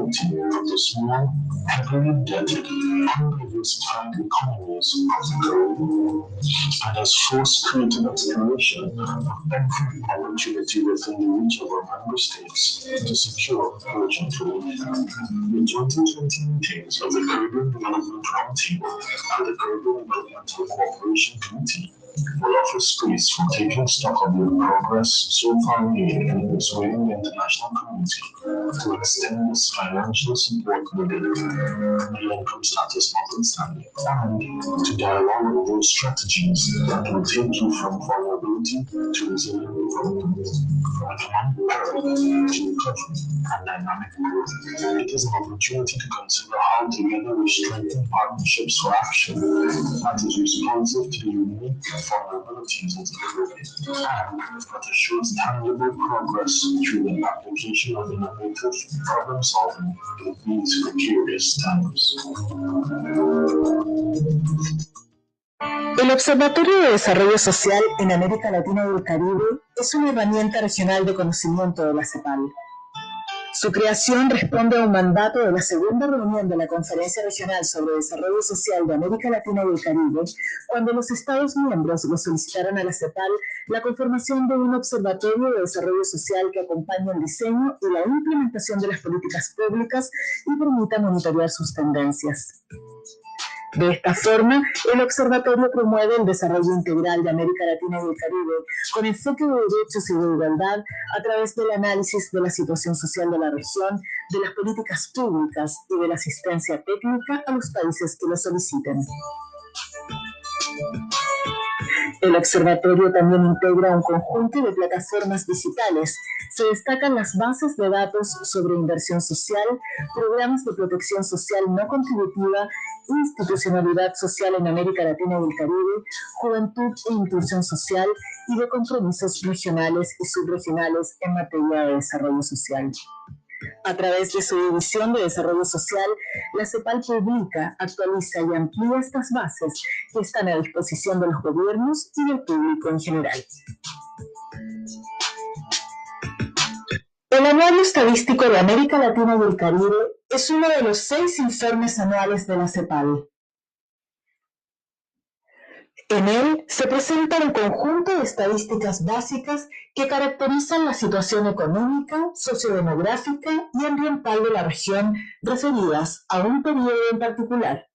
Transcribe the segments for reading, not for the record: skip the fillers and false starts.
sustainability of the small, heavily indebted, undiversified economies of the Caribbean, and has forced creative exploration of every opportunity within the reach of our member states to secure urgent relief. The 2020 meetings of the Caribbean Development Roundtable and the Caribbean Developmental Cooperation Committee will offer space for taking stock of the progress so far made in persuading the international community to extend this financial support needed, middle income status notwithstanding, and to dialogue with those strategies that will take you from vulnerability to resilient development, from economic peril to recovery and dynamic growth. It is an opportunity to consider how together we strengthen partnerships for action that is responsive to the unique vulnerabilities of the Caribbean, and that assures tangible progress through the application of innovative problem solving in these precarious times. El Observatorio de Desarrollo Social en América Latina y el Caribe es una herramienta regional de conocimiento de la CEPAL. Su creación responde a un mandato de la segunda reunión de la Conferencia Regional sobre Desarrollo Social de América Latina y el Caribe, cuando los Estados miembros le solicitaron a la CEPAL la conformación de un observatorio de desarrollo social que acompañe el diseño y la implementación de las políticas públicas y permita monitorear sus tendencias. De esta forma, el observatorio promueve el desarrollo integral de América Latina y el Caribe con enfoque de derechos y de igualdad a través del análisis de la situación social de la región, de las políticas públicas y de la asistencia técnica a los países que lo soliciten. El observatorio también integra un conjunto de plataformas digitales. Se destacan las bases de datos sobre inversión social, programas de protección social no contributiva, institucionalidad social en América Latina y el Caribe, juventud e inclusión social y de compromisos regionales y subregionales en materia de desarrollo social. A través de su división de desarrollo social, la CEPAL publica, actualiza y amplía estas bases que están a disposición de los gobiernos y del público en general. El Anuario Estadístico de América Latina y el Caribe es uno de los 6 informes anuales de la CEPAL. En él se presenta un conjunto de estadísticas básicas que caracterizan la situación económica, sociodemográfica y ambiental de la región referidas a un periodo en particular.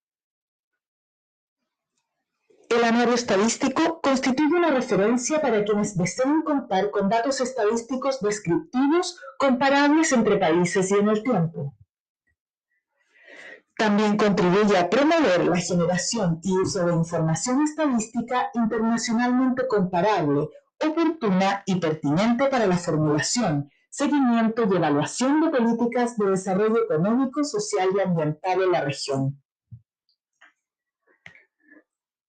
El anuario estadístico constituye una referencia para quienes deseen contar con datos estadísticos descriptivos comparables entre países y en el tiempo. También contribuye a promover la generación y uso de información estadística internacionalmente comparable, oportuna y pertinente para la formulación, seguimiento y evaluación de políticas de desarrollo económico, social y ambiental en la región.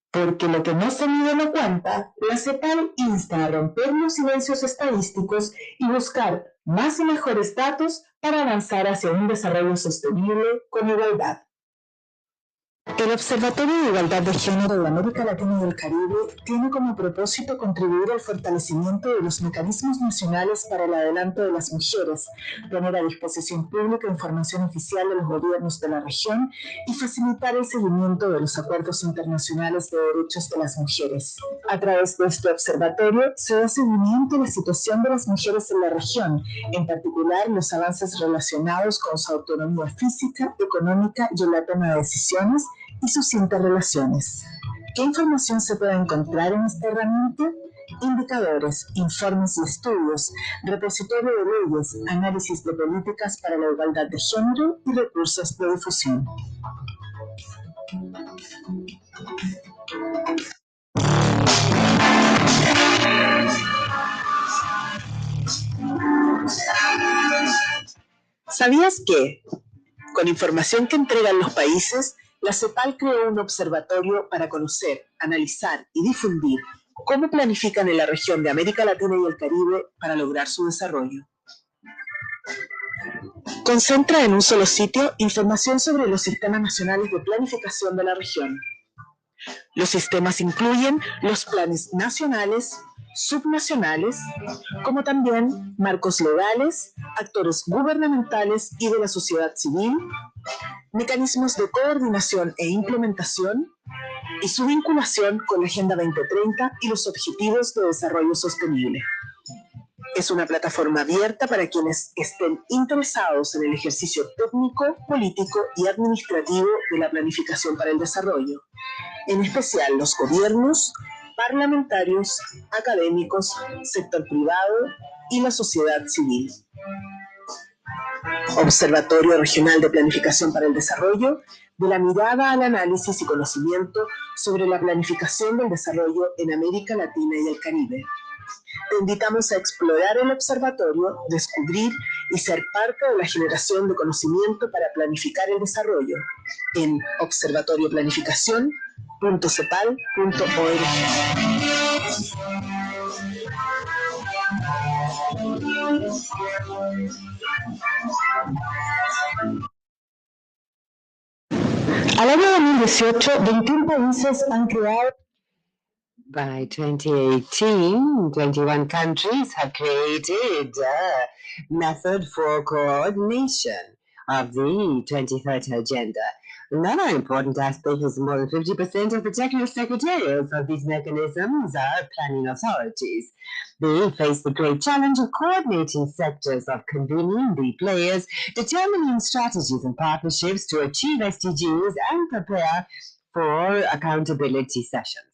Porque lo que no se mide no cuenta, la CEPAL insta a romper los silencios estadísticos y buscar más y mejores datos para avanzar hacia un desarrollo sostenible con igualdad. El Observatorio de Igualdad de Género de América Latina y el Caribe tiene como propósito contribuir al fortalecimiento de los mecanismos nacionales para el adelanto de las mujeres, poner a disposición pública información oficial de los gobiernos de la región y facilitar el seguimiento de los acuerdos internacionales de derechos de las mujeres. A través de este observatorio se da seguimiento a la situación de las mujeres en la región, en particular los avances relacionados con su autonomía física, económica y en la toma de decisiones, y sus interrelaciones. ¿Qué información se puede encontrar en esta herramienta? Indicadores, informes y estudios, repositorio de leyes, análisis de políticas para la igualdad de género y recursos de difusión. ¿Sabías que, con información que entregan los países, la CEPAL creó un observatorio para conocer, analizar y difundir cómo planifican en la región de América Latina y el Caribe para lograr su desarrollo? Concentra en un solo sitio información sobre los sistemas nacionales de planificación de la región. Los sistemas incluyen los planes nacionales, subnacionales, como también marcos legales, actores gubernamentales y de la sociedad civil, mecanismos de coordinación e implementación y su vinculación con la Agenda 2030 y los Objetivos de Desarrollo Sostenible. Es una plataforma abierta para quienes estén interesados en el ejercicio técnico, político y administrativo de la planificación para el desarrollo, en especial los gobiernos, parlamentarios, académicos, sector privado y la sociedad civil. Observatorio Regional de Planificación para el Desarrollo, de la mirada al análisis y conocimiento sobre la planificación del desarrollo en América Latina y el Caribe. Te invitamos a explorar el observatorio, descubrir y ser parte de la generación de conocimiento para planificar el desarrollo en observatorioplanificación.cepal.org. Al año 2018, 21 países han creado. By 2018, 21 countries have created a method for coordination of the 2030 agenda. Another important aspect is more than 50% of the technical secretariats of these mechanisms are planning authorities. They face the great challenge of coordinating sectors, of convening the players, determining strategies and partnerships to achieve SDGs, and prepare for accountability sessions.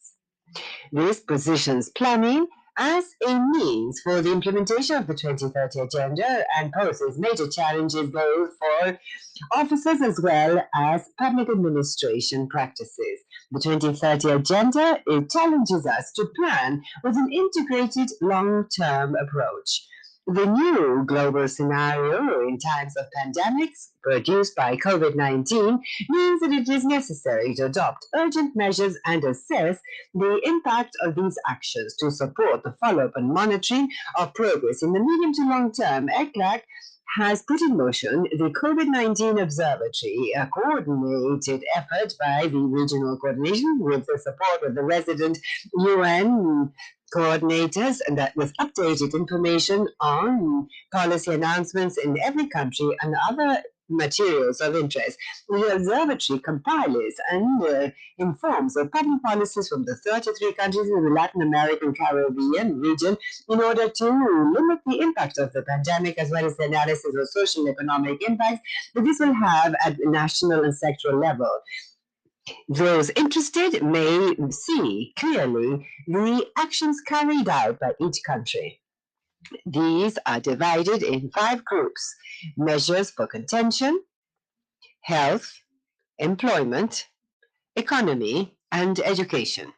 This positions planning as a means for the implementation of the 2030 agenda and poses major challenges both for officers as well as public administration practices. The 2030 agenda challenges us to plan with an integrated long-term approach. The new global scenario in times of pandemics produced by COVID-19 means that it is necessary to adopt urgent measures and assess the impact of these actions to support the follow-up and monitoring of progress in the medium to long term. ECLAC has put in motion the COVID-19 Observatory, a coordinated effort by the regional coordination with the support of the resident UN coordinators, and that with updated information on policy announcements in every country and other materials of interest. The observatory compiles and informs of public policies from the 33 countries in the Latin American Caribbean region in order to limit the impact of the pandemic, as well as the analysis of social and economic impacts that this will have at the national and sectoral level. Those interested may see clearly the actions carried out by each country. These are divided in 5 groups: measures for contention, health, employment, economy, and education.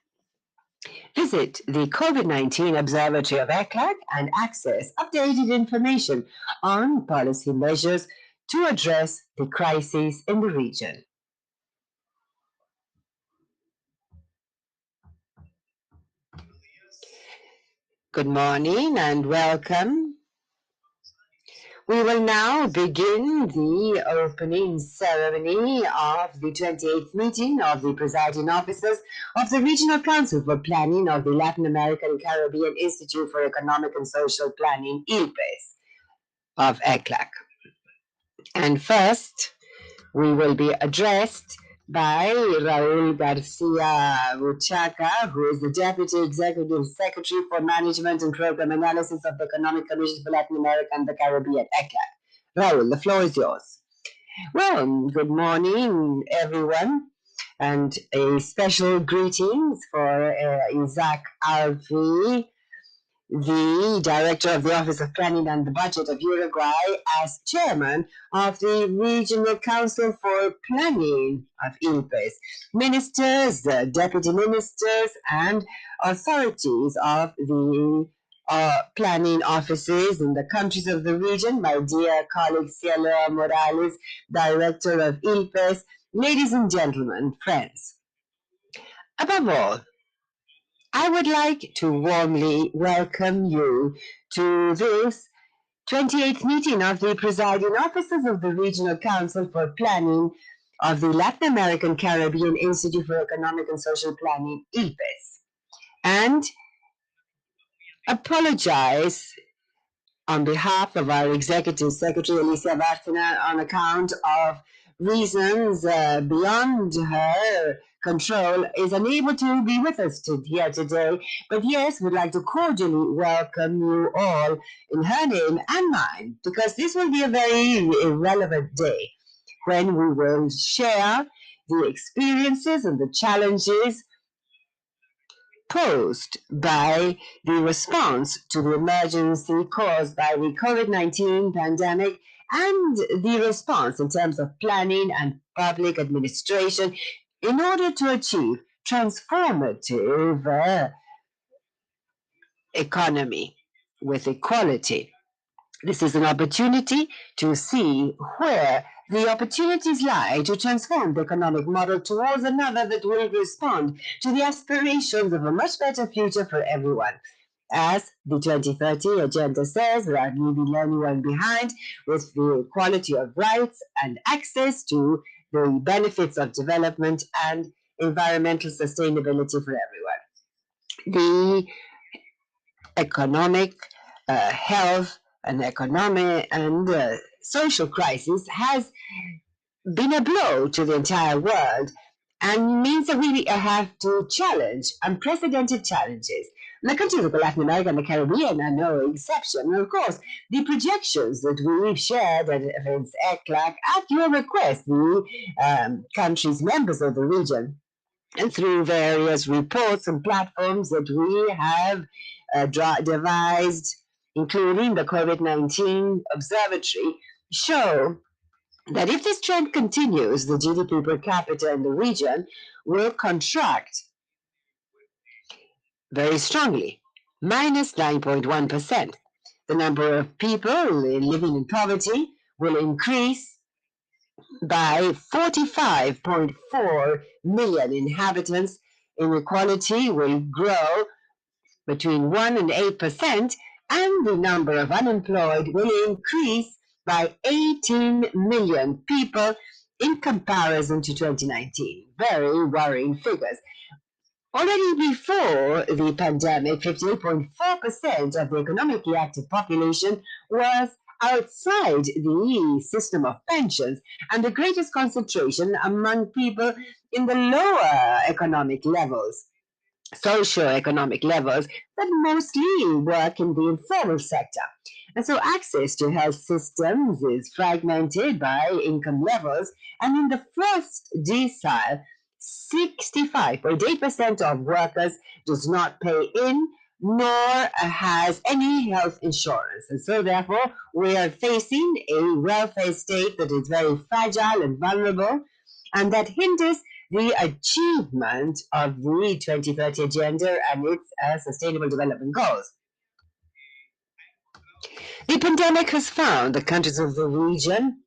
Visit the COVID-19 Observatory of ECLAC and access updated information on policy measures to address the crises in the region. Good morning and welcome. We will now begin the opening ceremony of the 28th meeting of the presiding officers of the Regional Council for Planning of the Latin American Caribbean Institute for Economic and Social Planning, ILPES, of ECLAC. And first, we will be addressed by Raul Garcia Ruchaca, who is the Deputy Executive Secretary for Management and Program Analysis of the Economic Commission for Latin America and the Caribbean, ECLAC. Raul, the floor is yours. Well, good morning, everyone, and a special greetings for Isaac Alfi, the Director of the Office of Planning and the Budget of Uruguay, as Chairman of the Regional Council for Planning of ILPES, ministers, deputy ministers, and authorities of the planning offices in the countries of the region, my dear colleague Cielo Morales, Director of ILPES, ladies and gentlemen, friends. Above all, I would like to warmly welcome you to this 28th meeting of the presiding officers of the Regional Council for Planning of the Latin American Caribbean Institute for Economic and Social Planning, ILPES. And apologize on behalf of our Executive Secretary, Alicia Bartena, on account of reasons beyond her control, is unable to be with us here today. But yes, we'd like to cordially welcome you all in her name and mine, because this will be a very relevant day when we will share the experiences and the challenges posed by the response to the emergency caused by the COVID-19 pandemic and the response in terms of planning and public administration in order to achieve transformative economy with equality. This is an opportunity to see where the opportunities lie to transform the economic model towards another that will respond to the aspirations of a much better future for everyone. As the 2030 agenda says, without leaving anyone behind, with the equality of rights and access to the benefits of development and environmental sustainability for everyone. The economic health and economic and social crisis has been a blow to the entire world and means that we have to challenge unprecedented challenges. The countries of Latin America and the Caribbean are no exception. And of course, the projections that we've shared at ECLAC at your request, the countries members of the region, and through various reports and platforms that we have devised, including the COVID-19 Observatory, show that if this trend continues, the GDP per capita in the region will contract very strongly, minus 9.1%. The number of people living in poverty will increase by 45.4 million inhabitants. Inequality will grow between 1 and 8%, and the number of unemployed will increase by 18 million people in comparison to 2019. Very worrying figures. Already before the pandemic, 58.4% of the economically active population was outside the system of pensions, and the greatest concentration among people in the lower economic levels, socio-economic levels, that mostly work in the informal sector. And so access to health systems is fragmented by income levels, and in the first decile, 65.8% of workers does not pay in nor has any health insurance. And so therefore, we are facing a welfare state that is very fragile and vulnerable, and that hinders the achievement of the 2030 Agenda and its Sustainable Development Goals. The pandemic has found the countries of the region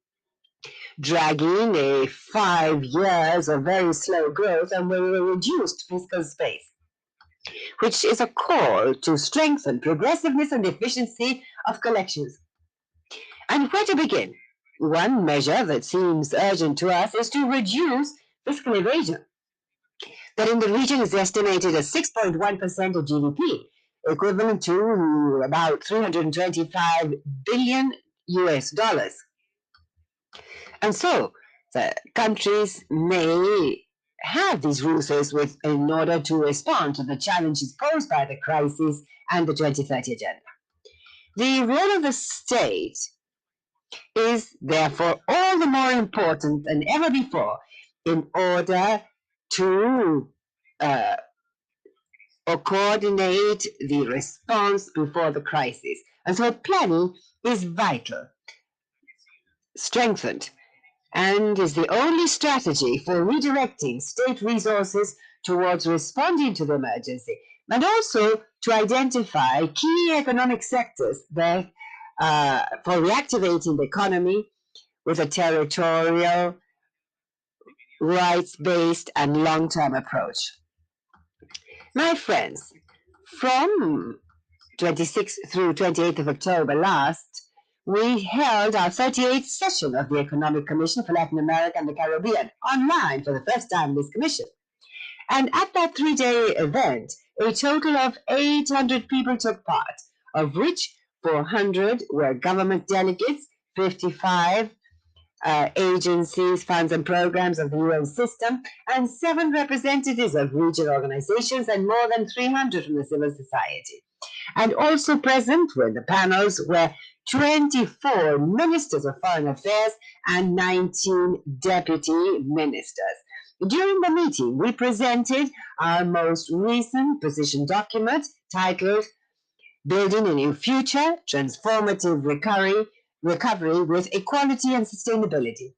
dragging a 5 years of very slow growth and with a reduced fiscal space, which is a call to strengthen progressiveness and efficiency of collections. And where to begin? One measure that seems urgent to us is to reduce fiscal evasion, that in the region is estimated at 6.1% of GDP, equivalent to about 325 billion US dollars. And so the countries may have these resources in order to respond to the challenges posed by the crisis and the 2030 Agenda. The role of the state is therefore all the more important than ever before in order to coordinate the response before the crisis. And so planning is vital, strengthened, and is the only strategy for redirecting state resources towards responding to the emergency, and also to identify key economic sectors that for reactivating the economy with a territorial, rights-based, and long-term approach. My friends, from 26th through 28th of October last, we held our 38th session of the Economic Commission for Latin America and the Caribbean online for the first time in this commission. And at that 3-day event, a total of 800 people took part, of which 400 were government delegates, 55 agencies, funds, and programs of the UN system, and 7 representatives of regional organizations, and more than 300 from the civil society. And also present were the panels were 24 ministers of foreign affairs and 19 deputy ministers. During the meeting, we presented our most recent position document titled Building a New Future, Transformative Recovery with Equality and Sustainability.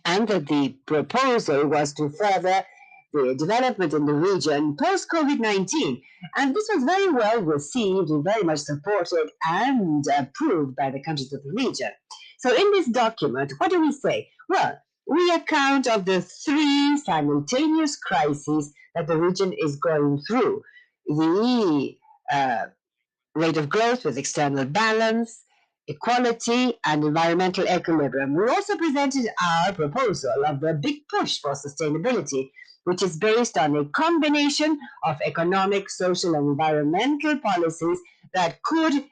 And that the proposal was to further the development in the region post-COVID-19. And this was very well received and very much supported and approved by the countries of the region. So in this document, what do we say? Well, we account of the 3 simultaneous crises that the region is going through. The rate of growth with external balance, equality, and environmental equilibrium. We also presented our proposal of the big push for sustainability, which is based on a combination of economic, social, and environmental policies that could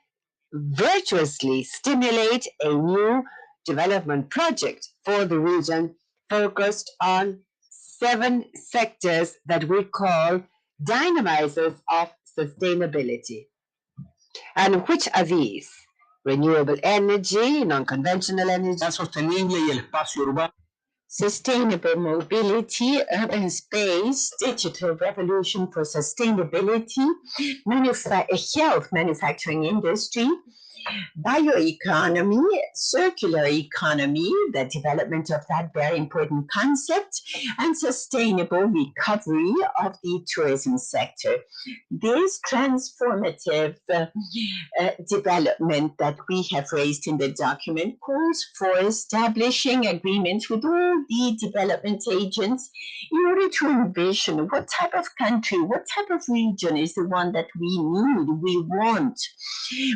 virtuously stimulate a new development project for the region focused on 7 sectors that we call dynamizers of sustainability. And which are these? Renewable energy, non-conventional energy, sostenible y el espacio urbano. Sustainable mobility, urban space, digital revolution for sustainability, health manufacturing industry, bioeconomy, circular economy, the development of that very important concept, and sustainable recovery of the tourism sector. This transformative development that we have raised in the document calls for establishing agreements with all the development agents in order to envision what type of country, what type of region is the one that we need, we want.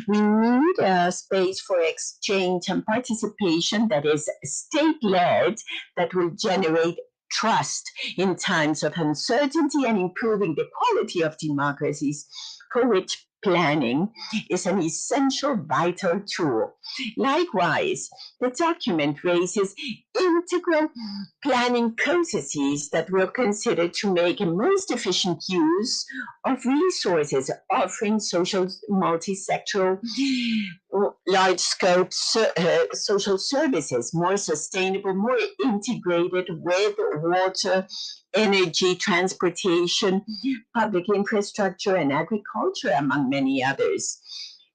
We need a space for exchange and participation that is state-led, that will generate trust in times of uncertainty and improving the quality of democracies, for which planning is an essential, vital tool. Likewise, the document raises integral planning processes that will consider to make a most efficient use of resources, offering social, multi-sectoral, large-scope social services, more sustainable, more integrated with water, energy, transportation, public infrastructure, and agriculture, among many others.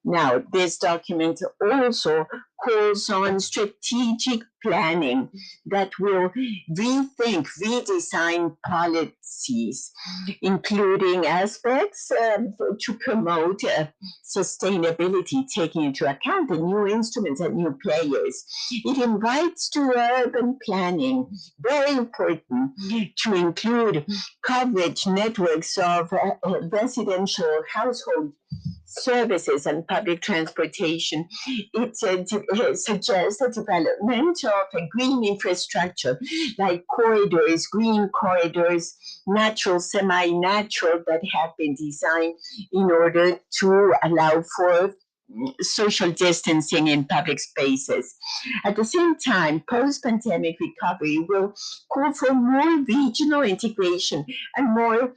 Now, this document also calls on strategic planning that will rethink, redesign policies, including aspects to promote sustainability, taking into account the new instruments and new players. It invites to urban planning, very important, to include coverage networks of residential household services and public transportation. It suggests the development of a green infrastructure like corridors, green corridors, natural, semi-natural, that have been designed in order to allow for social distancing in public spaces. At the same time, post-pandemic recovery will call for more regional integration and more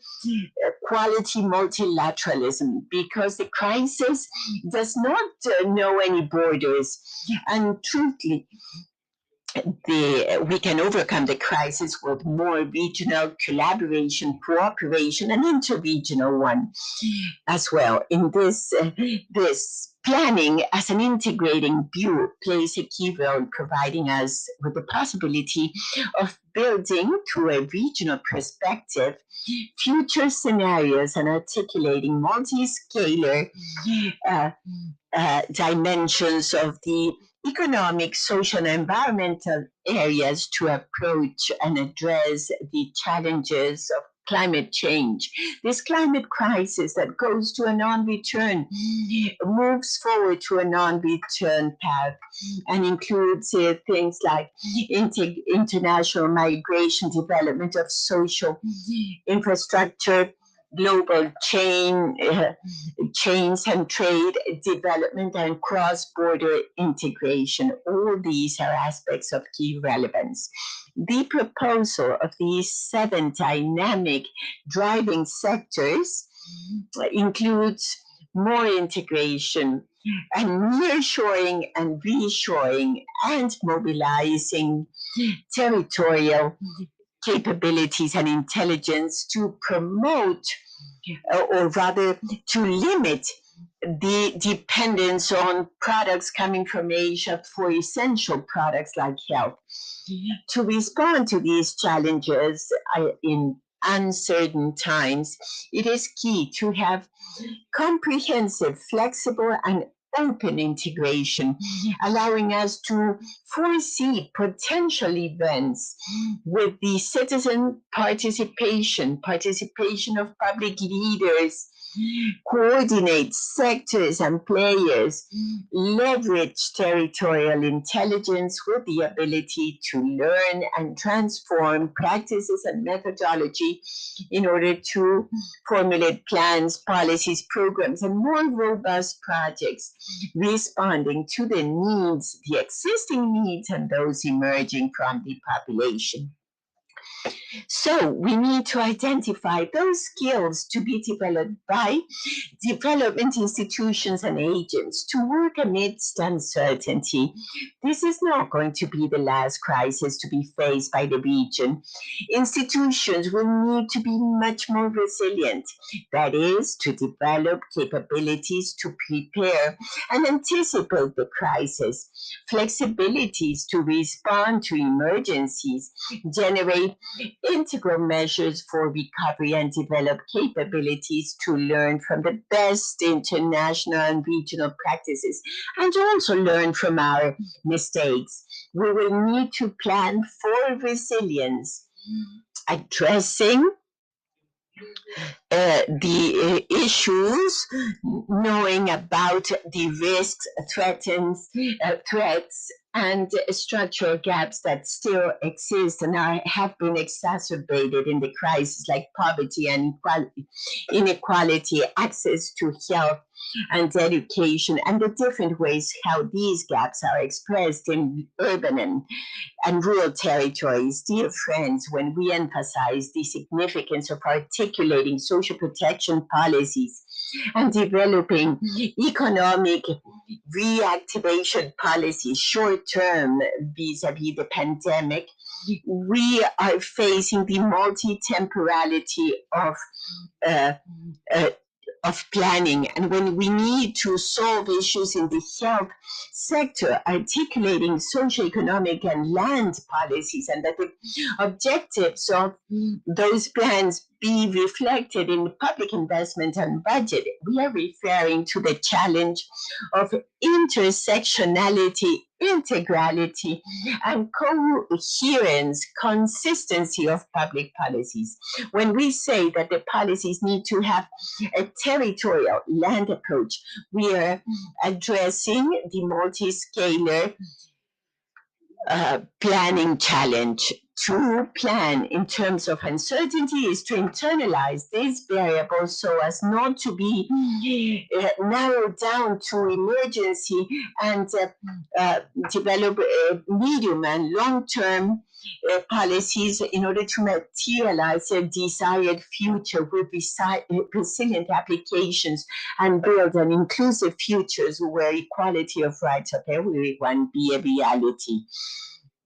quality multilateralism, because the crisis does not know any borders. And truthfully, we can overcome the crisis with more regional collaboration, cooperation, and interregional one as well. In this planning as an integrating view plays a key role, providing us with the possibility of building, through a regional perspective, future scenarios and articulating multi-scalar dimensions of the economic, social, and environmental areas to approach and address the challenges of climate change. This climate crisis that goes to a non-return, moves forward to a non-return path, and includes things like international migration, development of social infrastructure, global chains and trade development, and cross-border integration. All these are aspects of key relevance. The proposal of these 7 dynamic driving sectors includes more integration and nearshoring and reshoring and mobilizing territorial capabilities and intelligence to promote, or rather to limit, the dependence on products coming from Asia for essential products like health. To respond to these challenges in uncertain times, it is key to have comprehensive, flexible, and open integration, allowing us to foresee potential events with the citizen participation of public leaders, coordinate sectors and players, leverage territorial intelligence with the ability to learn and transform practices and methodology in order to formulate plans, policies, programs, and more robust projects responding to the needs, the existing needs, and those emerging from the population. So we need to identify those skills to be developed by development institutions and agents to work amidst uncertainty. This is not going to be the last crisis to be faced by the region. Institutions will need to be much more resilient, that is, to develop capabilities to prepare and anticipate the crisis, flexibilities to respond to emergencies, generate integral measures for recovery, and develop capabilities to learn from the best international and regional practices, and also learn from our mistakes. We will need to plan for resilience, addressing the issues, knowing about the risks, threats, and structural gaps that still exist and have been exacerbated in the crisis, like poverty and inequality, access to health and education, and the different ways how these gaps are expressed in urban and rural territories. Dear friends, when we emphasize the significance of articulating social protection policies and developing economic reactivation policies short-term vis-a-vis the pandemic, we are facing the multi-temporality of planning. And when we need to solve issues in the health sector, articulating socioeconomic and land policies, and that the objectives of those plans be reflected in public investment and budget, we are referring to the challenge of intersectionality, integrality, and coherence, consistency of public policies. When we say that the policies need to have a territorial land approach, we are addressing the multi-scalar planning challenge. To plan in terms of uncertainty is to internalize these variables so as not to be narrowed down to emergency, and develop medium and long-term policies in order to materialize a desired future with resilient applications and build an inclusive futures where equality of rights of everyone be a reality.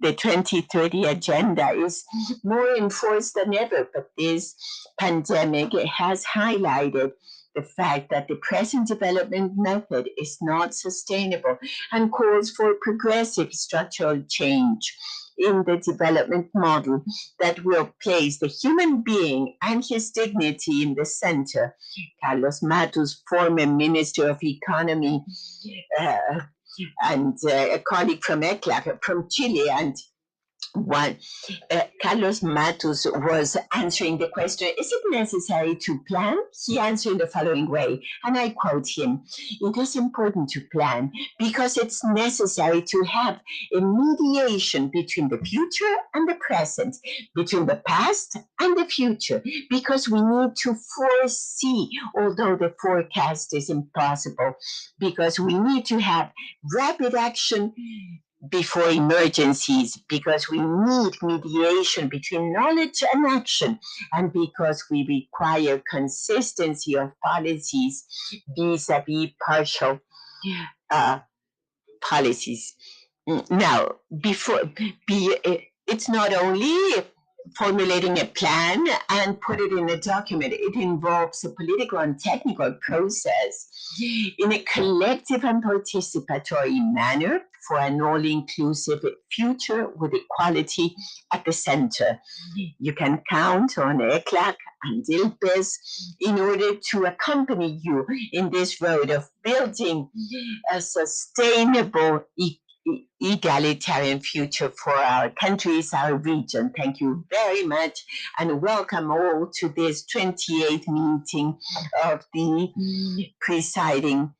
The 2030 agenda is more enforced than ever, but this pandemic has highlighted the fact that the present development method is not sustainable and calls for progressive structural change in the development model that will place the human being and his dignity in the center. Carlos Matos, former Minister of Economy, and a colleague from ECLAC, from Chile, and One, Carlos Matos was answering the question, is it necessary to plan? He answered in the following way, and I quote him, it is important to plan because it's necessary to have a mediation between the future and the present, between the past and the future, because we need to foresee, although the forecast is impossible, because we need to have rapid action before emergencies, because we need mediation between knowledge and action, and because we require consistency of policies vis-a-vis partial policies. Now, it's not only formulating a plan and put it in a document. It involves a political and technical process in a collective and participatory manner for an all-inclusive future with equality at the center. You can count on ECLAC and DILPES in order to accompany you in this road of building a sustainable egalitarian future for our countries, our region. Thank you very much, and welcome all to this 28th meeting of the presiding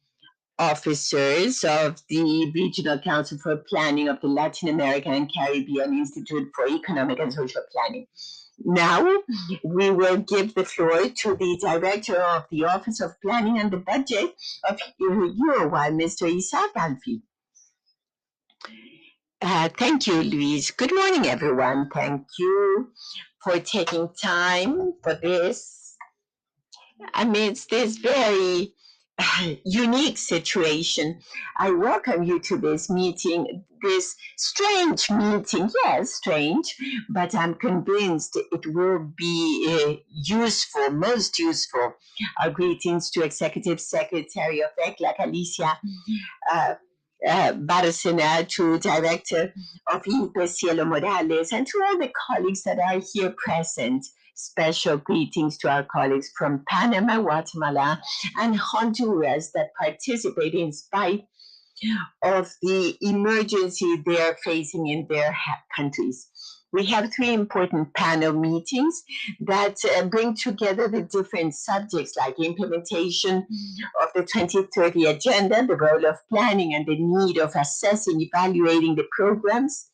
officers of the Regional Council for Planning of the Latin American and Caribbean Institute for Economic and Social Planning. Now, we will give the floor to the Director of the Office of Planning and the Budget of Uruguay, Mr. Isaac Alfi. Thank you, Luis. Good morning, everyone. Thank you for taking time for this amidst this very unique situation. I welcome you to this meeting, this strange meeting. Yes, strange, but I'm convinced it will be useful, most useful. Our greetings to Executive Secretary of ECLAC, Alicia Barcena, to Director of INPE, Cielo Morales, and to all the colleagues that are here present. Special greetings to our colleagues from Panama, Guatemala, and Honduras that participate in spite of the emergency they are facing in their countries. We have three important panel meetings that bring together the different subjects like implementation of the 2030 agenda, the role of planning and the need of assessing, evaluating the programs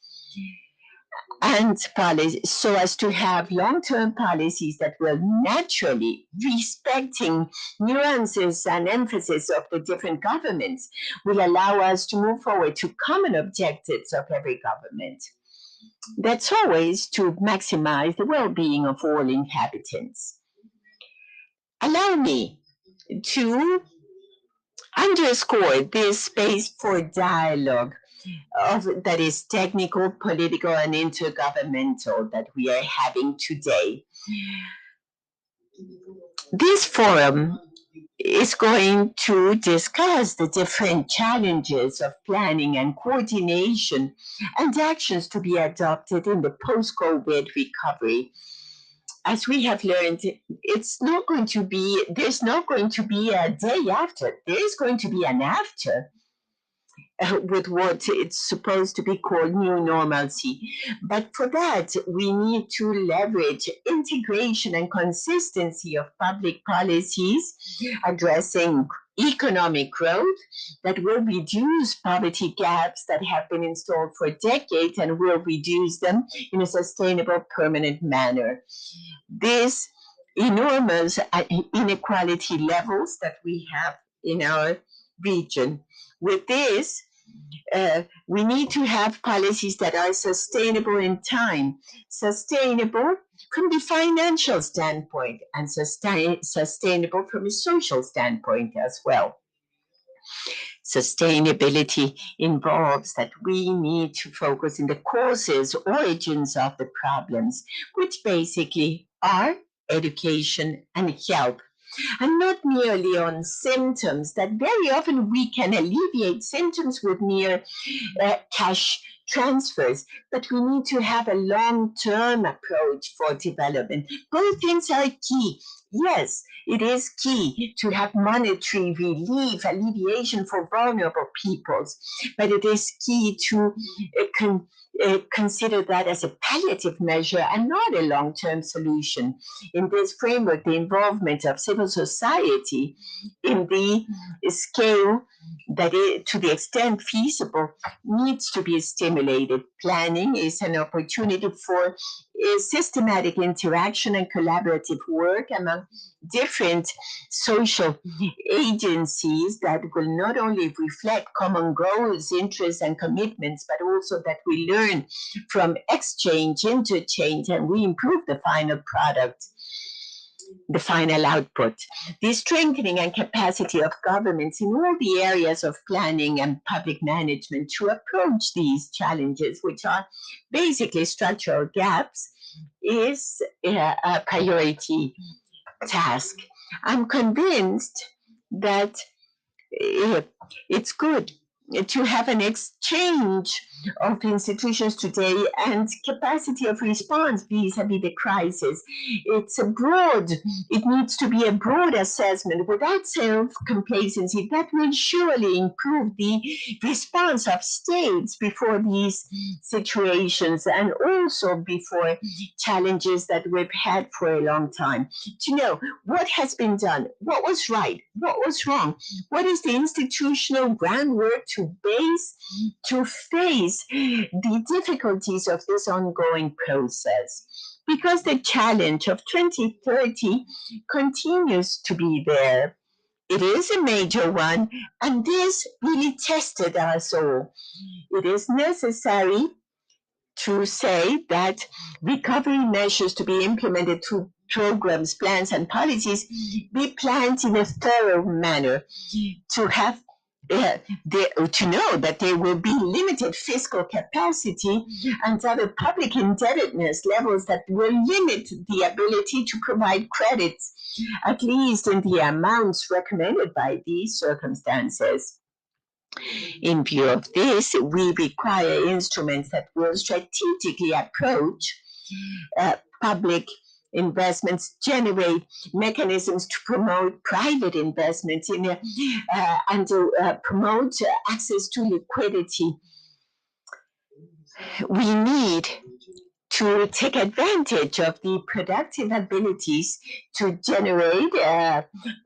and policies, so as to have long-term policies that will naturally, respecting nuances and emphasis of the different governments, will allow us to move forward to common objectives of every government. That's always to maximize the well-being of all inhabitants. Allow me to underscore this space for dialogue that is technical, political, and intergovernmental that we are having today. This forum is going to discuss the different challenges of planning and coordination and actions to be adopted in the post-COVID recovery. As we have learned, there's not going to be a day after. There's going to be an after. With what it's supposed to be called new normalcy. But for that, we need to leverage integration and consistency of public policies addressing economic growth that will reduce poverty gaps that have been installed for decades and will reduce them in a sustainable, permanent manner. These enormous inequality levels that we have in our region. With this, we need to have policies that are sustainable in time, sustainable from the financial standpoint, and sustainable from a social standpoint as well. Sustainability involves that we need to focus on the causes, origins of the problems, which basically are education and health, and not merely on symptoms that very often we can alleviate symptoms with mere cash transfers, but we need to have a long-term approach for development. Both things are key. Yes, it is key to have monetary relief, alleviation for vulnerable peoples, but it is key to consider that as a palliative measure and not a long-term solution. In this framework, the involvement of civil society in the scale that to the extent feasible needs to be stimulated. Planning is an opportunity for systematic interaction and collaborative work among different social agencies that will not only reflect common goals, interests, and commitments, but also that we learn from exchange, interchange, and we improve the final product, the final output. The strengthening and capacity of governments in all the areas of planning and public management to approach these challenges, which are basically structural gaps, is a priority task. I'm convinced that it's good to have an exchange of institutions today and capacity of response vis-a-vis the crisis. It needs to be a broad assessment without self-complacency that will surely improve the response of states before these situations and also before challenges that we've had for a long time. To know what has been done, what was right, what was wrong, what is the institutional groundwork to face the difficulties of this ongoing process. Because the challenge of 2030 continues to be there. It is a major one, and this really tested us all. It is necessary to say that recovery measures to be implemented through programs, plans, and policies be planned in a thorough manner to have to know that there will be limited fiscal capacity and other public indebtedness levels that will limit the ability to provide credits, at least in the amounts recommended by these circumstances. In view of this, we require instruments that will strategically approach public investments, generate mechanisms to promote private investments and to promote access to liquidity. We need to take advantage of the productive abilities to generate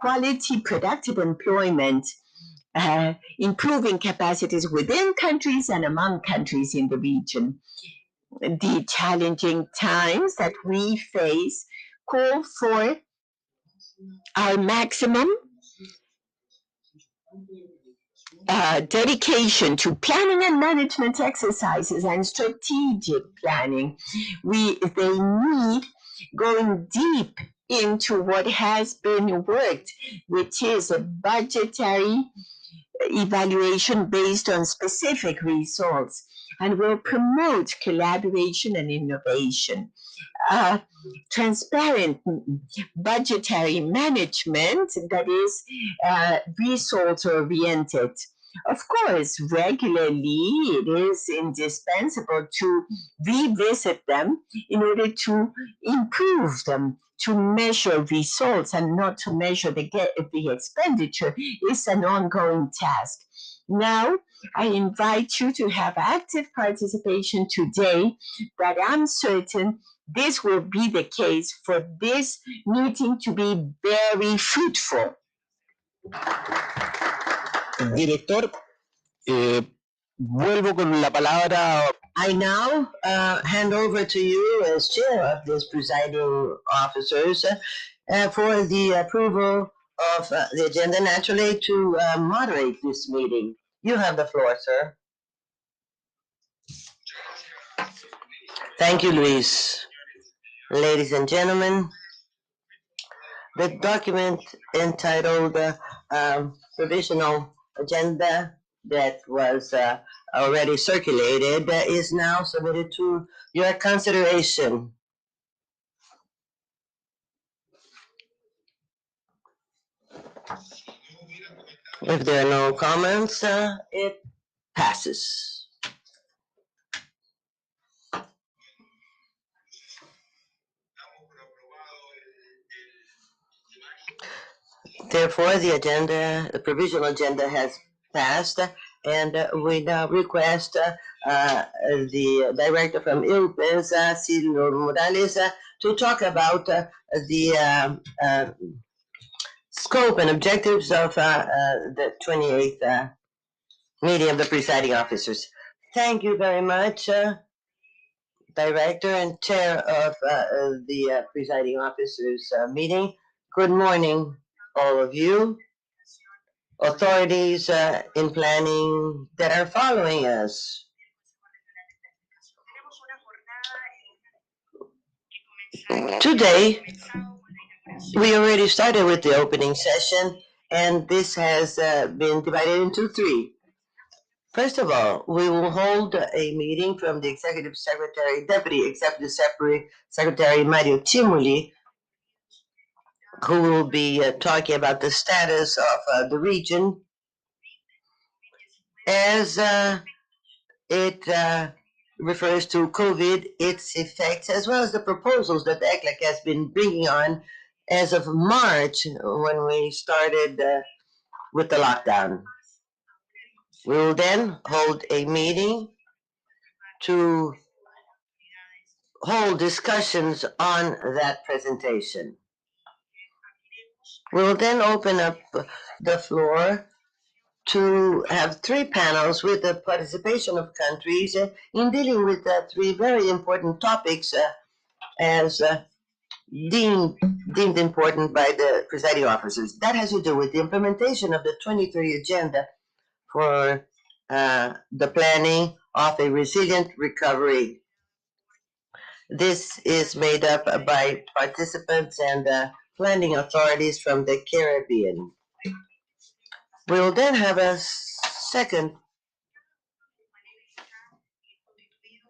quality productive employment, improving capacities within countries and among countries in the region. The challenging times that we face call for our maximum dedication to planning and management exercises and strategic planning. They need going deep into what has been worked, which is a budgetary evaluation based on specific results, and will promote collaboration and innovation. Transparent budgetary management that is results oriented. Of course, regularly it is indispensable to revisit them in order to improve them. To measure results and not to measure the expenditure is an ongoing task. Now, I invite you to have active participation today, but I'm certain this will be the case for this meeting to be very fruitful. Director, vuelvo con la palabra. I now hand over to you as chair of this presiding officers for the approval of the agenda, naturally, to moderate this meeting. You have the floor, sir. Thank you, Luis. Ladies and gentlemen, the document entitled Provisional Agenda that was already circulated is now submitted to your consideration. If there are no comments, it passes. Therefore, the provisional agenda has passed, and we now request the director from ILPES, Silvio Morales, to talk about the scope and objectives of the 28th meeting of the presiding officers. Thank you very much, Director and Chair of the presiding officers meeting. Good morning, all of you, authorities in planning that are following us. Today, we already started with the opening session, and this has been divided into three. First of all, we will hold a meeting from the Executive Secretary, Deputy Executive Secretary Mario Cimoli, who will be talking about the status of the region as it refers to COVID, its effects, as well as the proposals that the ECLEC has been bringing on as of March when we started with the lockdown. We will then hold a meeting to hold discussions on that presentation. We will then open up the floor to have three panels with the participation of countries in dealing with three very important topics as deemed important by the presiding officers. That has to do with the implementation of the 2030 agenda for the planning of a resilient recovery. This is made up by participants and planning authorities from the Caribbean. We will then have a second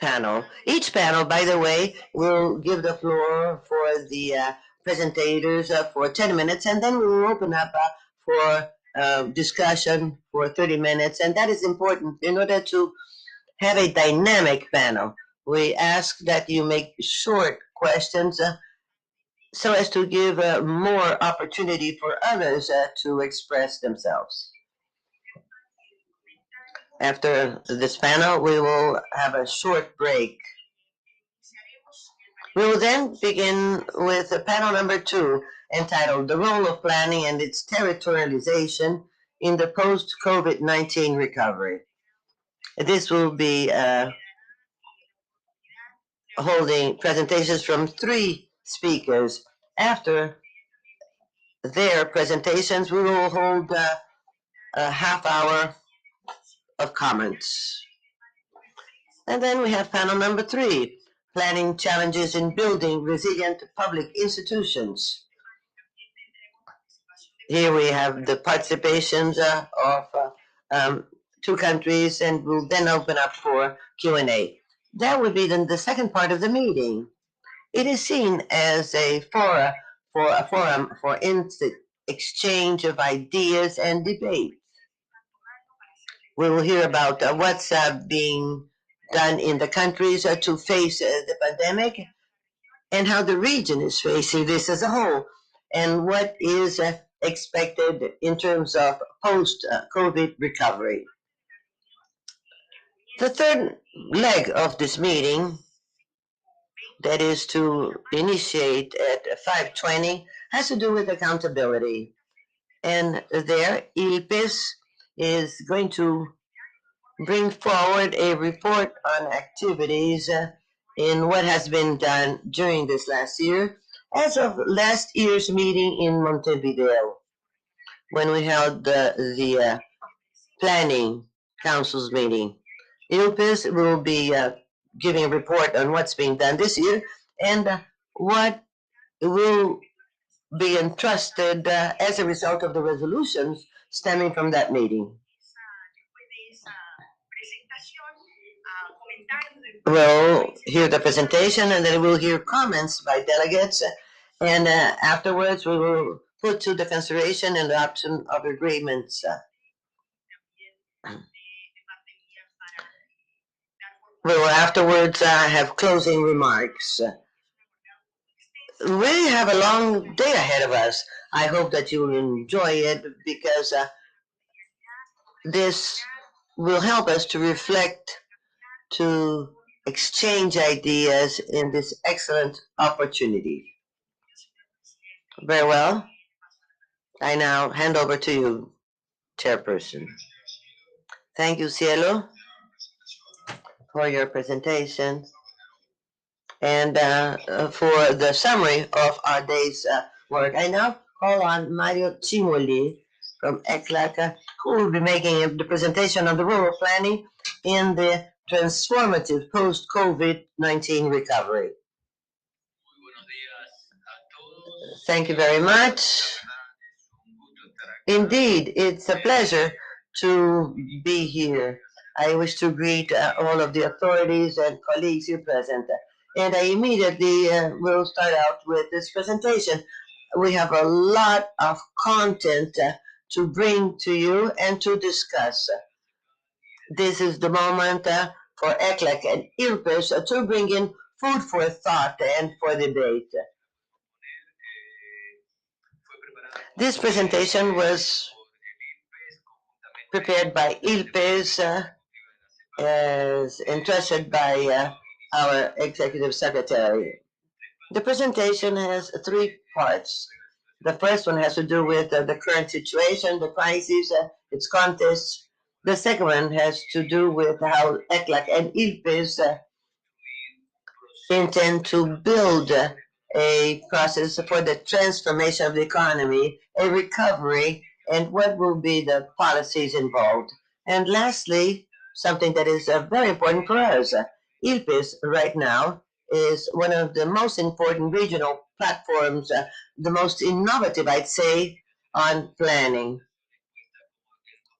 panel. Each panel, by the way, will give the floor for the presentators for 10 minutes, and then we will open up for discussion for 30 minutes, and that is important in order to have a dynamic panel. We ask that you make short questions so as to give more opportunity for others to express themselves. After this panel, we will have a short break. We will then begin with panel number 2, entitled The Role of Planning and Its Territorialization in the Post-COVID-19 Recovery. This will be holding presentations from 3 speakers. After their presentations, we will hold a half hour of comments. And then we have panel number 3, Planning Challenges in Building Resilient Public Institutions. Here we have the participations of 2 countries, and we'll then open up for Q&A. That would be then the second part of the meeting. It is seen as a forum for instant exchange of ideas and debate. We will hear about what's being done in the countries to face the pandemic, and how the region is facing this as a whole, and what is expected in terms of post-COVID recovery. The third leg of this meeting, that is to initiate at 5:20, has to do with accountability. And there, ILPES is going to bring forward a report on activities in what has been done during this last year, as of last year's meeting in Montevideo, when we held the Planning Council's meeting. ILPES will be giving a report on what's being done this year and what will be entrusted as a result of the resolutions stemming from that meeting. We'll hear the presentation, and then we'll hear comments by delegates, and afterwards we will put to the consideration and adoption of agreements. We will afterwards have closing remarks. we have a long day ahead of us. I hope that you will enjoy it because this will help us to reflect, to exchange ideas in this excellent opportunity. Very well. I now hand over to you, Chairperson. Thank you, Cielo, for your presentation and for the summary of our day's work. I now call on Mario Cimoli from ECLAC, who will be making the presentation on the rural planning in the transformative post-COVID-19 recovery. Thank you very much. Indeed, it's a pleasure to be here. I wish to greet all of the authorities and colleagues here present. And I immediately will start out with this presentation. We have a lot of content to bring to you and to discuss. This is the moment for ECLAC and IRPES to bring in food for thought and for debate. This presentation was prepared by ILPES as entrusted by our executive secretary. The presentation has three parts. The first one has to do with the current situation, the crisis, its context. The second one has to do with how ECLAC and ILPES intend to build a process for the transformation of the economy, a recovery, and what will be the policies involved. And lastly, something that is very important for us. ILPES right now is one of the most important regional platforms, the most innovative, I'd say, on planning.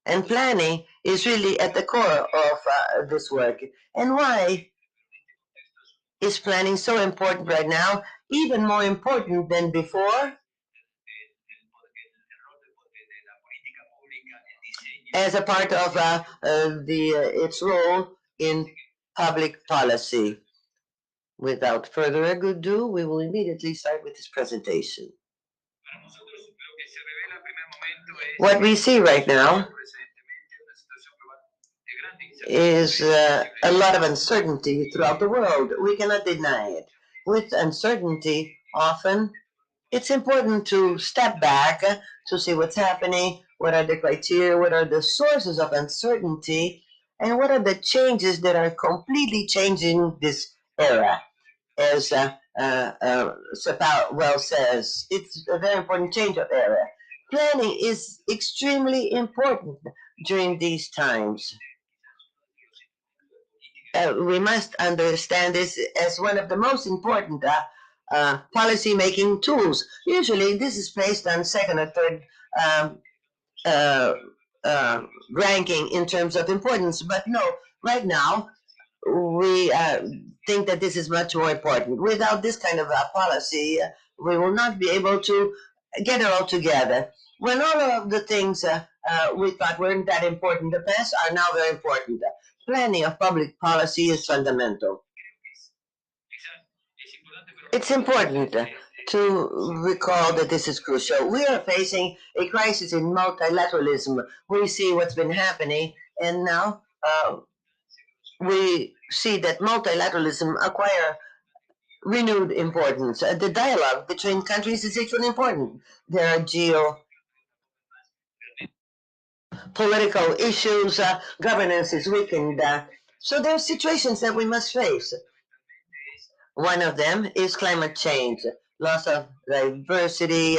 And planning is really at the core of this work. And why is planning so important right now, even more important than before? As a part of its role in public policy. Without further ado, we will immediately start with this presentation. What we see right now is a lot of uncertainty throughout the world. We cannot deny it. With uncertainty, often it's important to step back to see what's happening, what are the criteria, what are the sources of uncertainty, and what are the changes that are completely changing this era. As Sapao well says, it's a very important change of era. Planning is extremely important during these times. We must understand this as one of the most important policy-making tools. Usually, this is placed on second or third ranking in terms of importance. But no, right now, we think that this is much more important. Without this kind of policy, we will not be able to get it all together. When all of the things we thought weren't that important in the past are now very important. Planning of public policy is fundamental. It's important to recall that this is crucial. We are facing a crisis in multilateralism. We see what's been happening, and now we see that multilateralism acquire renewed importance. The dialogue between countries is equally important. There are geopolitical issues, governance is weakened. So there are situations that we must face. One of them is climate change, loss of diversity,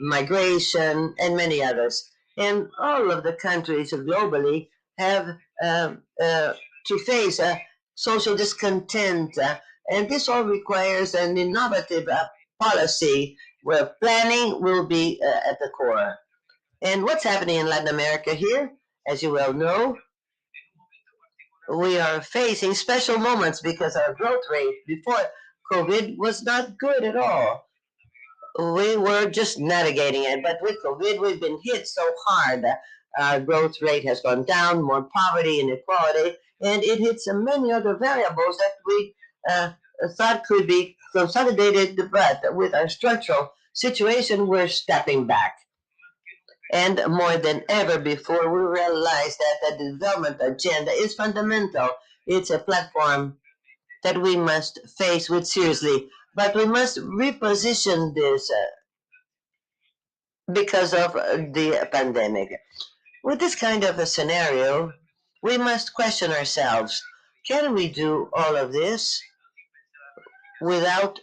migration, and many others. And all of the countries globally have to face social discontent. And this all requires an innovative policy where planning will be at the core. And what's happening in Latin America here, as you well know, we are facing special moments because our growth rate before COVID was not good at all. We were just navigating it, but with COVID, we've been hit so hard. Our growth rate has gone down, more poverty, inequality, and it hits many other variables that we thought could be consolidated, but with our structural situation, we're stepping back. And more than ever before, we realize that the development agenda is fundamental. It's a platform that we must face with seriously, but we must reposition this because of the pandemic. With this kind of a scenario, we must question ourselves, can we do all of this without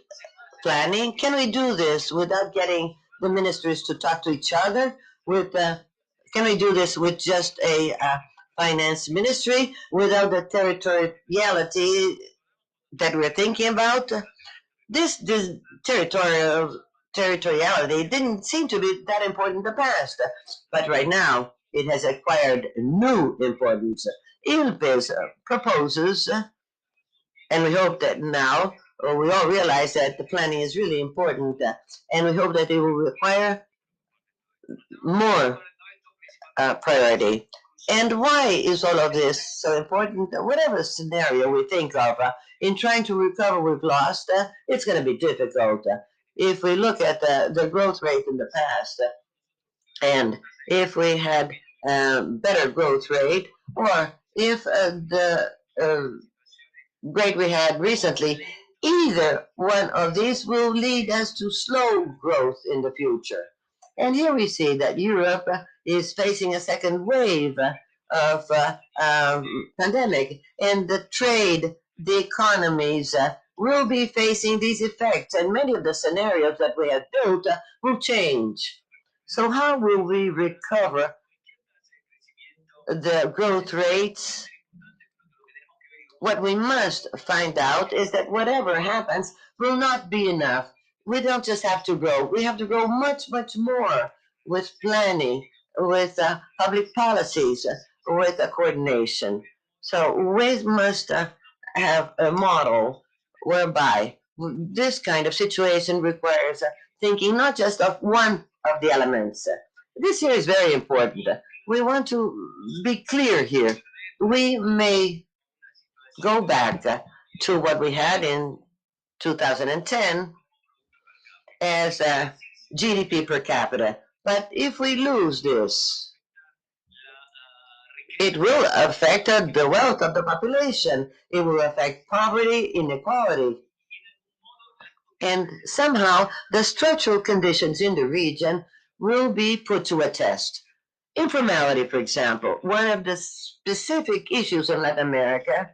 planning? Can we do this without getting the ministers to talk to each other? Can we do this with just a finance ministry without the territoriality that we're thinking about? This territoriality didn't seem to be that important in the past, but right now it has acquired new importance. ILPES proposes, and we hope that now we all realize that the planning is really important, and we hope that it will require more priority. And why is all of this so important? Whatever scenario we think of, in trying to recover we've lost, it's going to be difficult. If we look at the growth rate in the past, and if we had better growth rate, or if the rate we had recently, either one of these will lead us to slow growth in the future. And here we see that Europe is facing a second wave of pandemic, and the trade, the economies will be facing these effects, and many of the scenarios that we have built will change. So how will we recover the growth rates? What we must find out is that whatever happens will not be enough. We don't just have to grow, we have to grow much, much more with planning, with public policies, with coordination. So we must have a model whereby this kind of situation requires thinking not just of one of the elements. This here is very important. We want to be clear here. We may go back to what we had in 2010 as GDP per capita. But if we lose this, it will affect the wealth of the population. It will affect poverty, inequality. And somehow the structural conditions in the region will be put to a test. Informality, for example, one of the specific issues in Latin America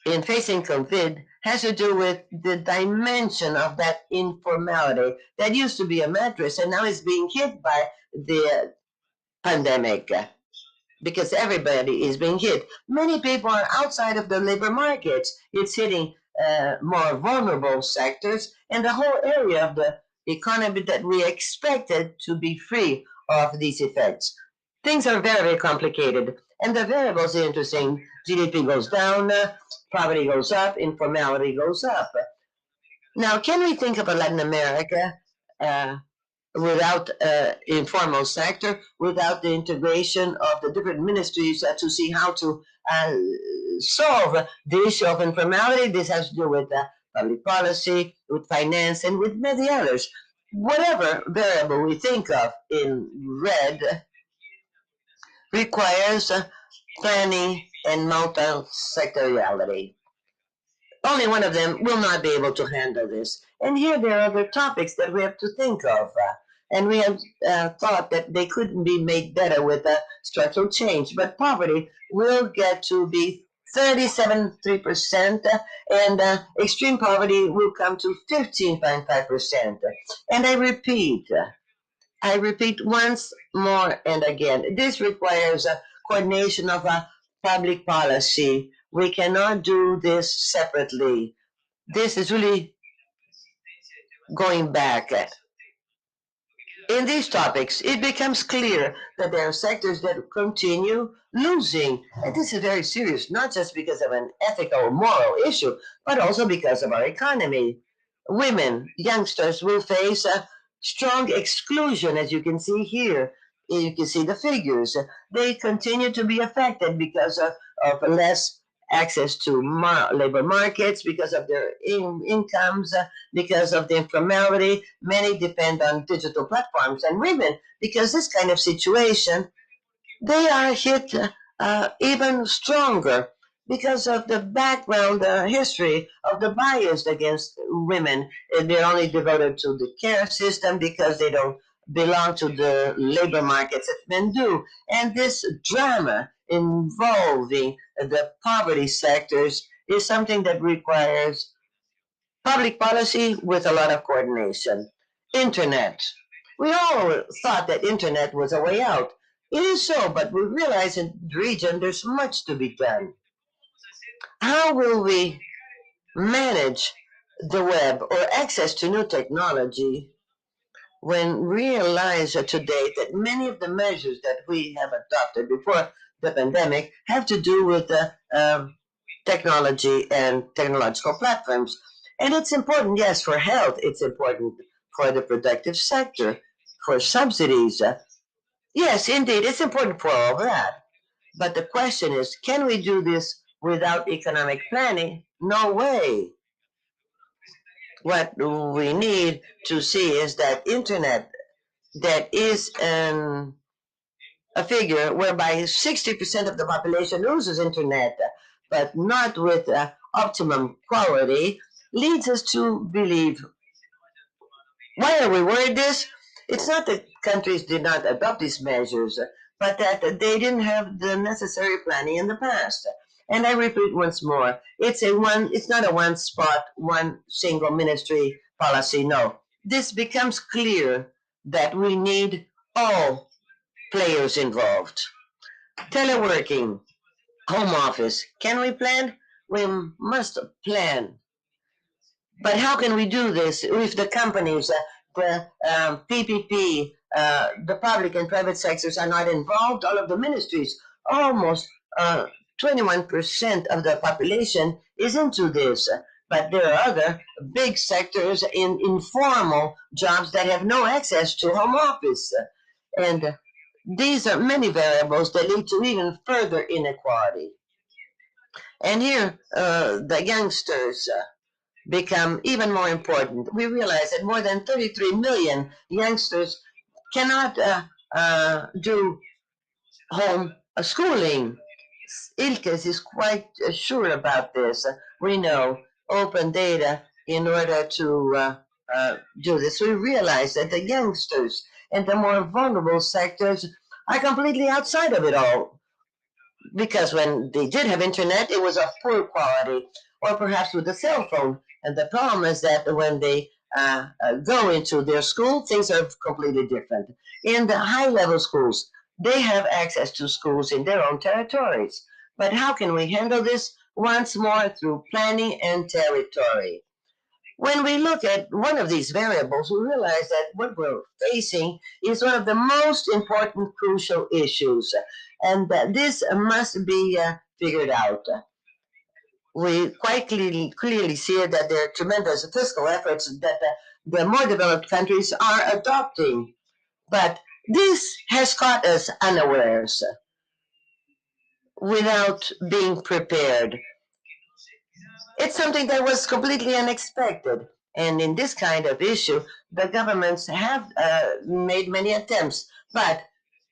in facing COVID has to do with the dimension of that informality that used to be a mattress and now is being hit by the pandemic because everybody is being hit. Many people are outside of the labor markets. It's hitting more vulnerable sectors and the whole area of the economy that we expected to be free of these effects. Things are very, very complicated, and the variables are interesting. GDP goes down, poverty goes up, informality goes up. Now, can we think of a Latin America without informal sector, without the integration of the different ministries to see how to solve the issue of informality? This has to do with public policy, with finance, and with many others. Whatever variable we think of in red requires planning and multi-sectoriality. Only one of them will not be able to handle this. And here there are other topics that we have to think of. And we have thought that they couldn't be made better with structural change. But poverty will get to be 37.3%, and extreme poverty will come to 15.5%. And I repeat once more and again, this requires a coordination of a public policy. We cannot do this separately. This is really going back. In these topics, it becomes clear that there are sectors that continue losing. And this is very serious, not just because of an ethical or moral issue, but also because of our economy. Women, youngsters will face a strong exclusion, as you can see here. You can see the figures. They continue to be affected because of less access to labor markets because of their incomes, because of the informality. Many depend on digital platforms, and women, because this kind of situation, they are hit even stronger because of the background history of the bias against women. They're only devoted to the care system because they don't belong to the labor markets that men do. And this drama involving the poverty sectors is something that requires public policy with a lot of coordination. Internet. We all thought that internet was a way out. It is so, but we realize in the region there's much to be done. How will we manage the web or access to new technology when realize today that many of the measures that we have adopted before the pandemic have to do with technology and technological platforms? And it's important, yes, for health. It's important for the productive sector, for subsidies. Yes, indeed, it's important for all that. But the question is, can we do this without economic planning? No way. What we need to see is that internet that is a figure whereby 60% of the population uses internet, but not with optimum quality, leads us to believe. Why are we worried this? It's not that countries did not adopt these measures, but that they didn't have the necessary planning in the past. And I repeat once more, it's not a one spot, one single ministry policy. No. This becomes clear that we need all players involved. Teleworking, home office. Can we plan? We must plan. But how can we do this if the companies, the PPP, the public and private sectors are not involved? All of the ministries, almost 21% of the population is into this. But there are other big sectors in informal jobs that have no access to home office. And these are many variables that lead to even further inequality. And here, the youngsters become even more important. We realize that more than 33 million youngsters cannot do home schooling. Ilkes is quite sure about this. We know open data in order to do this. We realize that the youngsters and the more vulnerable sectors are completely outside of it all. Because when they did have internet, it was of poor quality, or perhaps with a cell phone. And the problem is that when they go into their school, things are completely different. In the high level schools, they have access to schools in their own territories. But how can we handle this? Once more, through planning and territory. When we look at one of these variables, we realize that what we're facing is one of the most important crucial issues, and that this must be figured out. We quite clearly see that there are tremendous fiscal efforts that the more developed countries are adopting. But this has caught us unawares without being prepared. It's something that was completely unexpected. And in this kind of issue, the governments have made many attempts. But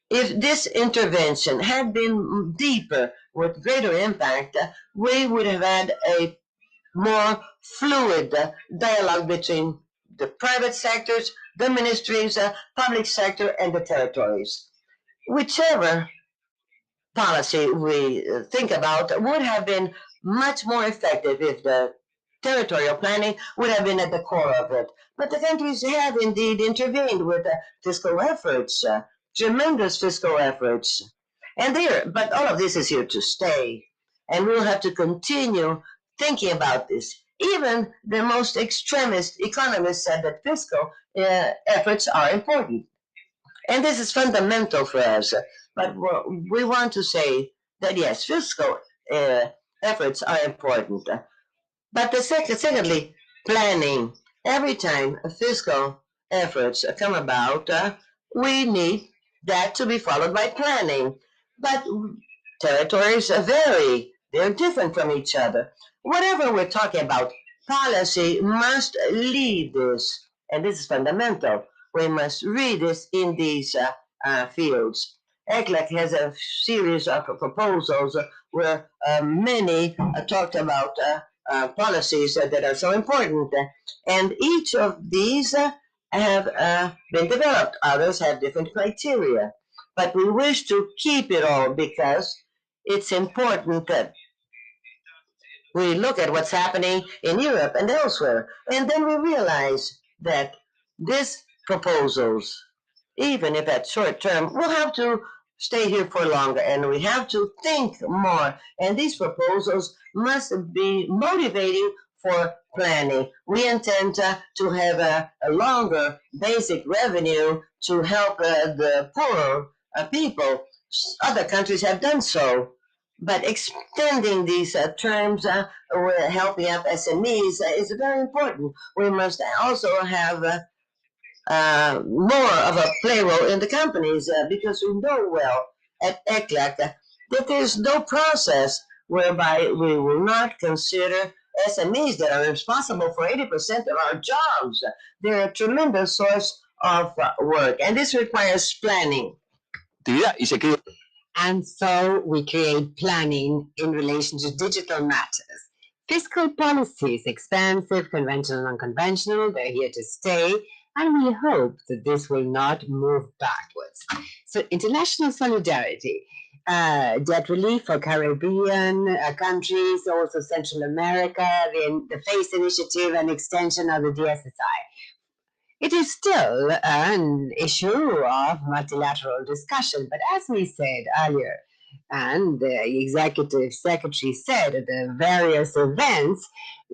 if this intervention had been deeper with greater impact, we would have had a more fluid dialogue between the private sectors, the ministries, public sector, and the territories. Whichever policy we think about would have been much more effective if the territorial planning would have been at the core of it. But the countries have indeed intervened with fiscal efforts, tremendous fiscal efforts. But all of this is here to stay. And we'll have to continue thinking about this. Even the most extremist economists said that fiscal efforts are important. And this is fundamental for us. But we want to say that yes, fiscal efforts are important. But secondly, planning. Every time fiscal efforts come about, we need that to be followed by planning. But territories vary. They're different from each other. Whatever we're talking about, policy must lead this, and this is fundamental. We must read this in these fields. ECLEC has a series of proposals where many talked about policies that are so important, and each of these have been developed. Others have different criteria, but we wish to keep it all because it's important that we look at what's happening in Europe and elsewhere, and then we realize that these proposals, even if at short term, will have to stay here for longer, and we have to think more. And these proposals must be motivating for planning. We intend to have a longer basic revenue to help the poor people. Other countries have done so. But extending these terms, helping up SMEs is very important. We must also have more of a play role in the companies because we know well at ECLAC that there's no process whereby we will not consider SMEs that are responsible for 80% of our jobs. They're a tremendous source of work, and this requires planning. And so we create planning in relation to digital matters. Fiscal policy is expensive, conventional, unconventional. They're here to stay. And we hope that this will not move backwards. So international solidarity, debt relief for Caribbean countries, also Central America, the FACE initiative and extension of the DSSI. It is still an issue of multilateral discussion, but as we said earlier, and the executive secretary said at the various events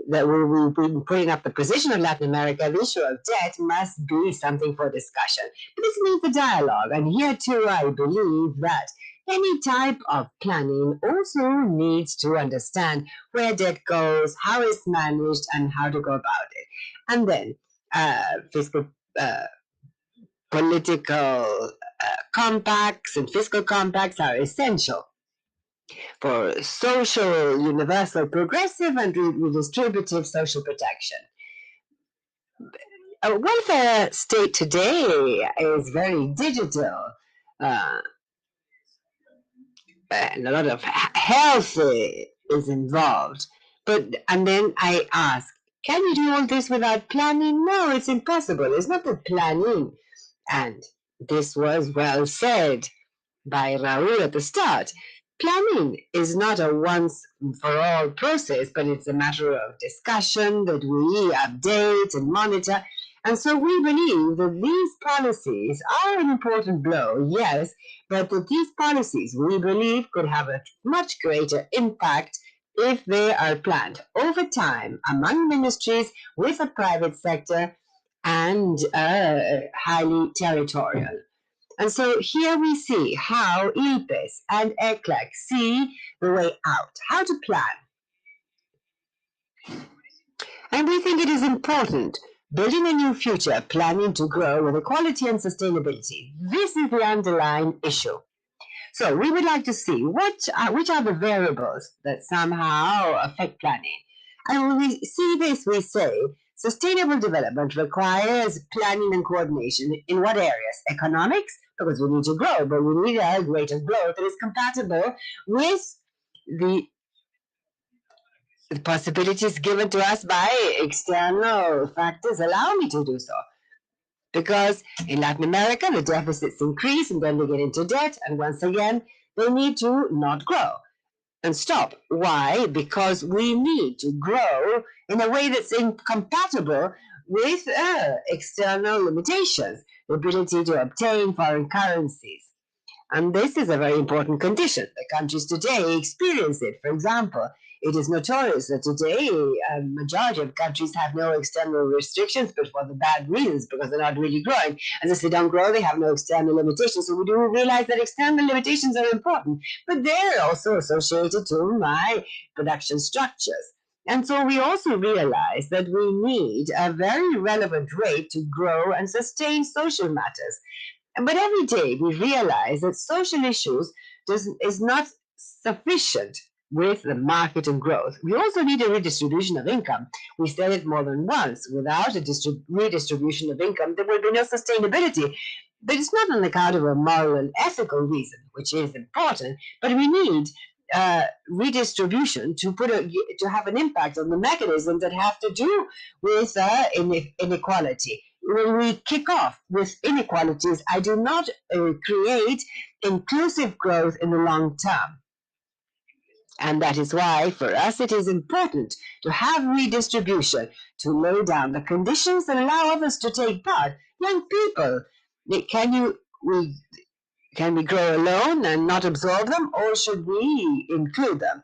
that we've been putting up the position of Latin America, the issue of debt must be something for discussion. But this means the dialogue, and here too I believe that any type of planning also needs to understand where debt goes, how it's managed, and how to go about it. And then fiscal political compacts and fiscal compacts are essential for social, universal, progressive, and redistributive social protection. A welfare state today is very digital, and a lot of health is involved. And then I ask, can you do all this without planning? No, it's impossible. It's not the planning. And this was well said by Raul at the start. Planning is not a once for all process, but it's a matter of discussion that we update and monitor. And so we believe that these policies are an important blow, yes, but that these policies, we believe, could have a much greater impact if they are planned over time among ministries with a private sector and highly territorial. And so here we see how ILPES and ECLEC see the way out, how to plan. And we think it is important, building a new future, planning to grow with equality and sustainability. This is the underlying issue. So we would like to see which are the variables that somehow affect planning. And when we see this, we say sustainable development requires planning and coordination. In what areas? Economics, because we need to grow, but we need a greater growth that is compatible with the possibilities given to us by external factors allow me to do so. Because in Latin America, the deficits increase and then they get into debt, and once again, they need to not grow and stop. Why? Because we need to grow in a way that's incompatible with external limitations, the ability to obtain foreign currencies. And this is a very important condition. The countries today experience it. For example, it is notorious that today a majority of countries have no external restrictions, but for the bad reasons, because they're not really growing. And since they don't grow, they have no external limitations. So we do realize that external limitations are important, but they're also associated to my production structures. And so we also realize that we need a very relevant rate to grow and sustain social matters. But every day we realize that social issues is not sufficient with the market and growth. We also need a redistribution of income. We said it more than once. Without a redistribution of income, there will be no sustainability. But it's not on account of a moral and ethical reason, which is important, but we need redistribution to have an impact on the mechanisms that have to do with inequality. When we kick off with inequalities, I do not create inclusive growth in the long term. And that is why, for us, it is important to have redistribution, to lay down the conditions that allow others to take part. Young people, can we grow alone and not absorb them, or should we include them?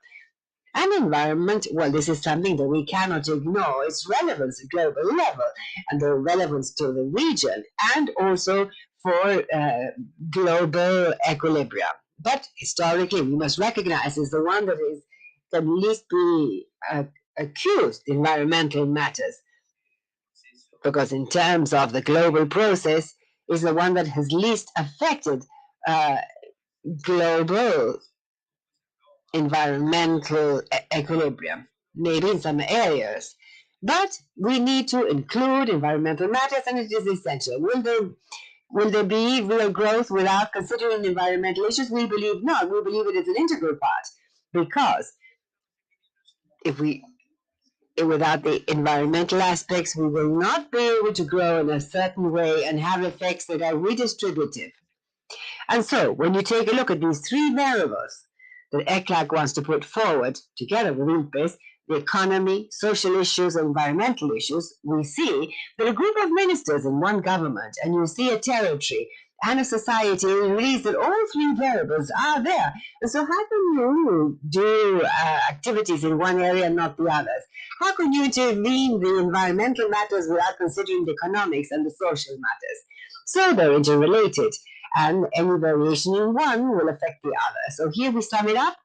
And environment, well, this is something that we cannot ignore. Its relevance at global level and the relevance to the region and also for global equilibrium. But historically, we must recognize is the one that can least be accused environmental matters, because in terms of the global process, is the one that has least affected global environmental equilibrium, maybe in some areas. But we need to include environmental matters, and it is essential. Will there be real growth without considering environmental issues? We believe not. We believe it is an integral part, because without the environmental aspects, we will not be able to grow in a certain way and have effects that are redistributive. And so, when you take a look at these three variables that ECLAC wants to put forward, together with INPES, the economy, social issues, and environmental issues, we see that a group of ministers in one government, and you see a territory and a society, believes that all three variables are there. And so how can you do activities in one area and not the others? How can you intervene the environmental matters without considering the economics and the social matters? So they're interrelated, and any variation in one will affect the other. So here we sum it up.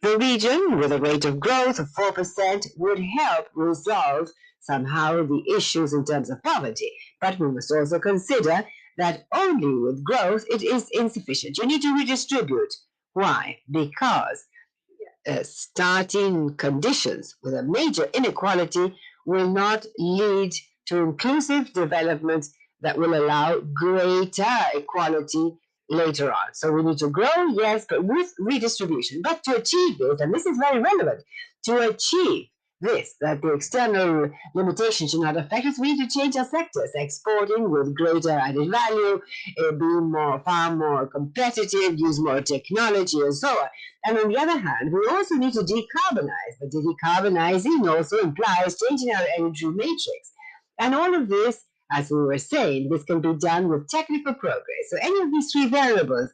The region with a rate of growth of 4% would help resolve somehow the issues in terms of poverty. But we must also consider that only with growth it is insufficient. You need to redistribute. Why? Because starting conditions with a major inequality will not lead to inclusive development that will allow greater equality later on. So we need to grow, yes, but with redistribution. But to achieve this, and this is very relevant, to achieve this, that the external limitations should not affect us, we need to change our sectors, exporting with greater added value, be far more competitive, use more technology, and so on. And on the other hand, we also need to decarbonize, but the decarbonizing also implies changing our energy matrix. And all of this, as we were saying, this can be done with technical progress. So any of these three variables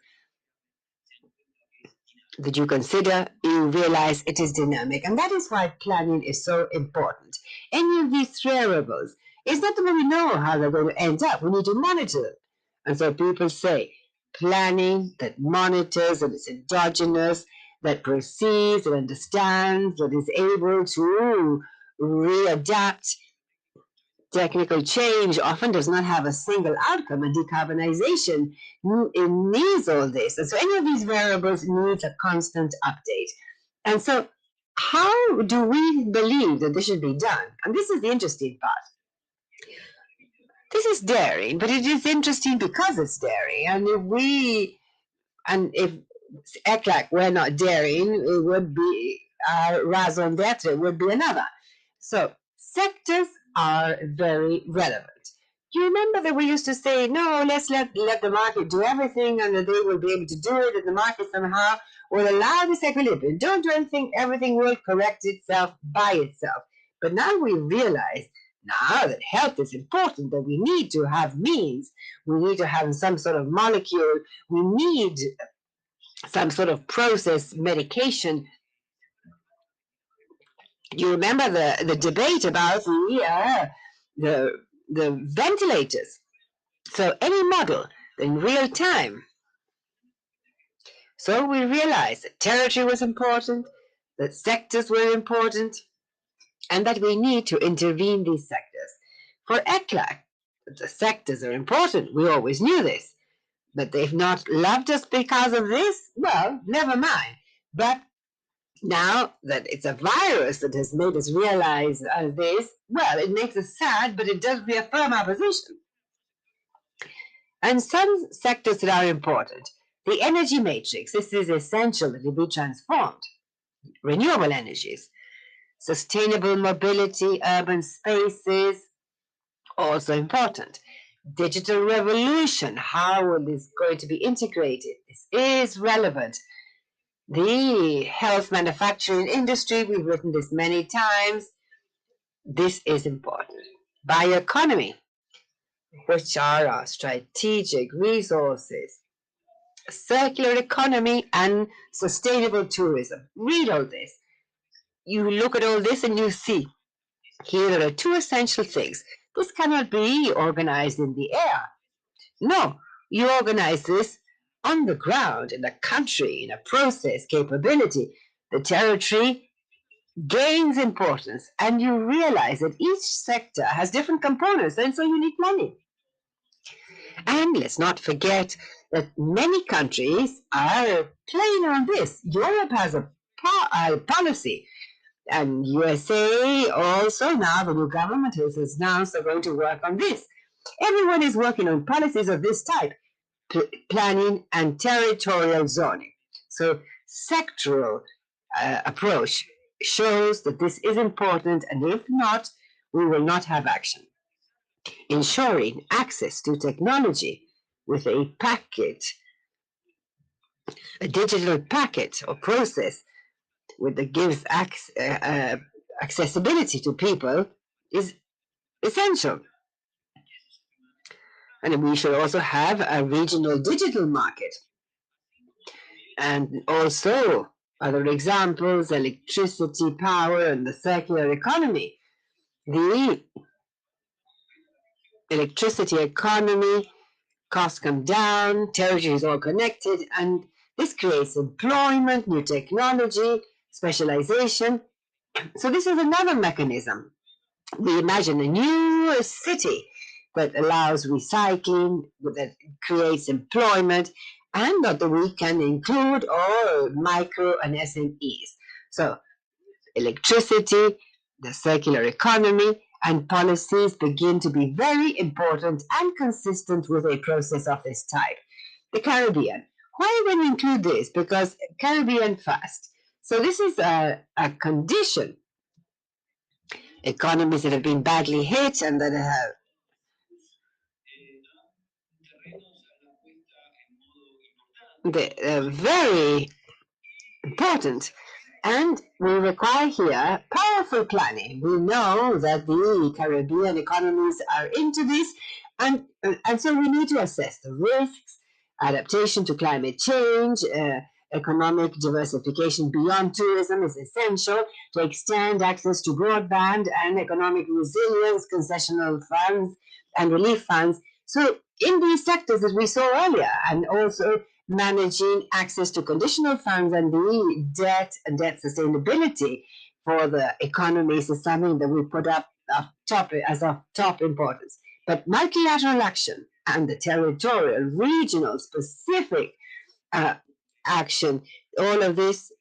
that you consider, you realize it is dynamic. And that is why planning is so important. Any of these variables, it's not that we know how they're going to end up. We need to monitor them. And so people say planning that monitors, that is endogenous, that perceives, that understands, that is able to readapt. Technical change often does not have a single outcome, and decarbonization needs all this. And so any of these variables needs a constant update. And so how do we believe that this should be done? And this is the interesting part. This is daring, but it is interesting because it's daring. And if ECLAC were not daring, it would be raison d'etre, would be another. So sectors are very relevant. You remember that we used to say, no, let's let the market do everything and that they will be able to do it, and the market somehow will allow this equilibrium. Don't think everything will correct itself by itself. But now we realize, now that health is important, that we need to have means, we need to have some sort of molecule, we need some sort of process, medication. You remember the debate about the ventilators. So any model in real time. So we realized that territory was important, that sectors were important, and that we need to intervene these sectors. For ECLAC, the sectors are important. We always knew this. But they've not loved us because of this? Well, never mind. But Now that it's a virus that has made us realize this, well, it makes us sad, but it does reaffirm our position. And some sectors that are important. The energy matrix, this is essential that it be transformed. Renewable energies, sustainable mobility, urban spaces, also important. Digital revolution, how is this going to be integrated? This is relevant. The health manufacturing industry, we've written this many times. This is important. Bioeconomy, which are our strategic resources. Circular economy and sustainable tourism. Read all this. You look at all this and you see here there are two essential things. This cannot be organized in the air. No, you organize this on the ground, in a country, in a process, capability. The territory gains importance, and you realize that each sector has different components, and so you need money. And let's not forget that many countries are playing on this. Europe has a policy, and USA also now, the new government has announced they're going to work on this. Everyone is working on policies of this type, planning and territorial zoning. So sectoral approach shows that this is important, and if not, we will not have action. Ensuring access to technology with a digital packet or process that gives accessibility to people is essential. And we should also have a regional digital market. And also, other examples, electricity, power, and the circular economy. The electricity economy, costs come down, territory is all connected, and this creates employment, new technology, specialization. So this is another mechanism. We imagine a new city that allows recycling, that creates employment, and that we can include all micro and SMEs. So electricity, the circular economy, and policies begin to be very important and consistent with a process of this type. The Caribbean. Why then include this? Because Caribbean fast. So this is a condition. Economies that have been badly hit and that have very important. And we require here powerful planning. We know that the Caribbean economies are into this, and so we need to assess the risks, adaptation to climate change, economic diversification beyond tourism is essential to extend access to broadband and economic resilience, concessional funds, and relief funds. So in these sectors that we saw earlier, and also managing access to conditional funds and the debt and debt sustainability for the economies is something that we put up as of top importance. But multilateral action and the territorial, regional, specific action, all of this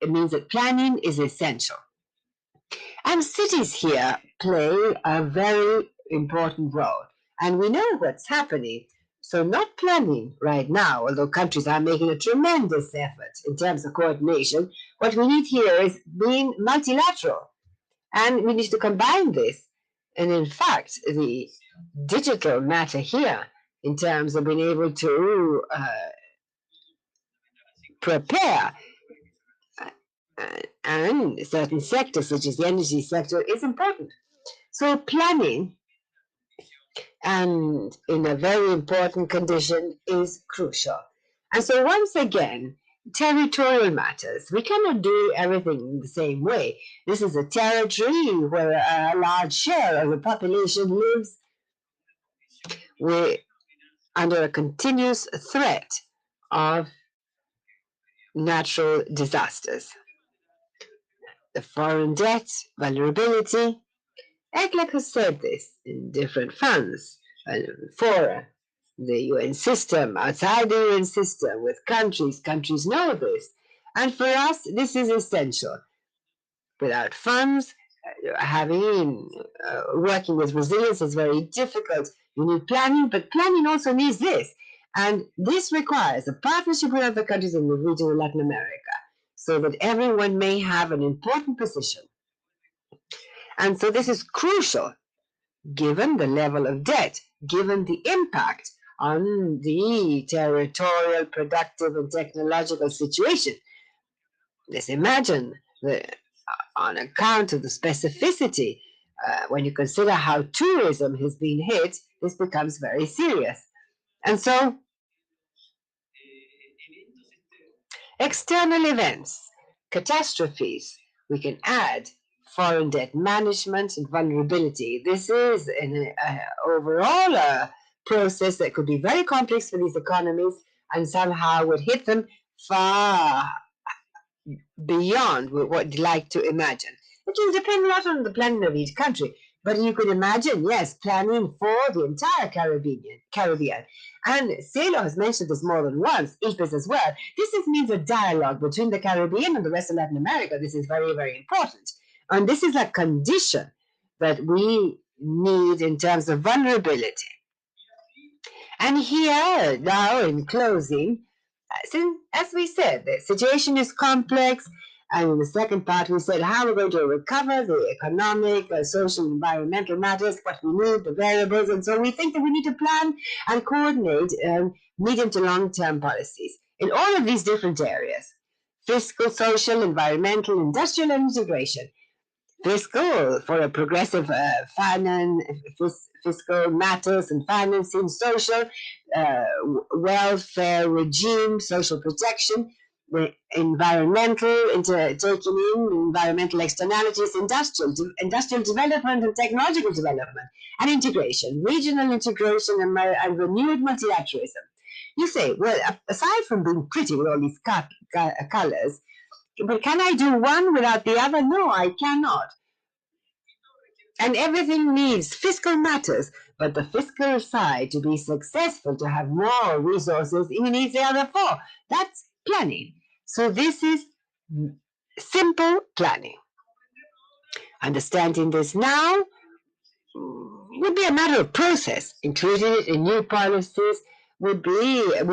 it means that planning is essential. And cities here play a very important role. And we know what's happening. So not planning right now, although countries are making a tremendous effort in terms of coordination, what we need here is being multilateral. And we need to combine this. And in fact, the digital matter here, in terms of being able to prepare and certain sectors, such as the energy sector, is important. So planning, and in a very important condition, is crucial. And so once again, territorial matters. We cannot do everything in the same way. This is a territory where a large share of the population lives under a continuous threat of natural disasters. The foreign debt, vulnerability. ECLAC has said this in different funds and fora, the UN system, outside the UN system, with countries. Countries know this. And for us, this is essential. Without funds, working with resilience is very difficult. You need planning, but planning also needs this. And this requires a partnership with other countries in the region of Latin America so that everyone may have an important position. And so this is crucial given the level of debt, given the impact on the territorial, productive, and technological situation. Let's imagine that on account of the specificity, when you consider how tourism has been hit, this becomes very serious. And so, external events, catastrophes, we can add foreign debt management and vulnerability. This is an overall process that could be very complex for these economies and somehow would hit them far beyond what you'd like to imagine. It will depend a lot on the planning of each country, but you could imagine, yes, planning for the entire Caribbean. And Salo has mentioned this more than once, IPES as well. This means a dialogue between the Caribbean and the rest of Latin America. This is very, very important. And this is a condition that we need in terms of vulnerability. And here, now in closing, as we said, the situation is complex. And in the second part, we said how we're going to recover the economic, social, environmental matters, what we need, the variables. And so we think that we need to plan and coordinate medium to long-term policies in all of these different areas: fiscal, social, environmental, industrial, and integration. Fiscal for a progressive fiscal matters and financing, social, welfare regime, social protection, the environmental, taking in environmental externalities, industrial development and technological development, and integration, regional integration and renewed multilateralism. You say, well, aside from being pretty with all these colors, but can I do one without the other? No, I cannot. And everything needs fiscal matters, but the fiscal side, to be successful, to have more resources, it needs the other four. That's planning. So this is simple planning. Understanding this now would be a matter of process. Including it in new policies would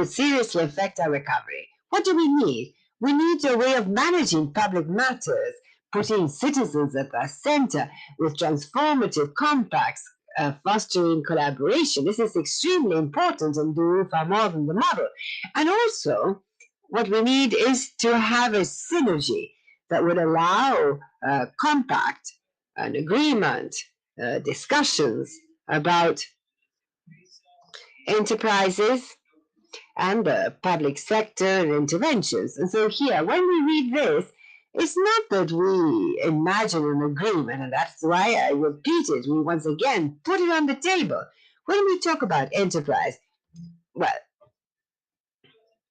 seriously affect our recovery. What do we need? We need a way of managing public matters, putting citizens at the center with transformative compacts, fostering collaboration. This is extremely important and doing far more than the model. And also, what we need is to have a synergy that would allow compact, an agreement, discussions about enterprises and the public sector interventions. And so here, when we read this, it's not that we imagine an agreement, and that's why I repeat it. We once again put it on the table. When we talk about enterprise, well,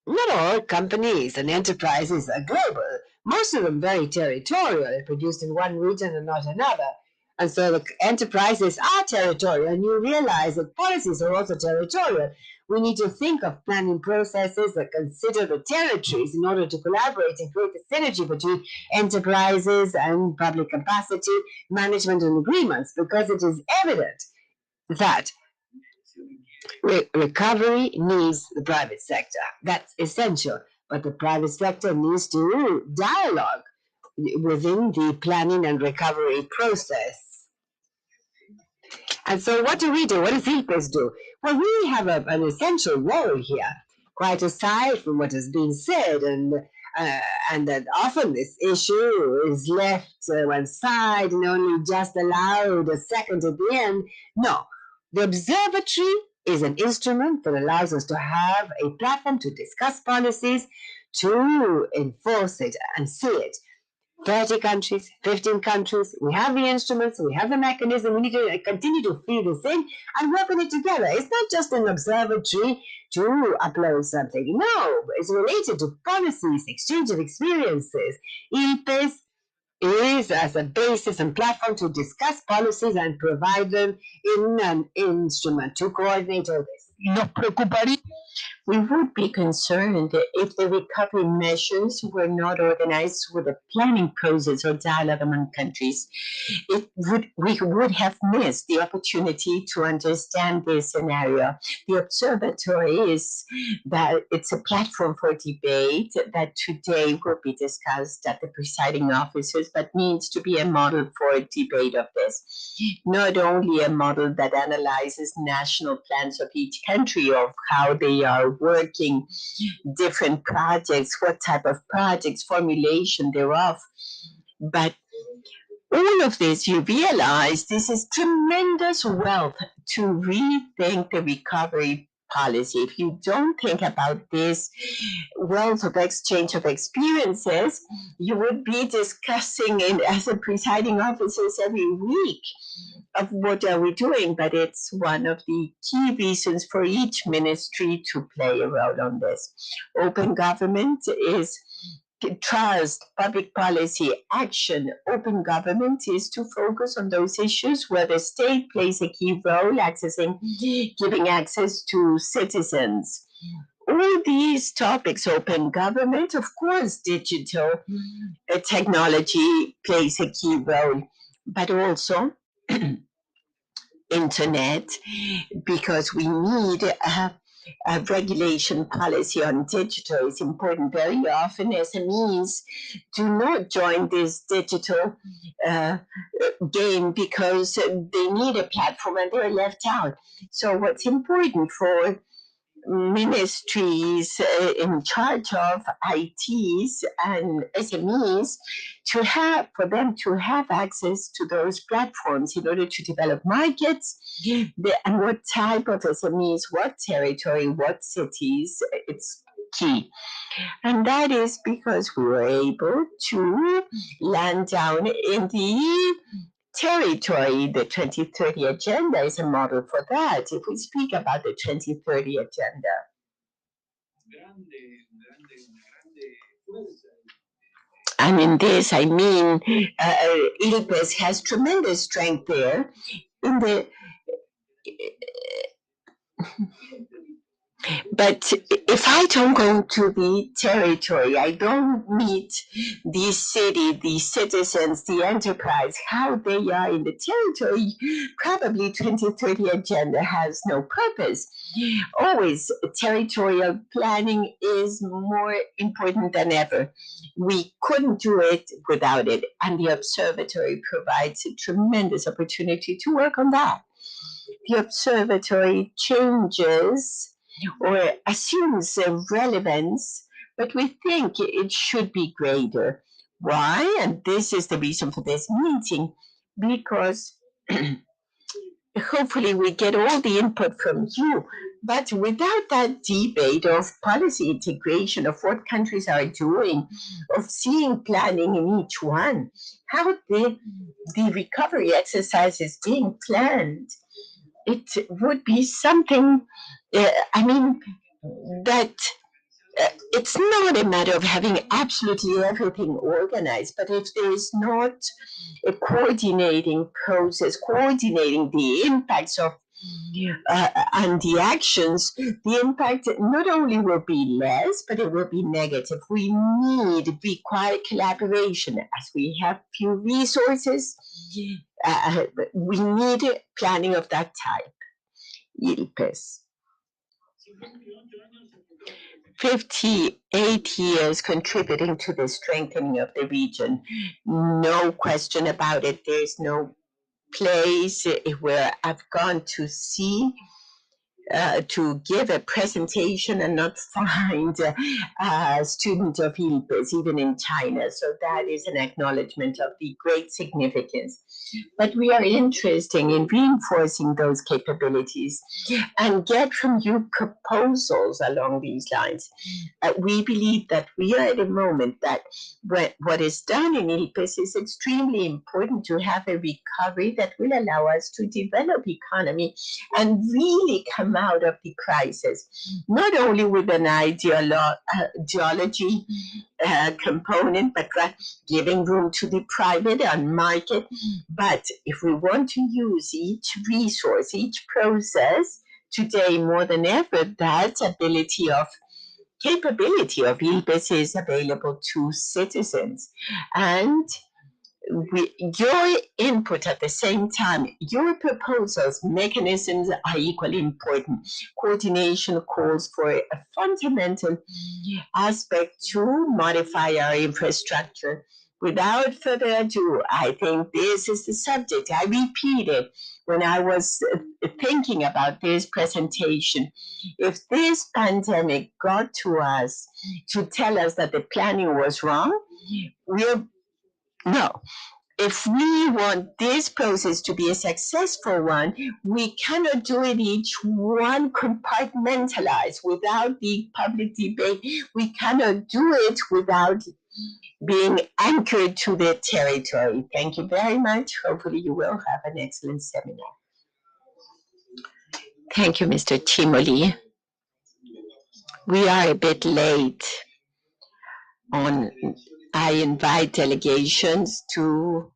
not all companies and enterprises are global. Most of them very territorial, produced in one region and not another. And so the enterprises are territorial, and you realize that policies are also territorial. We need to think of planning processes that consider the territories in order to collaborate and create a synergy between enterprises and public capacity management and agreements, because it is evident that recovery needs the private sector. That's essential. But the private sector needs to dialogue within the planning and recovery process. And so what do we do? What does IPES do? Well, we have an essential role here, quite aside from what has been said, and that often this issue is left one side and only just allowed a second at the end. No, the observatory is an instrument that allows us to have a platform to discuss policies, to enforce it and see it. 30 countries, 15 countries, we have the instruments, we have the mechanism, we need to continue to feed this in and work on it together. It's not just an observatory to upload something. No, it's related to policies, exchange of experiences. IPES is as a basis and platform to discuss policies and provide them in an instrument to coordinate all this. Nos preocuparía we would be concerned if the recovery measures were not organized with a planning process or dialogue among countries. We would have missed the opportunity to understand this scenario. The observatory is that it's a platform for debate that today will be discussed at the presiding officers, but needs to be a model for a debate of this. Not only a model that analyzes national plans of each country of how they are working, different projects, what type of projects, formulation thereof, but all of this, you realize this is tremendous wealth to rethink the recovery policy. If you don't think about this wealth of exchange of experiences, you would be discussing it as a presiding officers every week of what are we doing, but it's one of the key reasons for each ministry to play a role on this. Open government is trust, public policy, action. Open government is to focus on those issues where the state plays a key role, giving access to citizens. All these topics, open government, of course, digital technology plays a key role, but also internet, because we need a regulation policy on digital is important. Very often SMEs do not join this digital game because they need a platform and they're left out. So what's important for ministries in charge of ITs and SMEs for them to have access to those platforms in order to develop markets and what type of SMEs, what territory, what cities, it's key. And that is because we were able to land down in the territory. The 2030 agenda is a model for that. If we speak about the 2030 agenda, and in this I mean ILPES has tremendous strength there in the but if I don't go to the territory, I don't meet the city, the citizens, the enterprise, how they are in the territory, probably 2030 agenda has no purpose. Always territorial planning is more important than ever. We couldn't do it without it, and the observatory provides a tremendous opportunity to work on that. The observatory changes or assumes a relevance, but we think it should be greater. Why? And this is the reason for this meeting, because hopefully we get all the input from you, but without that debate of policy integration, of what countries are doing, of seeing planning in each one, how the recovery exercise is being planned, it would be something, that it's not a matter of having absolutely everything organized, but if there is not a coordinating process, coordinating the impacts of and the actions, the impact not only will be less, but it will be negative. We need required collaboration as we have few resources. We need planning of that type. ILPES. 58 years contributing to the strengthening of the region. No question about it. There's no place where I've gone to see to give a presentation and not find a student of ILPES, even in China. So that is an acknowledgement of the great significance. But we are interested in reinforcing those capabilities and get from you proposals along these lines. We believe that we are at a moment that what is done in ILPES is extremely important to have a recovery that will allow us to develop economy and really come out of the crisis, not only with an ideology component, but giving room to the private and market. But if we want to use each resource, each process today more than ever, that capability of ILPES is available to citizens. And your input at the same time, your proposals, mechanisms are equally important. Coordination calls for a fundamental aspect to modify our infrastructure. Without further ado, I think this is the subject. I repeated when I was thinking about this presentation. If this pandemic got to us to tell us that the planning was wrong, no. If we want this process to be a successful one, we cannot do it each one compartmentalized without the public debate. We cannot do it without being anchored to the territory. Thank you very much. Hopefully you will have an excellent seminar. Thank you, Mr. Timoli. We are a bit late I invite delegations to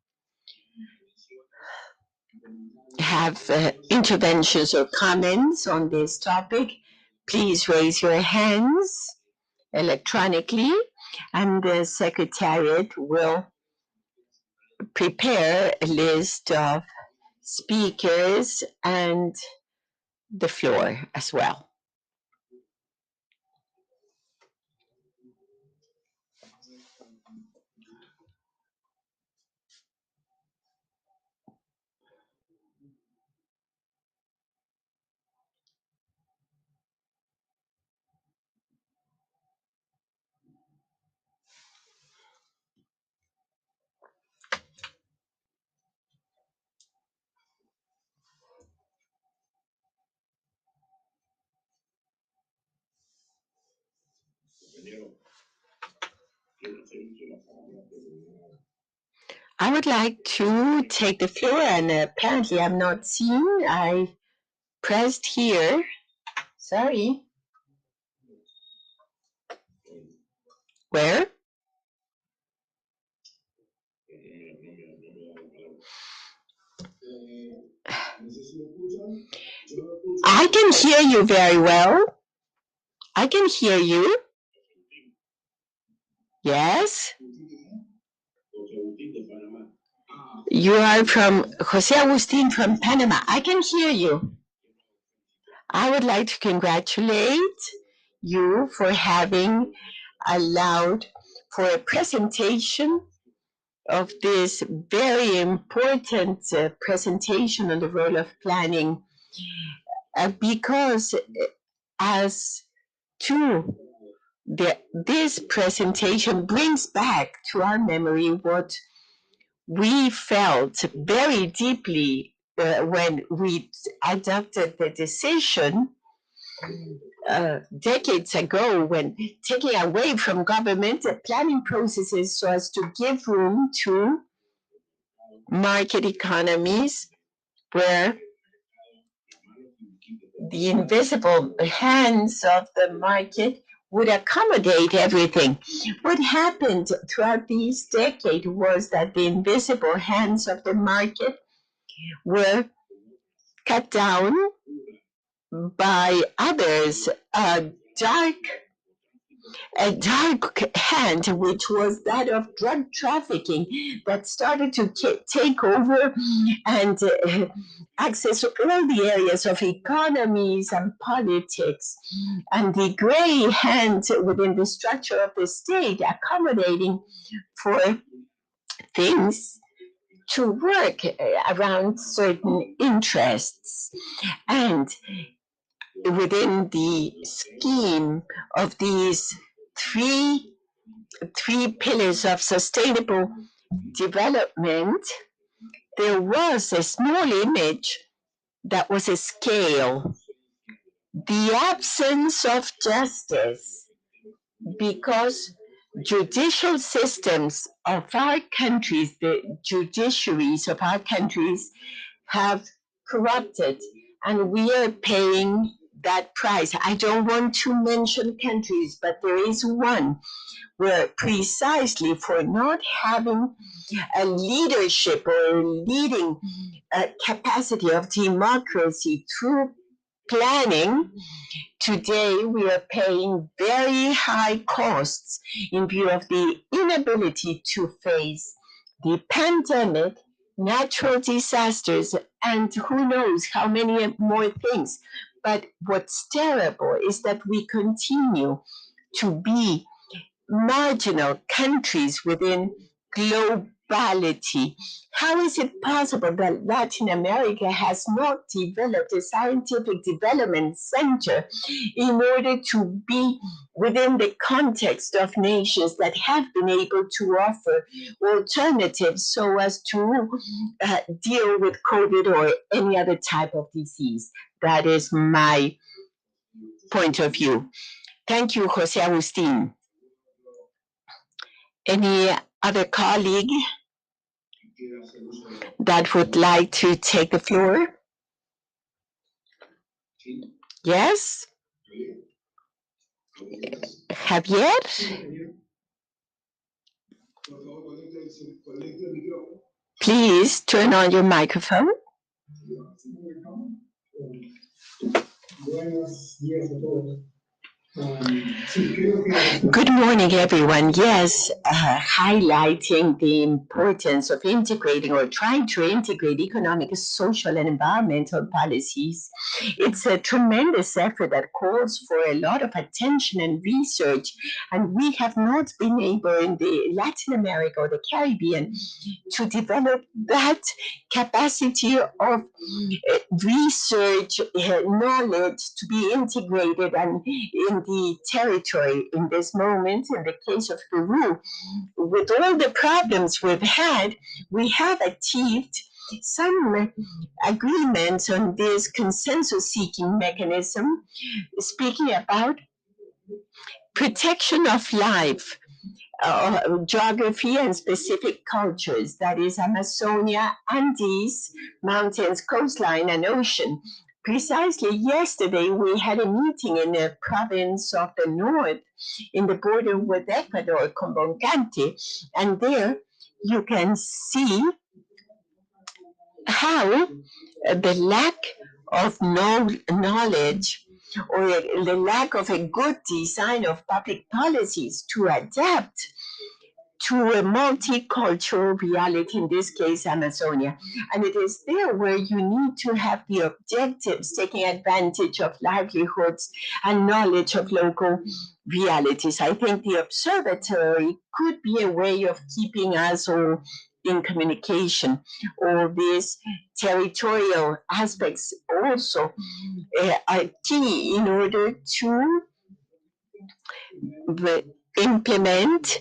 have interventions or comments on this topic. Please raise your hands electronically, and the Secretariat will prepare a list of speakers and the floor as well. I would like to take the floor, and apparently I'm not seen. I pressed here. Sorry. Where? I can hear you very well. I can hear you. Yes. You are from Jose Agustin from Panama. I can hear you. I would like to congratulate you for having allowed for a presentation of this very important presentation on the role of planning, because as to this presentation brings back to our memory what we felt very deeply when we adopted the decision decades ago, when taking away from government planning processes so as to give room to market economies where the invisible hands of the market would accommodate everything. What happened throughout these decades was that the invisible hands of the market were cut down by others. A dark hand, which was that of drug trafficking, that started to take over and access all the areas of economies and politics, and the gray hand within the structure of the state accommodating for things to work around certain interests. And within the scheme of these three pillars of sustainable development, there was a small image that was a scale. The absence of justice, because judicial systems of our countries, the judiciaries of our countries have corrupted, and we are paying that price. I don't want to mention countries, but there is one where precisely for not having a leadership or a leading capacity of democracy through planning, today we are paying very high costs in view of the inability to face the pandemic, natural disasters, and who knows how many more things. But what's terrible is that we continue to be marginal countries within globality. How is it possible that Latin America has not developed a scientific development center in order to be within the context of nations that have been able to offer alternatives so as to deal with COVID or any other type of disease? That is my point of view. Thank you, Jose Agustin. Any other colleague that would like to take the floor? Yes? Javier? Please turn on your microphone. Good morning, everyone. Yes, highlighting the importance of integrating or trying to integrate economic, social, and environmental policies. It's a tremendous effort that calls for a lot of attention and research, and we have not been able in the Latin America or the Caribbean to develop that capacity of research knowledge to be integrated and in the territory in this moment. In the case of Peru, with all the problems we've had, we have achieved some agreements on this consensus-seeking mechanism, speaking about protection of life, geography and specific cultures, that is Amazonia, Andes, mountains, coastline, and ocean. Precisely yesterday, we had a meeting in a province of the north in the border with Ecuador, Comboncante, and there you can see how the lack of knowledge or the lack of a good design of public policies to adapt to a multicultural reality, in this case, Amazonia. And it is there where you need to have the objectives, taking advantage of livelihoods and knowledge of local realities. I think the observatory could be a way of keeping us all in communication. All these territorial aspects also are key in order to implement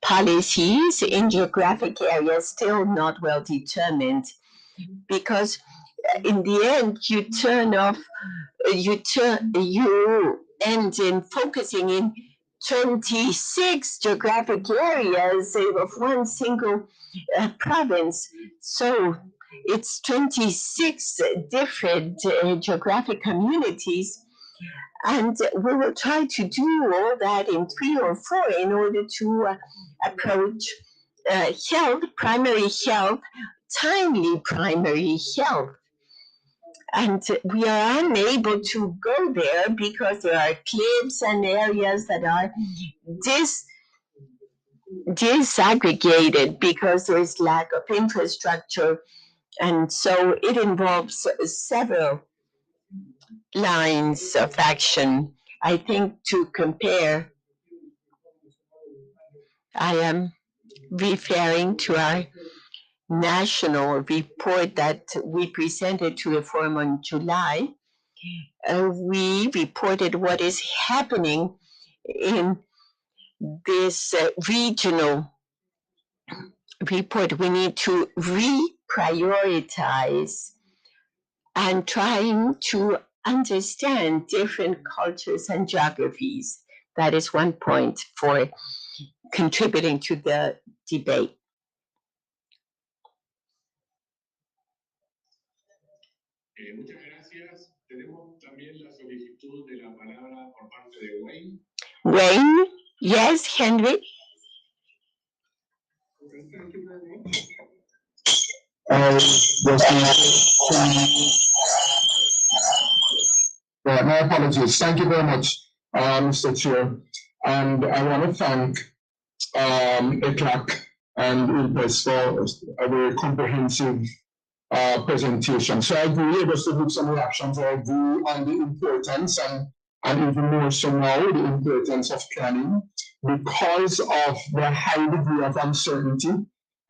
policies in geographic areas still not well determined, because in the end you end in focusing in 26 geographic areas of one single province. So it's 26 different geographic communities, and we will try to do all that in 3 or 4 in order to approach health, primary health, timely primary health. And we are unable to go there because there are cliffs and areas that are disaggregated because there is lack of infrastructure. And so it involves several lines of action. I think to compare, I am referring to our national report that we presented to the forum in July. We reported what is happening in this regional report. We need to reprioritize and trying to understand different cultures and geographies. That is one point for contributing to the debate. Muchas gracias. Tenemos también la solicitud de la palabra por parte de Wayne. Wayne? Yes, Henry? Thank you very much. My apologies. Thank you very much, Mr. Chair. And I want to thank ECLAC and ILPES for a very comprehensive presentation. So I agree, just to give some reactions, I agree on the importance and even more so now, the importance of planning because of the high degree of uncertainty.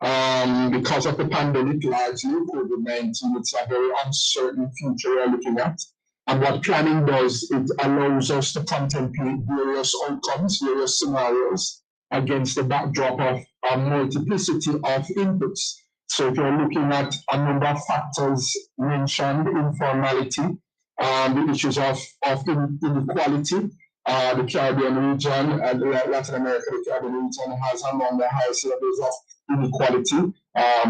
Because of the pandemic, largely COVID-19, it's a very uncertain future we're looking at. And what planning does, it allows us to contemplate various outcomes, various scenarios against the backdrop of a multiplicity of inputs. So if you're looking at a number of factors mentioned, informality, the issues of inequality, the Caribbean region, Latin America, the Caribbean region has among the highest levels of inequality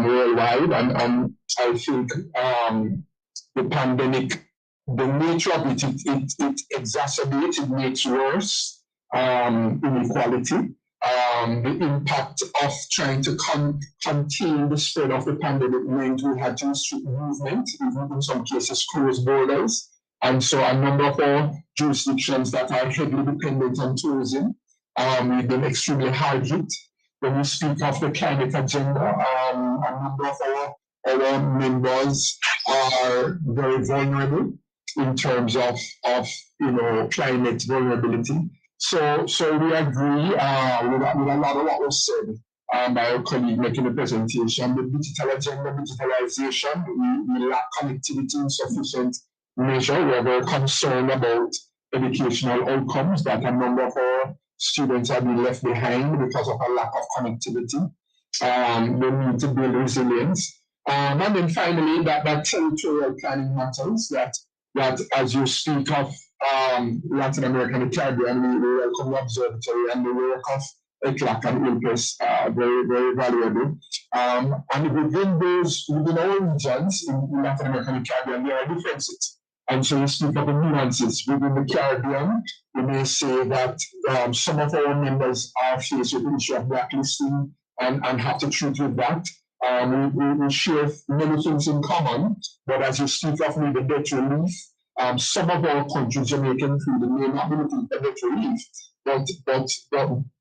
worldwide. And I think the pandemic, the nature of it exacerbates, it makes worse inequality. The impact of trying to contain the spread of the pandemic meant we had to restrict movement, even in some cases close borders. And so a number of our jurisdictions that are heavily dependent on tourism, we've been extremely hard hit. When we speak of the climate agenda, a number of our members are very vulnerable in terms of climate vulnerability. So we agree with a lot of what was said by our colleague making the presentation. The digital agenda, digitalization, we lack connectivity in sufficient measure. We are very concerned about educational outcomes, that a number of our students have been left behind because of a lack of connectivity. We need to build resilience. And then finally, that territorial planning matters, that as you speak of Latin America and the Caribbean, we welcome the observatory and the work of ECLAC and ILPES, very, very valuable. And within our regions in Latin America and the Caribbean, there are differences. And so we speak of the nuances. Within the Caribbean, we may say that some of our members are faced with the issue of blacklisting and have to treat with that. We share many things in common, but as you speak of maybe debt relief, some of our countries, Jamaica included, may not be looking for debt relief, but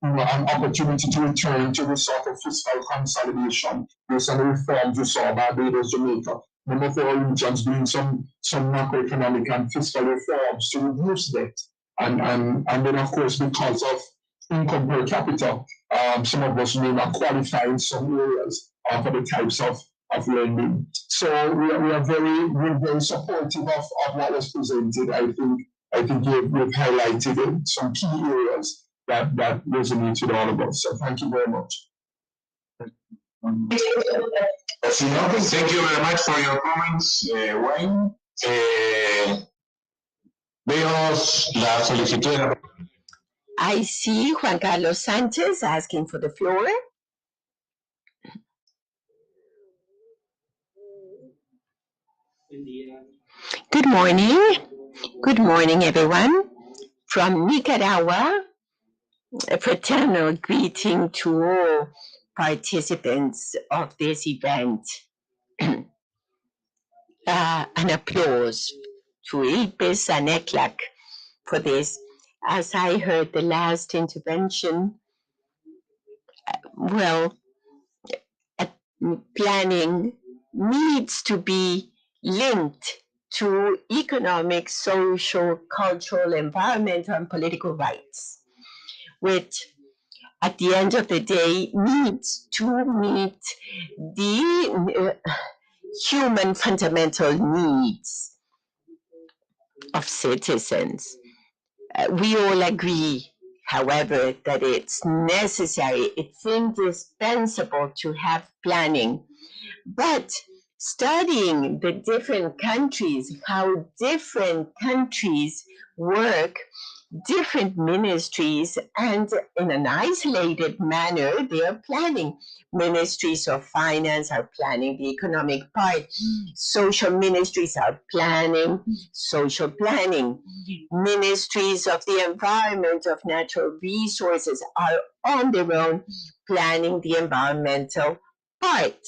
an opportunity to return to the sort of fiscal consolidation based on the reforms we saw Barbados, Jamaica. Many of our regions doing some macroeconomic and fiscal reforms to reduce debt. And then, of course, because of income per capita, some of us may not qualify in some areas for the types of lending. So we're very supportive of what was presented. I think you've highlighted some key areas that resonate with all of us. So thank you very much. Thank you very much for your comments, Wayne. Veo la solicitud. I see Juan Carlos Sanchez asking for the floor. Good morning. Good morning, everyone. From Nicaragua, a fraternal greeting to all participants of this event. An applause to ILPES and ECLAC for this. As I heard the last intervention, planning needs to be linked to economic, social, cultural, environmental, and political rights, which at the end of the day needs to meet the human fundamental needs of citizens. We all agree, however, that it's necessary, it's indispensable to have planning. But studying the different countries, how different countries work, different ministries, and in an isolated manner, they are planning. Ministries of finance are planning the economic part. Social ministries are planning social planning. Ministries of the environment, of natural resources are on their own planning the environmental part.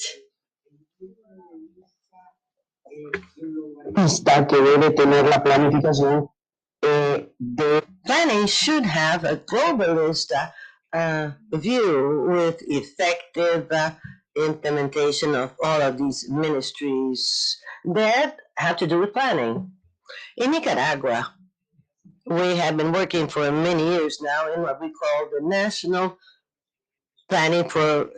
Pista que debe tener la planificación The planning should have a globalist view with effective implementation of all of these ministries that have to do with planning. In Nicaragua, we have been working for many years now in what we call the National Planning for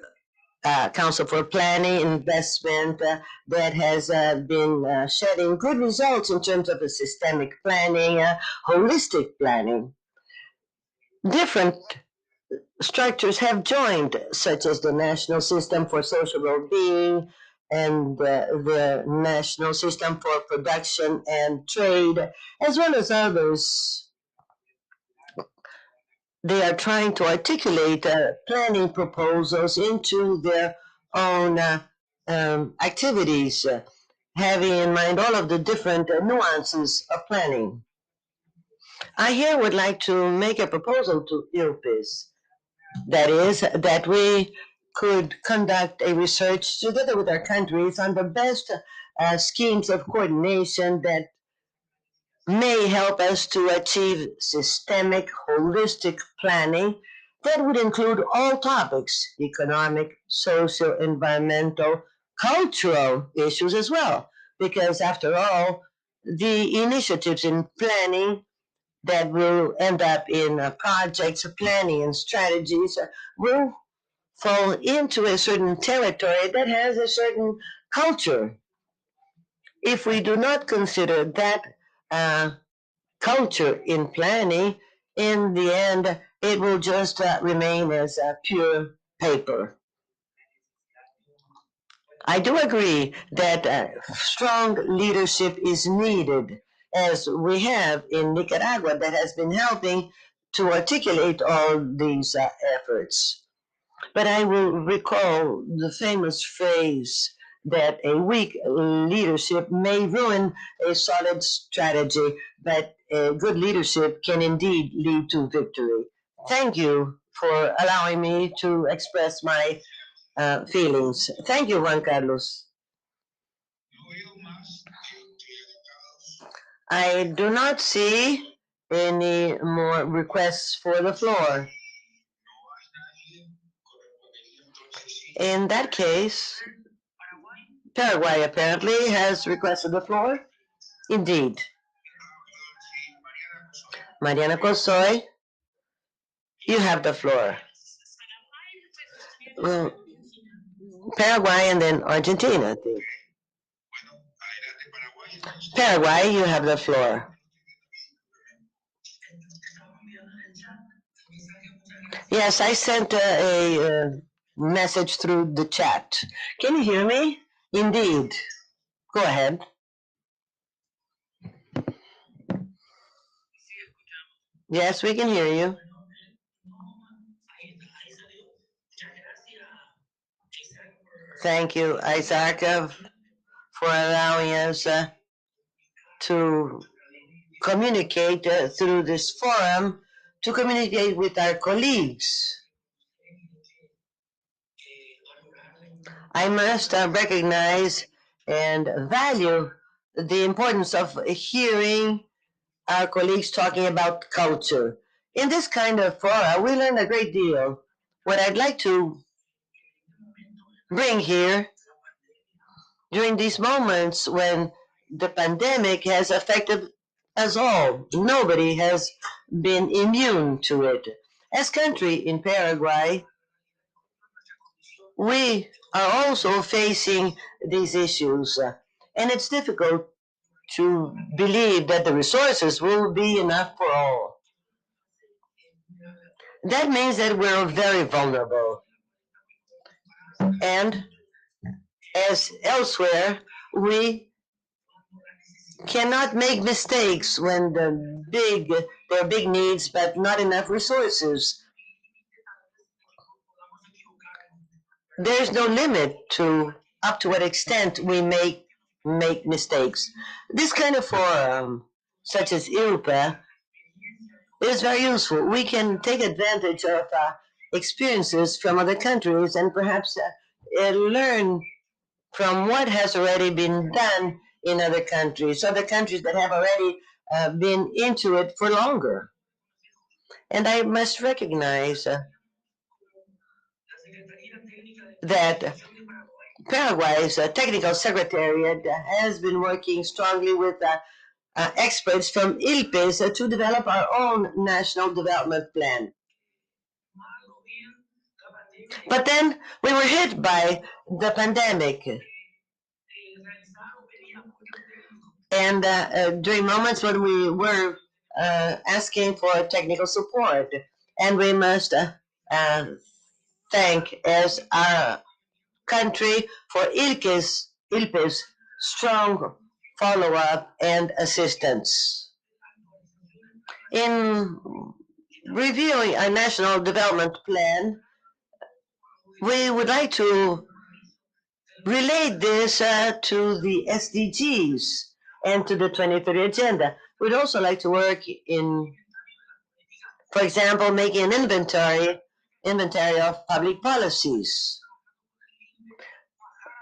Council for Planning Investment that has been shedding good results in terms of the systemic planning, holistic planning. Different structures have joined, such as the National System for Social Well-being and the National System for Production and Trade, as well as others. They are trying to articulate planning proposals into their own activities, having in mind all of the different nuances of planning. I here would like to make a proposal to ILPIS. That is, that we could conduct a research together with our countries on the best schemes of coordination that may help us to achieve systemic, holistic planning that would include all topics: economic, social, environmental, cultural issues as well. Because after all, the initiatives in planning that will end up in projects, planning, and strategies will fall into a certain territory that has a certain culture. If we do not consider that culture in planning, in the end, it will just remain as pure paper. I do agree that strong leadership is needed, as we have in Nicaragua, that has been helping to articulate all these efforts. But I will recall the famous phrase that a weak leadership may ruin a solid strategy, but good leadership can indeed lead to victory. Thank you for allowing me to express my feelings. Thank you, Juan Carlos. I do not see any more requests for the floor. In that case, Paraguay apparently has requested the floor. Indeed. Mariana Cosoy, you have the floor. Well, Paraguay and then Argentina, I think. Paraguay, you have the floor. Yes, I sent a message through the chat. Can you hear me? Indeed. Go ahead. Yes, we can hear you. Thank you, Isaac, for allowing us to communicate through this forum, to communicate with our colleagues. I must recognize and value the importance of hearing our colleagues talking about culture. In this kind of forum, we learn a great deal. What I'd like to bring here during these moments when the pandemic has affected us all, nobody has been immune to it. As country in Paraguay, we are also facing these issues, and it's difficult to believe that the resources will be enough for all. That means that we're very vulnerable. And as elsewhere, we cannot make mistakes when there are big needs but not enough resources. There's no limit to up to what extent we make mistakes. This kind of forum, such as ILPA, is very useful. We can take advantage of experiences from other countries and perhaps learn from what has already been done in other countries that have already been into it for longer. And I must recognize that Paraguay's technical secretariat has been working strongly with experts from ILPES to develop our own national development plan. But then we were hit by the pandemic. And during moments when we were asking for technical support, and we must thank as our country for ILPE's strong follow-up and assistance. In reviewing our national development plan, we would like to relate this to the SDGs and to the 2030 agenda. We'd also like to work in, for example, making an inventory of public policies.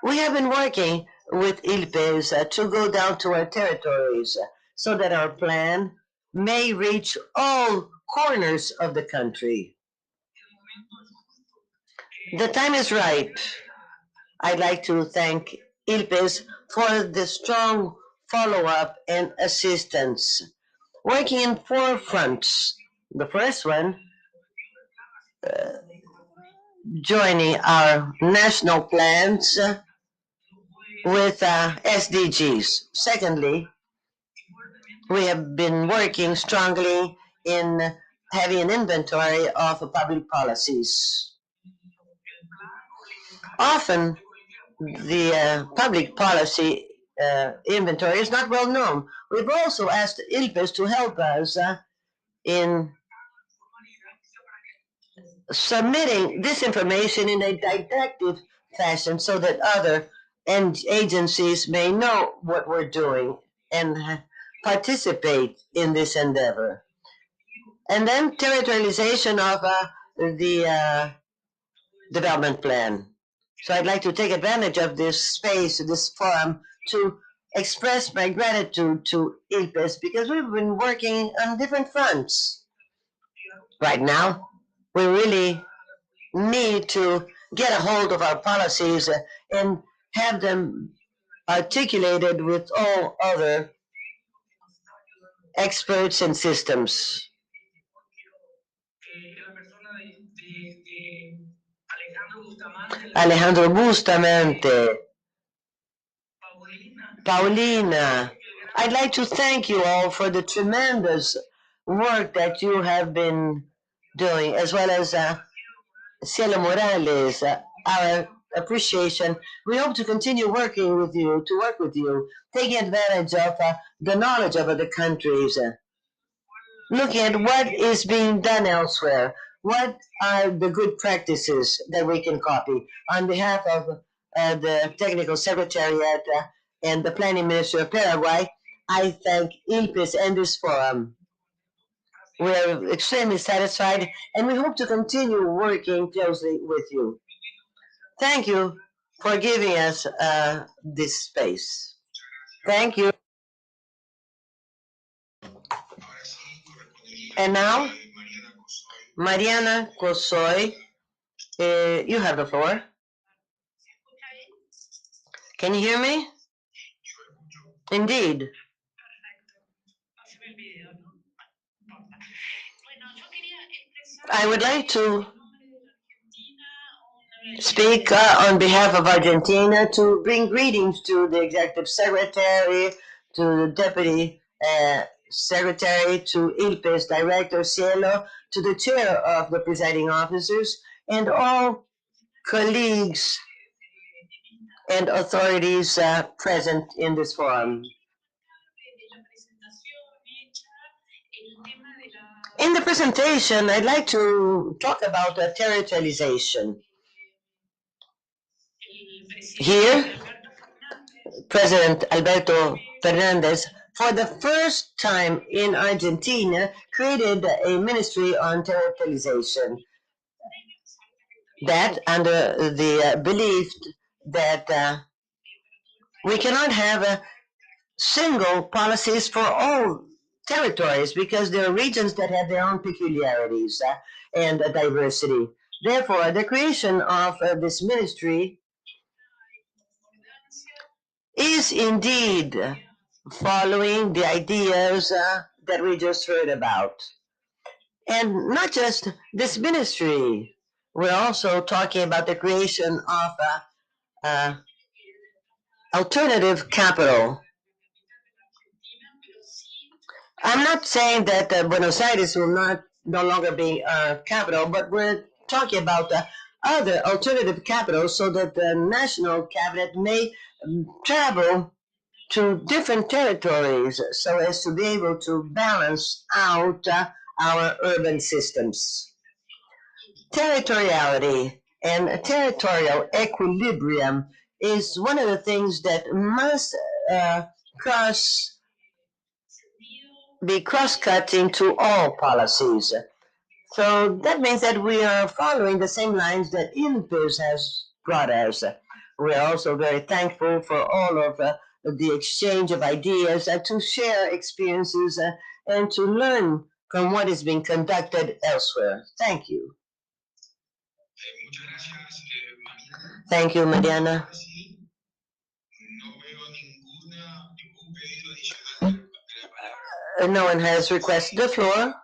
We have been working with ILPES to go down to our territories so that our plan may reach all corners of the country. The time is right. I'd like to thank ILPES for the strong follow-up and assistance, working in 4 fronts. The first one, joining our national plans with SDGs. Secondly, we have been working strongly in having an inventory of public policies. Often, the public policy inventory is not well known. We've also asked ILPES to help us in submitting this information in a didactic fashion so that other agencies may know what we're doing and participate in this endeavor. And then territorialization of the development plan. So I'd like to take advantage of this space, this forum, to express my gratitude to ILPES because we've been working on different fronts. Right now, we really need to get a hold of our policies and have them articulated with all other experts and systems. Alejandro Bustamante, Paulina, I'd like to thank you all for the tremendous work that you have been doing, as well as Cielo Morales, our appreciation. We hope to continue working with you, taking advantage of the knowledge of other countries, looking at what is being done elsewhere. What are the good practices that we can copy? On behalf of the Technical Secretariat and the Planning Ministry of Paraguay, I thank ILPES and this forum. We're extremely satisfied, and we hope to continue working closely with you. Thank you for giving us this space. Thank you. And now, Mariana Cosoy, you have the floor. Can you hear me? Indeed. I would like to speak on behalf of Argentina to bring greetings to the Executive Secretary, to the Deputy Secretary, to ILPES Director Cielo, to the Chair of the Presiding Officers, and all colleagues and authorities present in this forum. In the presentation, I'd like to talk about territorialization. Here, President Alberto Fernandez, for the first time in Argentina, created a ministry on territorialization. That under the belief that we cannot have single policies for all territories because there are regions that have their own peculiarities and diversity. Therefore, the creation of this ministry is indeed following the ideas that we just heard about. And not just this ministry, we're also talking about the creation of alternative capital. I'm not saying that Buenos Aires will no longer be capital, but we're talking about other alternative capitals so that the national cabinet may travel to different territories so as to be able to balance out our urban systems. Territoriality and territorial equilibrium is one of the things that must be cross-cutting to all policies. So that means that we are following the same lines that INPES has brought us. We're also very thankful for all of the exchange of ideas to share experiences and to learn from what is being conducted elsewhere. Thank you. Thank you, Mariana. No one has requested the floor.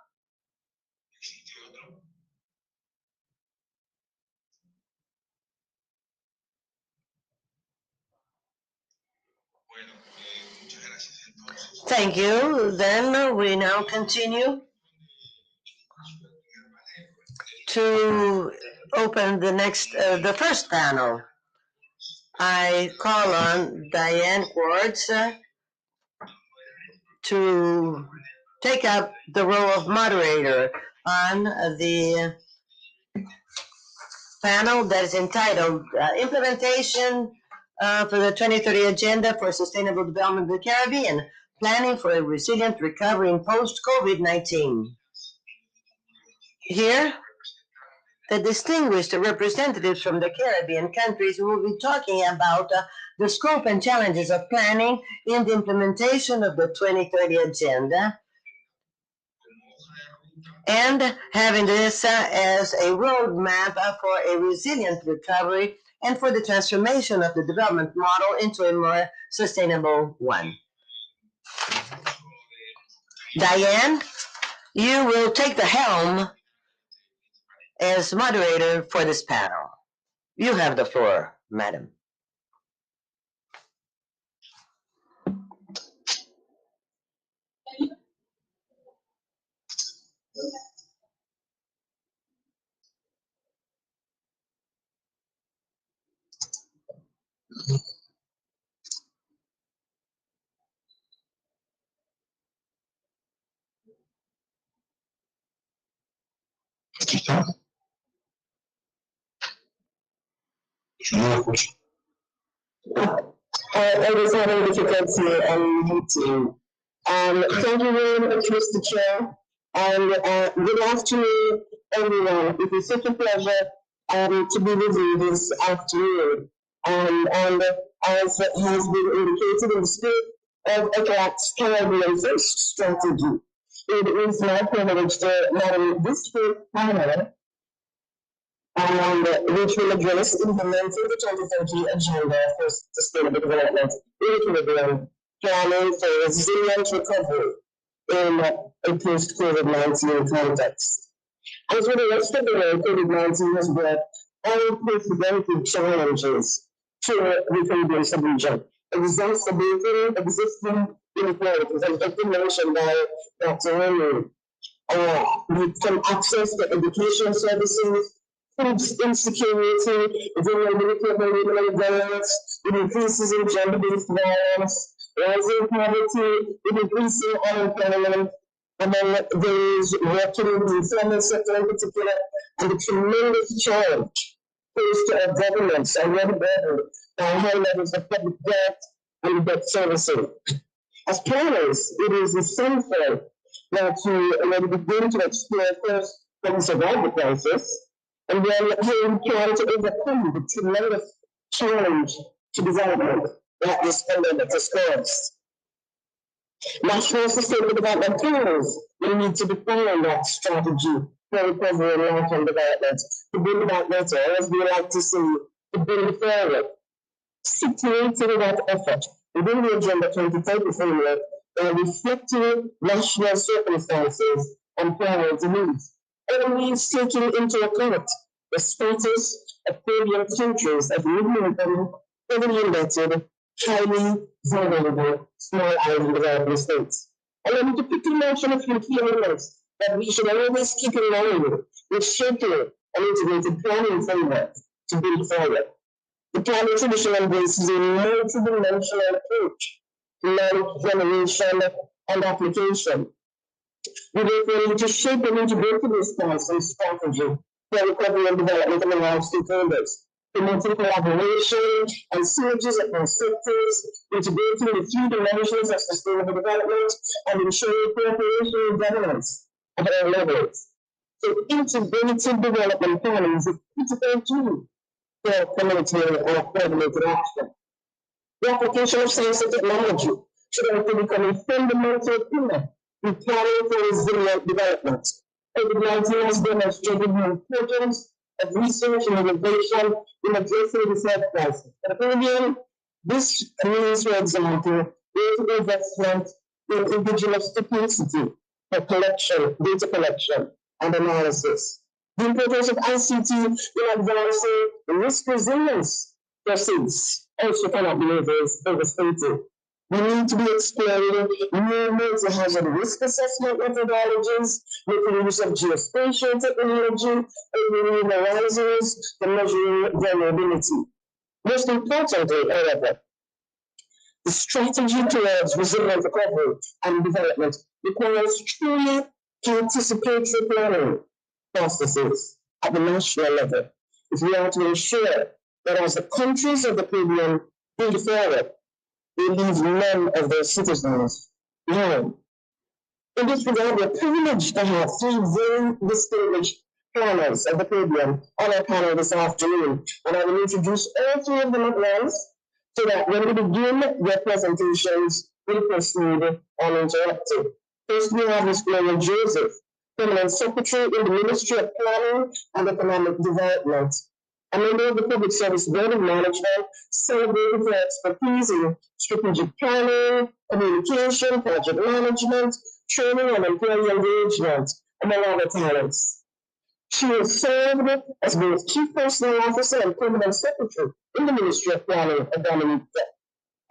Thank you. Then we now continue to open the first panel. I call on Diane Quartz to take up the role of moderator on the panel that is entitled Implementation for the 2030 Agenda for Sustainable Development of the Caribbean, Planning for a Resilient Recovery in Post-COVID-19. Here, the distinguished representatives from the Caribbean countries will be talking about the scope and challenges of planning in the implementation of the 2030 Agenda and having this as a roadmap for a resilient recovery and for the transformation of the development model into a more sustainable one. Diane, you will take the helm as moderator for this panel. You have the floor, madam. I was having difficulty meeting. Thank you very much, Mr. Chair. And good afternoon, everyone. It is such a pleasure to be with you this afternoon. And as has been indicated in the spirit of ECOWAC's Caribbean First strategy, it is my privilege to model this first panel which will address implementing the 2030 Agenda for Sustainable Development in Equilibrium, planning for resilient recovery in a post-COVID-19 context. As with the rest of the world, COVID-19 has brought unprecedented challenges to the Caribbean sub-region, exacerbating existing inequalities, as has been mentioned by Dr. Remy, from access to education services, food insecurity, vulnerability of women and girls, it increases in gender-based violence, rising poverty, it increasing unemployment among those working in the informal sector in particular, and the tremendous challenge posed to our governments already burdened by high levels of public debt and debt servicing. As planners, it is essential that to begin to explore first how we survive the crisis, and then how we plan to overcome the tremendous challenge to development that this pandemic has caused. National Sustainable Development Plans will need to define that strategy for recovery and long-term development, to bring that better, or as we like to say, to bring it forward. Situating that effort within the Agenda 2030 framework and reflecting national circumstances and priority needs, always taking into account the status of Caribbean countries as middle-income, heavily indebted, highly vulnerable small island developing states. And let me quickly mention a few key elements that we should always keep in mind with shaping an integrated planning framework to build forward. The planning tradition embraces a multidimensional approach to knowledge generation and application. We therefore need to shape an integrated response and strategy for recovery and development among all stakeholders, promoting collaboration and synergies across sectors, integrating the three dimensions of sustainable development, and ensuring cooperation and governance at all levels. So integrated development planning is a critical tool for community or coordinated action. The application of science and technology should also become a fundamental pillar in planning for resilient development. COVID-19 has demonstrated the importance of research and innovation in addressing this health crisis. For the Caribbean, this means, for example, greater investment in indigenous capacity for collection, data collection, and analysis. The importance of ICT in advancing risk resilience proceeds also cannot be overstated. We need to be exploring new multi-hazard risk assessment methodologies with the use of geospatial technology and new horizons for measuring vulnerability. Most importantly, however, the strategy towards resilient recovery and development requires truly anticipatory planning processes at the national level if we are to ensure that as the countries of the Caribbean build forward, they leave none of their citizens behind. In this regard, we're privileged to have three very distinguished planners of the Caribbean on our panel this afternoon, and I will introduce all three of them at once so that when we begin their presentations, we'll proceed uninterrupted. First, we have Ms. Gloria Joseph, Permanent Secretary in the Ministry of Planning and Economic Development. A member of the Public Service Board of Management, celebrated for expertise in strategic planning, communication, project management, training, and employee engagement, among other talents. She has served as both Chief Personnel Officer and Permanent Secretary in the Ministry of Planning of Dominica,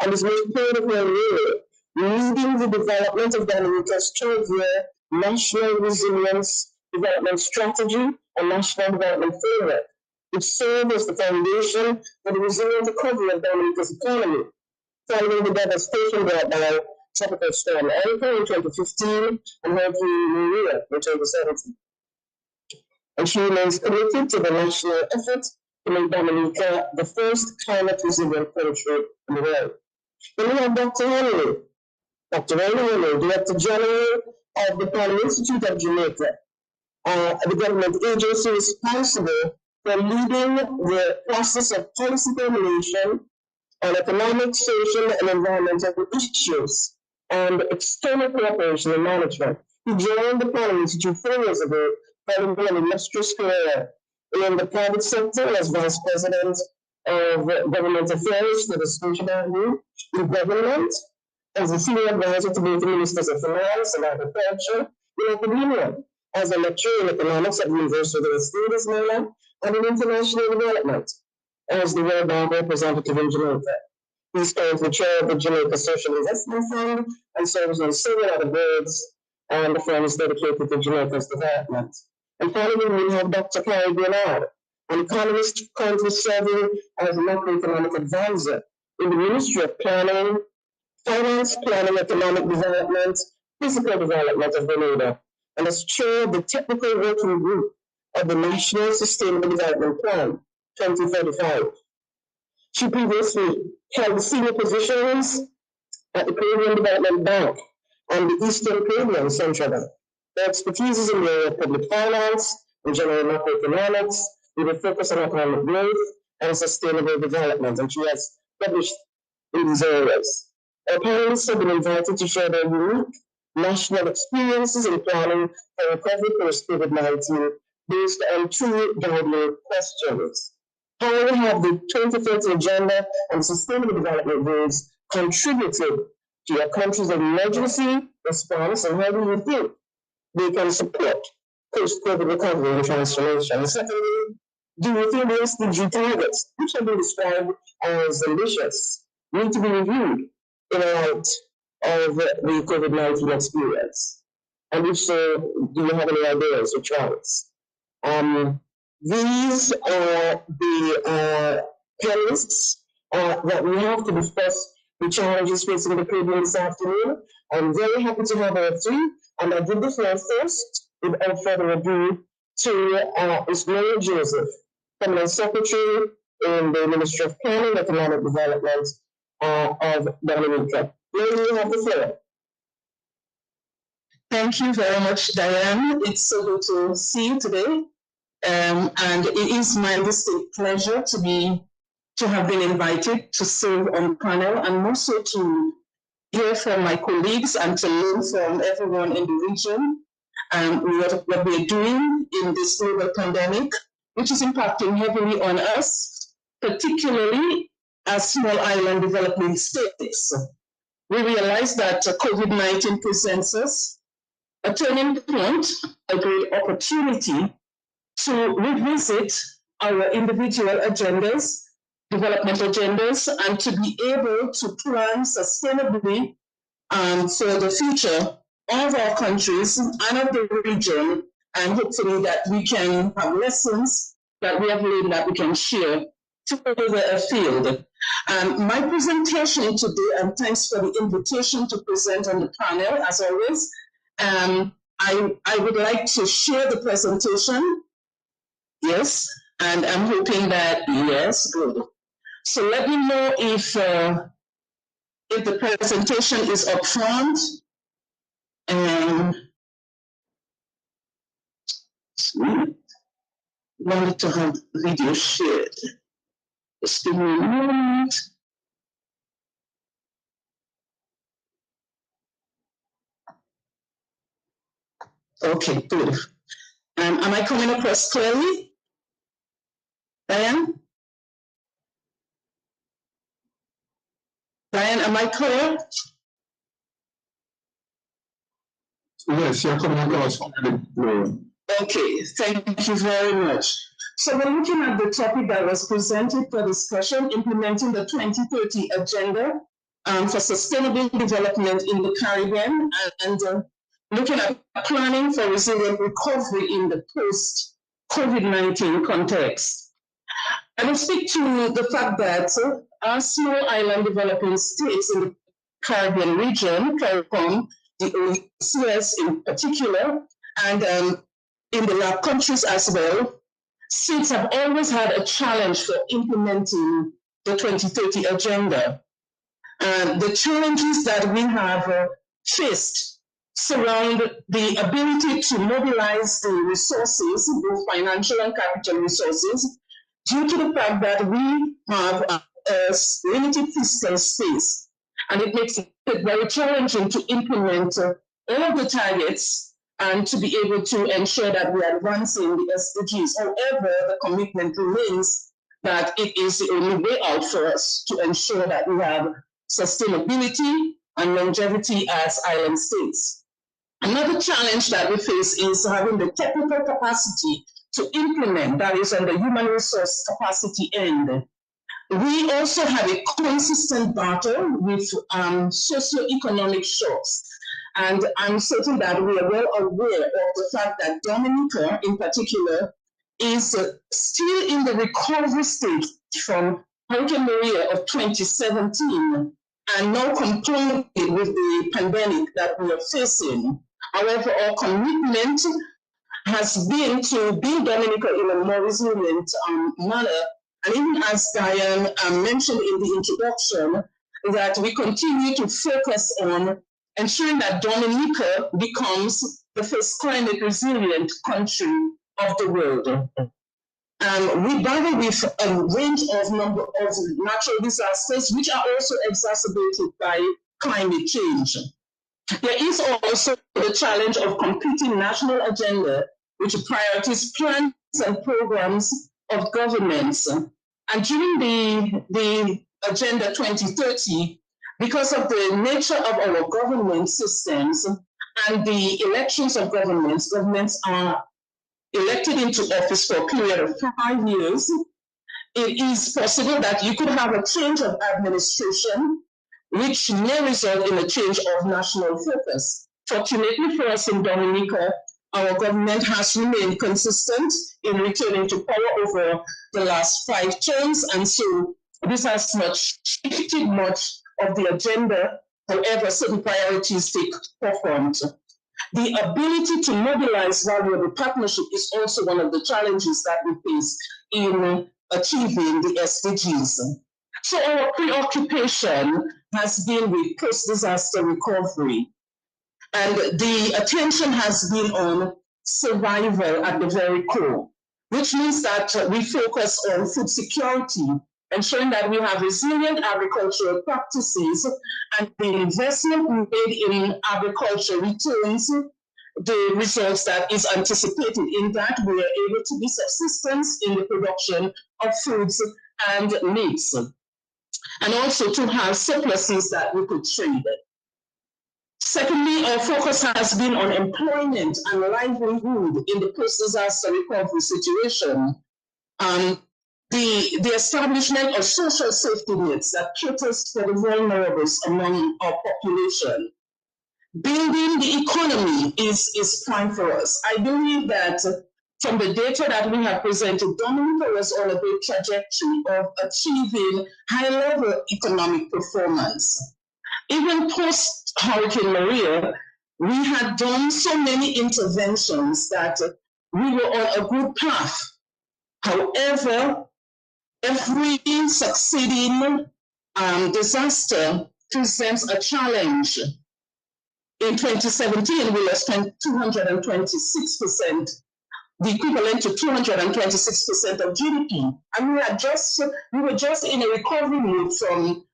and is most proud of her role leading the development of Dominica's 12-year National Resilience Development Strategy and National Development Framework, which served as the foundation for the resilient recovery of Dominica's economy, following the devastation brought by Tropical Storm Erica in 2015 and Hurricane Maria in 2017. And she remains committed to the national effort to make Dominica the first climate resilient country in the world. Then we have Dr. Henry Henry, Director General of the Planning Institute of Jamaica, the government agency responsible for leading the process of policy formulation on economic, social, and environmental issues and external cooperation and management. He joined the Planning Institute 4 years ago, following an illustrious career in the private sector as Vice President of Government Affairs for the Scotiabank Group, in government, as a senior advisor to both the Ministers of Finance and Agriculture, in academia, as a lecturer in economics at the University of the West Indies, Maryland, and in international development, as the World Bank representative in Jamaica. He is currently chair of the Jamaica Social Investment Fund and serves on several other boards, and the firm is dedicated to Jamaica's development. And finally, we have Dr. Carrie Grenard, an economist currently serving as macroeconomic advisor in the Ministry of Planning, Finance, Planning, Economic Development, Physical Development of Grenada, and as chair of the Technical Working Group of the National Sustainable Development Plan 2035. She previously held senior positions at the Caribbean Development Bank and the Eastern Caribbean Central Bank. Her expertise is in the area of public finance and general macroeconomics, with a focus on economic growth and sustainable development, and she has published in these areas. Our panelists have been invited to share their unique national experiences in planning for recovery post-COVID-19 based on two guiding questions. How have the 2030 Agenda and Sustainable Development Goals contributed to your country's emergency response, and how do you think they can support post-COVID recovery and transformation? And secondly, do you think the SDG targets, which have been described as ambitious, need to be reviewed in light of the COVID-19 experience? And if so, do you have any ideas or tries? These are the panelists that we have to discuss the challenges facing the Caribbean this afternoon. I'm very happy to have our three, and I give the floor first, without further ado, to Ismail Joseph, Permanent Secretary in the Ministry of Planning and Economic Development of Dominica. You have the floor. Thank you very much, Diane. It's so good to see you today. And it is my distinct pleasure to have been invited to serve on the panel, and also to hear from my colleagues and to learn from everyone in the region what we're doing in this global pandemic, which is impacting heavily on us, particularly as small island developing states. We realize that COVID-19 presents us a turning point, a great opportunity to revisit our individual agendas, development agendas, and to be able to plan sustainably for the future of our countries and of the region, and hopefully that we can have lessons that we have learned that we can share to the field. My presentation today, and thanks for the invitation to present on the panel, as always, I would like to share the presentation. Yes, and I'm hoping that, yes, good. So let me know if the presentation is up front. Wanted to have video shared. Just give me a moment. Okay, good. Am I coming across clearly? Diane? Diane, am I clear? Yes, you're coming across. Okay, thank you very much. So we're looking at the topic that was presented for discussion, implementing the 2030 Agenda for Sustainable Development in the Caribbean, and looking at planning for resilient recovery in the post-COVID-19 context. I will speak to the fact that our small island developing states in the Caribbean region, CARICOM, the OCS in particular, and in the LAC countries as well, states have always had a challenge for implementing the 2030 Agenda. The challenges that we have faced surround the ability to mobilize the resources, both financial and capital resources, due to the fact that we have a limited fiscal space. And it makes it very challenging to implement all of the targets and to be able to ensure that we are advancing the SDGs. However, the commitment remains that it is the only way out for us to ensure that we have sustainability and longevity as island states. Another challenge that we face is having the technical capacity to implement, that is on the human resource capacity end. We also have a consistent battle with socioeconomic shocks. And I'm certain that we are well aware of the fact that Dominica, in particular, is still in the recovery stage from Hurricane Maria of 2017, and now confronted with the pandemic that we are facing. However, our commitment has been to build Dominica in a more resilient manner. And even as Diane mentioned in the introduction, that we continue to focus on ensuring that Dominica becomes the first climate resilient country of the world. We battle with a range of natural disasters, which are also exacerbated by climate change. There is also the challenge of competing national agenda, which priorities plans and programs of governments. And during the Agenda 2030, because of the nature of our government systems and the elections of governments are elected into office for a period of 5 years. It is possible that you could have a change of administration, which may result in a change of national focus. Fortunately for us in Dominica, our government has remained consistent in returning to power over the last 5 terms, and so this has not shifted much of the agenda. However, certain priorities take forefront. The ability to mobilize valuable partnership is also one of the challenges that we face in achieving the SDGs. So our preoccupation has been with post-disaster recovery, and the attention has been on survival at the very core, which means that we focus on food security, ensuring that we have resilient agricultural practices, and the investment made in agriculture returns the results that is anticipated. In that, we are able to be subsistent in the production of foods and meats, and also to have surpluses that we could trade. Secondly, our focus has been on employment and livelihood in the post-disaster recovery situation. The establishment of social safety nets that caters for the vulnerables among our population. Building the economy is prime for us. I believe that from the data that we have presented, Dominica was on a great trajectory of achieving high-level economic performance. Even post-Hurricane Maria, we had done so many interventions that we were on a good path. However, every succeeding disaster presents a challenge. In 2017, we lost 226%, the equivalent to 226% of GDP. And we were just in a recovery mode from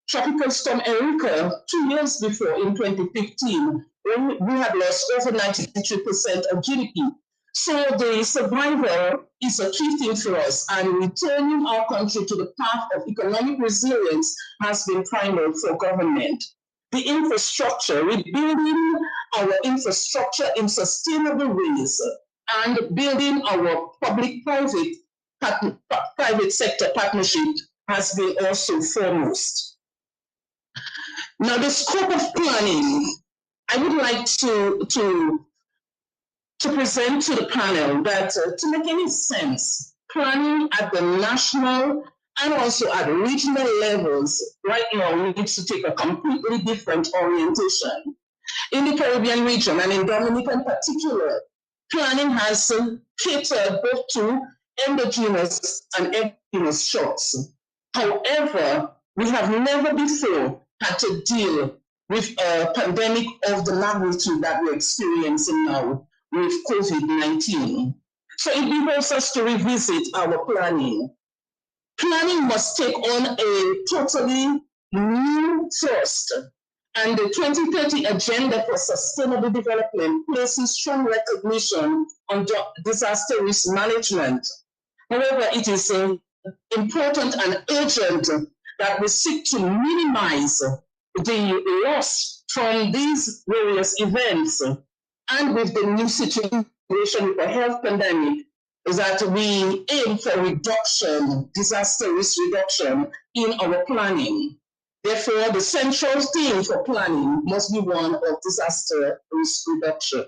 Tropical Storm Erika 2 years before in 2015, when we had lost over 93% of GDP. So the survival is a key thing for us, and returning our country to the path of economic resilience has been primary for government. The infrastructure, rebuilding our infrastructure in sustainable ways, and building our public-private sector partnership has been also foremost. Now, the scope of planning, I would like to present to the panel that to make any sense, planning at the national and also at regional levels right now needs to take a completely different orientation. In the Caribbean region and in Dominica in particular, planning has catered both to endogenous and exogenous shocks. However, we have never before had to deal with a pandemic of the magnitude that we're experiencing now with COVID-19. So it behooves us to revisit our planning. Planning must take on a totally new thrust, and the 2030 Agenda for Sustainable Development places strong recognition on disaster risk management. However, it is important and urgent that we seek to minimize the loss from these various events, and with the new situation with the health pandemic, is that we aim for reduction, disaster risk reduction in our planning. Therefore, the central theme for planning must be one of disaster risk reduction.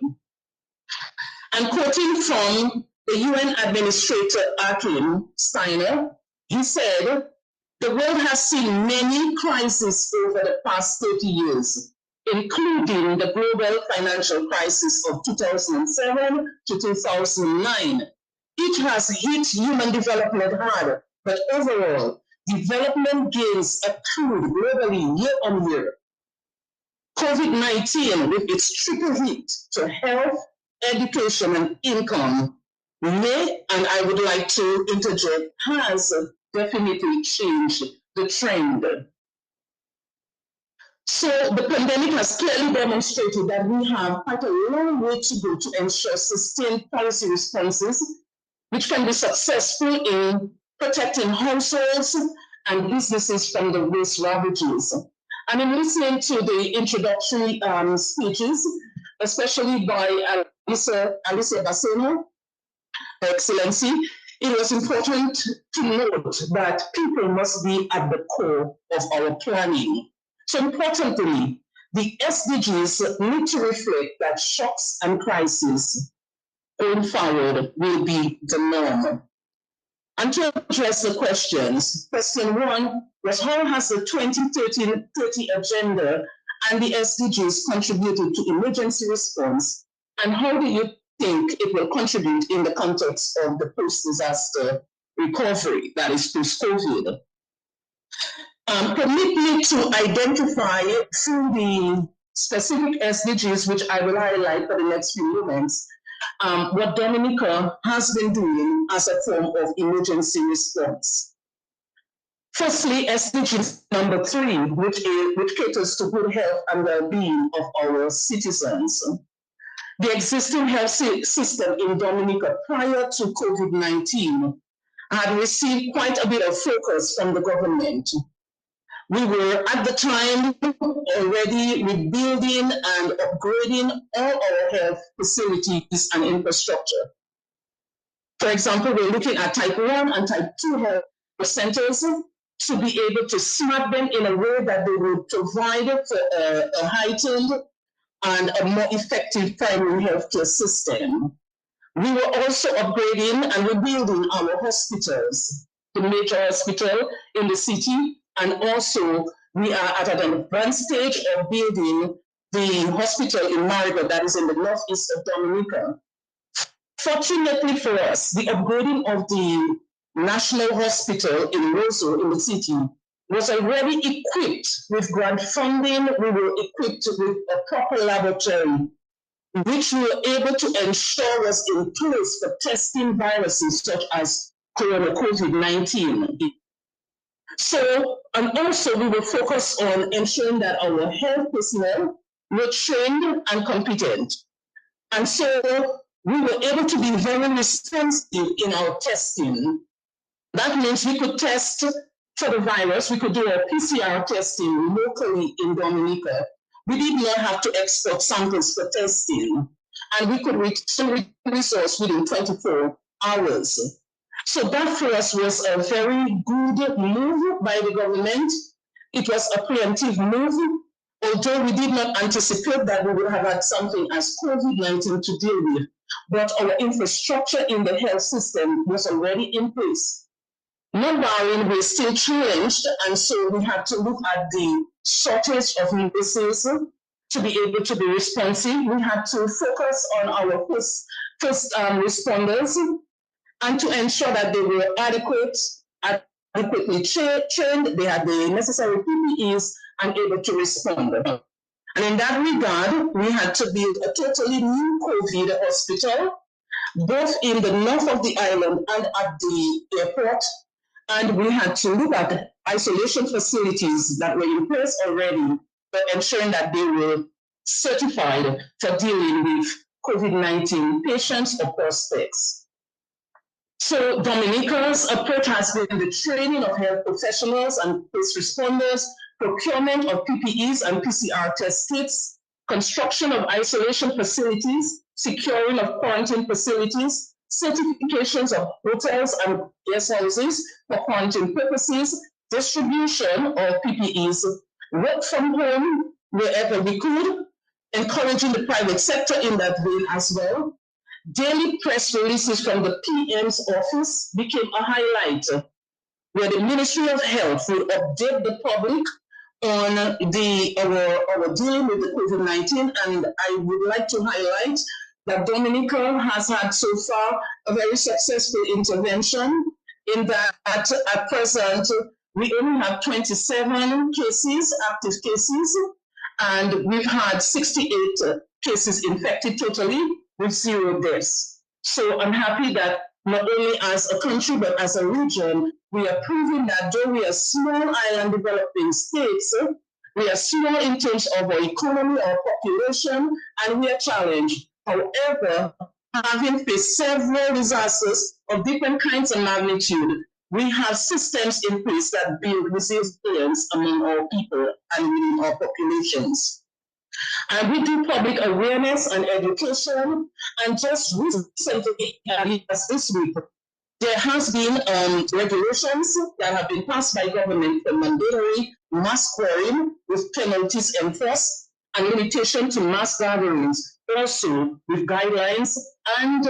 And quoting from the UN Administrator Achim Steiner, he said, "The world has seen many crises over the past 30 years, including the global financial crisis of 2007 to 2009. Each has hit human development hard, but overall, development gains accrued globally year on year. COVID-19, with its triple hit to health, education, and income, may, and I would like to interject, has definitely changed the trend. So the pandemic has clearly demonstrated that we have quite a long way to go to ensure sustained policy responses, which can be successful in protecting households and businesses from the waste ravages. And in listening to the introductory speeches, especially by Alicia Basseno, Excellency, it was important to note that people must be at the core of our planning. So importantly, the SDGs need to reflect that shocks and crises going forward will be the norm. And to address the questions, question one was how has the 2030 agenda and the SDGs contributed to emergency response, and how do you think it will contribute in the context of the post-disaster recovery, that is post-COVID? Permit me to identify through the specific SDGs, which I will highlight for the next few moments, what Dominica has been doing as a form of emergency response. Firstly, SDG number 3, which caters to good health and well-being of our citizens. The existing health system in Dominica prior to COVID-19 had received quite a bit of focus from the government. We were at the time already rebuilding and upgrading all our health facilities and infrastructure. For example, we're looking at type 1 and type 2 health centers to be able to smart them in a way that they will provide for a heightened and a more effective primary healthcare system. We were also upgrading and rebuilding our hospitals, the major hospital in the city, and also we are at an advanced stage of building the hospital in Marigot that is in the northeast of Dominica. Fortunately for us, the upgrading of the National Hospital in Roseau in the city was already equipped with grant funding. We were equipped with a proper laboratory, which we were able to ensure was in place for testing viruses such as COVID-19. So, and also we were focused on ensuring that our health personnel were trained and competent. And so we were able to be very responsive in our testing. That means we could test for the virus, we could do our PCR testing locally in Dominica. We did not have to export samples for testing, and we could reach some results within 24 hours. So that for us was a very good move by the government. It was a preemptive move, although we did not anticipate that we would have had something as COVID-19 to deal with. But our infrastructure in the health system was already in place. Not barring, we're still challenged, and so we had to look at the shortage of nurses to be able to be responsive. We had to focus on our first responders and to ensure that they were adequately trained, they had the necessary PPEs and able to respond. And in that regard, we had to build a totally new COVID hospital, both in the north of the island and at the airport. And we had to look at isolation facilities that were in place already, but ensuring that they were certified for dealing with COVID-19 patients or prospects. So Dominica's approach has been the training of health professionals and first responders, procurement of PPEs and PCR test kits, construction of isolation facilities, securing of quarantine facilities, certifications of hotels and guest houses for quarantine purposes, distribution of PPEs, work from home wherever we could, encouraging the private sector in that vein as well. Daily press releases from the PM's office became a highlight, where the Ministry of Health will update the public on our dealing with the COVID-19, and I would like to highlight that Dominica has had so far a very successful intervention in that at present we only have 27 cases, active cases, and we've had 68 cases infected totally with 0 deaths. So I'm happy that not only as a country but as a region, we are proving that though we are small island developing states, We are small in terms of our economy, our population, and we are challenged. However, having faced several disasters of different kinds of magnitude, we have systems in place that build resilience among our people and within our populations. And we do public awareness and education. And just recently, as this week, there has been regulations that have been passed by government for mandatory mask wearing with penalties enforced and limitation to mass gatherings, also with guidelines and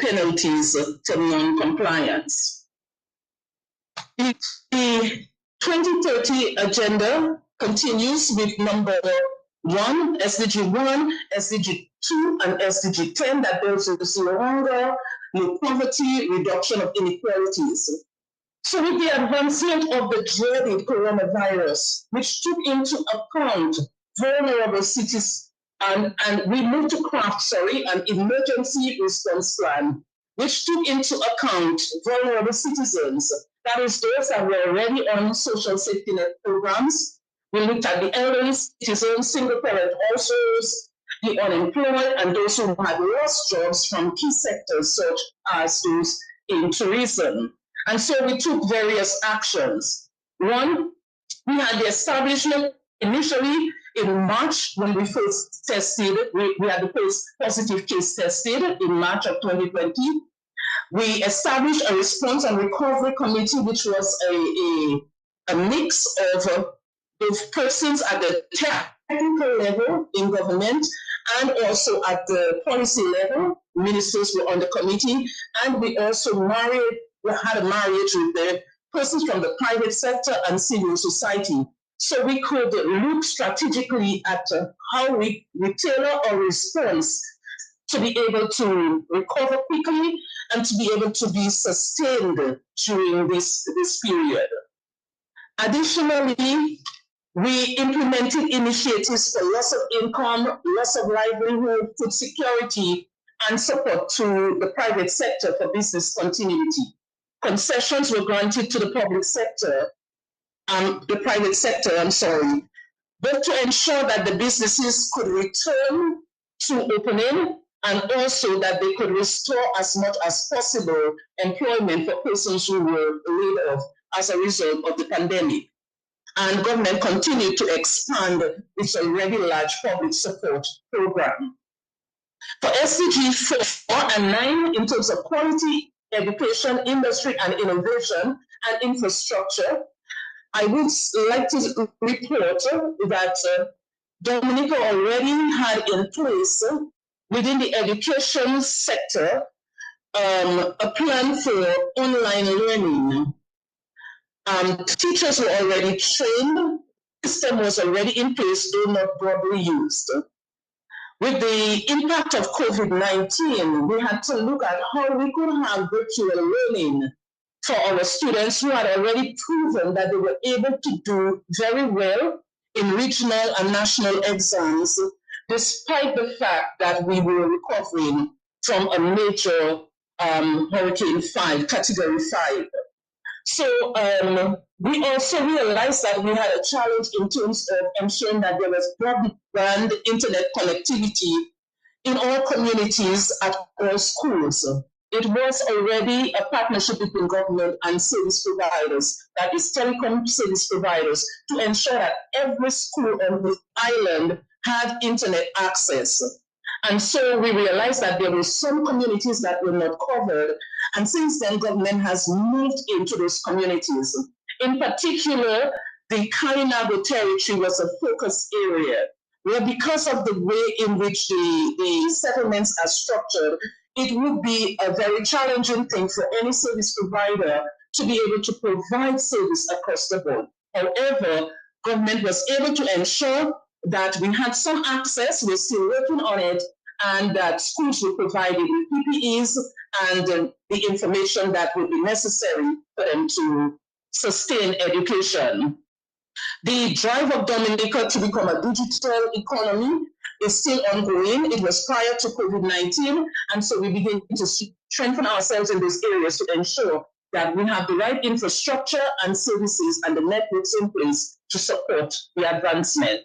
penalties to non-compliance. The 2030 agenda continues with number 1, SDG 1, SDG 2, and SDG 10 that builds zero hunger, no poverty, reduction of inequalities. So with the advancement of the dreaded coronavirus, which took into account vulnerable cities, and we moved to craft, an emergency response plan, which took into account vulnerable citizens, that is those that were already on social safety net programs. We looked at the elderly citizens, single parent households, the unemployed, and those who had lost jobs from key sectors such as those in tourism. And so we took various actions. One, we had the establishment initially in March when we first tested, we had the first positive case tested in March of 2020. We established a response and recovery committee, which was a mix of both persons at the technical level in government and also at the policy level. Ministers were on the committee, and we also had a marriage with the persons from the private sector and civil society. So we could look strategically at how we tailor our response to be able to recover quickly and to be able to be sustained during this period. Additionally, we implemented initiatives for loss of income, loss of livelihood, food security, and support to the private sector for business continuity. Concessions were granted to the private sector, both to ensure that the businesses could return to opening and also that they could restore as much as possible employment for persons who were laid off as a result of the pandemic. And government continued to expand its already large public support program. For SDG 4 and 9, in terms of quality, education, industry, and innovation, and infrastructure, I would like to report that Dominica already had in place within the education sector a plan for online learning. Teachers were already trained, the system was already in place, though not broadly used. With the impact of COVID-19, we had to look at how we could have virtual learning for our students who had already proven that they were able to do very well in regional and national exams, despite the fact that we were recovering from a major Hurricane 5, Category 5. So we also realized that we had a challenge in terms of ensuring that there was broadband internet connectivity in all communities at all schools. It was already a partnership between government and service providers, that is telecom service providers, to ensure that every school on the island had internet access. And so we realized that there were some communities that were not covered. And since then, government has moved into those communities. In particular, the Kalinago territory was a focus area, where because of the way in which the settlements are structured, it would be a very challenging thing for any service provider to be able to provide service across the board. However, government was able to ensure that we had some access, we're still working on it, and that schools were provided with PPEs and the information that would be necessary for them to sustain education. The drive of Dominica to become a digital economy is still ongoing. It was prior to COVID-19, and so we begin to strengthen ourselves in these areas to ensure that we have the right infrastructure and services and the networks in place to support the advancement.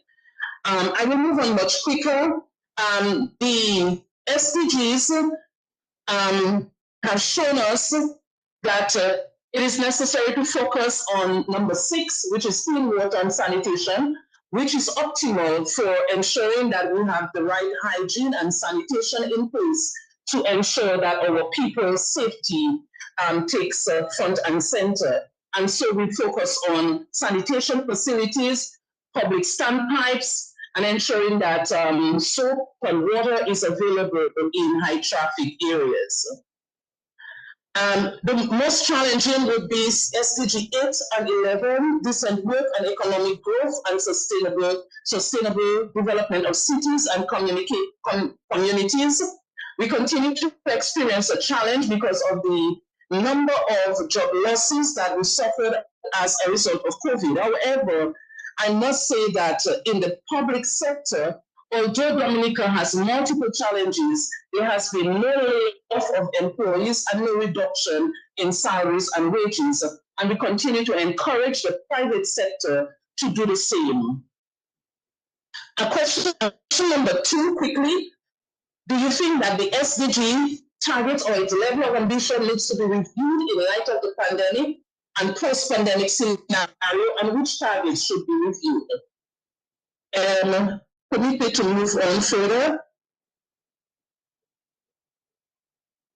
I will move on much quicker. The SDGs have shown us that it is necessary to focus on number 6, which is clean water and sanitation, which is optimal for ensuring that we have the right hygiene and sanitation in place to ensure that our people's safety takes front and center. And so we focus on sanitation facilities, public standpipes, and ensuring that soap and water is available in high traffic areas. The most challenging would be SDG 8 and 11, decent work and economic growth and sustainable development of cities and communities. We continue to experience a challenge because of the number of job losses that we suffered as a result of COVID. However, I must say that in the public sector, although Dominica has multiple challenges, there has been no layoff of employees and no reduction in salaries and wages. And we continue to encourage the private sector to do the same. Question number 2, quickly. Do you think that the SDG target or its level of ambition needs to be reviewed in light of the pandemic and post-pandemic scenario, and which targets should be reviewed? Permit me to move on further.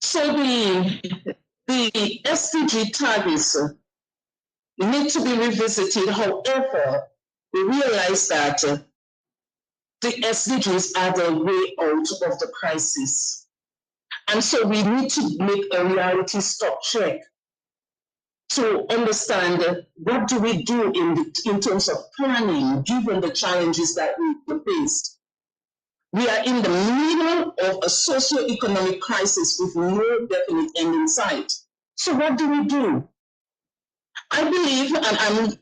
So the SDG targets need to be revisited. However, we realize that the SDGs are the way out of the crisis. And so we need to make a reality stop check to understand what do we do in terms of planning, given the challenges that we faced. We are in the middle of a socio-economic crisis with no definite end in sight. So what do we do? I believe, and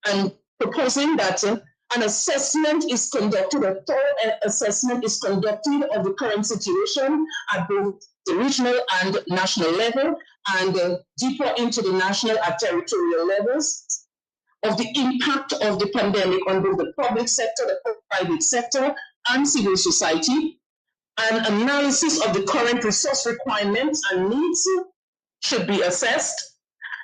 I'm proposing that an assessment is conducted, a thorough assessment is conducted of the current situation at both the regional and national level, and deeper into the national and territorial levels, of the impact of the pandemic on both the public sector, the private sector, and civil society. An analysis of the current resource requirements and needs should be assessed.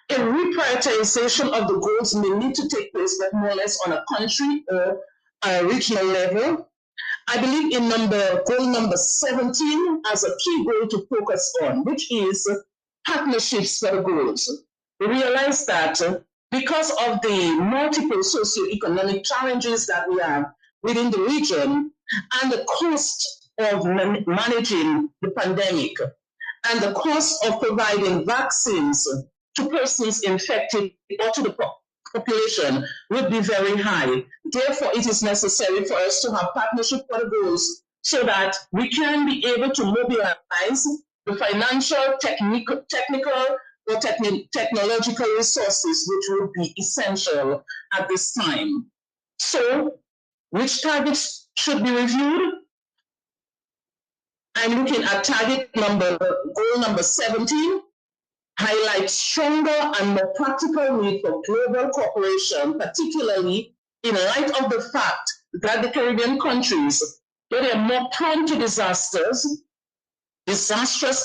A reprioritization of the goals may need to take place, but more or less on a country or a regional level. I believe in goal number 17 as a key goal to focus on, which is partnerships for the goals. We realize that because of the multiple socioeconomic challenges that we have within the region and the cost of managing the pandemic and the cost of providing vaccines to persons infected or to the population would be very high. Therefore, it is necessary for us to have partnership for the goals so that we can be able to mobilize the financial, technical, or technological resources which would be essential at this time. So, which targets should be reviewed? I'm looking at goal number 17, highlights stronger and more practical need for global cooperation, particularly in light of the fact that the Caribbean countries, though they are more prone to disastrous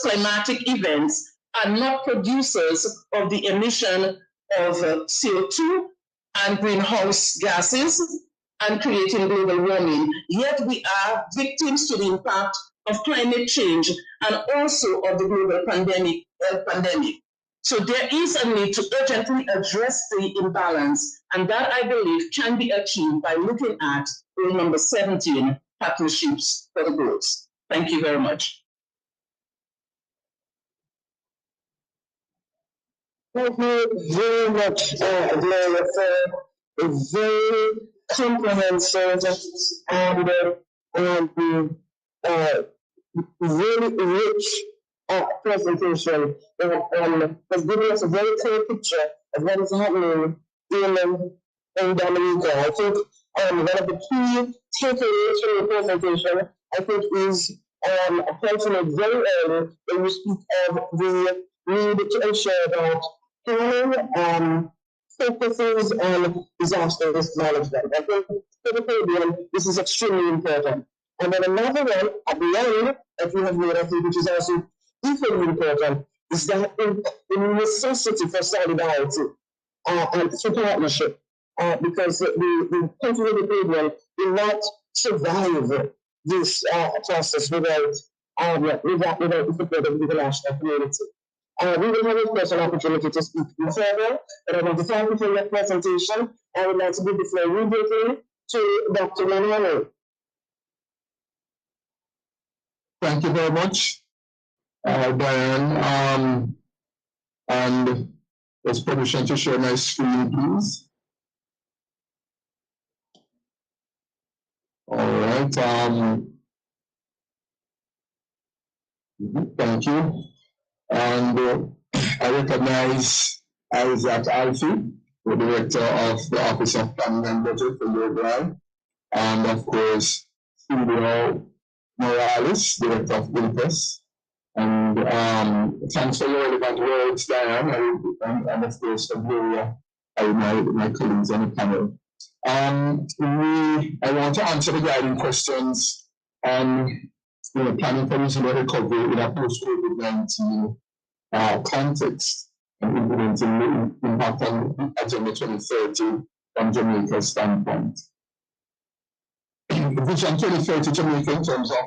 climatic events, are not producers of the emission of CO2 and greenhouse gases and creating global warming. Yet we are victims to the impact of climate change and also of the global pandemic. So there is a need to urgently address the imbalance, and that I believe can be achieved by looking at goal number 17, partnerships for the goals. Thank you very much. Thank you very much, Gloria, for a very comprehensive and really rich presentation that has given us a very clear picture of what is happening in Dominica. I think one of the key takeaways from the presentation, I think, is mentioned very early when you speak of the need to ensure that planning focuses on disaster risk management. I think for the Caribbean, this is extremely important. And then another one at the end that we have made, I think, which is also equally important, is that the necessity for solidarity and for partnership, because the countries of the Caribbean will not survive this process without the support of the international community. We will have a special opportunity to speak further, but I want to thank you for your presentation. I would like to give the floor immediately to Dr. Manolo. Thank you very much, Diane. And there's permission to share my screen, please. All right. Thank you. And I recognize Isaac Alfie, the Director of the Office of Planning and Budget for Uruguay, and of course, Julio Morales, Director of INPES. And thanks for your relevant words, Diane, and of course, for Gloria, my colleagues on the panel. I want to answer the guiding questions on planning for reasonable recovery in a post-COVID-19 context and implementing the impact on Agenda 2030 from Jamaica's standpoint. Vision 2030 Jamaica, in terms of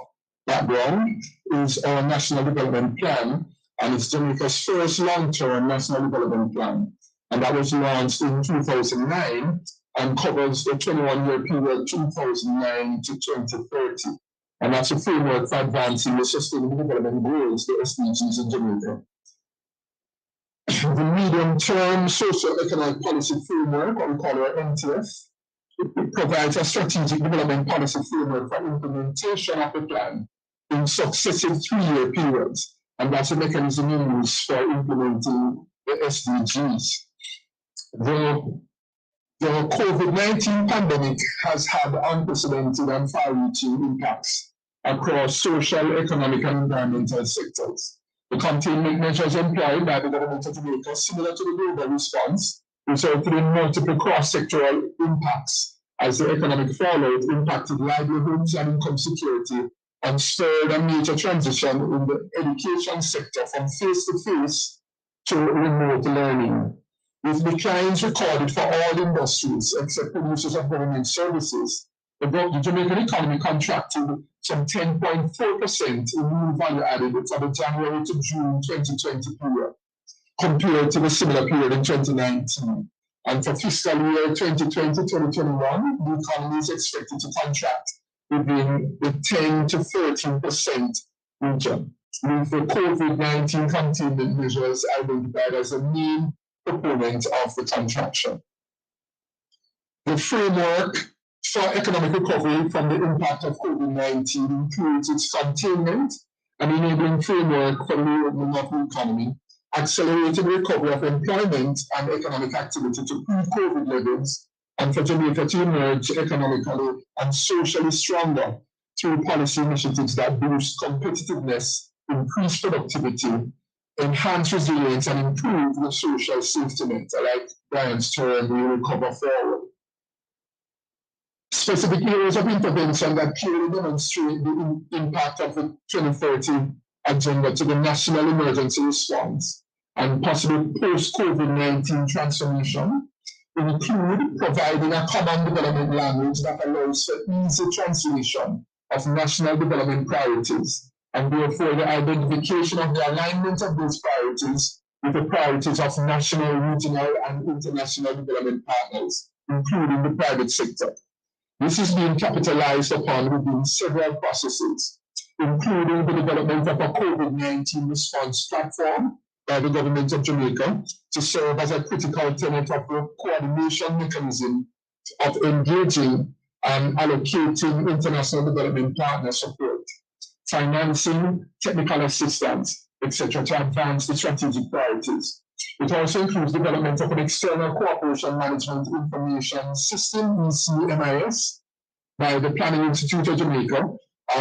background, is our National Development Plan, and it's Jamaica's first long-term National Development Plan. And that was launched in 2009 and covers the 21-year period 2009 to 2030. And that's a framework for advancing the Sustainable Development Goals, the SDGs in Jamaica. The medium-term socio-economic policy framework, or we call it MTF, it provides a strategic development policy framework for implementation of the plan in successive 3-year periods. And that's a mechanism used for implementing the SDGs. The COVID-19 pandemic has had unprecedented and far-reaching impacts across social, economic, and environmental sectors. The containment measures employed by the government of Jamaica, similar to the global response, resulted in multiple cross-sectoral impacts as the economic fallout impacted livelihoods and income security and spurred a major transition in the education sector from face-to-face to remote learning. With declines recorded for all industries except producers of government services, the Jamaican economy contracted some 10.4% in new value added for the January to June 2020 period, compared to the similar period in 2019. And for fiscal year 2020-2021, the economy is expected to contract within the 10 to 13% region, with the COVID-19 containment measures identified as the main proponent of the contraction. The framework for economic recovery from the impact of COVID-19 includes its containment and enabling framework for the reopening of the economy, accelerated recovery of employment and economic activity to pre-COVID levels, and for Jamaica to emerge economically and socially stronger through policy initiatives that boost competitiveness, increase productivity, enhance resilience, and improve the social safety net. I like Brian's term, we recover forward. Specific areas of intervention that clearly demonstrate the impact of the 2030 agenda to the national emergency response and possible post-COVID-19 transformation include providing a common development language that allows for easy translation of national development priorities, and therefore the identification of the alignment of those priorities with the priorities of national, regional, and international development partners, including the private sector. This is being capitalized upon within several processes, including the development of a COVID-19 response platform by the government of Jamaica to serve as a critical tenet of the coordination mechanism of engaging and allocating international development partner support, financing, technical assistance, etc., to advance the strategic priorities. It also includes development of an external cooperation management information system, ECMIS, by the Planning Institute of Jamaica,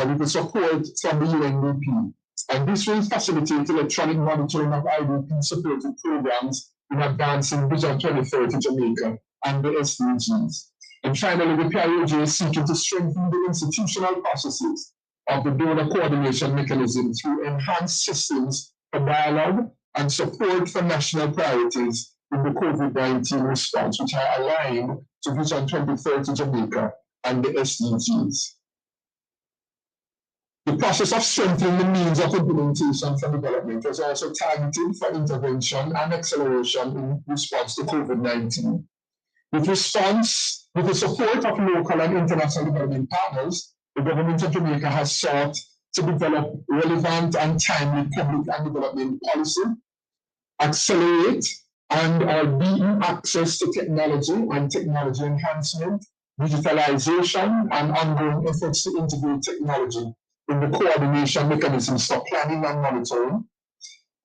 with the support from the UNDP. And this will facilitate electronic monitoring of IDP supported programs in advancing Vision 2030 Jamaica and the SDGs. And finally, the PIOJ is seeking to strengthen the institutional processes of the donor coordination mechanism through enhanced systems for dialogue and support for national priorities in the COVID-19 response, which are aligned to Vision 2030 Jamaica and the SDGs. The process of strengthening the means of implementation for development was also targeted for intervention and acceleration in response to COVID-19. With the support of local and international development partners, the government of Jamaica has sought to develop relevant and timely public and development policy, accelerate and deepen access to technology and technology enhancement, digitalization, and ongoing efforts to integrate technology in the coordination mechanisms for planning and monitoring,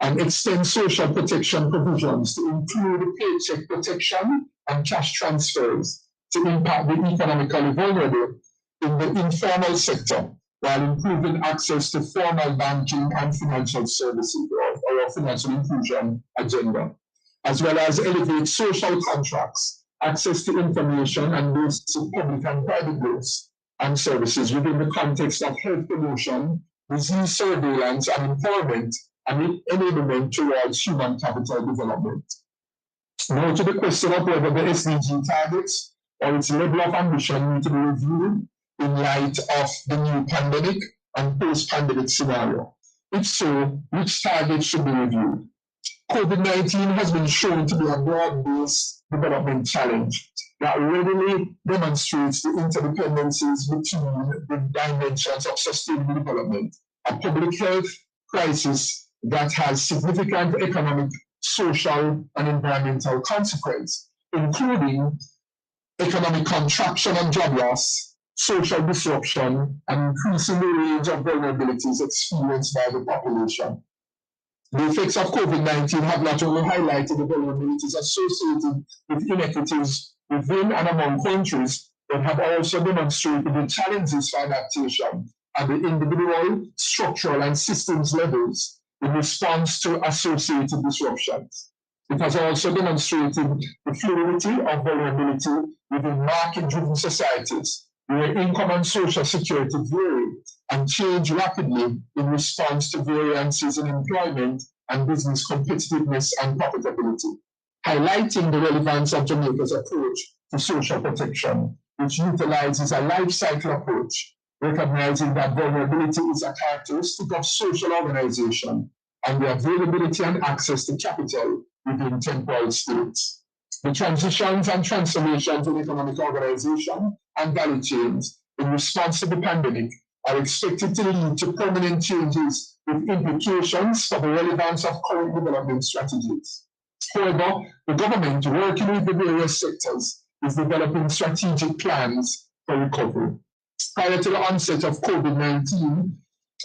and extend social protection provisions to include paycheck protection and cash transfers to impact the economically vulnerable in the informal sector, while improving access to formal banking and financial services, or our financial inclusion agenda, as well as elevate social contracts, access to information, and basic public and private goods and services within the context of health promotion, disease surveillance, and empowerment and enablement towards human capital development. Now to the question of whether the SDG targets or its level of ambition need to be reviewed in light of the new pandemic and post-pandemic scenario. If so, which targets should be reviewed? COVID-19 has been shown to be a broad-based development challenge that readily demonstrates the interdependencies between the dimensions of sustainable development, a public health crisis that has significant economic, social, and environmental consequences, including economic contraction and job loss, social disruption, and increasing the range of vulnerabilities experienced by the population. The effects of COVID-19 have not only highlighted the vulnerabilities associated with inequities within and among countries, but have also demonstrated the challenges for adaptation at the individual, structural, and systems levels in response to associated disruptions. It has also demonstrated the fluidity of vulnerability within market-driven societies, where income and social security vary and change rapidly in response to variances in employment and business competitiveness and profitability, highlighting the relevance of Jamaica's approach to social protection, which utilizes a life cycle approach, recognizing that vulnerability is a characteristic of social organization and the availability and access to capital within temporal states. The transitions and transformations in economic organization and value chains in response to the pandemic are expected to lead to permanent changes with implications for the relevance of current development strategies. However, the government, working with the various sectors, is developing strategic plans for recovery. Prior to the onset of COVID-19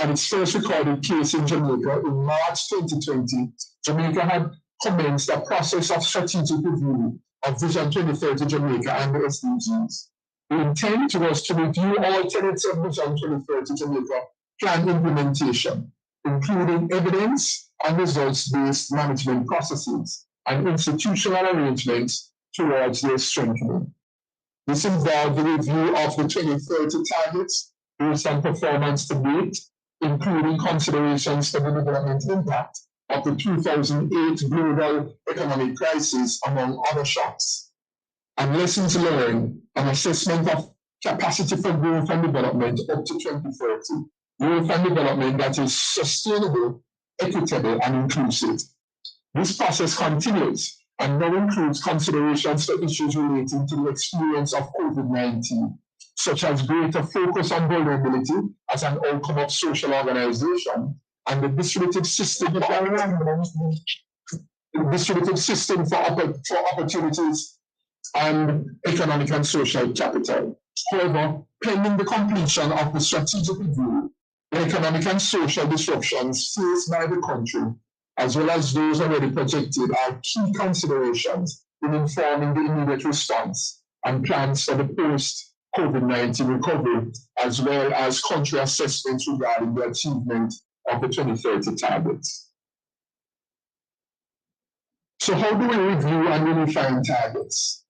and its first recorded case in Jamaica in March 2020, Jamaica had commenced a process of strategic review of Vision 2030 Jamaica and the SDGs. The intent was to review all tenets of Vision 2030 Jamaica plan implementation, including evidence and results-based management processes and institutional arrangements towards their strengthening. This involved the review of the 2030 targets based on performance to date, including considerations for the development impact of the 2008 global economic crisis, among other shocks, and lessons learned, an assessment of capacity for growth and development up to 2030, growth and development that is sustainable, equitable, and inclusive. This process continues and now includes considerations for issues relating to the experience of COVID-19, such as greater focus on vulnerability as an outcome of social organization and the distributive system for opportunities and economic and social capital. However, pending the completion of the strategic review, the economic and social disruptions faced by the country, as well as those already projected, are key considerations in informing the immediate response and plans for the post-COVID-19 recovery, as well as country assessments regarding the achievement of the 2030 targets. So how do we review and refine targets?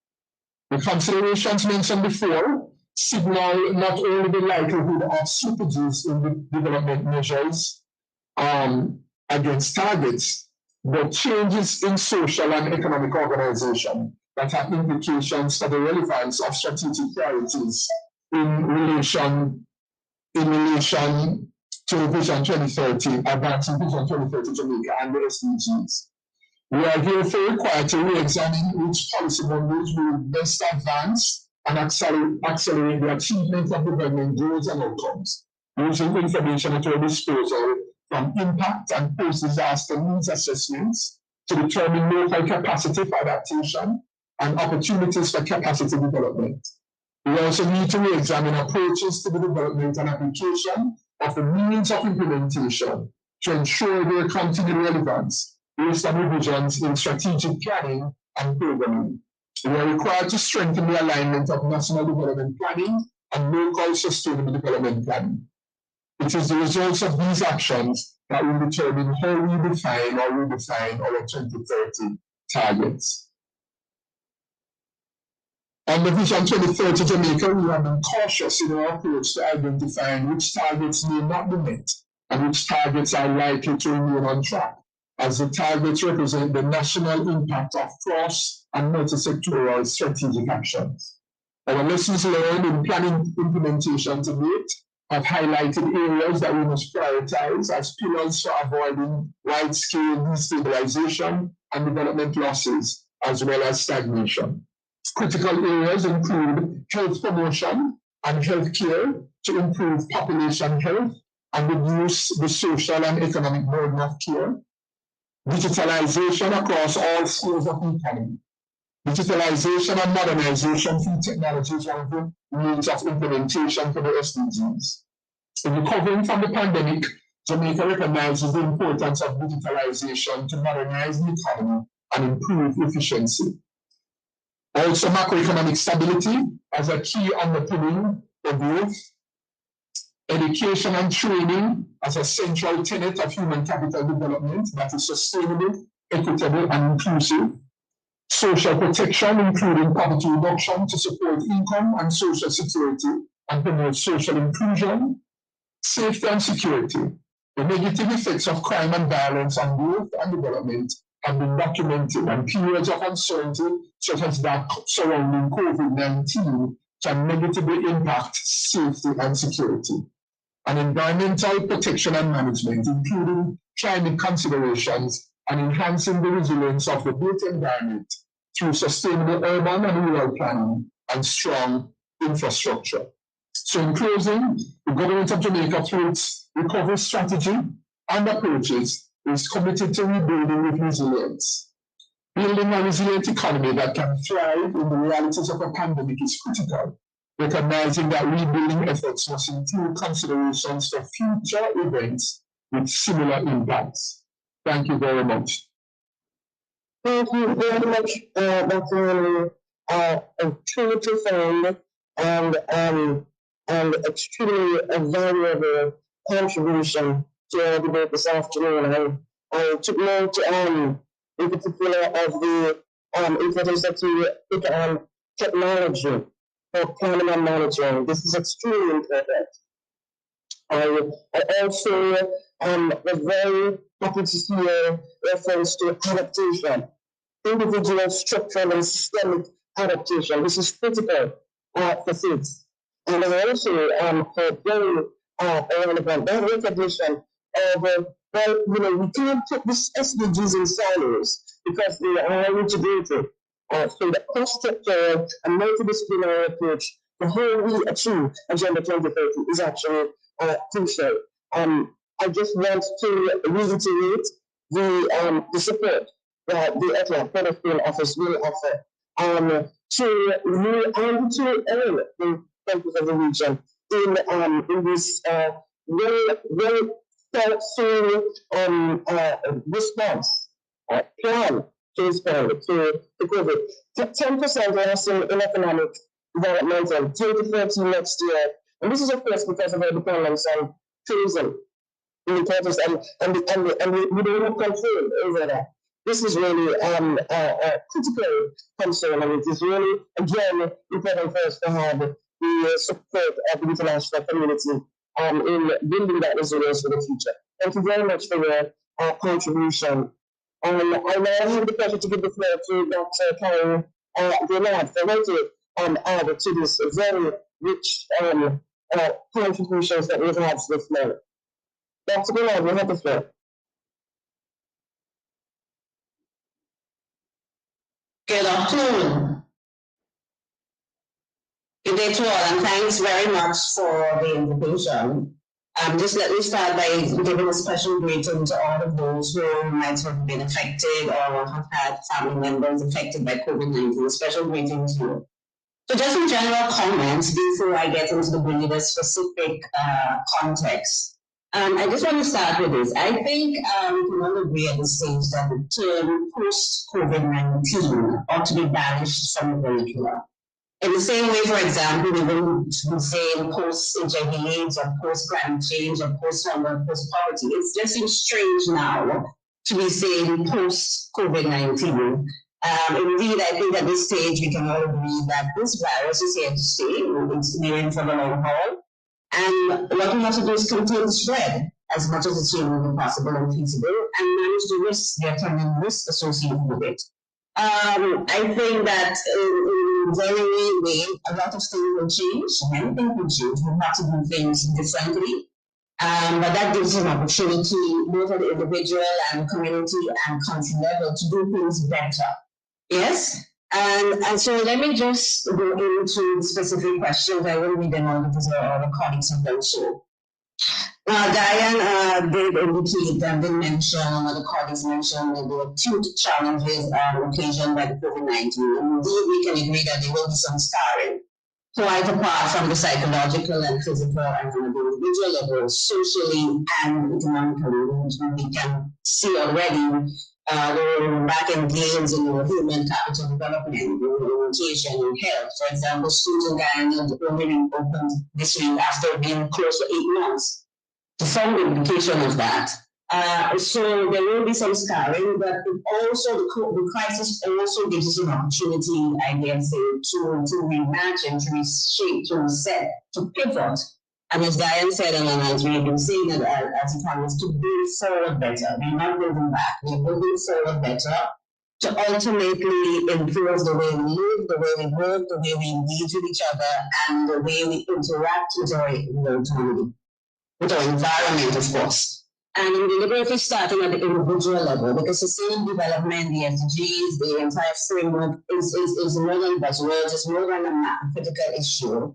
The considerations mentioned before signal not only the likelihood of slippages in the development measures against targets, but changes in social and economic organization that have implications for the relevance of strategic priorities in relation to Vision 2030, advancing Vision 2030 Jamaica and the SDGs. We are therefore required to re-examine which policy boundaries will best advance and accelerate the achievement of development goals and outcomes, using information at our disposal from impact and post-disaster needs assessments to determine local capacity for adaptation and opportunities for capacity development. We also need to re-examine approaches to the development and application of the means of implementation to ensure their continued relevance based on revisions in strategic planning and programming. We are required to strengthen the alignment of national development planning and local sustainable development planning. It is the results of these actions that will determine how we define or redefine our 2030 targets. On the Vision 2030 Jamaica, we have been cautious in our approach to identifying which targets may not be met and which targets are likely to remain on track, as the targets represent the national impact of cross and multi-sectoral strategic actions. Our lessons learned in planning implementation to date have highlighted areas that we must prioritize as pillars for avoiding wide-scale destabilization and development losses, as well as stagnation. Critical areas include health promotion and healthcare to improve population health and reduce the social and economic burden of care. Digitalization across all spheres of the economy. Digitalization and modernization through technology is one of the means of implementation for the SDGs. In recovering from the pandemic, Jamaica recognizes the importance of digitalization to modernize the economy and improve efficiency. Also, macroeconomic stability as a key underpinning for growth. Education and training as a central tenet of human capital development that is sustainable, equitable, and inclusive. Social protection, including poverty reduction to support income and social security and promote social inclusion. Safety and security. The negative effects of crime and violence on growth and development have been documented, and periods of uncertainty, such as that surrounding COVID-19, can negatively impact safety and security. And environmental protection and management, including climate considerations and enhancing the resilience of the built environment through sustainable urban and rural planning and strong infrastructure. So in closing, the government of Jamaica, through its recovery strategy and approaches, is committed to rebuilding with resilience. Building a resilient economy that can thrive in the realities of a pandemic is critical, recognizing that rebuilding efforts must include considerations for future events with similar impacts. Thank you very much. Thank you very much, Dr. Truly profound and extremely valuable contribution to our debate this afternoon. I took note in particular of the importance that you put on technology for planning and monitoring. This is extremely important. I also was very happy to hear reference to adaptation, individual, structural, and systemic adaptation. This is critical for things. And I also heard very relevant that recognition of, we can't put this SDGs in silos because they are integrated. So the cross-sectoral and multidisciplinary approach to how we achieve Agenda 2030 is actually crucial. I just want to reiterate the support that the ETLA Product Office will offer to you and to all the countries of the region in this well thought through response plan to respond to COVID. 10% less in economic development and 2030 next year. And this is of course because of our dependence on tourism indicators and we don't have control over that. this is really a critical concern, and it is really, again, important for us to have the support of the international community in building that resilience for the future. Thank you very much for your contribution. I now have the pleasure to give the floor to Dr. Karen Grenard for her to add to this very rich contributions that we've had to this morning. Dr. Grenard, you have the floor. Good afternoon. Good day to all, and thanks very much for the invitation. Just let me start by giving a special greeting to all of those who might have been affected or have had family members affected by COVID-19. A special greeting to you. So just in general comments before I get into the greater specific context. I just want to start with this. I think we can all agree at this stage that the term post-COVID-19 ought to be banished from the vernacular. In the same way, for example, we wouldn't be saying post-HIV/AIDS or post-climate change or post-hunger, post-poverty. It just seems strange now to be saying post-COVID-19. Indeed, I think at this stage we can all agree that this virus is here to stay. It's here for the long haul. And what we have to do is contain the spread as much as it's humanly possible and feasible, and manage the risks, the attendant risks associated with it. I think that in very real way, a lot of things will change, many things will change. We'll have to do things differently. But that gives an opportunity both at the individual and community and country level to do things better. Yes? And so let me just go into specific questions. I will read them all because all the colleagues have done so. Diane did indicate and did mention, or the colleagues mentioned, the acute challenges occasioned by the COVID-19. Indeed, we can agree that there will be some scarring, quite apart from the psychological and physical and on the individual level, socially and economically, which we can see already. Back in gains in human capital development, education, and health. For example, schools in Guyana only opened this week after being closed for 8 months. To some indication of that. So there will be some scarring, but also the crisis also gives us an opportunity, I guess, to reimagine, to reshape, to reset, to pivot. And as Diane said, and as we've been saying it as economists, to build forward better. We're not building back, we're building forward better to ultimately improve the way we live, the way we work, the way we engage with each other, and the way we interact with our economy, with our environment, of course. And in deliberately starting at the individual level, because sustainable development, the SDGs, the entire framework is more than buzzwords, it's more than a critical issue.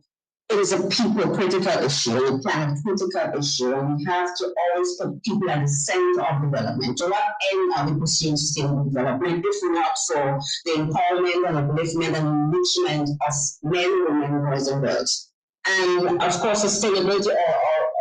It is a people critical issue, a planet critical issue, and we have to always put people at the center of development. To what end are we pursuing sustainable development, if not for the empowerment and upliftment and enrichment of men, women, boys, and girls? And of course, sustainability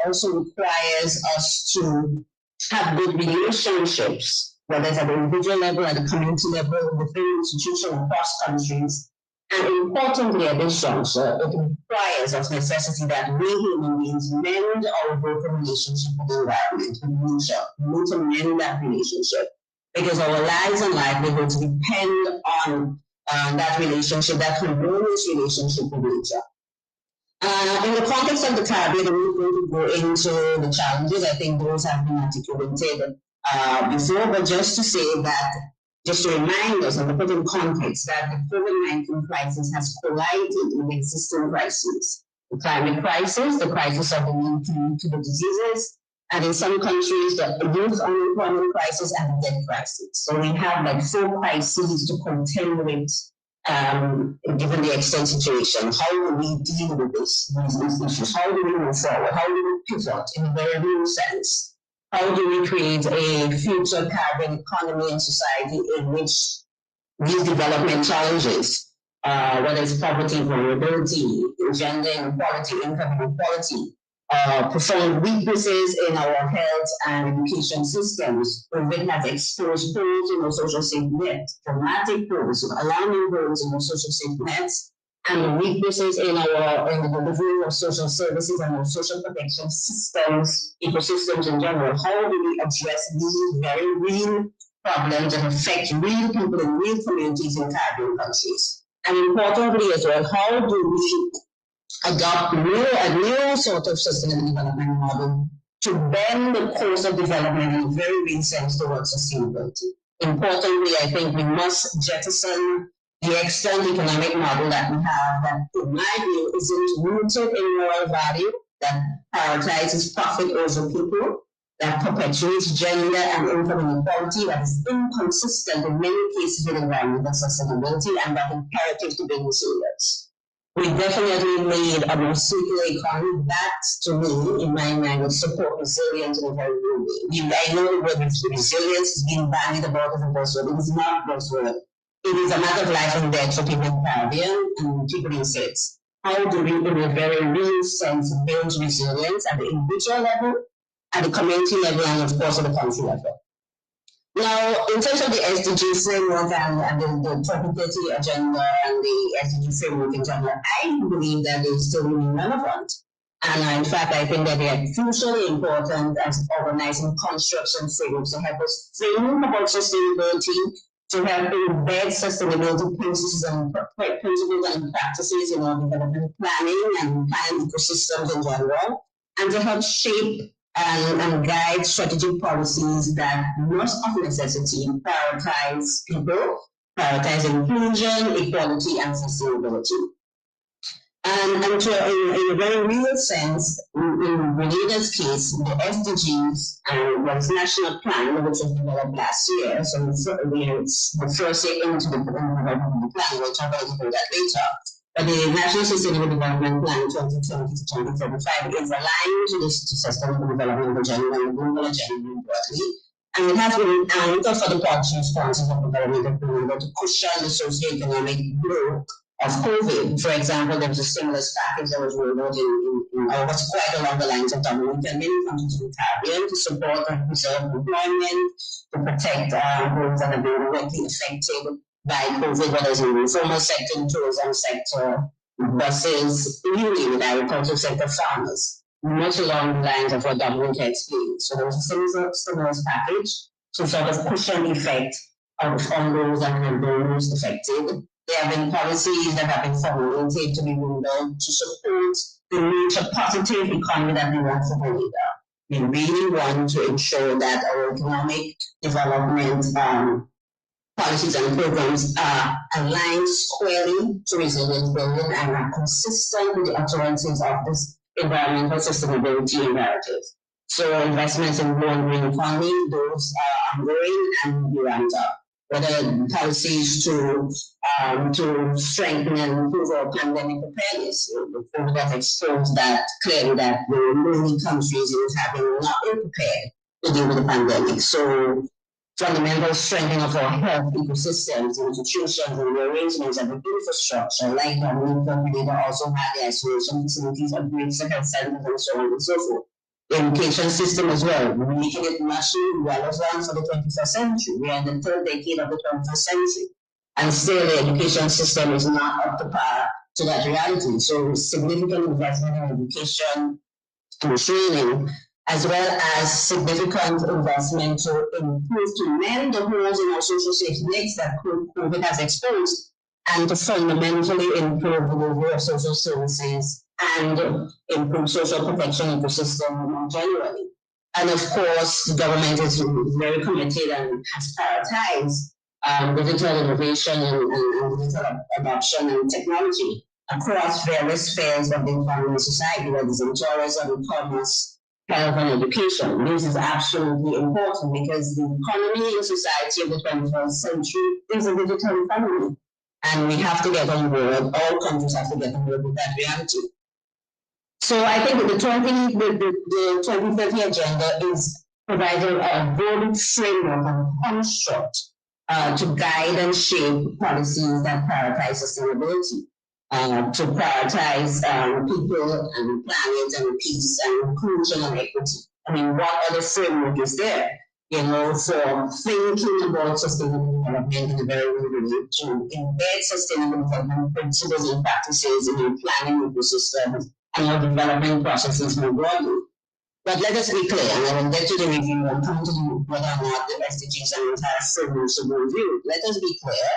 also requires us to have good relationships, whether it's at the individual level, at the community level, within institutions across countries. And importantly, at this juncture, it requires of necessity that we human beings mend our broken relationship with the environment, with nature. We need to mend that relationship because our lives and livelihoods depend on that relationship, that harmonious relationship with nature. In the context of the Caribbean, we're going to go into the challenges. I think those have been articulated before, but just to say that, just to remind us and to put in context that the COVID-19 crisis has collided with existing crises. The climate crisis, the crisis of the link to the diseases, and in some countries, the youth unemployment crisis and the debt crisis. So we have like 4 crises to contend with given the extent situation. How do we deal with these issues? How do we move forward? How do we pivot in a very real sense? How do we create a future Caribbean economy and society in which these development challenges, whether it's poverty, vulnerability, gender inequality, income inequality, profound weaknesses in our health and education systems, COVID has exposed holes in our social safety net, dramatic holes, alarming holes in our social safety nets, and the weaknesses in the delivery of social services and our social protection systems, ecosystems in general. How do we address these very real problems that affect real people in real communities in Caribbean countries. And importantly as well, how do we adopt a new sort of sustainable development model to bend the course of development in a very real sense towards sustainability? Importantly, I think we must jettison the external economic model that we have that, in my view, isn't rooted in moral value, that prioritizes profit over people, that perpetuates gender and income inequality, that is inconsistent in many cases with environmental sustainability, and that imperative to build resilience. We definitely need a more circular economy. That, to me, in my mind, would support resilience in a very real way. I know the word resilience is being bandied about as a buzzword. It is not a buzzword. It is a matter of life and death for people in the Caribbean and people in states. How do we, in a very real sense, build resilience at the individual level, at the community level, and of course at the country level? Now, in terms of the SDG framework and the 2030 agenda and the SDG framework in general, I believe that they still remain relevant. And in fact, I think that they are crucially important as organizing construction frameworks to help us think about sustainability, to help embed sustainability principles and practices in our development planning and planning ecosystems in general, and to help shape and guide strategic policies that must of necessity prioritize people, prioritize inclusion, equality, and sustainability. And in a very real sense, in Grenada's case, the SDGs and the national plan, which was developed last year, so it's the first year into the development of the plan, we'll talk about that later. But the National Sustainable Development Plan 2020 to 2035 is aligned to the Sustainable Development Agenda and the Global Agenda broadly. And it has been anchored for the policy responses of the government of Grenada to cushion the socio-economic growth of COVID. For example, there was a stimulus package that was rolled out in August, quite along the lines of Dominica and many countries in the Caribbean to support and preserve employment, to protect those that have been directly affected by COVID, whether it's in the informal sector, the tourism sector, buses, really the agricultural sector, farmers, much along the lines of what Dominica explained. So there was a stimulus package to sort of cushion the effect on those that have been most affected. There have been policies that have been formulated to be rolled out to support the nature positive economy that we want for Grenada. We really want to ensure that our economic development policies and programs are aligned squarely to resilience building and are consistent with the utterances of this environmental sustainability imperative. So investments in blue and green economy, those are ongoing and be ramped up. Whether policies to strengthen and improve our pandemic preparedness, COVID has exposed that clearly that the many countries in the Caribbean were not prepared to deal with the pandemic. So fundamental strengthening of our health ecosystems, institutions, and the arrangements of the infrastructure, like Dominica, Grenada also had the isolation facilities, upgrades to health centers, and so on and so forth. The education system as well, making it nationally relevant for the 21st century. We are in the third decade of the 21st century, and still the education system is not up to par to that reality. So significant investment in education, in training, as well as significant investment to improve, to mend the holes in our social safety nets that COVID has exposed, and to fundamentally improve the delivery of social services and improve social protection ecosystem more generally. And of course, the government is very committed and has prioritized digital innovation and digital adoption and technology across various spheres of the economy and society, whether it's in tourism, commerce, health, and education. This is absolutely important because the economy and society of the 21st century is a digital economy. And we have to get on board, all countries have to get on board with that reality. So I think that the 2030 agenda is providing a good framework and construct to guide and shape policies that prioritize sustainability, to prioritize people and planet and peace and inclusion and equity. I mean, what other framework is there? You know, for thinking about sustainable development in a very real way, to embed sustainable development principles and practices in your planning ecosystems and your development processes more broadly. But let us be clear, and I will get to the review and come to whether or not the SDGs and entire framework should be reviewed. Let us be clear,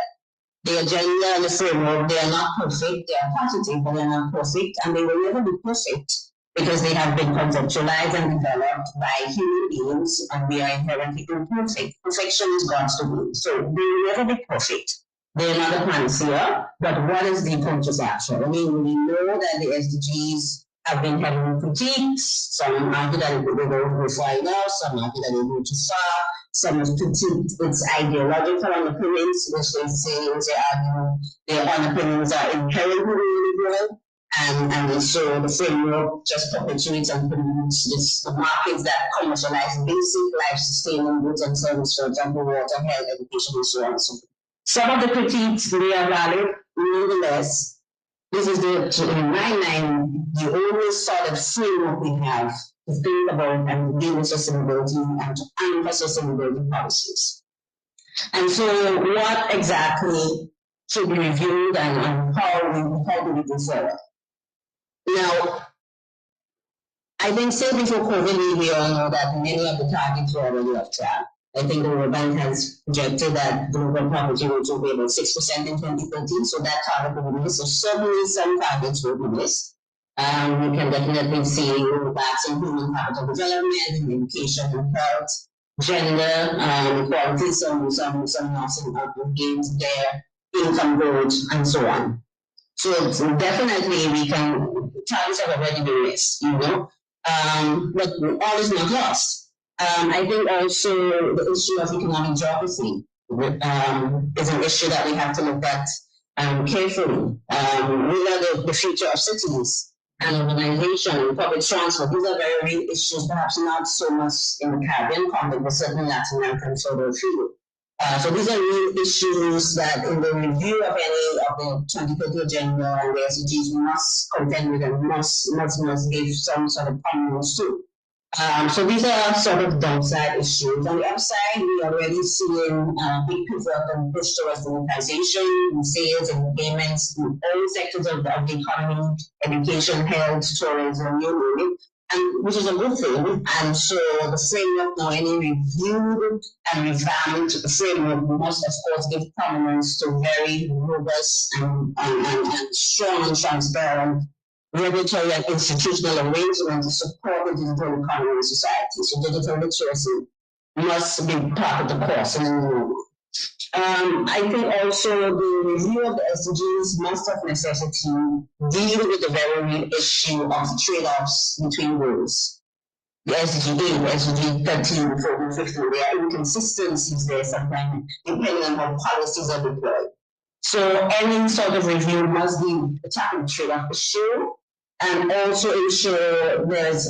the agenda and the framework, they are not perfect, they are positive, but they are not perfect, and they will never be perfect because they have been conceptualized and developed by human beings, and we are inherently imperfect. Perfection is God's domain, so they will never be perfect. They are not a panacea, but what is the approach action? I mean, we know that the SDGs have been heavily critiqued. Some argue that they go too far enough, some argue that they go too far, some have critiqued its ideological underpinnings, which they argue their underpinnings are inherently liberal, and so the framework just perpetuates and promotes the markets that commercialize basic life-sustaining goods and services, for example, water, health, education, and so on and so forth. Some of the critiques, they are valid, nonetheless. This is in my mind, the only sort of framework we have to think about and deal with sustainability and to anchor sustainability policies. And so what exactly should be reviewed and how do we go forward? Now, I think say before COVID, we all know that many of the targets were already off track. I think the World Bank has projected that global poverty rate will be about 6% in 2030, so that target will be missed. So certainly some targets will be missed. We can definitely see impacts in human capital development, in education and health, gender equality, some loss in gains there, income growth, and so on. So definitely targets have already been missed, but all is not lost. I think also the issue of economic geography is an issue that we have to look at carefully. We know the future of cities and urbanization and public transport. These are very real issues, perhaps not so much in the Caribbean context, but certainly Latin America and further afield. So these are real issues that in the review of any of the 2030 agenda and the SDGs we must contend with and must give some sort of prominence to. So these are sort of downside issues. On the upside, we are already seeing big pivot and push towards digitization in sales and payments in all sectors of the economy, education, health, tourism, you name it, and which is a good thing. And so the framework now, any reviewed and revamped framework must, of course, give prominence to very robust and strong and transparent regulatory and institutional arrangements to support the digital economy in society. So digital literacy must be part of the course. I think also the review of the SDGs must of necessity deal with the very real issue of trade-offs between goals. The SDG 8, SDG 13, 14, 15, there are inconsistencies there sometimes depending on how policies are deployed. So any sort of review must be tackling trade-off issue and also ensure there's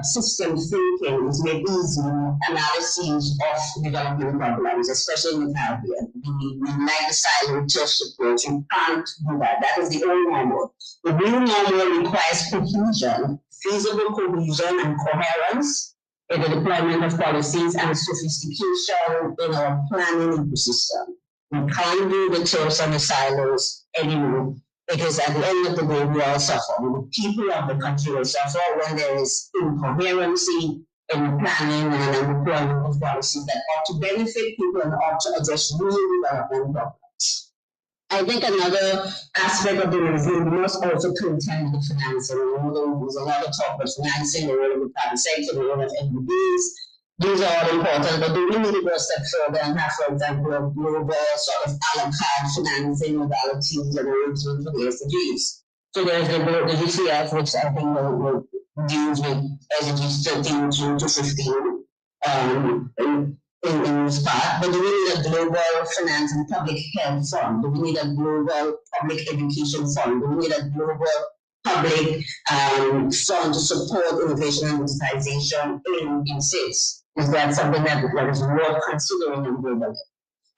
system thinking, it's made easy analyses of development problems, especially in the Caribbean. We like the silent just approach. We can't do that. That is the old normal. The new normal requires cohesion, feasible cohesion and coherence in the deployment of policies and sophistication in our planning ecosystem. We can't do the tips and the silos anymore. Because at the end of the day, we all suffer. The people of the country will suffer when there is incoherency in planning and deployment of policies that ought to benefit people and ought to address real development problems. I think another aspect of the review must also contend with financing. There's a lot of talk about financing, the role of the private sector, the role of NGOs. These are all important, but do we need to go a step further and have, for example, a global sort of a la carte financing modalities and arrangements for the SDGs? So there's the GCF, which I think will deals with SDGs 13 to 15 in this part. But do we need a global finance and public health fund? Do we need a global public education fund? Do we need a global public fund to support innovation and digitization in cities? Is that something that is worth considering in global?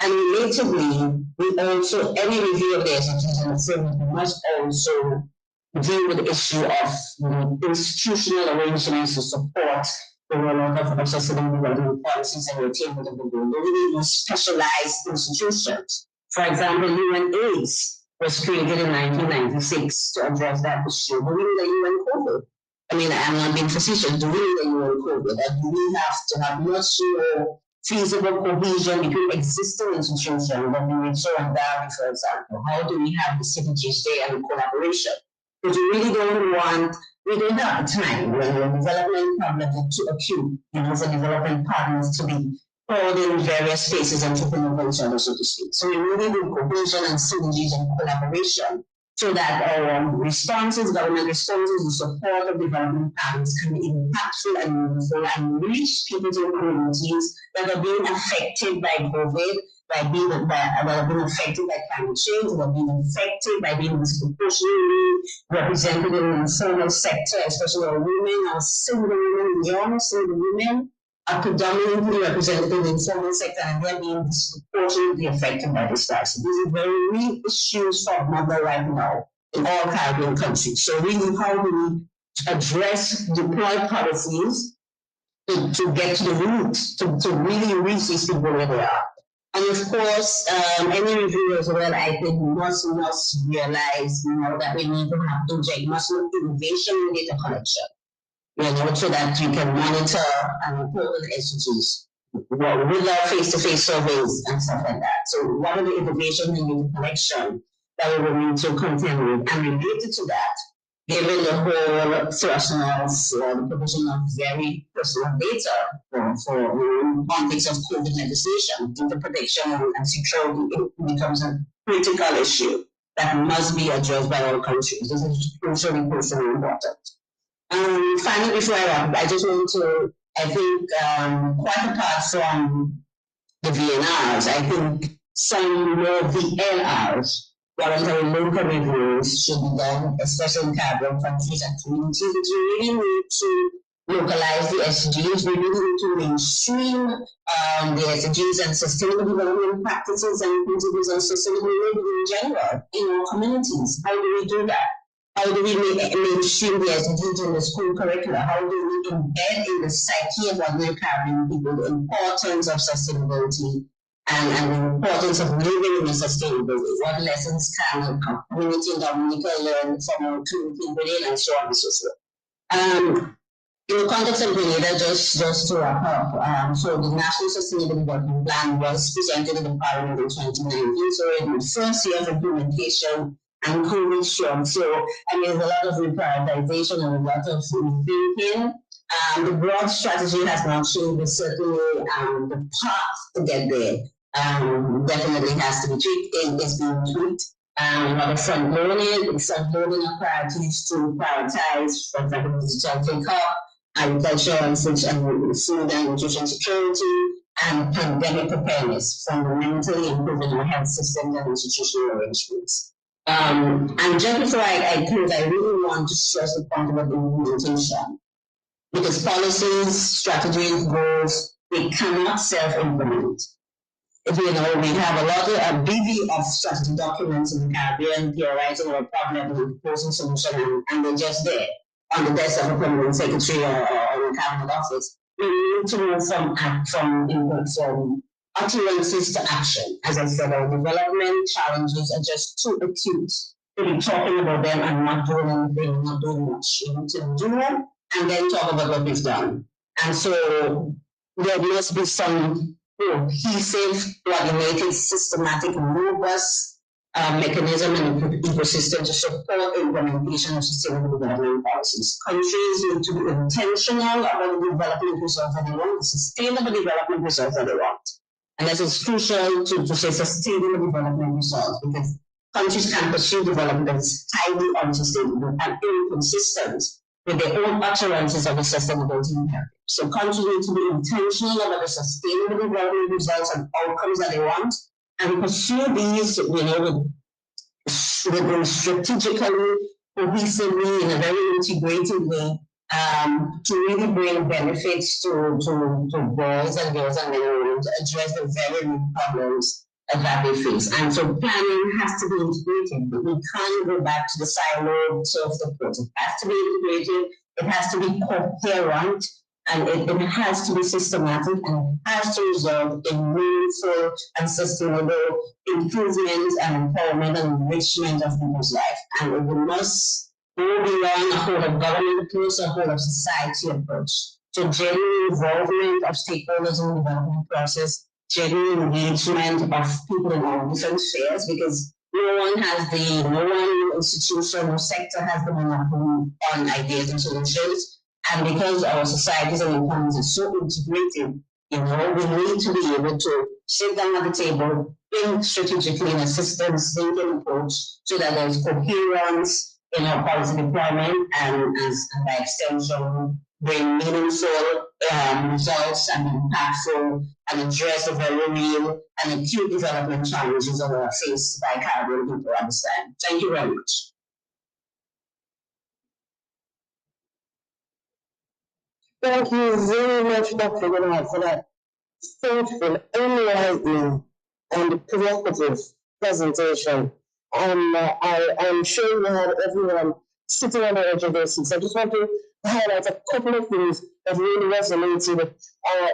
And relatively, we also, any review of the SDGs and the framework must also deal with the issue of the institutional arrangements to support the rollout of accessible development policies and the attainment of the goal. We need specialized institutions. For example, UNAIDS was created in 1996 to address that issue. But we need a UN COVID. I mean, I'm not being facetious, do we need a new COVID? Or do we have to have much more feasible cohesion between existing institutions that we reach on Valley, for example? How do we have the synergies there and collaboration? Because we really we don't have the time when the development problems are too acute, for development partners to be called in various spaces and to promote each other, so to speak. So we really need cohesion and synergies and collaboration so that our responses, government responses, the support of development plans can be impactful and meaningful and reach people in communities that are being affected by COVID, that are being affected by climate change, that are being affected by being disproportionately represented in the informal sector, especially our women, our single women, young single women are predominantly represented in the informal sector and they're being disproportionately affected by this crisis. These are very real issues for mother right now in all Caribbean countries. So really, how do we deploy policies to get to the roots, to really reach these people where they are? And of course, any review as well, I think must realize, that we need to have inject much more innovation in data collection. So that you can monitor and report on SDGs without face-to-face surveys and stuff like that. So what are the innovations in data collection that we will need to contend with? And related to that, given the whole thresholds, the provision of very personal data for the context of COVID legislation, data protection and security, it becomes a critical issue that must be addressed by all countries. This is crucially important. Finally, before I wrap, I just want to, I think, quite apart from the VNRs, I think some more VLRs, voluntary local reviews, should be done, especially in Caribbean countries and communities, but we really need to localize the SDGs. We really need to mainstream the SDGs and sustainable development practices and principles of sustainable living in general in our communities. How do we do that? How do we mainstream the SDGs in the school curricula? How do we embed in the psyche of ordinary Caribbean people the importance of sustainability and the importance of living in a sustainable way? What lessons can a community in Dominica learn from our community within and so on and so forth? In the context of Grenada, just to wrap up, so the National Sustainable Development Plan was presented in the Parliament in 2019, so in the first year of implementation and COVID strong. So, there's a lot of reprioritization and a lot of rethinking. The broad strategy has not changed, but certainly the path to get there definitely has to be tweaked. It's being tweaked. Front-loading of priorities to prioritize, for example, digital take-up, agriculture and food and nutrition security, and pandemic preparedness, fundamentally improving our health systems and institutional arrangements. And just before I close, I really want to stress the point about implementation. Because policies, strategies, goals, they cannot self-implement. We have a lot of BV of strategy documents in the Caribbean theorizing our problem and proposing solution, and they're just there on the desk of a permanent secretary or a cabinet office. We need to move from utterances to action. As I said, our development challenges are just too acute to be talking about them and not doing anything, not doing much. We need to do them and then talk about what we've done. And so there must be some cohesive, coordinated, systematic, robust mechanism and ecosystem to support implementation of sustainable development policies. Countries need to be intentional about the development results that they want, the sustainable development results that they want. And that is crucial to say sustainable development results, because countries can pursue development that is highly unsustainable and inconsistent with their own utterances of the sustainability imperative. So countries need to be intentional about the sustainable development results and outcomes that they want, and pursue these, strategically, cohesively, in a very integrated way, to really bring benefits to boys and girls and men and women, to address the very real problems that they face. And so planning has to be integrated. We can't go back to the siloed sort of approach. It has to be integrated, it has to be coherent, and it has to be systematic, and it has to result in meaningful and sustainable improvement and empowerment and enrichment of people's life. And we must go beyond a whole of government approach, a whole of society approach. So genuine involvement of stakeholders in the development process, genuine engagement of people in all different spheres, because no one institution or sector has the monopoly on ideas and solutions. And because our societies and economies are so integrated, we need to be able to sit down at the table, think strategically in a systems thinking approach so that there's coherence in our policy deployment and by extension bring meaningful results and impactful and address the very real and acute development challenges that are faced by Caribbean people understand. Thank you very much. Thank you very much, Dr. Gennard, for that thoughtful, enlightening, and provocative presentation. I'm sure you had everyone sitting on the edge of their seats. I just want to highlight a couple of things that really resonated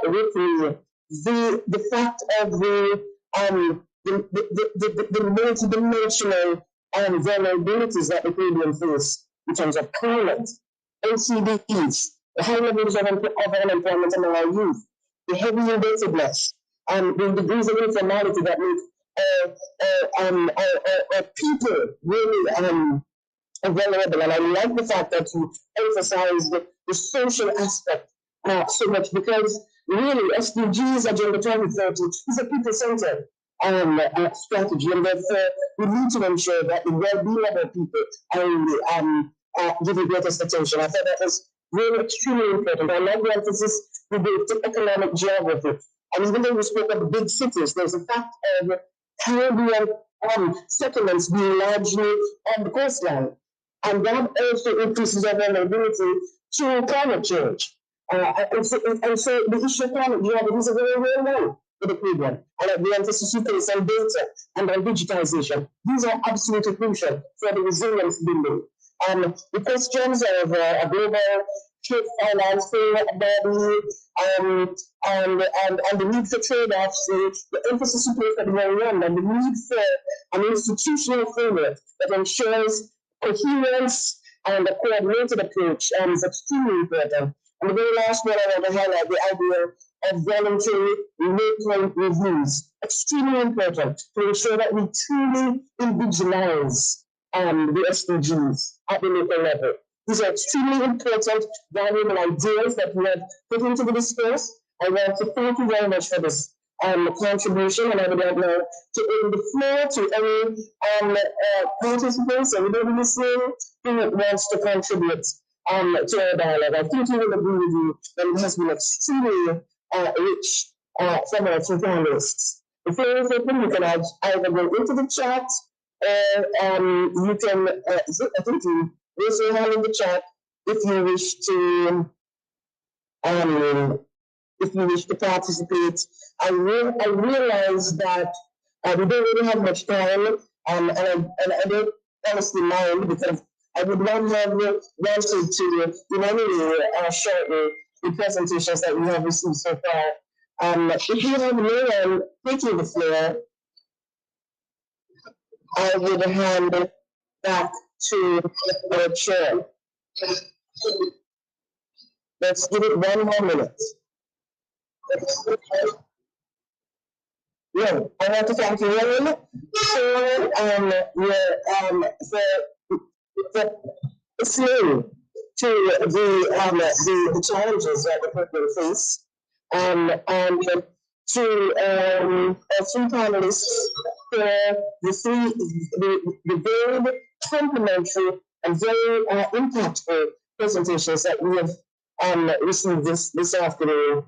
with me. The fact of the multidimensional vulnerabilities that the Caribbean face in terms of climate, LCDs, the high levels of unemployment among our youth, the heavy indebtedness, the degrees of informality that make people really vulnerable. And I like the fact that you emphasize the social aspect so much, because really SDGs Agenda 2030 is a people-centered strategy, and therefore we need to ensure that the well-being of our people are given greatest attention. I thought that was really extremely important. I love the emphasis we gave to economic geography. And even though we spoke of the big cities, there's a fact of Caribbean settlements being largely on the coastline. And that also increases our vulnerability to climate change. And so the issue of climate geography is a very real one for the Caribbean. And the emphasis we place on data and on digitization, these are absolutely crucial for the resilience building. The questions of a global trade financing body and the need for trade-offs, the emphasis we place at the very end, and the need for an institutional framework that ensures coherence and a coordinated approach is extremely important. And the very last one I want to highlight, the idea of voluntary local reviews, extremely important to ensure that we truly indigenize the SDGs at the local level. These are extremely important, valuable ideas that we have put into the discourse. I want to thank you very much for this contribution, and I would like now to open the floor to any participants, everybody listening who wants to contribute to our dialogue. I think you will agree with me that it has been extremely rich from our two panelists. The floor is open. You can either go into the chat or you can, I think you raise your hand in the chat if you wish to participate. I realize that we don't really have much time, and I don't honestly mind, because I would not have wanted to in any way shorten the presentations that we have received so far. If you have no one taking the floor, I would hand back to our chair. Let's give it 1 more minute. Yeah, I want to thank you all for listening to the challenges that the people face, and to our three panelists for the very complimentary and very impactful presentations that we have received this afternoon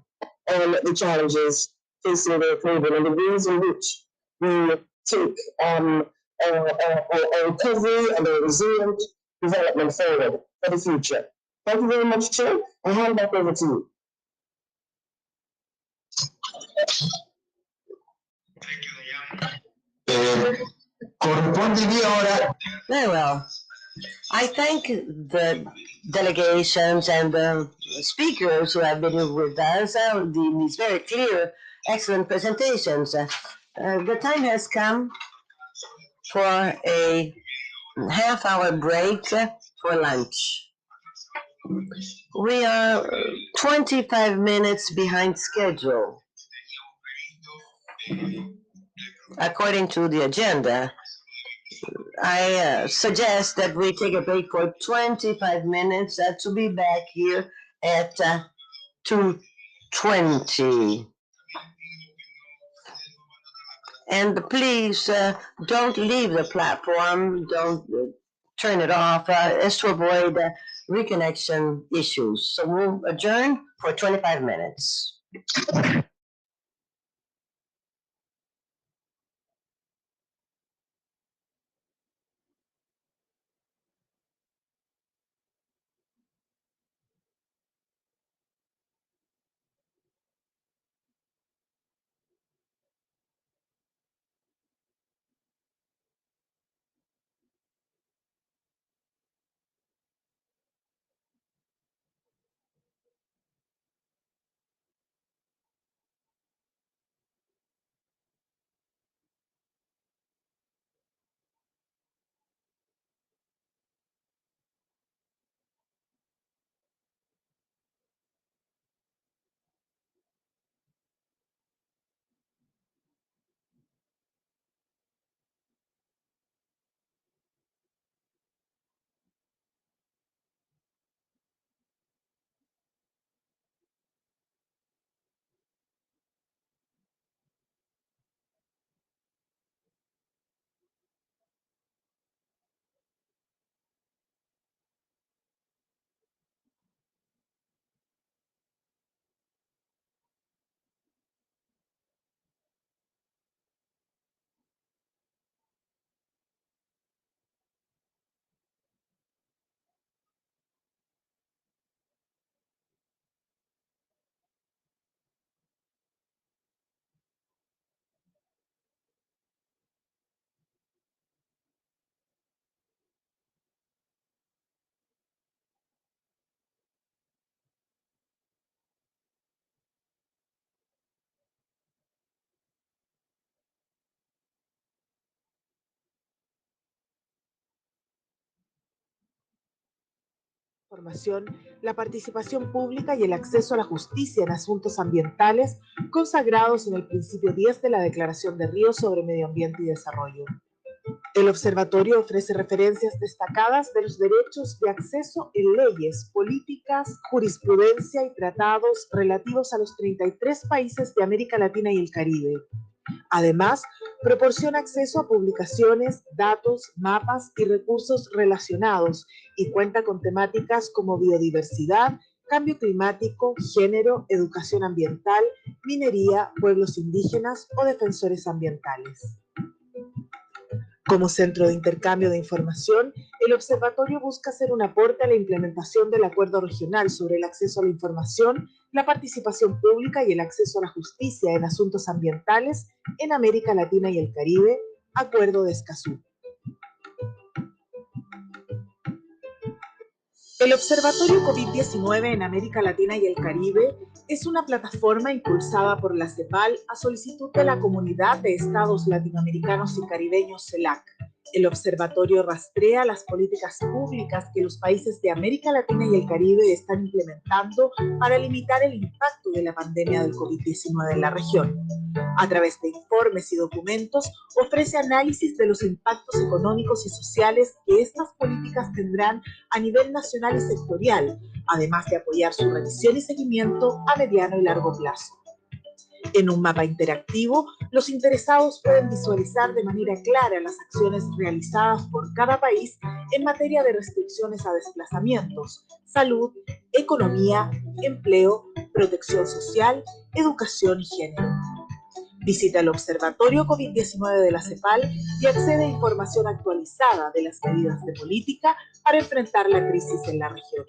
on the challenges facing the Caribbean and the ways in which we take our recovery and our resilient development forward for the future. Thank you very much, Chair. I hand back over to you. Very well. I thank the delegations and the speakers who have been with us in these very clear, excellent presentations. The time has come for a half-hour break for lunch. We are 25 minutes behind schedule. According to the agenda, I suggest that we take a break for 25 minutes to be back here at 2:20. And please don't leave the platform, don't turn it off, as to avoid reconnection issues. So we'll adjourn for 25 minutes. Información, la participación pública y el acceso a la justicia en asuntos ambientales consagrados en el principio 10 de la Declaración de Río sobre Medio Ambiente y Desarrollo. El observatorio ofrece referencias destacadas de los derechos de acceso en leyes, políticas, jurisprudencia y tratados relativos a los 33 países de América Latina y el Caribe. Además, proporciona acceso a publicaciones, datos, mapas y recursos relacionados y cuenta con temáticas como biodiversidad, cambio climático, género, educación ambiental, minería, pueblos indígenas o defensores ambientales. Como centro de intercambio de información, el observatorio busca hacer un aporte a la implementación del Acuerdo Regional sobre el acceso a la información, la participación pública y el acceso a la justicia en asuntos ambientales en América Latina y el Caribe, Acuerdo de Escazú. El Observatorio COVID-19 en América Latina y el Caribe es una plataforma impulsada por la CEPAL a solicitud de la Comunidad de Estados Latinoamericanos y Caribeños CELAC. El observatorio rastrea las políticas públicas que los países de América Latina y el Caribe están implementando para limitar el impacto de la pandemia del COVID-19 en la región. A través de informes y documentos, ofrece análisis de los impactos económicos y sociales que estas políticas tendrán a nivel nacional y sectorial, además de apoyar su revisión y seguimiento a mediano y largo plazo. En un mapa interactivo, los interesados pueden visualizar de manera clara las acciones realizadas por cada país en materia de restricciones a desplazamientos, salud, economía, empleo, protección social, educación y género. Visita el Observatorio COVID-19 de la CEPAL y accede a información actualizada de las medidas de política para enfrentar la crisis en la región.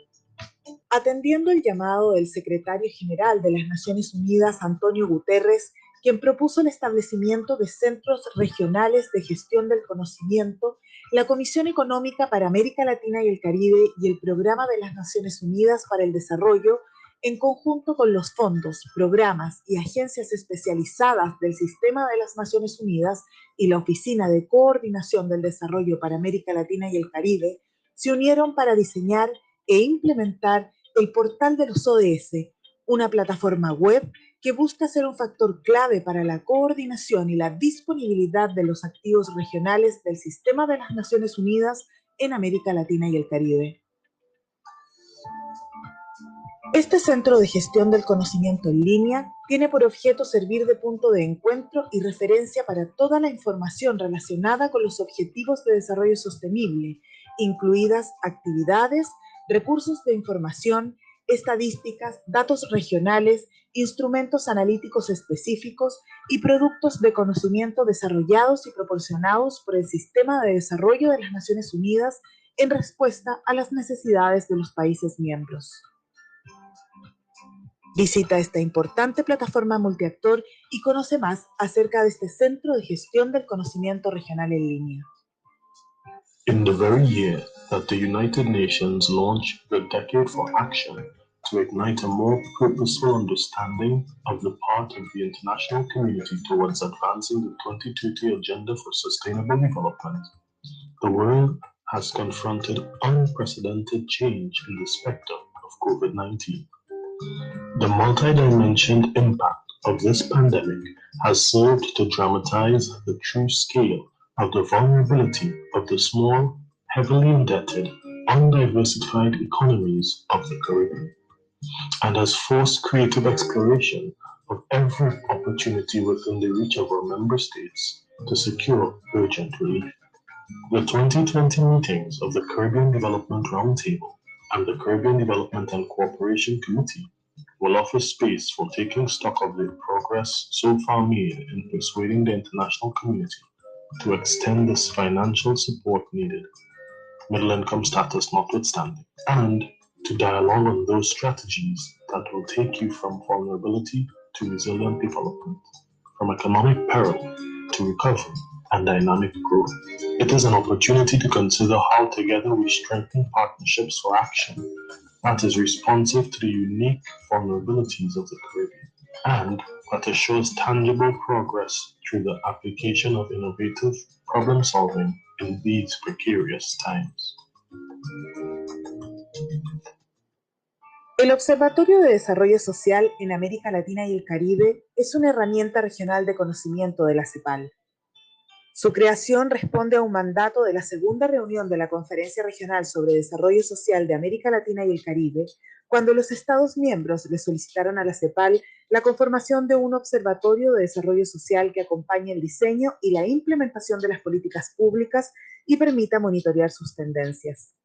Atendiendo el llamado del secretario general de las Naciones Unidas, Antonio Guterres, quien propuso el establecimiento de centros regionales de gestión del conocimiento, la Comisión Económica para América Latina y el Caribe y el Programa de las Naciones Unidas para el Desarrollo, en conjunto con los fondos, programas y agencias especializadas del Sistema de las Naciones Unidas y la Oficina de Coordinación del Desarrollo para América Latina y el Caribe, se unieron para diseñar e implementar el portal de los ODS, una plataforma web que busca ser un factor clave para la coordinación y la disponibilidad de los activos regionales del sistema de las Naciones Unidas en América Latina y el Caribe. Este centro de gestión del conocimiento en línea tiene por objeto servir de punto de encuentro y referencia para toda la información relacionada con los objetivos de desarrollo sostenible, incluidas actividades, recursos de información, estadísticas, datos regionales, instrumentos analíticos específicos y productos de conocimiento desarrollados y proporcionados por el Sistema de Desarrollo de las Naciones Unidas en respuesta a las necesidades de los países miembros. Visita esta importante plataforma multiactor y conoce más acerca de este centro de gestión del conocimiento regional en línea. In the very year that the United Nations launched the Decade for Action to ignite a more purposeful understanding of the part of the international community towards advancing the 2030 Agenda for Sustainable Development, the world has confronted unprecedented change in the spectrum of COVID-19. The multidimensional impact of this pandemic has served to dramatize the true scale of the vulnerability of the small, heavily indebted, undiversified economies of the Caribbean, and has forced creative exploration of every opportunity within the reach of our member states to secure urgent relief. The 2020 meetings of the Caribbean Development Roundtable and the Caribbean Development and Cooperation Committee will offer space for taking stock of the progress so far made in persuading the international community to extend this financial support needed, middle income status notwithstanding, and to dialogue on those strategies that will take you from vulnerability to resilient development, from economic peril to recovery and dynamic growth. It is an opportunity to consider how together we strengthen partnerships for action that is responsive to the unique vulnerabilities of the Caribbean and that assures tangible progress through the application of innovative problem solving in these precarious times. El Observatorio de Desarrollo Social en América Latina y el Caribe es una herramienta regional de conocimiento de la CEPAL. Su creación responde a un mandato de la segunda reunión de la Conferencia Regional sobre Desarrollo Social de América Latina y el Caribe, cuando los Estados miembros le solicitaron a la CEPAL la conformación de un observatorio de desarrollo social que acompañe el diseño y la implementación de las políticas públicas y permita monitorear sus tendencias.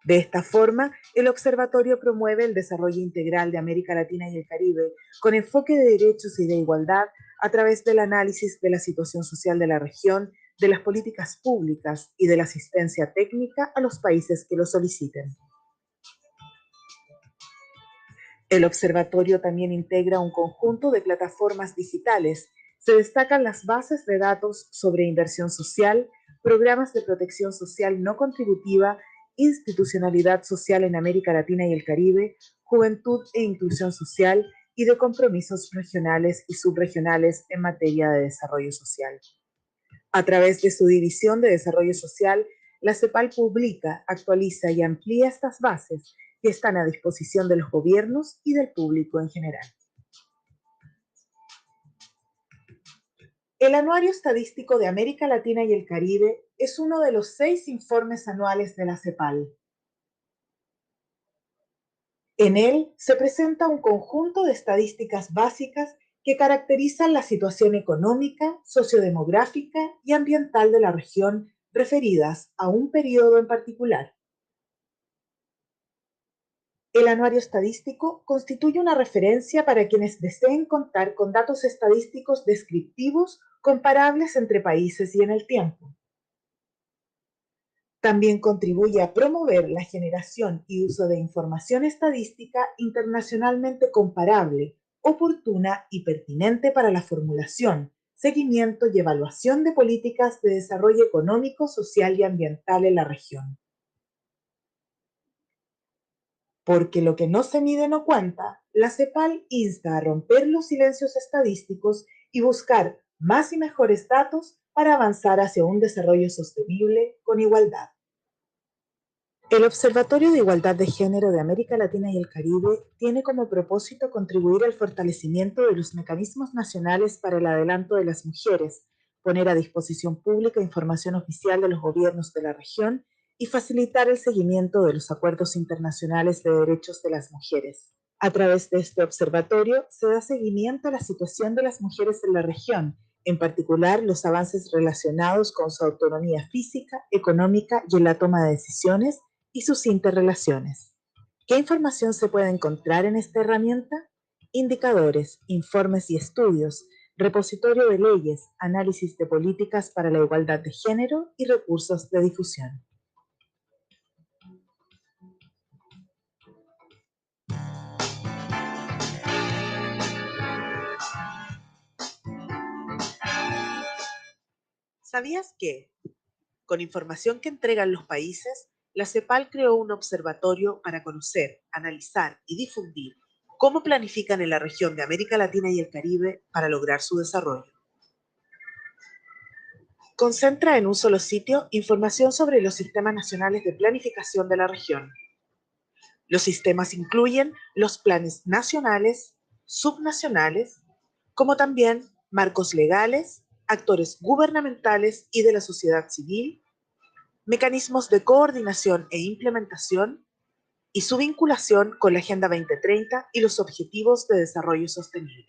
De esta forma, el observatorio promueve el desarrollo integral de América Latina y el Caribe con enfoque de derechos y de igualdad a través del análisis de la situación social de la región, de las políticas públicas y de la asistencia técnica a los países que lo soliciten. El observatorio también integra un conjunto de plataformas digitales. Se destacan las bases de datos sobre inversión social, programas de protección social no contributiva, institucionalidad social en América Latina y el Caribe, juventud e inclusión social y de compromisos regionales y subregionales en materia de desarrollo social. A través de su división de desarrollo social, la CEPAL publica, actualiza y amplía estas bases que están a disposición de los gobiernos y del público en general. El Anuario Estadístico de América Latina y el Caribe es uno de los 6 informes anuales de la CEPAL. En él se presenta un conjunto de estadísticas básicas que caracterizan la situación económica, sociodemográfica y ambiental de la región referidas a un periodo en particular. El anuario estadístico constituye una referencia para quienes deseen contar con datos estadísticos descriptivos comparables entre países y en el tiempo. También contribuye a promover la generación y uso de información estadística internacionalmente comparable, oportuna y pertinente para la formulación, seguimiento y evaluación de políticas de desarrollo económico, social y ambiental en la región. Porque lo que no se mide no cuenta, la CEPAL insta a romper los silencios estadísticos y buscar más y mejores datos para avanzar hacia un desarrollo sostenible con igualdad. El Observatorio de Igualdad de Género de América Latina y el Caribe tiene como propósito contribuir al fortalecimiento de los mecanismos nacionales para el adelanto de las mujeres, poner a disposición pública información oficial de los gobiernos de la región y facilitar el seguimiento de los acuerdos internacionales de derechos de las mujeres. A través de este observatorio se da seguimiento a la situación de las mujeres en la región, en particular los avances relacionados con su autonomía física, económica y en la toma de decisiones, y sus interrelaciones. ¿Qué información se puede encontrar en esta herramienta? Indicadores, informes y estudios, repositorio de leyes, análisis de políticas para la igualdad de género y recursos de difusión. ¿Sabías que, con información que entregan los países, la CEPAL creó un observatorio para conocer, analizar y difundir cómo planifican en la región de América Latina y el Caribe para lograr su desarrollo? Concentra en un solo sitio información sobre los sistemas nacionales de planificación de la región. Los sistemas incluyen los planes nacionales, subnacionales, como también marcos legales, actores gubernamentales y de la sociedad civil, mecanismos de coordinación e implementación y su vinculación con la Agenda 2030 y los Objetivos de Desarrollo Sostenible.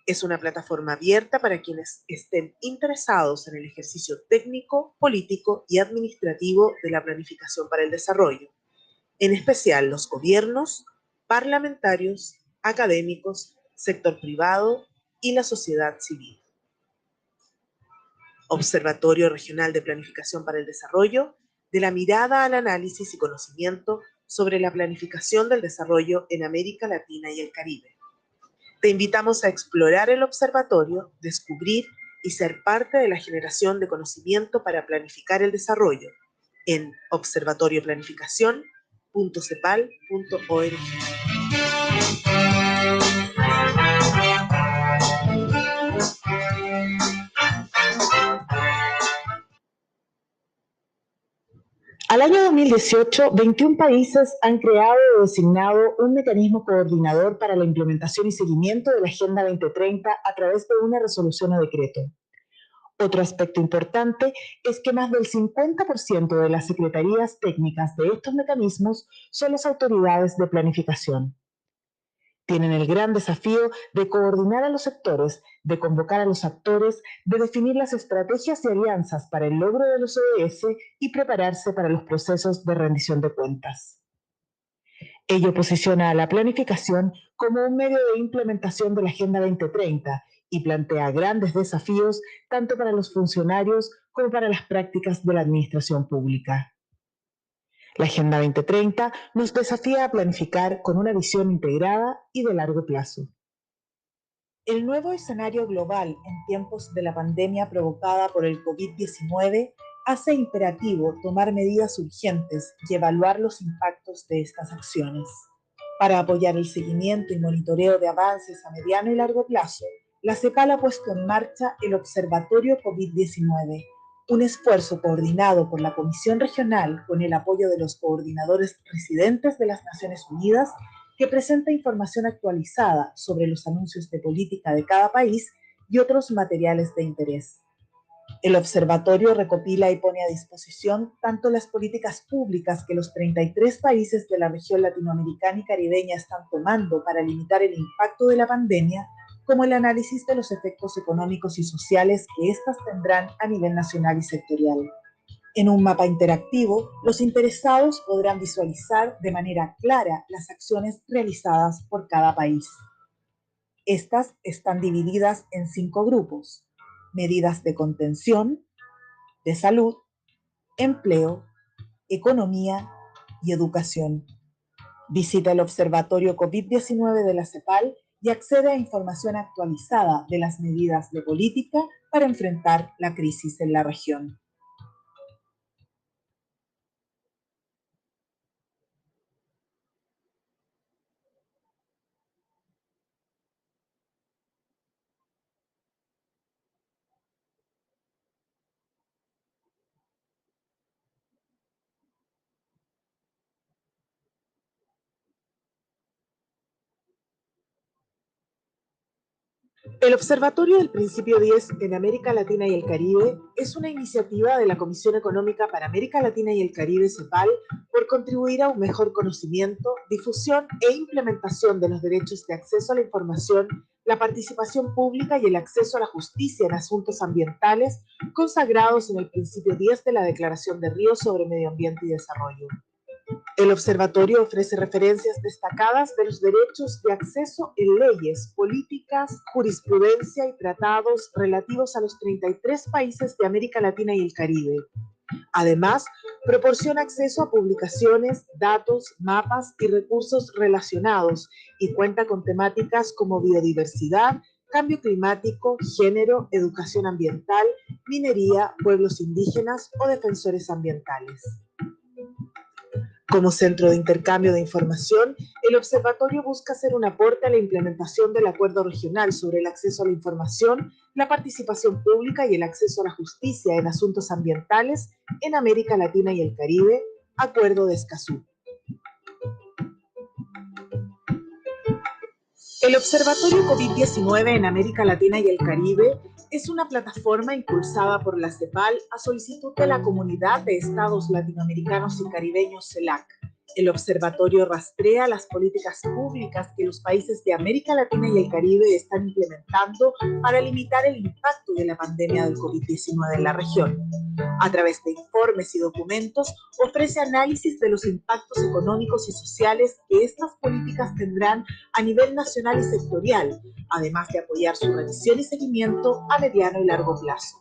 Es una plataforma abierta para quienes estén interesados en el ejercicio técnico, político y administrativo de la planificación para el desarrollo, en especial los gobiernos, parlamentarios, académicos, sector privado y la sociedad civil. Observatorio Regional de Planificación para el Desarrollo, de la mirada al análisis y conocimiento sobre la planificación del desarrollo en América Latina y el Caribe. Te invitamos a explorar el observatorio, descubrir y ser parte de la generación de conocimiento para planificar el desarrollo en observatorioplanificación.cepal.org. Al año 2018, 21 países han creado o designado un mecanismo coordinador para la implementación y seguimiento de la Agenda 2030 a través de una resolución o decreto. Otro aspecto importante es que más del 50% de las secretarías técnicas de estos mecanismos son las autoridades de planificación. Tienen el gran desafío de coordinar a los sectores, de convocar a los actores, de definir las estrategias y alianzas para el logro de los ODS y prepararse para los procesos de rendición de cuentas. Ello posiciona a la planificación como un medio de implementación de la Agenda 2030 y plantea grandes desafíos tanto para los funcionarios como para las prácticas de la administración pública. La Agenda 2030 nos desafía a planificar con una visión integrada y de largo plazo. El nuevo escenario global en tiempos de la pandemia provocada por el COVID-19 hace imperativo tomar medidas urgentes y evaluar los impactos de estas acciones. Para apoyar el seguimiento y monitoreo de avances a mediano y largo plazo, la CEPAL ha puesto en marcha el Observatorio COVID-19, un esfuerzo coordinado por la Comisión Regional con el apoyo de los coordinadores residentes de las Naciones Unidas, que presenta información actualizada sobre los anuncios de política de cada país y otros materiales de interés. El observatorio recopila y pone a disposición tanto las políticas públicas que los 33 países de la región latinoamericana y caribeña están tomando para limitar el impacto de la pandemia, como el análisis de los efectos económicos y sociales que éstas tendrán a nivel nacional y sectorial. En un mapa interactivo, los interesados podrán visualizar de manera clara las acciones realizadas por cada país. Estas están divididas en 5 grupos: medidas de contención, de salud, empleo, economía y educación. Visita el Observatorio COVID-19 de la CEPAL y accede a información actualizada de las medidas de política para enfrentar la crisis en la región. El Observatorio del Principio 10 en América Latina y el Caribe es una iniciativa de la Comisión Económica para América Latina y el Caribe, CEPAL, por contribuir a un mejor conocimiento, difusión e implementación de los derechos de acceso a la información, la participación pública y el acceso a la justicia en asuntos ambientales consagrados en el Principio 10 de la Declaración de Río sobre Medio Ambiente y Desarrollo. El observatorio ofrece referencias destacadas de los derechos de acceso en leyes, políticas, jurisprudencia y tratados relativos a los 33 países de América Latina y el Caribe. Además, proporciona acceso a publicaciones, datos, mapas y recursos relacionados y cuenta con temáticas como biodiversidad, cambio climático, género, educación ambiental, minería, pueblos indígenas o defensores ambientales. Como centro de intercambio de información, el observatorio busca hacer un aporte a la implementación del Acuerdo Regional sobre el acceso a la información, la participación pública y el acceso a la justicia en asuntos ambientales en América Latina y el Caribe, Acuerdo de Escazú. El Observatorio COVID-19 en América Latina y el Caribe es una plataforma impulsada por la CEPAL a solicitud de la Comunidad de Estados Latinoamericanos y Caribeños CELAC. El observatorio rastrea las políticas públicas que los países de América Latina y el Caribe están implementando para limitar el impacto de la pandemia del COVID-19 en la región. A través de informes y documentos, ofrece análisis de los impactos económicos y sociales que estas políticas tendrán a nivel nacional y sectorial, además de apoyar su revisión y seguimiento a mediano y largo plazo.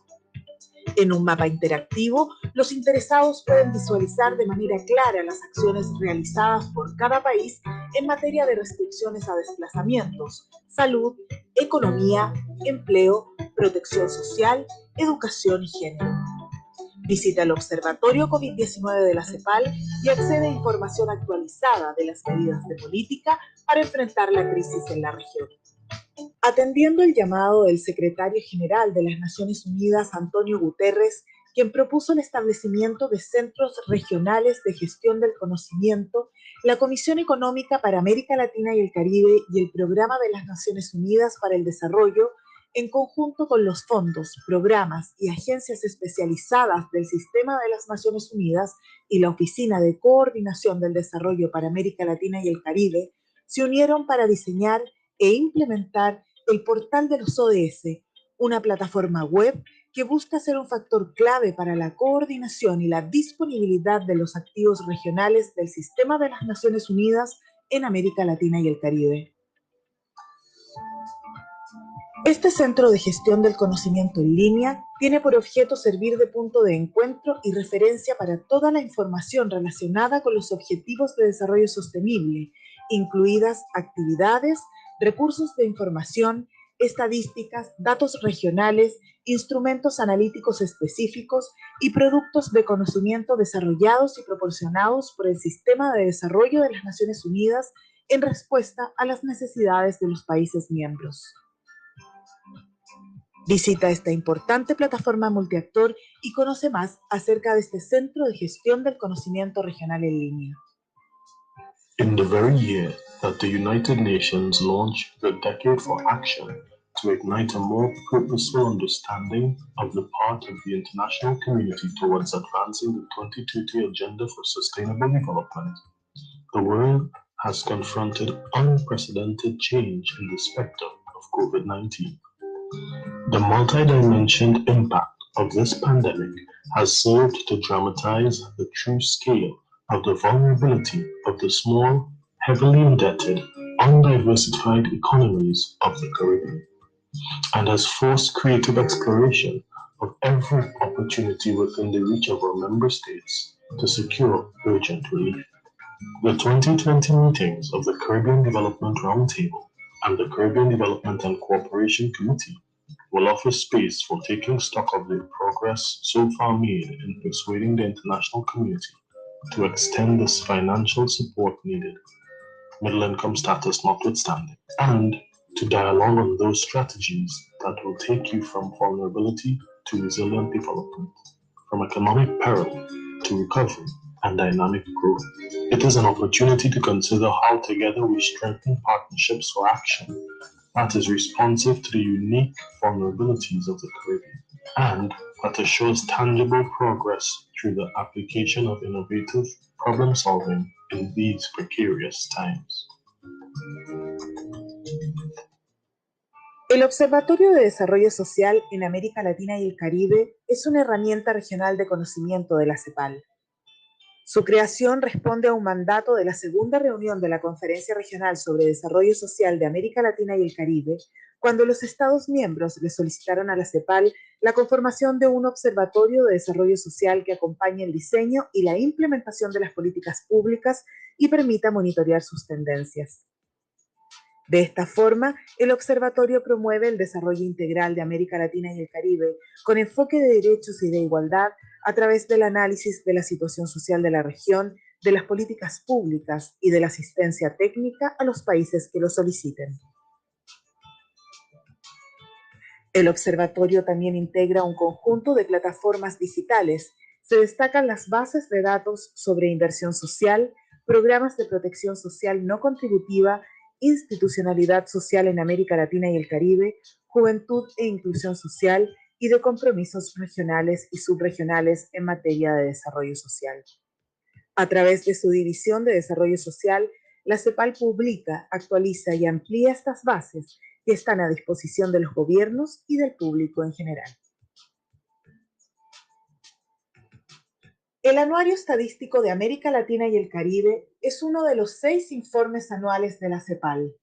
En un mapa interactivo, los interesados pueden visualizar de manera clara las acciones realizadas por cada país en materia de restricciones a desplazamientos, salud, economía, empleo, protección social, educación y género. Visita el Observatorio COVID-19 de la CEPAL y accede a información actualizada de las medidas de política para enfrentar la crisis en la región. Atendiendo el llamado del secretario general de las Naciones Unidas, Antonio Guterres, quien propuso el establecimiento de centros regionales de gestión del conocimiento, la Comisión Económica para América Latina y el Caribe y el Programa de las Naciones Unidas para el Desarrollo, en conjunto con los fondos, programas y agencias especializadas del Sistema de las Naciones Unidas y la Oficina de Coordinación del Desarrollo para América Latina y el Caribe, se unieron para diseñar e implementar el portal de los ODS, una plataforma web que busca ser un factor clave para la coordinación y la disponibilidad de los activos regionales del Sistema de las Naciones Unidas en América Latina y el Caribe. Este centro de gestión del conocimiento en línea tiene por objeto servir de punto de encuentro y referencia para toda la información relacionada con los objetivos de desarrollo sostenible, incluidas actividades, recursos de información, estadísticas, datos regionales, instrumentos analíticos específicos y productos de conocimiento desarrollados y proporcionados por el Sistema de Desarrollo de las Naciones Unidas en respuesta a las necesidades de los países miembros. Visita esta importante plataforma multiactor y conoce más acerca de este Centro de Gestión del Conocimiento Regional en línea. In the very year that the United Nations launched the Decade for Action to ignite a more purposeful understanding of the part of the international community towards advancing the 2030 Agenda for Sustainable Development, the world has confronted unprecedented change in the spectrum of COVID-19. The multidimensional impact of this pandemic has served to dramatize the true scale of the vulnerability of the small, heavily indebted, undiversified economies of the Caribbean, and has forced creative exploration of every opportunity within the reach of our member states to secure urgent relief. The 2020 meetings of the Caribbean Development Roundtable and the Caribbean Development and Cooperation Committee will offer space for taking stock of the progress so far made in persuading the international community to extend this financial support needed, middle income status notwithstanding, and to dialogue on those strategies that will take you from vulnerability to resilient development, from economic peril to recovery and dynamic growth. It is an opportunity to consider how together we strengthen partnerships for action that is responsive to the unique vulnerabilities of the Caribbean, and that shows tangible progress through the application of innovative problem solving in these precarious times. El Observatorio de Desarrollo Social en América Latina y el Caribe es una herramienta regional de conocimiento de la CEPAL. Su creación responde a un mandato de la segunda reunión de la Conferencia Regional sobre Desarrollo Social de América Latina y el Caribe, cuando los Estados miembros le solicitaron a la CEPAL la conformación de un observatorio de desarrollo social que acompañe el diseño y la implementación de las políticas públicas y permita monitorear sus tendencias. De esta forma, el observatorio promueve el desarrollo integral de América Latina y el Caribe con enfoque de derechos y de igualdad a través del análisis de la situación social de la región, de las políticas públicas y de la asistencia técnica a los países que lo soliciten. El observatorio también integra un conjunto de plataformas digitales. Se destacan las bases de datos sobre inversión social, programas de protección social no contributiva, institucionalidad social en América Latina y el Caribe, juventud e inclusión social y de compromisos regionales y subregionales en materia de desarrollo social. A través de su división de desarrollo social, la CEPAL publica, actualiza y amplía estas bases que están a disposición de los gobiernos y del público en general. El Anuario Estadístico de América Latina y el Caribe es uno de los 6 informes anuales de la CEPAL.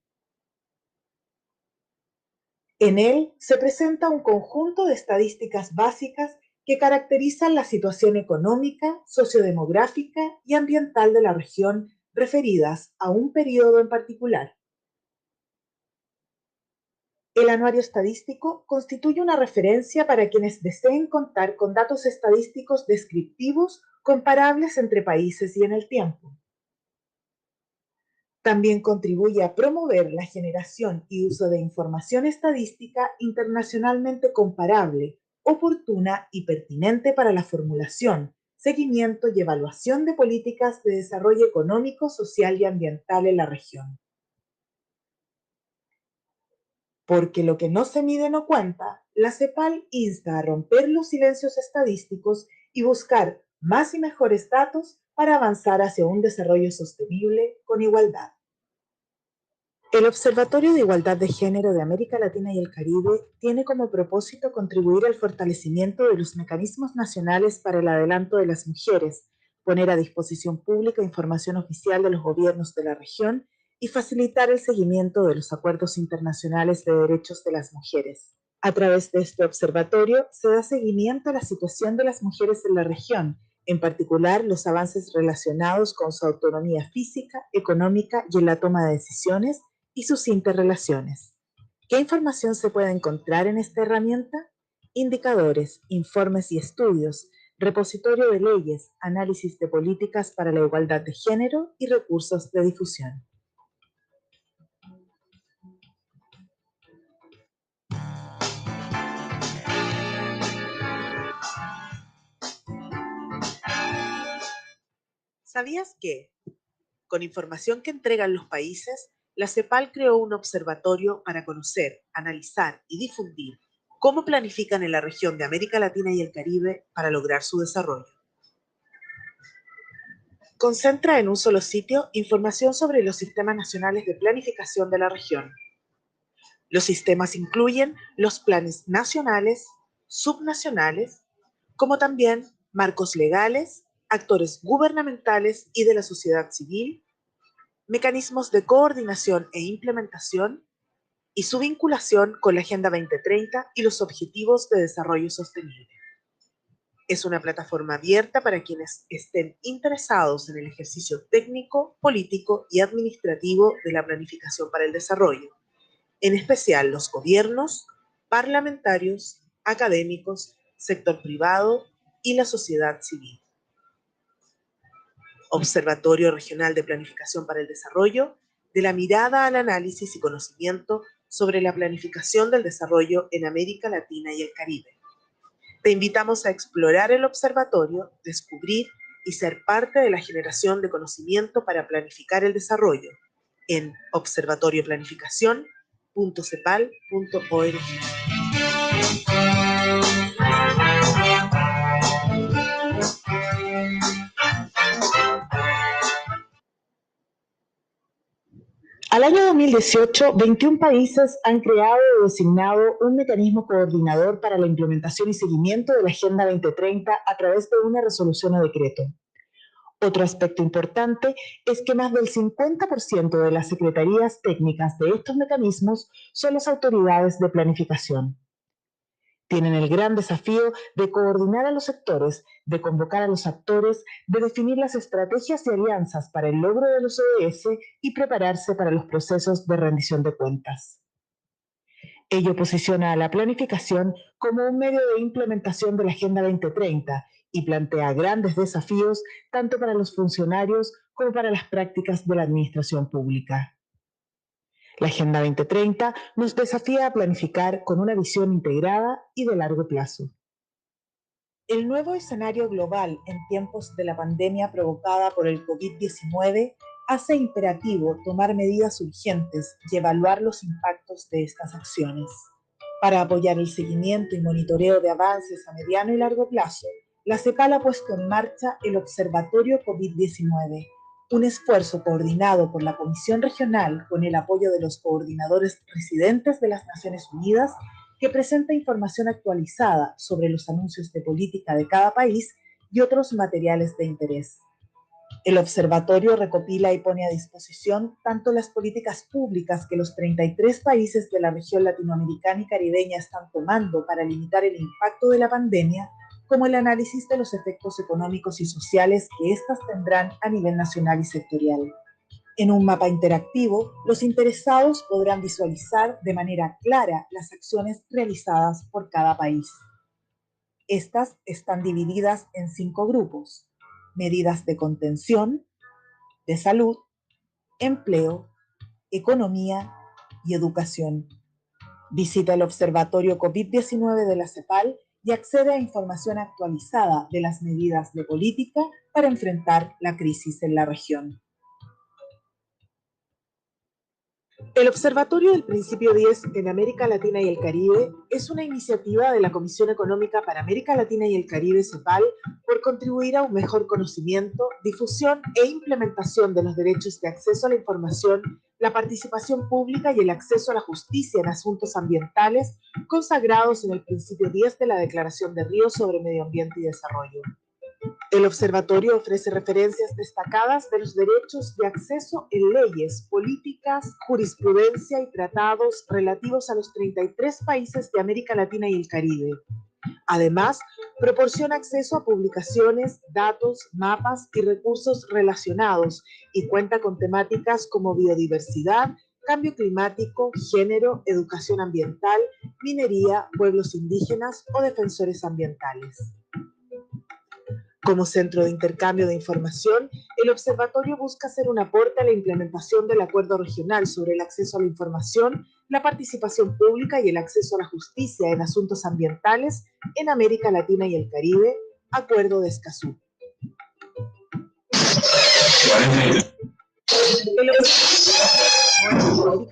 En él se presenta un conjunto de estadísticas básicas que caracterizan la situación económica, sociodemográfica y ambiental de la región referidas a un periodo en particular. El anuario estadístico constituye una referencia para quienes deseen contar con datos estadísticos descriptivos comparables entre países y en el tiempo. También contribuye a promover la generación y uso de información estadística internacionalmente comparable, oportuna y pertinente para la formulación, seguimiento y evaluación de políticas de desarrollo económico, social y ambiental en la región. Porque lo que no se mide no cuenta, la CEPAL insta a romper los silencios estadísticos y buscar más y mejores datos para avanzar hacia un desarrollo sostenible con igualdad. El Observatorio de Igualdad de Género de América Latina y el Caribe tiene como propósito contribuir al fortalecimiento de los mecanismos nacionales para el adelanto de las mujeres, poner a disposición pública información oficial de los gobiernos de la región y facilitar el seguimiento de los acuerdos internacionales de derechos de las mujeres. A través de este observatorio se da seguimiento a la situación de las mujeres en la región, en particular los avances relacionados con su autonomía física, económica y en la toma de decisiones y sus interrelaciones. ¿Qué información se puede encontrar en esta herramienta? Indicadores, informes y estudios, repositorio de leyes, análisis de políticas para la igualdad de género y recursos de difusión. ¿Sabías que, con información que entregan los países, la CEPAL creó un observatorio para conocer, analizar y difundir cómo planifican en la región de América Latina y el Caribe para lograr su desarrollo? Concentra en un solo sitio información sobre los sistemas nacionales de planificación de la región. Los sistemas incluyen los planes nacionales, subnacionales, como también marcos legales, actores gubernamentales y de la sociedad civil, mecanismos de coordinación e implementación y su vinculación con la Agenda 2030 y los Objetivos de Desarrollo Sostenible. Es una plataforma abierta para quienes estén interesados en el ejercicio técnico, político y administrativo de la planificación para el desarrollo, en especial los gobiernos, parlamentarios, académicos, sector privado y la sociedad civil. Observatorio Regional de Planificación para el Desarrollo, de la mirada al análisis y conocimiento sobre la planificación del desarrollo en América Latina y el Caribe. Te invitamos a explorar el observatorio, descubrir y ser parte de la generación de conocimiento para planificar el desarrollo en observatorioplanificación.cl. www.cepal.org. Al año 2018, 21 países han creado o designado un mecanismo coordinador para la implementación y seguimiento de la Agenda 2030 a través de una resolución o decreto. Otro aspecto importante es que más del 50% de las secretarías técnicas de estos mecanismos son las autoridades de planificación. Tienen el gran desafío de coordinar a los sectores, de convocar a los actores, de definir las estrategias y alianzas para el logro de los ODS y prepararse para los procesos de rendición de cuentas. Ello posiciona a la planificación como un medio de implementación de la Agenda 2030 y plantea grandes desafíos tanto para los funcionarios como para las prácticas de la administración pública. La Agenda 2030 nos desafía a planificar con una visión integrada y de largo plazo. El nuevo escenario global en tiempos de la pandemia provocada por el COVID-19 hace imperativo tomar medidas urgentes y evaluar los impactos de estas acciones. Para apoyar el seguimiento y monitoreo de avances a mediano y largo plazo, la CEPAL ha puesto en marcha el Observatorio COVID-19, un esfuerzo coordinado por la Comisión Regional con el apoyo de los coordinadores residentes de las Naciones Unidas, que presenta información actualizada sobre los anuncios de política de cada país y otros materiales de interés. El observatorio recopila y pone a disposición tanto las políticas públicas que los 33 países de la región latinoamericana y caribeña están tomando para limitar el impacto de la pandemia, como el análisis de los efectos económicos y sociales que éstas tendrán a nivel nacional y sectorial. En un mapa interactivo, los interesados podrán visualizar de manera clara las acciones realizadas por cada país. Estas están divididas en 5 grupos: medidas de contención, de salud, empleo, economía y educación. Visita el Observatorio COVID-19 de la CEPAL y accede a información actualizada de las medidas de política para enfrentar la crisis en la región. El Observatorio del Principio 10 en América Latina y el Caribe es una iniciativa de la Comisión Económica para América Latina y el Caribe, CEPAL, por contribuir a un mejor conocimiento, difusión e implementación de los derechos de acceso a la información, la participación pública y el acceso a la justicia en asuntos ambientales consagrados en el Principio 10 de la Declaración de Río sobre Medio Ambiente y Desarrollo. El observatorio ofrece referencias destacadas de los derechos de acceso en leyes, políticas, jurisprudencia y tratados relativos a los 33 países de América Latina y el Caribe. Además, proporciona acceso a publicaciones, datos, mapas y recursos relacionados y cuenta con temáticas como biodiversidad, cambio climático, género, educación ambiental, minería, pueblos indígenas o defensores ambientales. Como centro de intercambio de información, el observatorio busca hacer un aporte a la implementación del Acuerdo Regional sobre el acceso a la información, la participación pública y el acceso a la justicia en asuntos ambientales en América Latina y el Caribe, Acuerdo de Escazú. El observatorio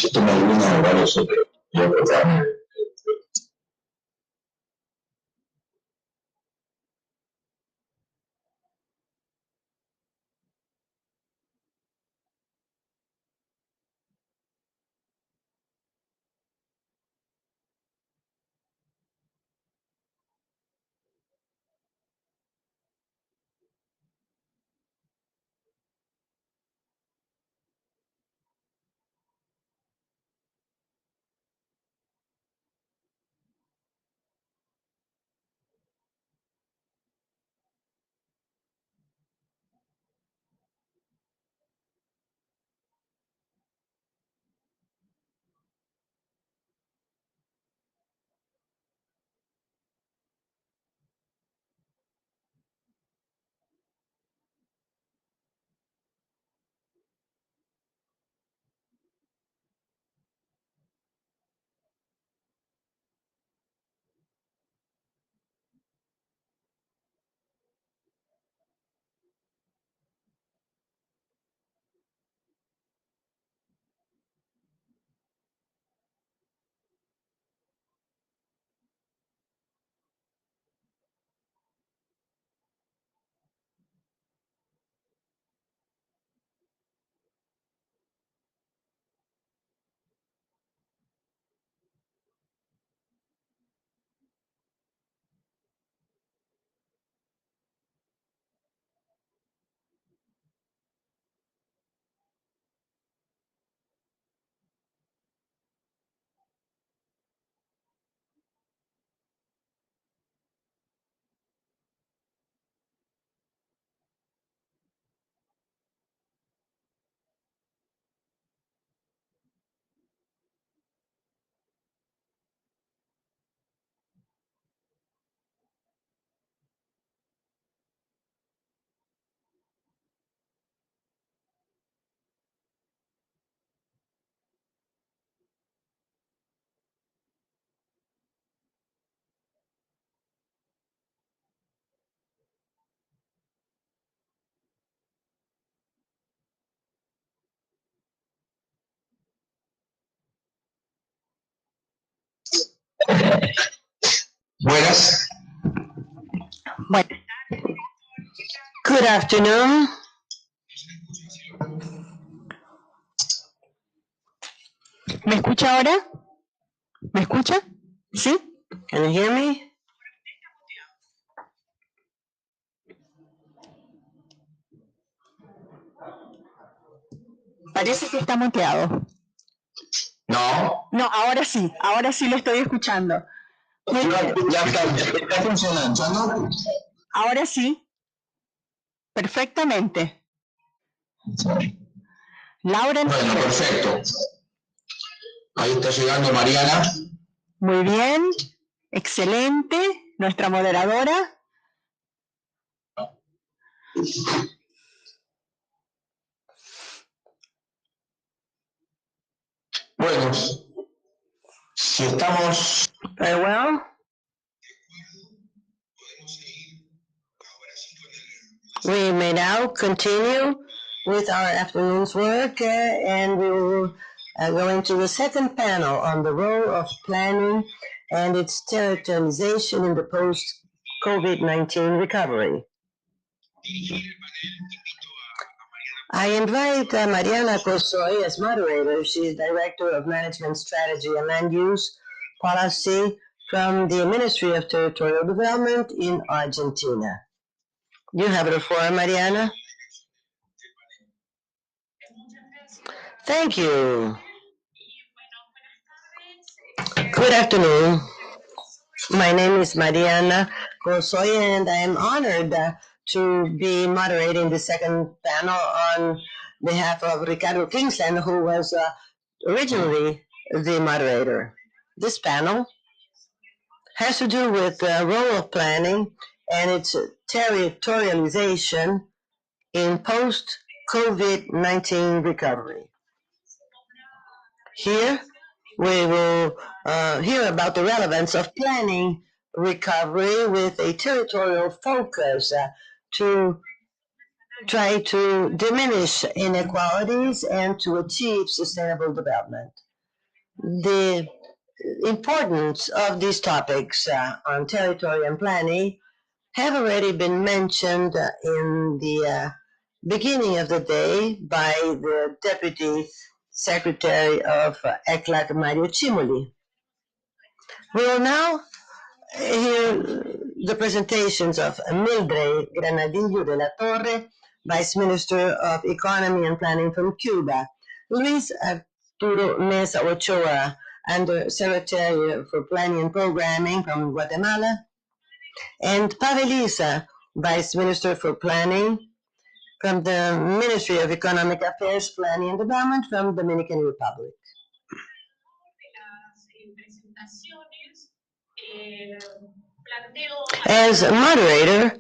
Esto me ayuda a varios otros. días. Good afternoon. ¿Me escucha ahora? ¿Me escucha? ¿Sí? Can you hear me? Parece que está muteado. No. No, ahora sí lo estoy escuchando. Muy bien. Ya está funcionando, ¿no? Ahora sí, perfectamente. Laura. Bueno, perfecto. Ahí está llegando Mariana. Muy bien, excelente. Nuestra moderadora. Bueno, si estamos... Very well. We may now continue with our afternoon's work, and we will go into the second panel on the role of planning and its territorialization in the post-COVID-19 recovery. I invite Mariana Cosoy as moderator. She is Director of Management Strategy and Land Use Policy from the Ministry of Territorial Development in Argentina. You have the floor, Mariana. Thank you. Good afternoon. My name is Mariana Cosoy, and I am honored to be moderating the second panel on behalf of Ricardo Kingsland, who was originally the moderator. This panel has to do with the role of planning and its territorialization in post-COVID-19 recovery. Here, we will hear about the relevance of planning recovery with a territorial focus to try to diminish inequalities and to achieve sustainable development. The importance of these topics on territory and planning have already been mentioned in the beginning of the day by the Deputy Secretary of ECLAC, Mario Cimoli. We will now hear the presentations of Mildred Granadillo de la Torre, Vice Minister of Economy and Planning from Cuba, Luis Arturo Mesa Ochoa, Under Secretary for Planning and Programming from Guatemala, and Pavelisa, Vice Minister for Planning from the Ministry of Economic Affairs, Planning and Development from Dominican Republic. As moderator,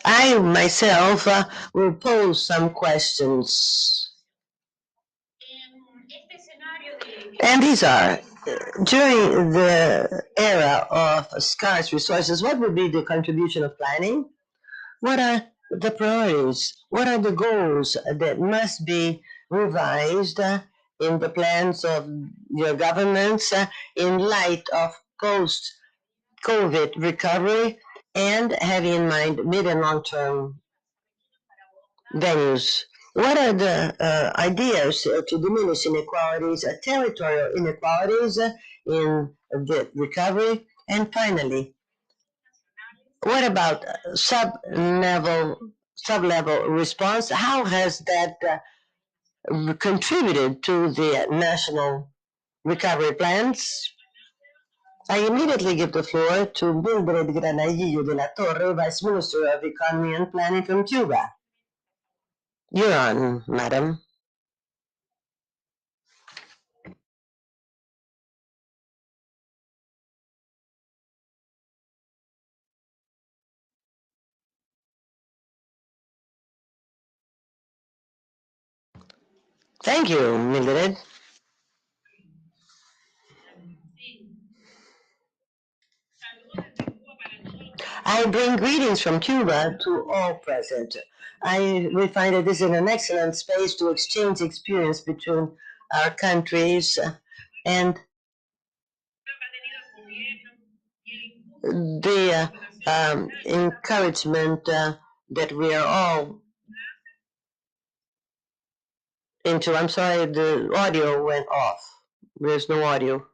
I myself will pose some questions. And these are, during the era of scarce resources, what would be the contribution of planning? What are the priorities? What are the goals that must be revised in the plans of your governments in light of post-COVID recovery and having in mind mid and long-term venues? What are the ideas to diminish inequalities, territorial inequalities in the recovery? And finally, what about sub-level response? How has that contributed to the national recovery plans? I immediately give the floor to Mildred Granadillo de la Torre, Vice Minister of Economy and Planning from Cuba. You're on, madam. Thank you, Mildred. I bring greetings from Cuba to all present. We find that this is an excellent space to exchange experience between our countries, and the encouragement that we are all into. I'm sorry, the audio went off. There's no audio.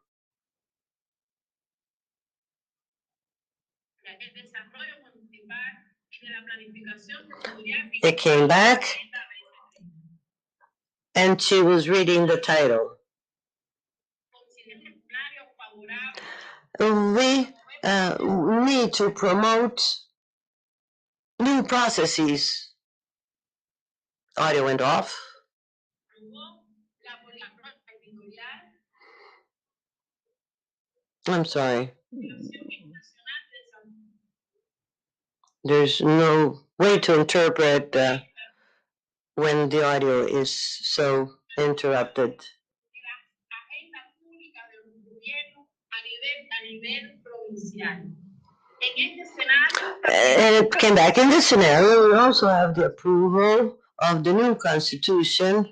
It came back, and she was reading the title. We need to promote new processes. Audio went off. I'm sorry. There's no way to interpret when the audio is so interrupted. And it came back. In this scenario, we also have the approval of the new constitution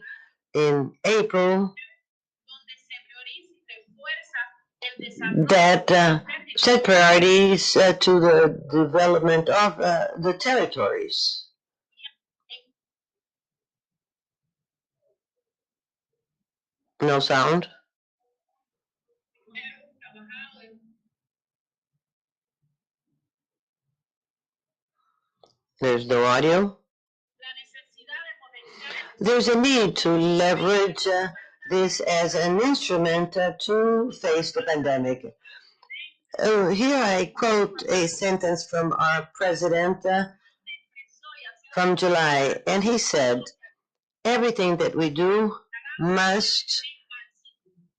in April that set priorities to the development of the territories. No sound. There's no audio. There's a need to leverage this as an instrument to face the pandemic. Here I quote a sentence from our president from July, and he said, "Everything that we do must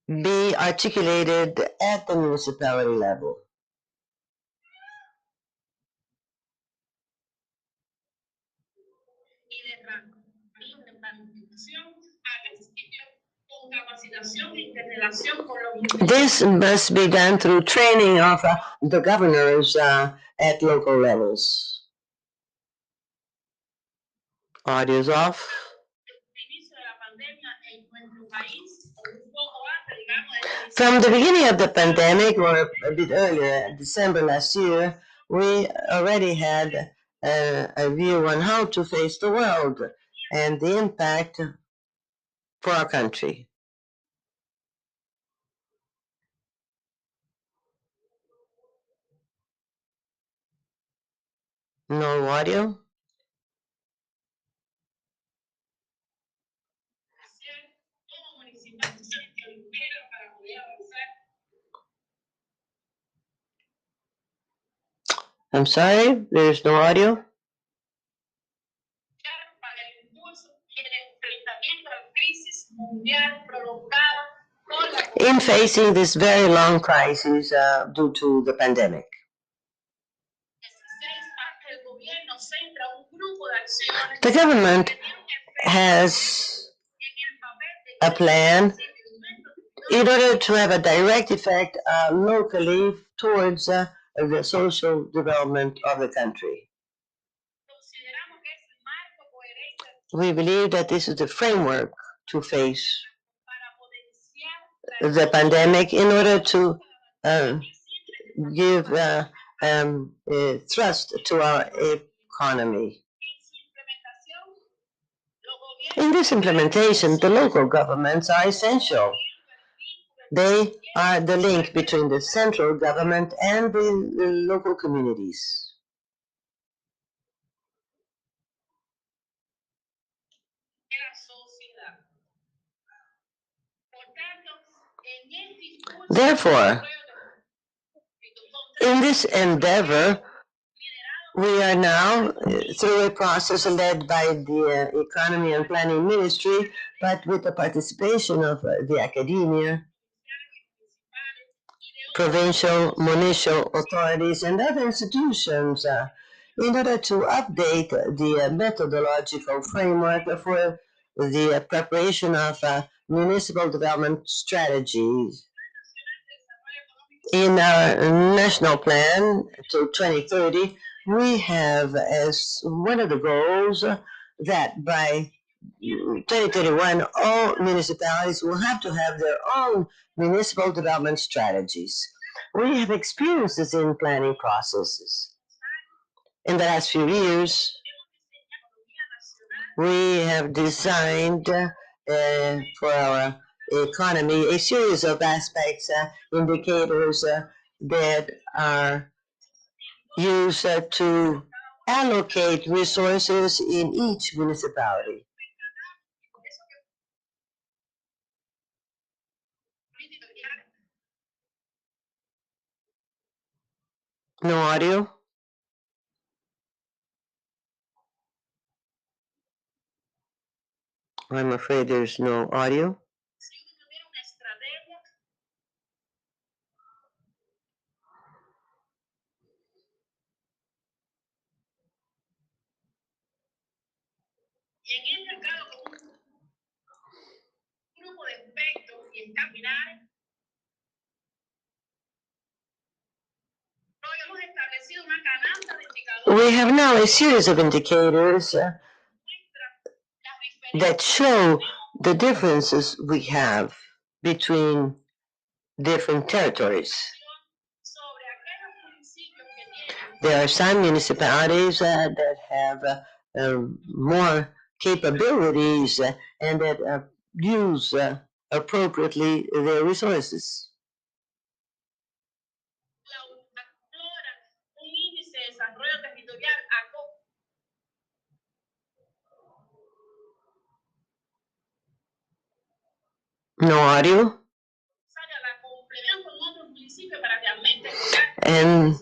be articulated at the municipality level." This must be done through training of the governors at local levels. Audio's off. From the beginning of the pandemic, or a bit earlier, December last year, we already had a view on how to face the world and the impact for our country. No audio? I'm sorry, there's no audio? In facing this very long crisis due to the pandemic. The government has a plan in order to have a direct effect locally towards the social development of the country. We believe that this is the framework to face the pandemic in order to give thrust to our economy. In this implementation, the local governments are essential. They are the link between the central government and the local communities. Therefore, in this endeavor, we are now through a process led by the Economy and Planning Ministry, but with the participation of the academia, provincial, municipal authorities, and other institutions in order to update the methodological framework for the preparation of municipal development strategies. In our national plan to 2030, we have as one of the goals that by 2031, all municipalities will have to have their own municipal development strategies. we have experiences in planning processes. In the last few years, we have designed for our economy a series of aspects, indicators that are used to allocate resources in each municipality. No audio? I'm afraid there's no audio. We have now a series of indicators that show the differences we have between different territories. There are some municipalities that have more capabilities and that use appropriately their resources. No audio? And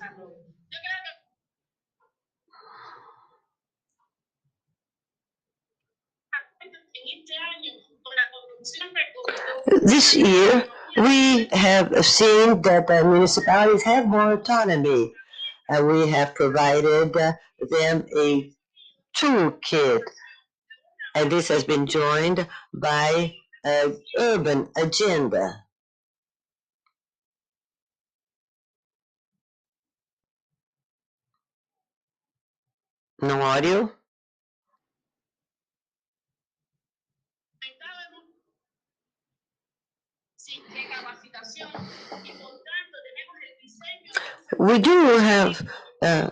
this year, we have seen that the municipalities have more autonomy. We have provided them a toolkit, and this has been joined by an urban agenda. No audio? We do have a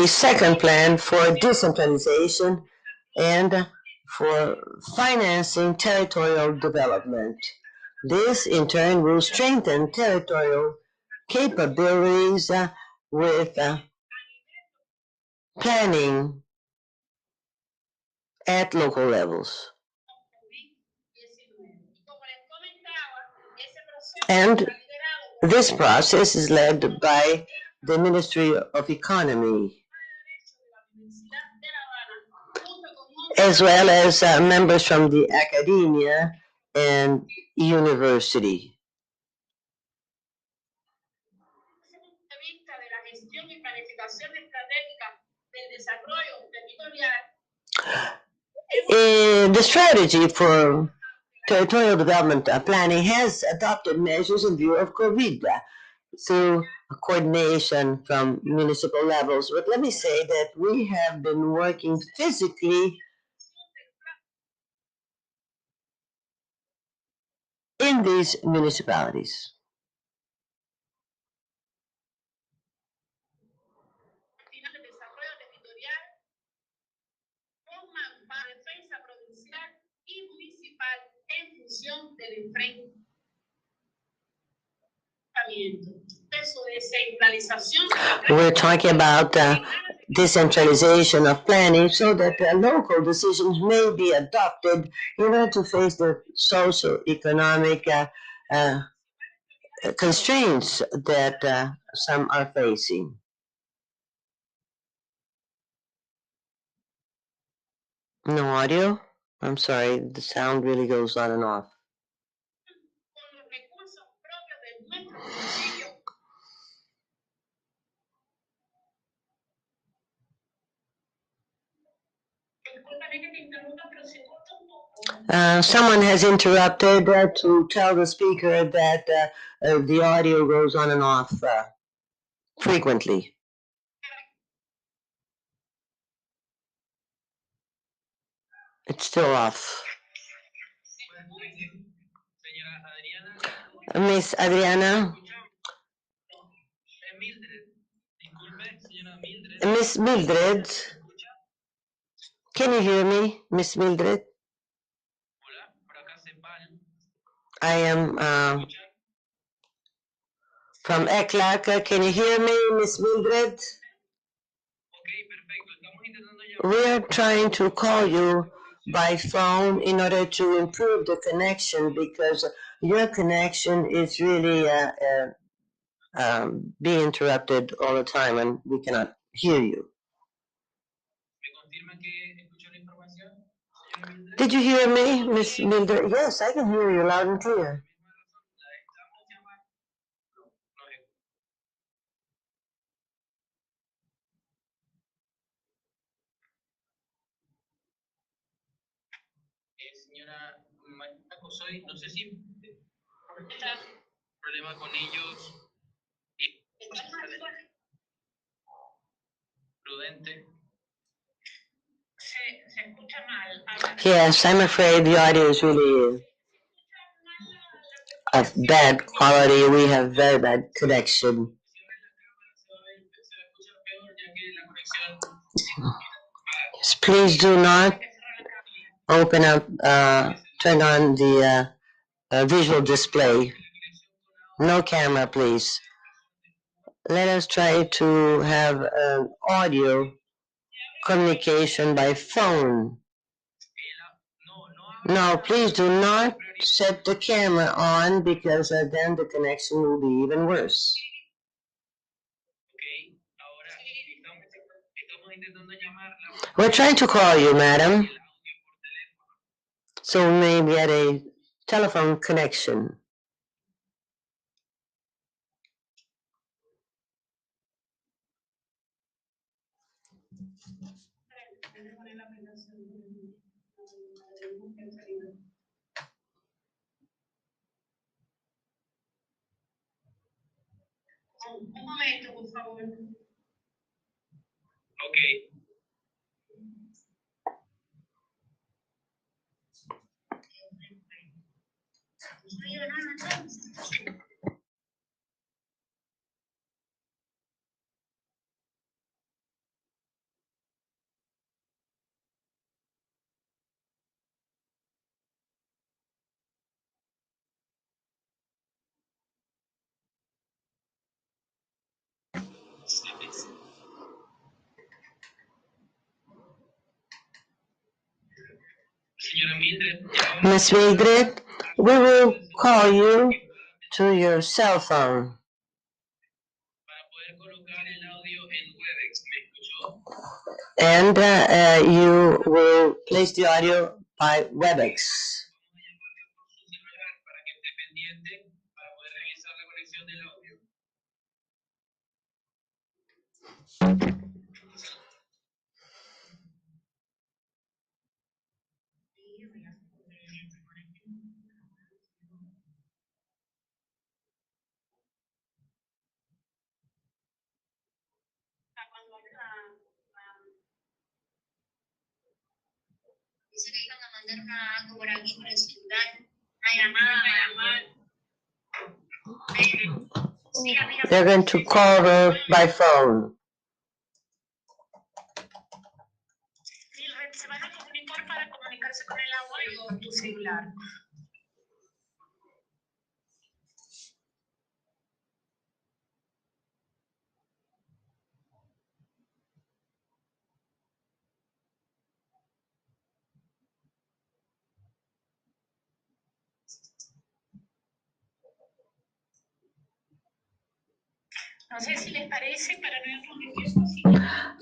second plan for decentralization and for financing territorial development. This, in turn, will strengthen territorial capabilities with planning at local levels. And this process is led by the Ministry of Economy, as well as members from the academia and university. The strategy for territorial development planning has adopted measures in view of COVID through coordination from municipal levels. But let me say that we have been working physically in these municipalities. We're talking about decentralization of planning so that local decisions may be adopted in order to face the socio-economic constraints that some are facing. No audio? I'm sorry, the sound really goes on and off. Someone has interrupted to tell the speaker that the audio goes on and off frequently. It's still off. Miss Adriana? Miss Mildred? Can you hear me, Miss Mildred? I am from ECLAC. Can you hear me, Miss Mildred? We are trying to call you by phone in order to improve the connection because your connection is really being interrupted all the time and we cannot hear you. Did you hear me, Miss Mildred? Yes, I can hear you loud and clear. Yes, I'm afraid the audio is really of bad quality. We have very bad connection. Please do not open up, turn on the visual display. No camera, please. Let us try to have audio communication by phone. No, please do not set the camera on because then the connection will be even worse. We're trying to call you, madam. So we may get a telephone connection. Miss Mildred, we will call you to your cell phone. And you will place the audio by WebEx. They're going to call her by phone.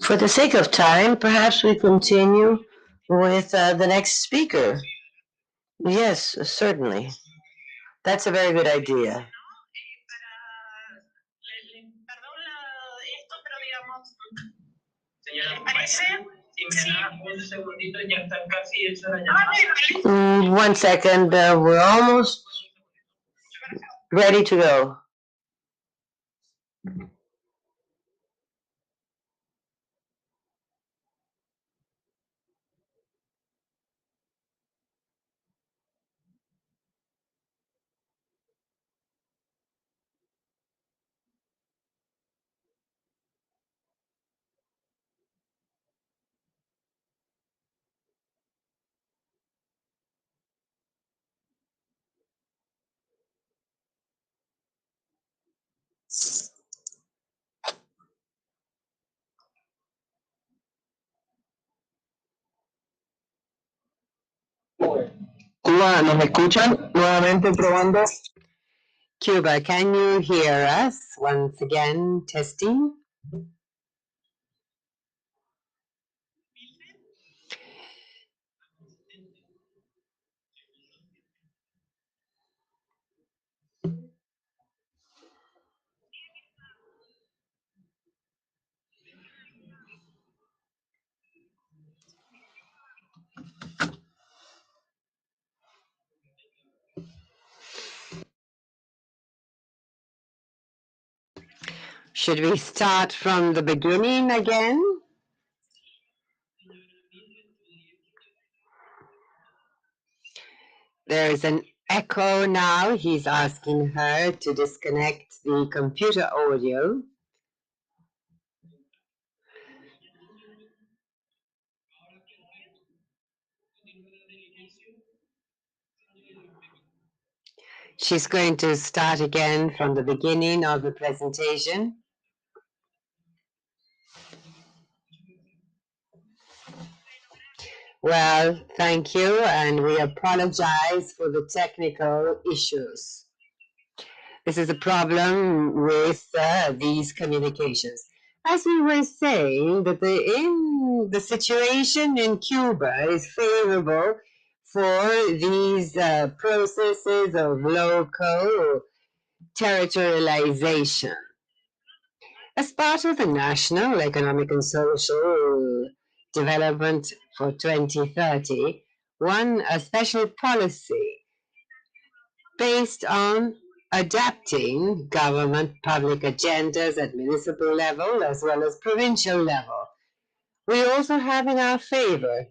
For the sake of time, perhaps we continue with the next speaker. Yes, certainly. That's a very good idea. One second, we're almost ready to go. Cuba, ¿nos escuchan? Nuevamente probando. Cuba, can you hear us? Once again, testing. Should we start from the beginning again? There is an echo now. He's asking her to disconnect the computer audio. She's going to start again from the beginning of the presentation. Well, thank you, and we apologize for the technical issues. This is a problem with these communications. As we were saying, that the situation in Cuba is favorable for these processes of local territorialization. As part of the National Economic and Social Development for 2030, a special policy based on adapting government public agendas at municipal level as well as provincial level. We also have in our favor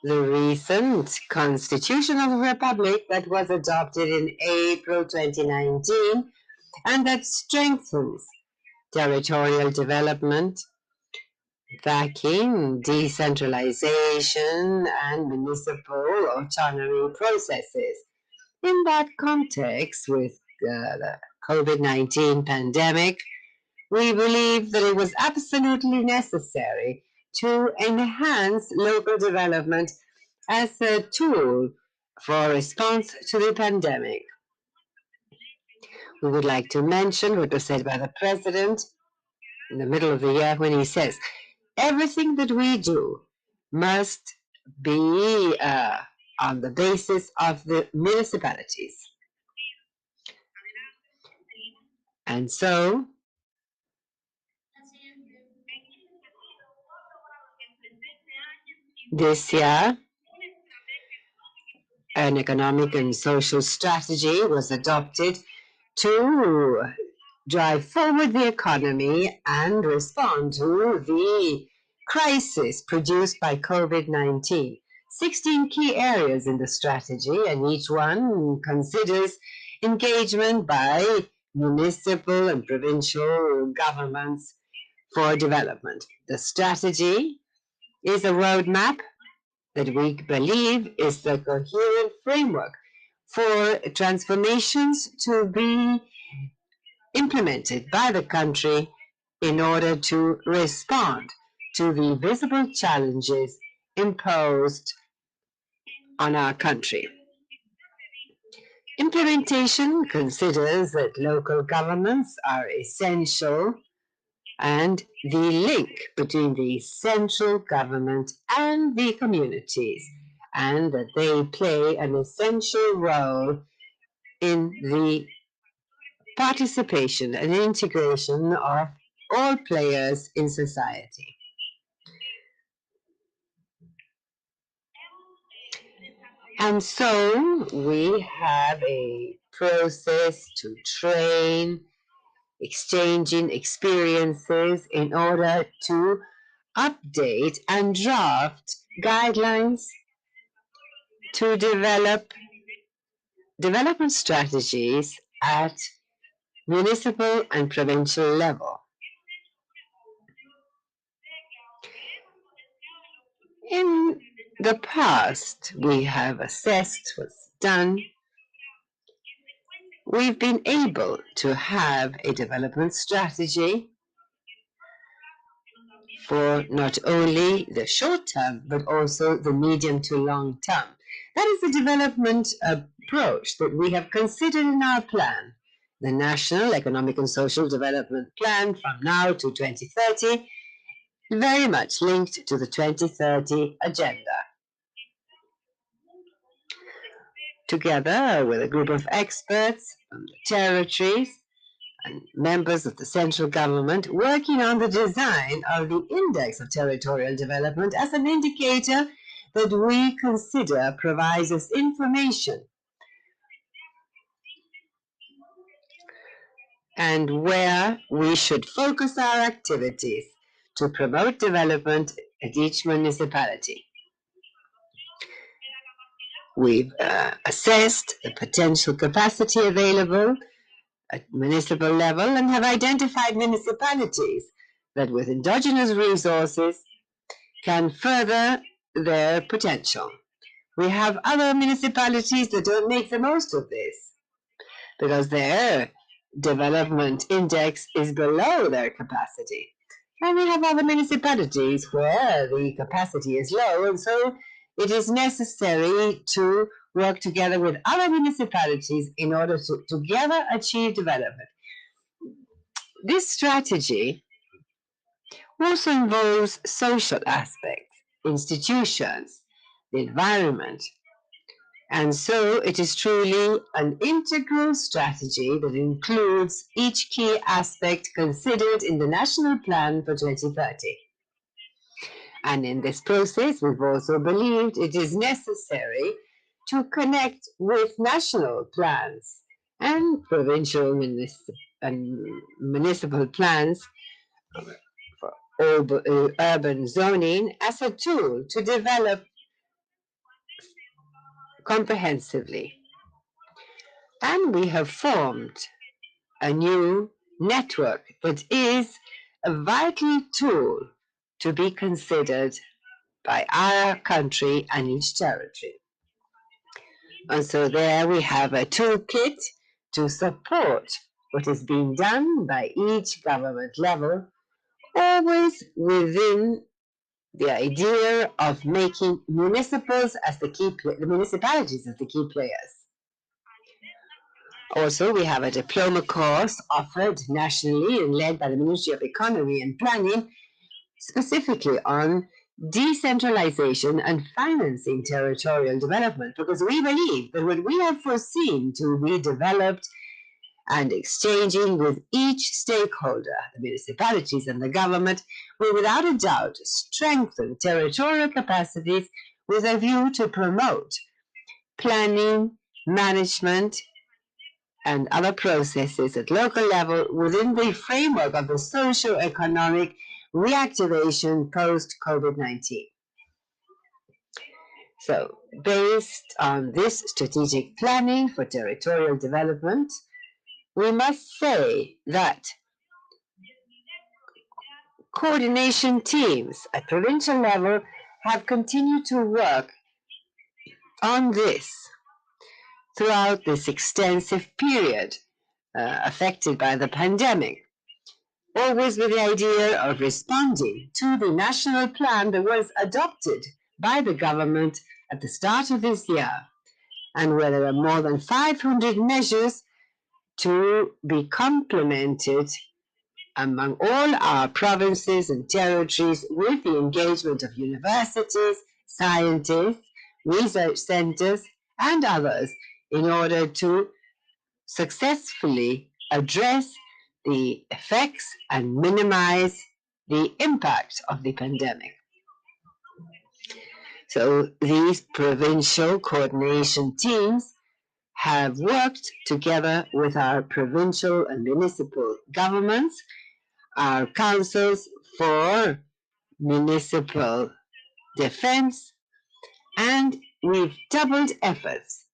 the recent Constitution of the Republic that was adopted in April 2019 and that strengthens territorial development, backing decentralization and municipal autonomy processes. In that context, with the COVID-19 pandemic, we believe that it was absolutely necessary to enhance local development as a tool for response to the pandemic. We would like to mention what was said by the President in the middle of the year when he says, everything that we do must be on the basis of the municipalities. And so, this year, an economic and social strategy was adopted to drive forward the economy and respond to the crisis produced by COVID-19. 16 key areas in the strategy, and each one considers engagement by municipal and provincial governments for development. The strategy is a roadmap that we believe is the coherent framework for transformations to be implemented by the country in order to respond to the visible challenges imposed on our country. Implementation considers that local governments are essential and the link between the central government and the communities, and that they play an essential role in the participation and integration of all players in society. And so we have a process to train, exchanging experiences in order to update and draft guidelines to develop development strategies at municipal and provincial level. In the past, we have assessed what's done we've been able to have a development strategy for not only the short term, but also the medium to long term. That is the development approach that we have considered in our plan, the National Economic and Social Development Plan from now to 2030, very much linked to the 2030 agenda. Together with a group of experts from the territories and members of the central government working on the design of the Index of Territorial Development as an indicator that we consider provides us information and where we should focus our activities to promote development at each municipality. We've assessed the potential capacity available at municipal level and have identified municipalities that with endogenous resources can further their potential. We have other municipalities that don't make the most of this because their development index is below their capacity. And we have other municipalities where the capacity is low, and so it is necessary to work together with other municipalities in order to together achieve development. This strategy also involves social aspects, institutions, the environment, and so it is truly an integral strategy that includes each key aspect considered in the National Plan for 2030. And in this process, we've also believed it is necessary to connect with national plans and provincial and municipal plans for urban zoning as a tool to develop comprehensively. And we have formed a new network that is a vital tool to be considered by our country and each territory. And so there we have a toolkit to support what is being done by each government level, always within the idea of making municipalities as the key players. Also, we have a diploma course offered nationally and led by the Ministry of Economy and Planning, specifically on decentralization and financing territorial development, because we believe that what we have foreseen to be developed and exchanging with each stakeholder, the municipalities and the government, will without a doubt strengthen territorial capacities with a view to promote planning, management, and other processes at local level within the framework of the socio-economic reactivation post-COVID-19. So, based on this strategic planning for territorial development, we must say that coordination teams at provincial level have continued to work on this throughout this extensive period affected by the pandemic, always with the idea of responding to the national plan that was adopted by the government at the start of this year, and where there are more than 500 measures to be complemented among all our provinces and territories with the engagement of universities, scientists, research centers, and others in order to successfully address the effects and minimize the impact of the pandemic. So these provincial coordination teams have worked together with our provincial and municipal governments, our councils for municipal defense, and we've doubled efforts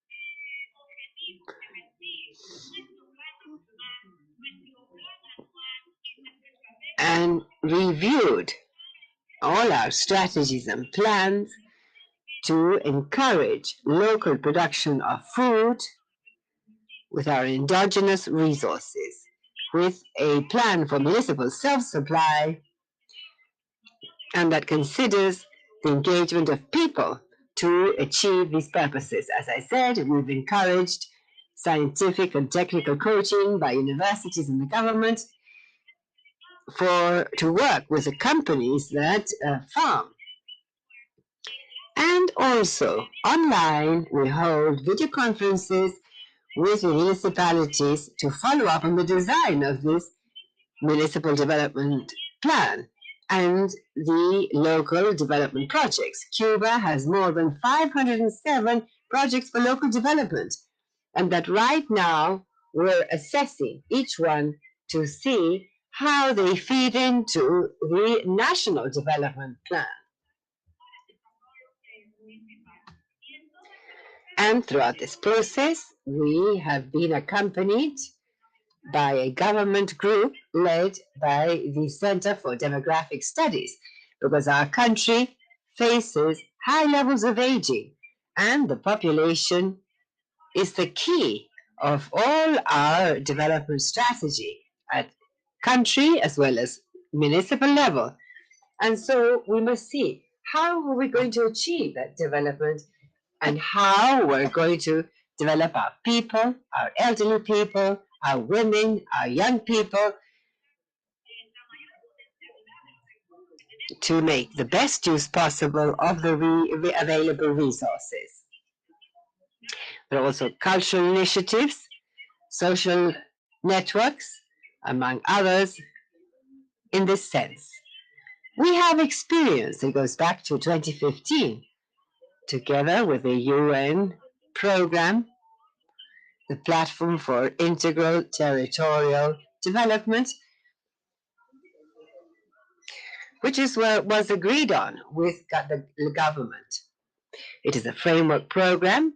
and reviewed all our strategies and plans to encourage local production of food with our endogenous resources, with a plan for municipal self-supply, and that considers the engagement of people to achieve these purposes. As I said, we've encouraged scientific and technical coaching by universities and the government to work with the companies that farm. And also, online, we hold video conferences with the municipalities to follow up on the design of this municipal development plan and the local development projects. Cuba has more than 507 projects for local development, and that right now we're assessing each one to see how they feed into the national development plan. And throughout this process, we have been accompanied by a government group led by the Center for Demographic Studies, because our country faces high levels of aging, and the population is the key of all our development strategy at country as well as municipal level. And so we must see how are we going to achieve that development and how we're going to develop our people, our elderly people, our women, our young people, to make the best use possible of the available resources. There are also cultural initiatives, social networks, among others, in this sense. We have experience that goes back to 2015, together with the UN program, the Platform for Integral Territorial Development, which is what was agreed on with the government. It is a framework program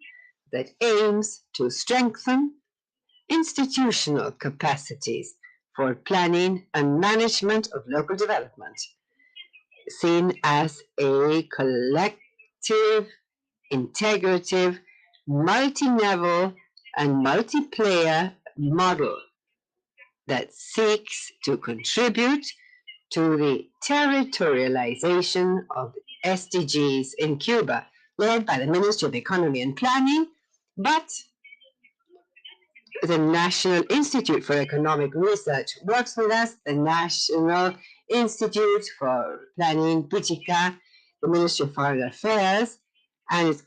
that aims to strengthen institutional capacities for planning and management of local development, seen as a collective, integrative, multi-level, and multiplayer model that seeks to contribute to the territorialization of SDGs in Cuba, led by the Ministry of Economy and Planning, but the National Institute for Economic Research works with us, the National Institute for Planning, PICHICA, the Ministry of Foreign Affairs, and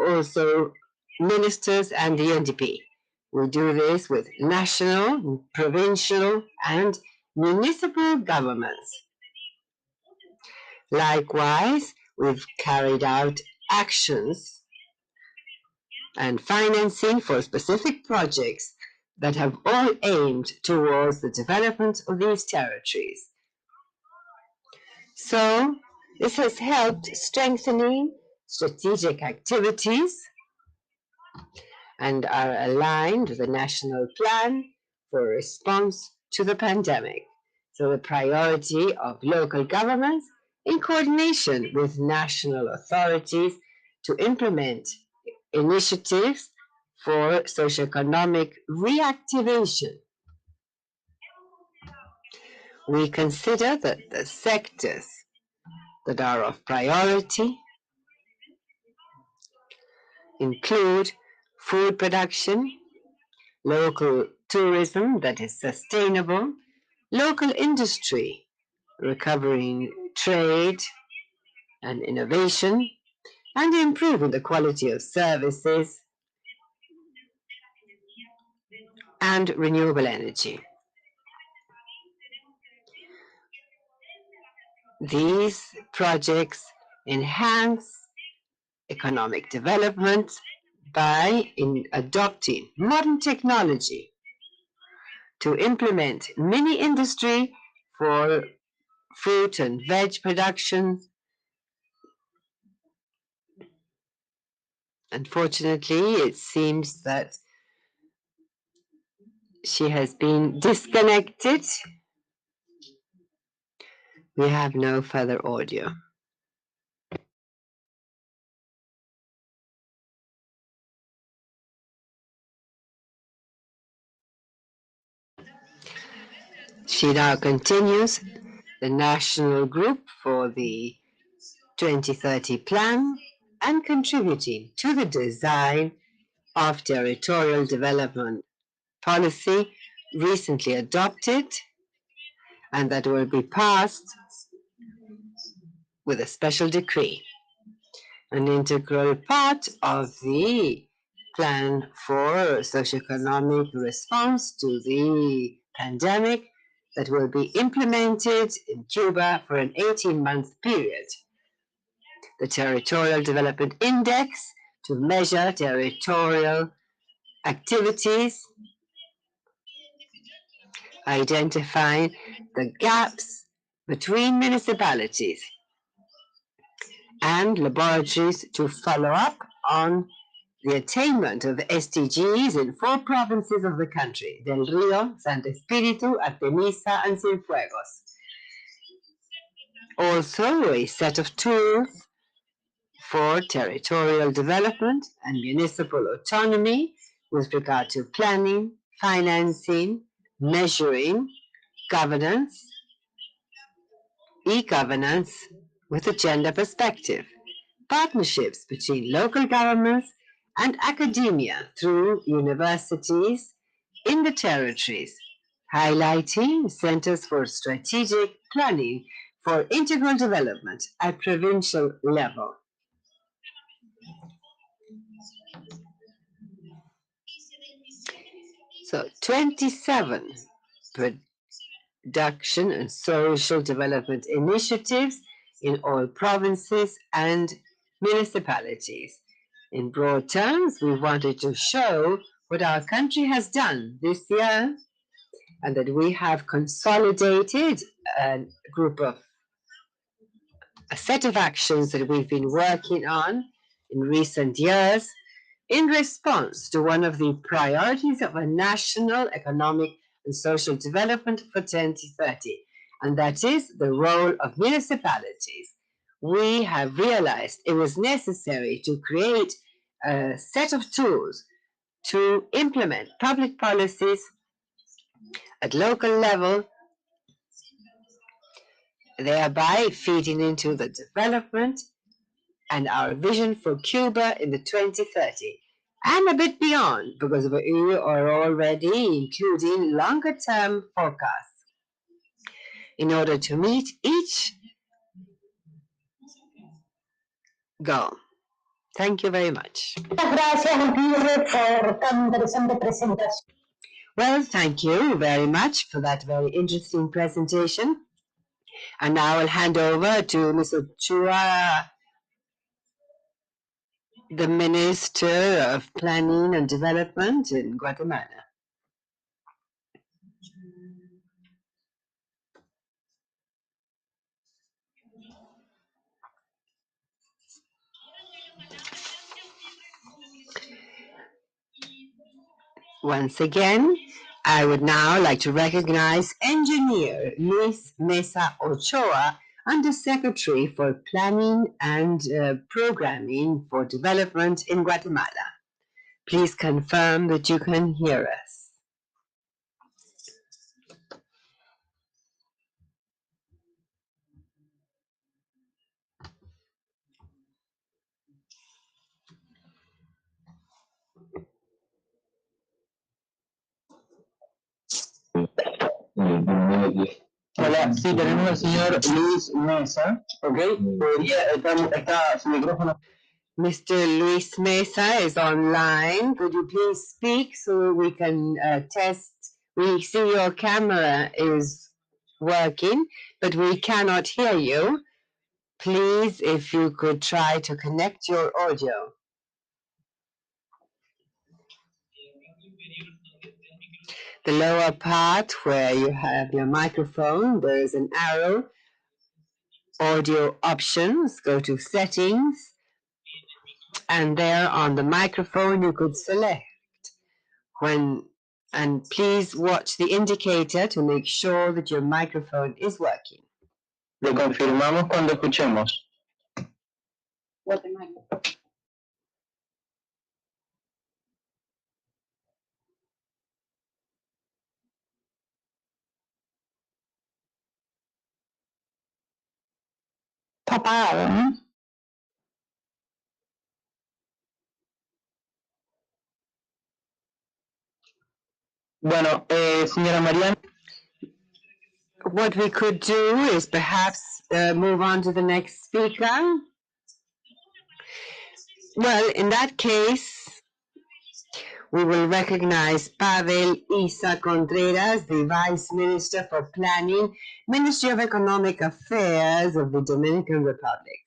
also ministers and the UNDP. We do this with national, provincial, and municipal governments. Likewise, we've carried out actions and financing for specific projects that have all aimed towards the development of these territories. So, this has helped strengthening strategic activities and are aligned with the national plan for response to the pandemic. So the priority of local governments in coordination with national authorities to implement initiatives for socioeconomic reactivation. We consider that the sectors that are of priority include food production, local tourism that is sustainable, local industry, recovering trade and innovation, and improving the quality of services, and renewable energy. These projects enhance economic development by adopting modern technology to implement mini industry for fruit and veg production. Unfortunately, it seems that she has been disconnected. We have no further audio. She now continues the national group for the 2030 plan and contributing to the design of territorial development policy recently adopted and that will be passed with a special decree. An integral part of the plan for socioeconomic response to the pandemic that will be implemented in Cuba for an 18-month period. The Territorial Development Index to measure territorial activities, identifying the gaps between municipalities, and laboratories to follow up on the attainment of the SDGs in 4 provinces of the country, Del Rio, Santo Espíritu, Artemisa, and Cienfuegos. Also, a set of tools for territorial development and municipal autonomy with regard to planning, financing, measuring, governance, e-governance with a gender perspective, partnerships between local governments and academia through universities in the territories, highlighting centers for strategic planning for integral development at provincial level. So 27 production and social development initiatives in all provinces and municipalities. In broad terms, we wanted to show what our country has done this year and that we have consolidated a set of actions that we've been working on in recent years in response to one of the priorities of a national economic and social development for 2030, and that is the role of municipalities. We have realized it was necessary to create a set of tools to implement public policies at local level, thereby feeding into the development and our vision for Cuba in the 2030 and a bit beyond, because we are already including longer-term forecasts in order to meet each goal. Thank you very much. Well, thank you very much for that very interesting presentation. And now I'll hand over to Mr. Chua, the Minister of Planning and Development in Guatemala. Once again, I would now like to recognize Engineer Luis Mesa Ochoa, Undersecretary for Planning and Programming for Development in Guatemala. Please confirm that you can hear us. Hola, sí, tenemos al señor Luis Mesa, ¿ok? Podría, está su micrófono. Mr. Luis Mesa is online. Could you please speak so we can test? We see your camera is working, but we cannot hear you. Please, if you could try to connect your audio. The lower part where you have your microphone, there is an arrow. Audio options, go to settings, and there on the microphone you could select and please watch the indicator to make sure that your microphone is working. Le confirmamos cuando escuchemos. tapado, ¿no? Bueno, señora Mariana. What we could do is perhaps move on to the next speaker. Well, in that case, we will recognize Pavel Isa Contreras, the Vice Minister for Planning, Ministry of Economic Affairs of the Dominican Republic.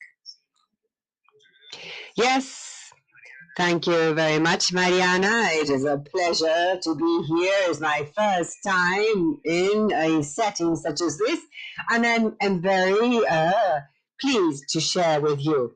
Yes, thank you very much, Mariana. It is a pleasure to be here. It's my first time in a setting such as this, and I'm very pleased to share with you.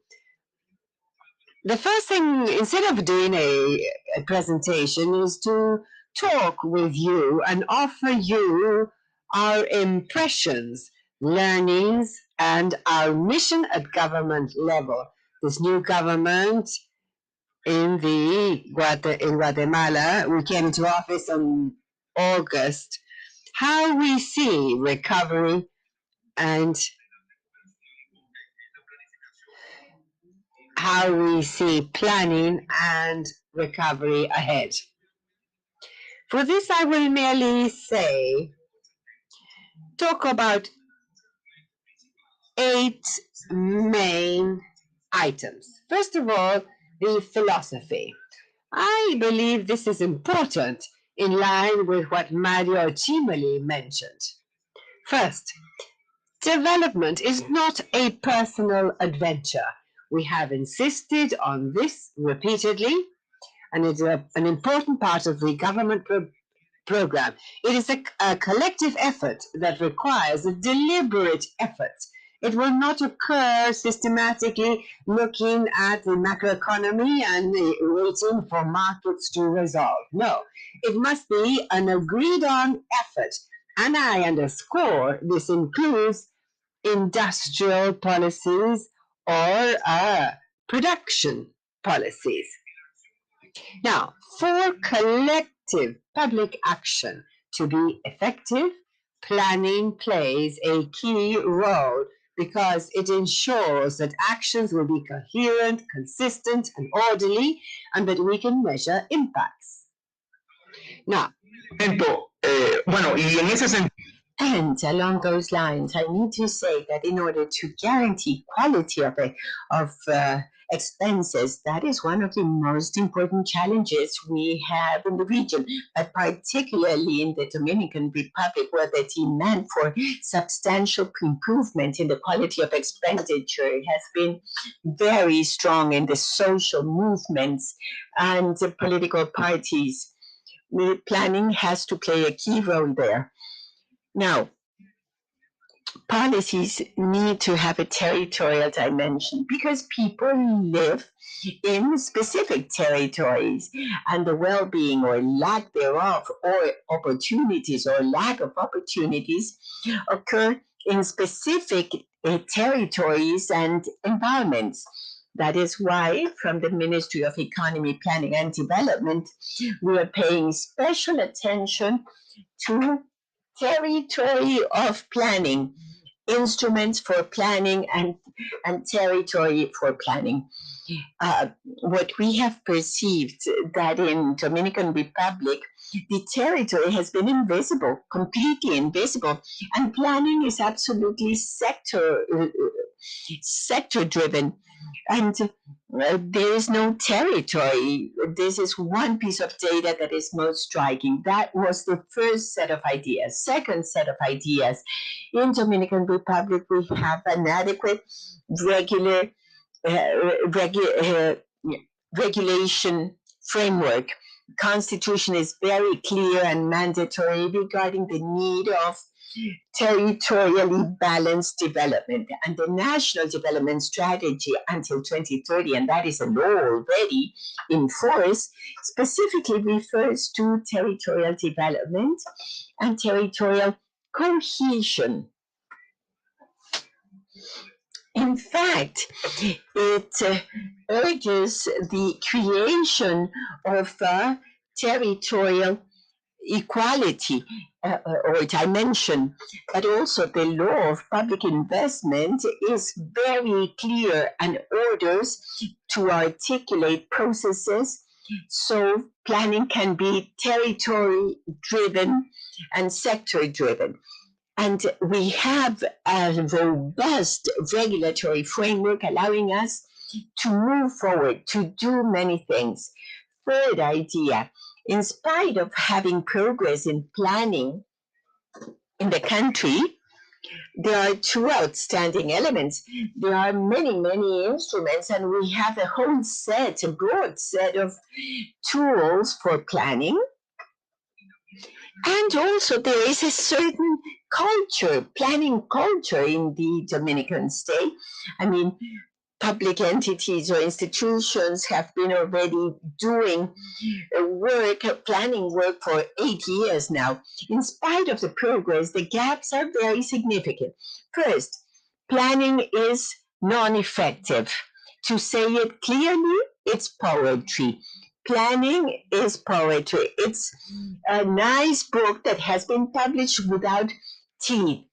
The first thing, instead of doing a presentation, is to talk with you and offer you our impressions, learnings, and our mission at government level. This new government in Guatemala, we came into office in August. How we see recovery and how we see planning and recovery ahead. For this, I will merely talk about 8 main items. First of all, the philosophy. I believe this is important in line with what Mario Cimoli mentioned. First, development is not a personal adventure. We have insisted on this repeatedly, and it's an important part of the government program. It is a collective effort that requires a deliberate effort. It will not occur systematically looking at the macroeconomy and waiting for markets to resolve. No, it must be an agreed on effort. And I underscore this includes industrial policies or production policies. Now, for collective public action to be effective, planning plays a key role because it ensures that actions will be coherent, consistent, and orderly, and that we can measure impacts. Now, and along those lines, I need to say that in order to guarantee quality of expenses, that is one of the most important challenges we have in the region, but particularly in the Dominican Republic, where the demand for substantial improvement in the quality of expenditure has been very strong in the social movements and the political parties. Planning has to play a key role there. Now, policies need to have a territorial dimension because people live in specific territories, and the well-being or lack thereof, or opportunities or lack of opportunities occur in specific territories and environments. That is why, from the Ministry of Economy, Planning and Development, we are paying special attention to territory of planning, instruments for planning and territory for planning. What we have perceived that in Dominican Republic, the territory has been invisible, completely invisible, and planning is absolutely sector driven. And there is no territory. This is one piece of data that is most striking. That was the first set of ideas. Second set of ideas, in Dominican Republic, we have an adequate regulation framework. Constitution is very clear and mandatory regarding the need of territorially balanced development, and the National Development Strategy until 2030, and that is a law already in force, specifically refers to territorial development and territorial cohesion. In fact, it urges the creation of territorial equality or dimension, but also the law of public investment is very clear and orders to articulate processes so planning can be territory driven and sector driven. And we have a robust regulatory framework allowing us to move forward, to do many things. Third idea, in spite of having progress in planning in the country, there are two outstanding elements. There are many, many instruments, and we have a whole set, a broad set of tools for planning. And also there is a certain culture, planning culture in the Dominican state. I mean, public entities or institutions have been already doing planning work for 8 years now. In spite of the progress, the gaps are very significant. First, planning is non-effective. To say it clearly, it's poetry. Planning is poetry. It's a nice book that has been published without teeth.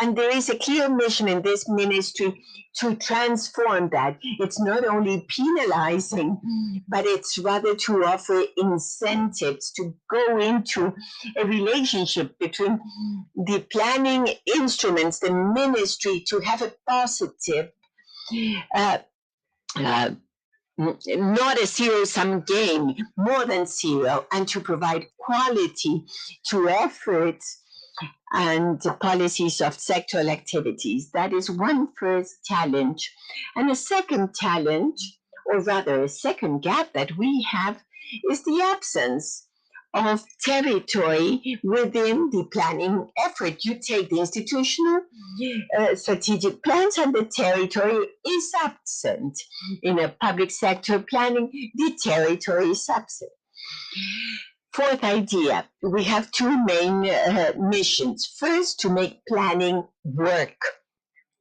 And there is a clear mission in this ministry to transform that. It's not only penalizing, but it's rather to offer incentives to go into a relationship between the planning instruments, the ministry, to have a positive, not a zero-sum game, more than zero, and to provide quality to efforts and policies of sectoral activities. That is one first challenge. And a second challenge, or rather a second gap that we have, is the absence of territory within the planning effort. You take the institutional strategic plans and the territory is absent. In a public sector planning, the territory is absent. Fourth idea, we have two main missions. First, to make planning work,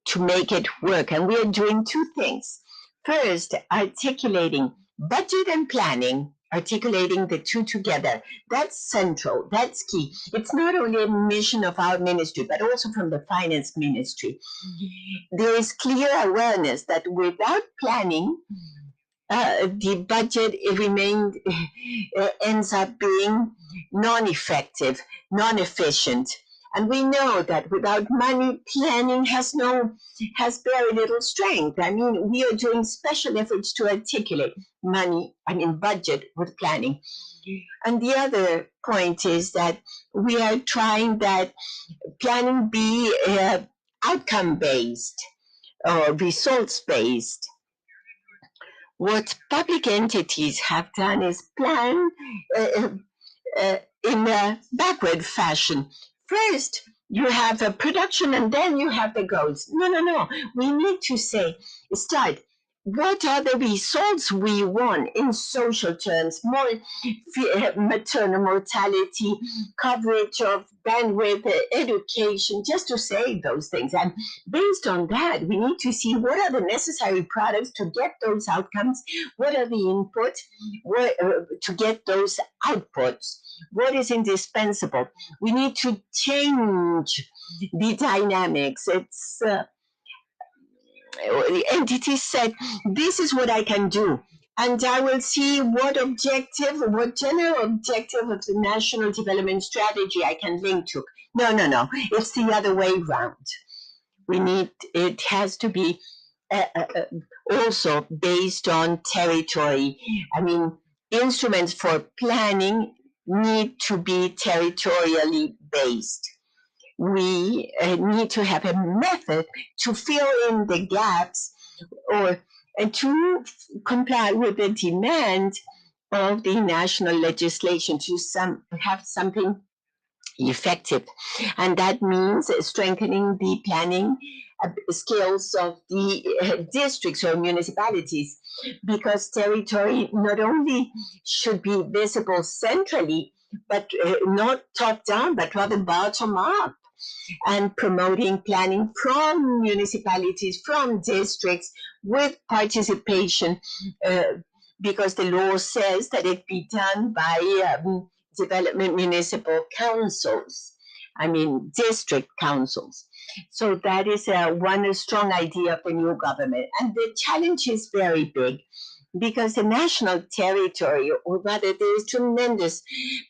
to make it work. And we are doing two things. First, articulating budget and planning, articulating the two together. That's central, that's key. It's not only a mission of our ministry, but also from the finance ministry. There is clear awareness that without planning, the budget ends up being non-effective, non-efficient. And we know that without money, planning has very little strength. I mean, we are doing special efforts to articulate budget with planning. And the other point is that we are trying that planning be outcome-based or results-based. What public entities have done is plan in a backward fashion. First, you have a production and then you have the goals. No. We need to start. What are the results we want in social terms? More maternal mortality, coverage of bandwidth, education, just to say those things. And based on that, we need to see what are the necessary products to get those outcomes, what are the inputs to get those outputs, what is indispensable. We need to change the dynamics. It's the entity said, this is what I can do. And I will see what general objective of the National Development Strategy I can link to. No. It's the other way around. It has to be also based on territory. I mean, instruments for planning need to be territorially based. We need to have a method to fill in the gaps and to comply with the demand of the national legislation to have something effective. And that means strengthening the planning skills of the districts or municipalities, because territory not only should be visible centrally, but not top down, but rather bottom up, and promoting planning from municipalities, from districts, with participation, because the law says that it be done by development municipal councils, district councils. So that is one strong idea of the new government. And the challenge is very big because the national territory, or rather there is tremendous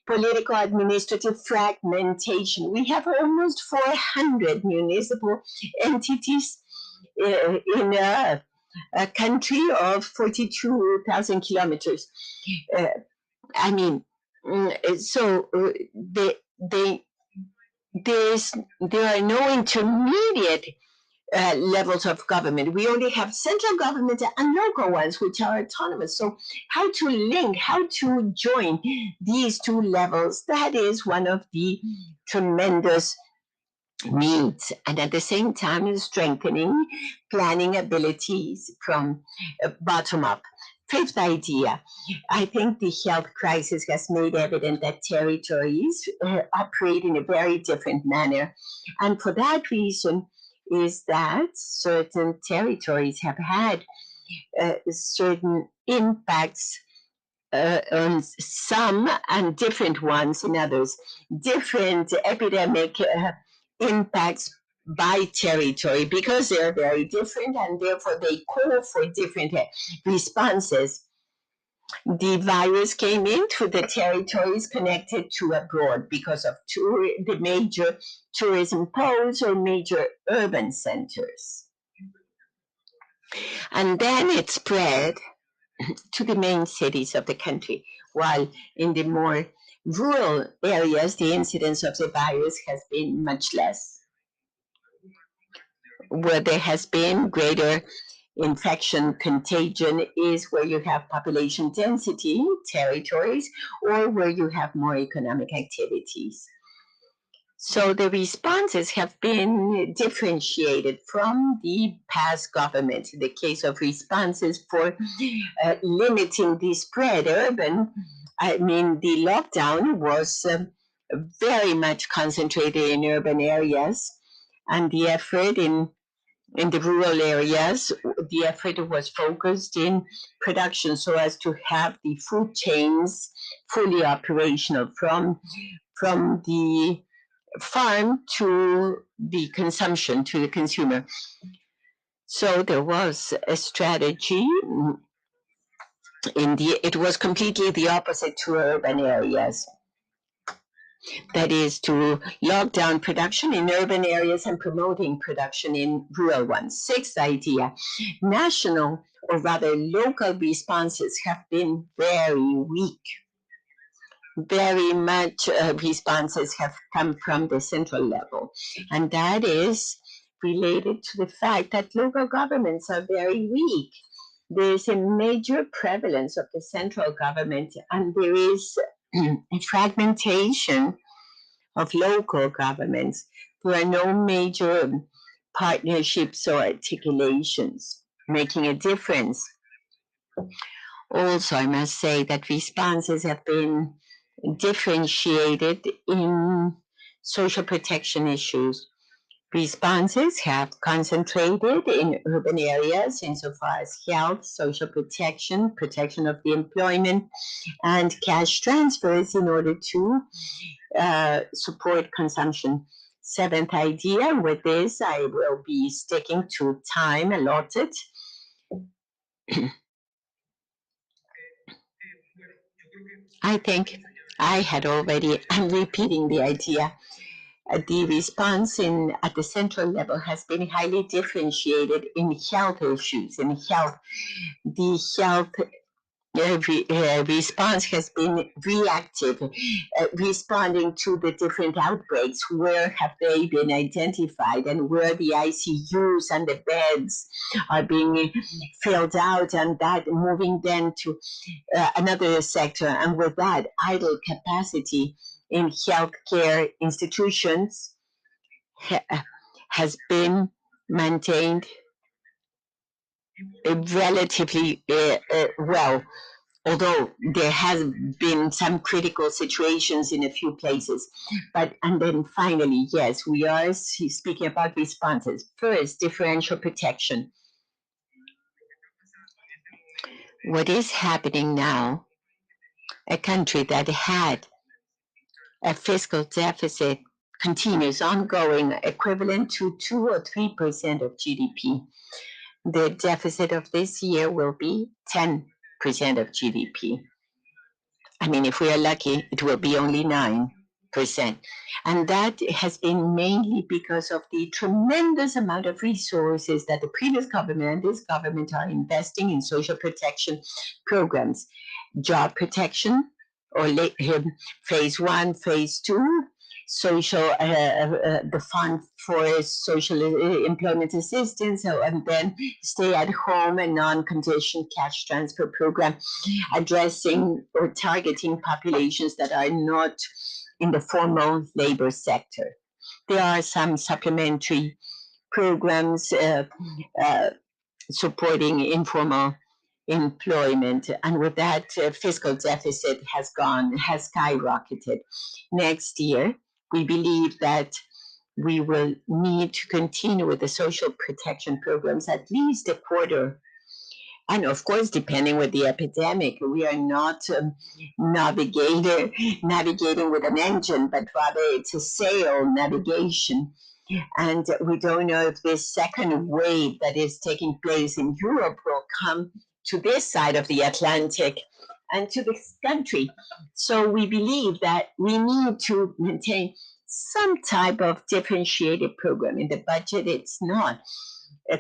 political administrative fragmentation. We have almost 400 municipal entities in a country of 42,000 kilometers. So there are no intermediate levels of government. We only have central government and local ones, which are autonomous. So how to link, how to join these two levels, that is one of the tremendous needs. And at the same time, strengthening planning abilities from bottom up. Fifth idea, I think the health crisis has made evident that territories operate in a very different manner. And for that reason is that certain territories have had certain impacts on some and different ones in others. Different epidemic impacts by territory because they're very different and therefore they call for different responses. The virus came into the territories connected to abroad because of the major tourism poles or major urban centers. And then it spread to the main cities of the country, while in the more rural areas, the incidence of the virus has been much less. Where there has been greater infection contagion is where you have population density territories or where you have more economic activities. So the responses have been differentiated from the past government. In the case of responses for limiting the spread urban, the lockdown was very much concentrated in urban areas, and the effort in the rural areas, the effort was focused in production so as to have the food chains fully operational from the farm to the consumption, to the consumer. So there was a strategy. It was completely the opposite to urban areas. That is to lock down production in urban areas and promoting production in rural ones. Sixth idea, national or rather local responses have been very weak. Very much responses have come from the central level. And that is related to the fact that local governments are very weak. There is a major prevalence of the central government, and there is a fragmentation of local governments. There are no major partnerships or articulations making a difference. Also, I must say that responses have been differentiated in social protection issues. Responses have concentrated in urban areas insofar as health, social protection, protection of the employment, and cash transfers in order to support consumption. Seventh idea, with this I will be sticking to time allotted. I think I'm repeating the idea. The response at the central level has been highly differentiated in health issues. In health, the health response has been reactive, responding to the different outbreaks. Where have they been identified and where the ICUs and the beds are being filled out, and that moving then to another sector. And with that, idle capacity in healthcare institutions has been maintained relatively well, although there has been some critical situations in a few places. And then finally, yes, we are speaking about responses. First, differential protection. What is happening now, a country that had a fiscal deficit continues ongoing, equivalent to 2 or 3% of GDP. The deficit of this year will be 10% of GDP. I mean, if we are lucky, it will be only 9%. And that has been mainly because of the tremendous amount of resources that the previous government and this government are investing in social protection programs, job protection, or phase 1, phase 2, social, the fund for social employment assistance, and then stay at home and non-conditioned cash transfer program, addressing or targeting populations that are not in the formal labor sector. There are some supplementary programs supporting informal employment, and with that, fiscal deficit has skyrocketed. Next year, we believe that we will need to continue with the social protection programs at least a quarter. And of course, depending with the epidemic, we are not navigating with an engine, but rather it's a sail navigation. And we don't know if this second wave that is taking place in Europe will come to this side of the Atlantic and to this country. So we believe that we need to maintain some type of differentiated program. In the budget, it's not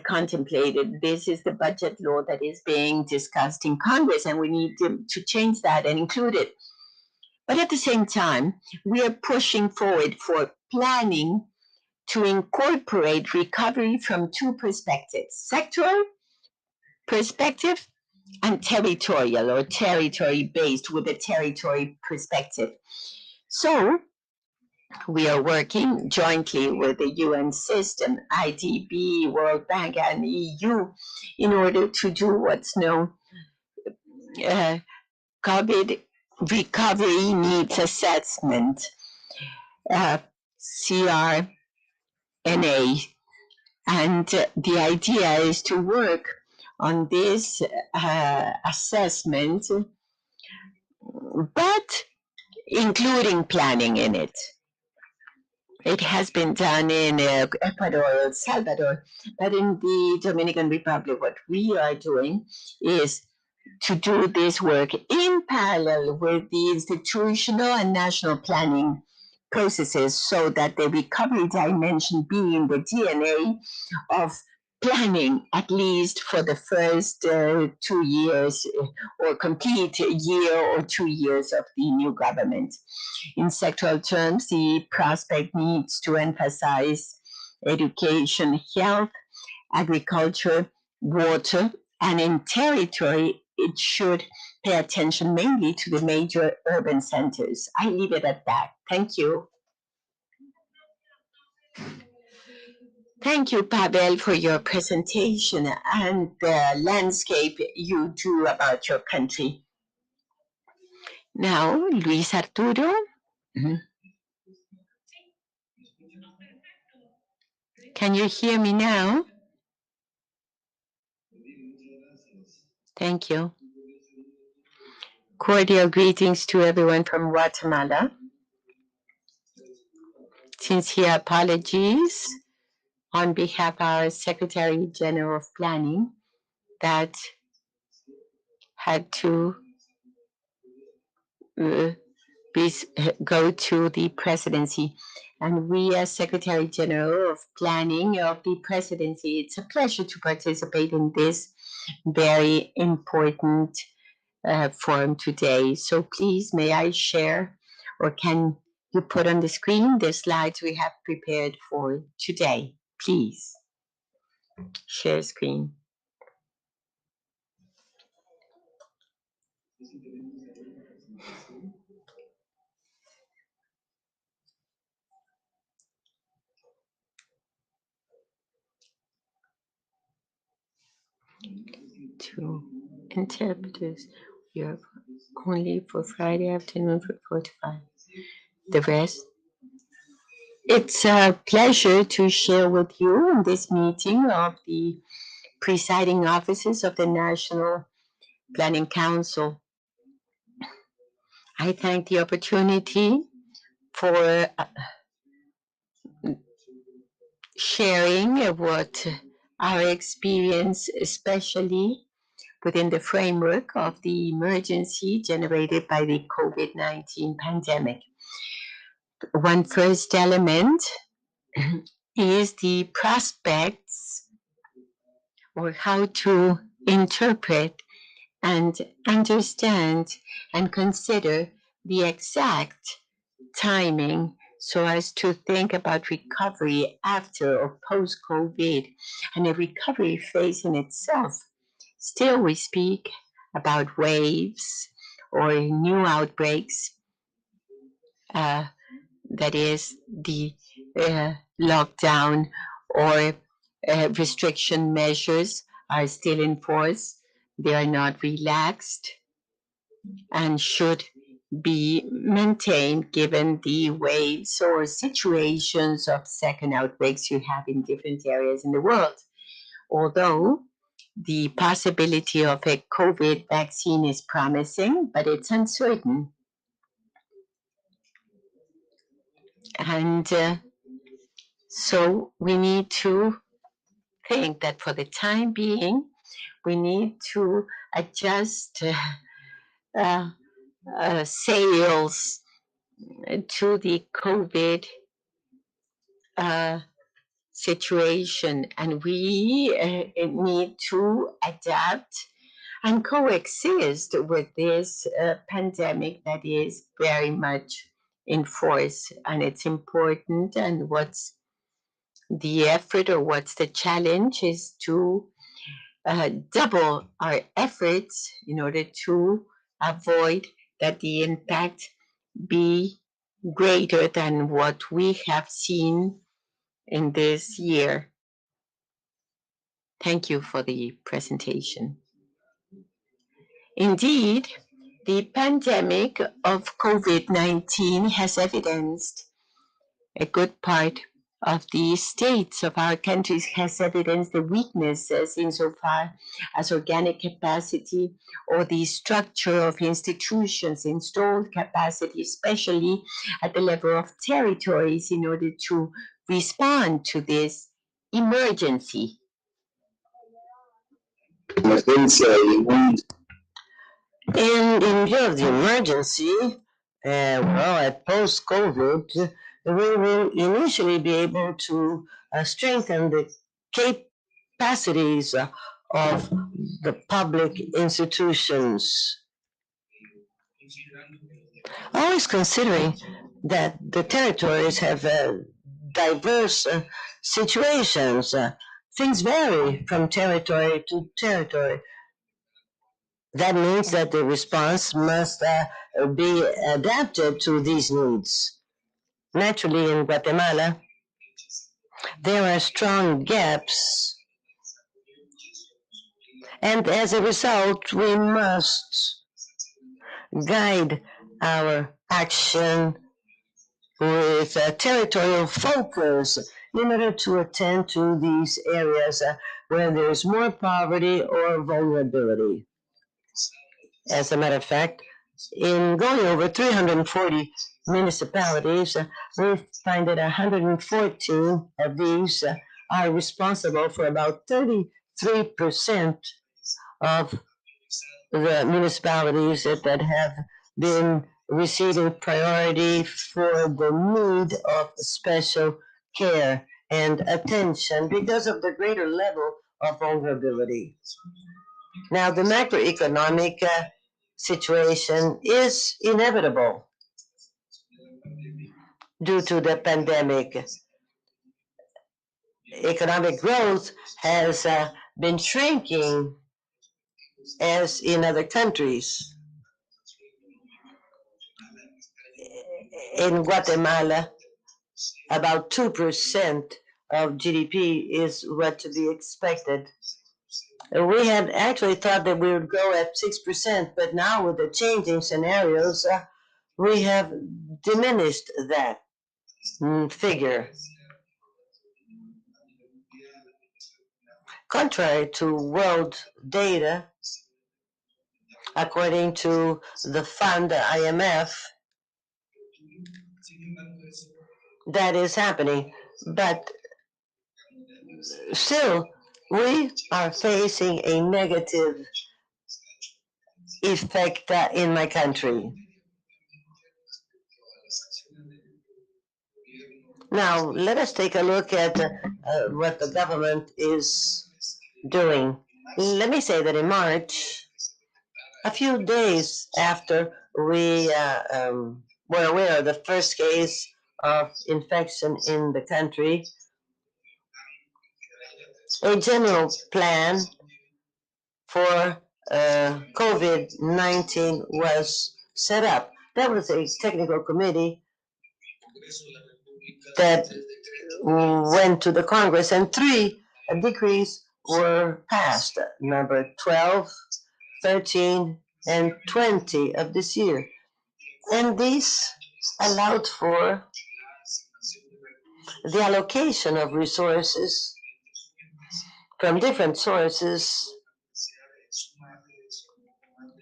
contemplated. This is the budget law that is being discussed in Congress, and we need to change that and include it. But at the same time, we are pushing forward for planning to incorporate recovery from two perspectives: sectoral perspective and territorial or territory-based with a territory perspective. So we are working jointly with the UN system, IDB, World Bank, and EU in order to do what's known COVID recovery needs assessment, CRNA. And the idea is to work on this assessment, but including planning in it. It has been done in Ecuador, El Salvador, but in the Dominican Republic, what we are doing is to do this work in parallel with the institutional and national planning processes, so that the recovery dimension be in the DNA of planning, at least for the first 2 years or complete year or 2 years of the new government. In sectoral terms, the prospect needs to emphasize education, health, agriculture, water, and in territory, it should pay attention mainly to the major urban centers. I leave it at that. Thank you. Thank you, Pavel, for your presentation and the landscape you drew about your country. Now, Luis Arturo. Can you hear me now? Thank you. Cordial greetings to everyone from Guatemala. Sincere apologies on behalf of our Secretary General of Planning that had to go to the presidency. And we, as Secretary General of Planning of the presidency, it's a pleasure to participate in this very important forum today. So please, may I share, or can you put on the screen the slides we have prepared for today? Please, share screen. To interpreters, you have only for Friday afternoon from 4 to 5. The rest. It's a pleasure to share with you in this meeting of the presiding officers of the National Planning Council. I thank the opportunity for sharing what our experience, especially within the framework of the emergency generated by the COVID-19 pandemic. One first element is the prospects, or how to interpret and understand and consider the exact timing so as to think about recovery after or post-COVID and a recovery phase in itself. Still, we speak about waves or new outbreaks, that is the lockdown or restriction measures are still in force. They are not relaxed and should be maintained given the waves or situations of second outbreaks you have in different areas in the world. Although the possibility of a COVID vaccine is promising, but it's uncertain. And so we need to think that for the time being, we need to adjust sales to the COVID situation, and we need to adapt and coexist with this pandemic that is very much in force. And it's important, and what's the effort or what's the challenge is to double our efforts in order to avoid that the impact be greater than what we have seen in this year. Thank you for the presentation. Indeed, the pandemic of COVID-19 has evidenced a good part of the states of our countries, has evidenced the weaknesses insofar as organic capacity or the structure of institutions, installed capacity, especially at the level of territories, in order to respond to this emergency. And in view of the emergency, at post-COVID, we will initially be able to strengthen the capacities of the public institutions. Always considering that the territories have diverse situations. Things vary from territory to territory. That means that the response must be adapted to these needs. Naturally, in Guatemala, there are strong gaps, and as a result, we must guide our action with a territorial focus in order to attend to these areas where there is more poverty or vulnerability. As a matter of fact, in going over 340 municipalities, we find that 114 of these are responsible for about 33% of the municipalities that have been receiving priority for the need of special care and attention because of the greater level of vulnerability. Now, the macroeconomic situation is inevitable due to the pandemic. Economic growth has been shrinking as in other countries. In Guatemala, about 2% of GDP is what to be expected. We had actually thought that we would grow at 6%, but now with the changing scenarios, we have diminished that figure. Contrary to world data, according to the fund, the IMF, that is happening. But still, we are facing a negative effect in my country. Now, let us take a look at what the government is doing. Let me say that in March, a few days after we were aware of the first case of infection in the country, a general plan for COVID-19 was set up. That was a technical committee that went to the Congress, and 3 decrees were passed, number 12, 13, and 20 of this year. And these allowed for the allocation of resources from different sources.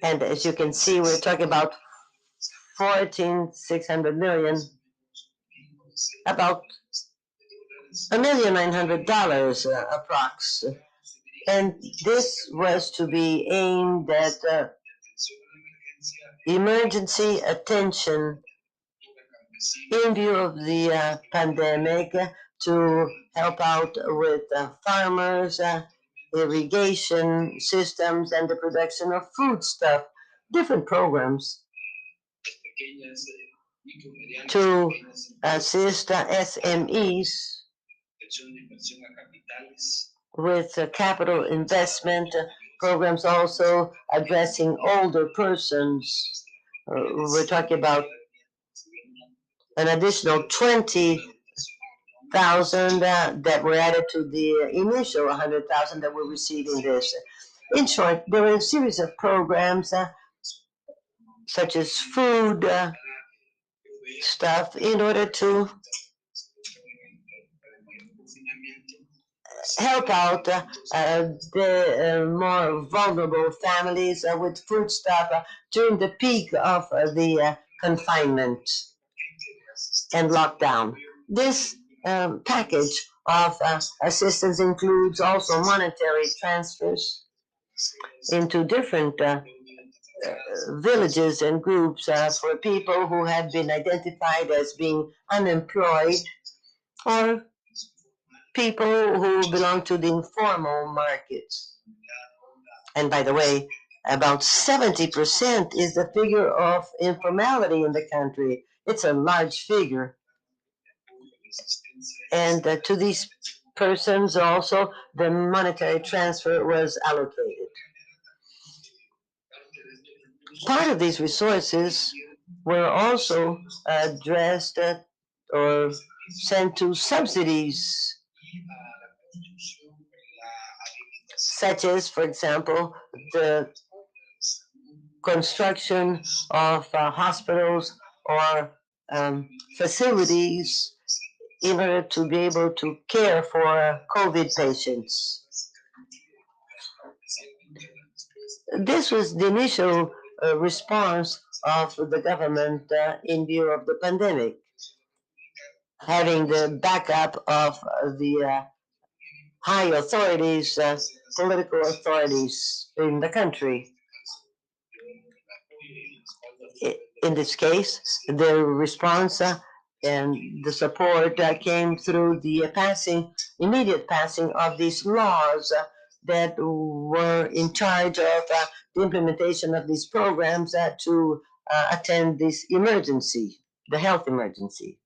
And as you can see, we're talking about 14,600 million, about $1,900,000 approx. And this was to be aimed at emergency attention in view of the pandemic, to help out with farmers, irrigation systems, and the production of foodstuff, different programs to assist SMEs with capital investment programs, also addressing older persons. We're talking about an additional 20,000 that were added to the initial 100,000 that were receiving this. In short, there were a series of programs such as food stuff in order to help out the more vulnerable families with food stuff during the peak of the confinement and lockdown. This package of assistance includes also monetary transfers into different villages and groups for people who have been identified as being unemployed, or people who belong to the informal markets. And by the way, about 70% is the figure of informality in the country. It's a large figure. And to these persons also, the monetary transfer was allocated. Part of these resources were also addressed or sent to subsidies, such as, for example, the construction of hospitals or facilities in order to be able to care for COVID patients. This was the initial response of the government in view of the pandemic, having the backup of the high authorities, political authorities in the country. In this case, the response and the support came through the immediate passing of these laws that were in charge of the implementation of these programs to attend this emergency, the health emergency.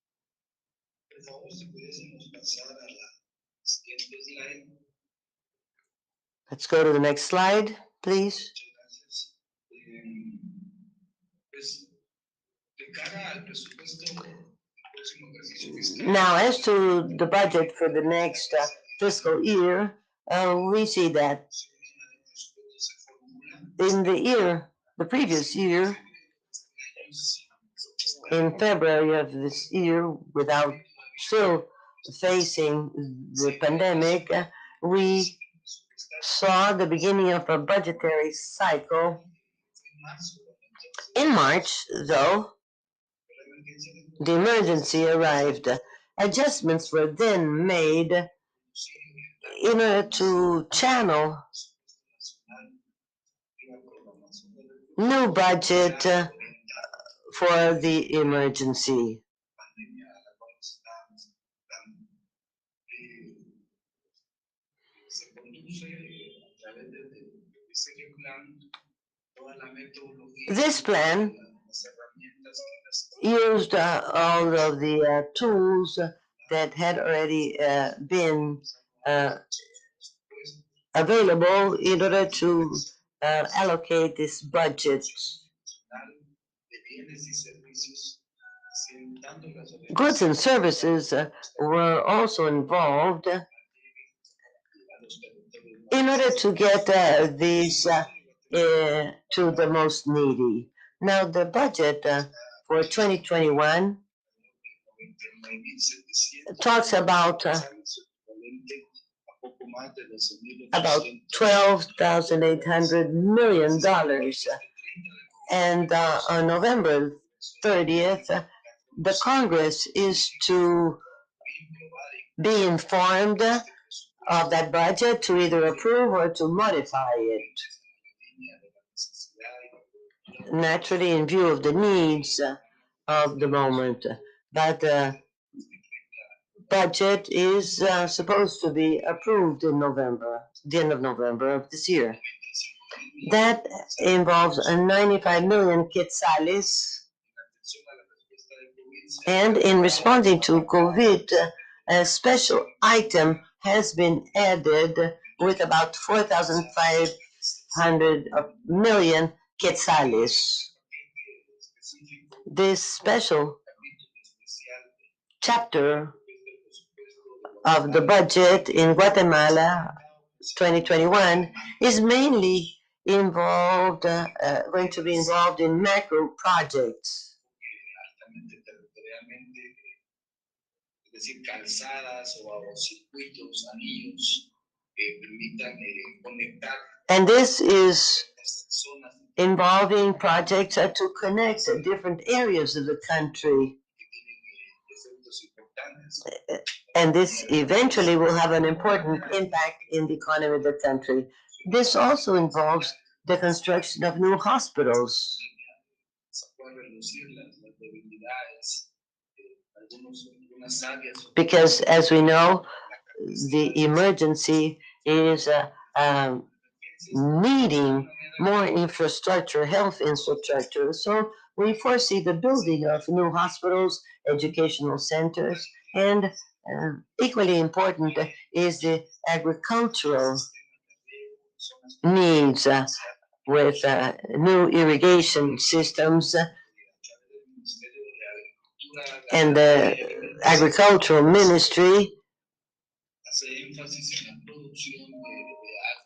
Let's go to the next slide, please. Now, as to the budget for the next fiscal year, we see that in the previous year, in February of this year, without still facing the pandemic, we saw the beginning of a budgetary cycle. In March, though, the emergency arrived, adjustments were then made in order to channel new budget for the emergency. This plan used all of the tools that had already been available in order to allocate this budget. Goods and services were also involved in order to get these to the most needy. Now, the budget for 2021 talks about $12,800 million. And on November 30th, the Congress is to be informed of that budget to either approve or to modify it. Naturally, in view of the needs of the moment. But the budget is supposed to be approved in November, the end of November of this year. That involves a 95 million quetzales. And in responding to COVID, a special item has been added with about 4,500 million quetzales. This special chapter of the budget in Guatemala 2021 is mainly involved, going to be involved in macro projects. And this is involving projects to connect different areas of the country. And this eventually will have an important impact in the economy of the country. This also involves the construction of new hospitals. Because, as we know, the emergency is needing more infrastructure, health infrastructure. So we foresee the building of new hospitals, educational centers, and equally important is the agricultural needs with new irrigation systems. And the agricultural ministry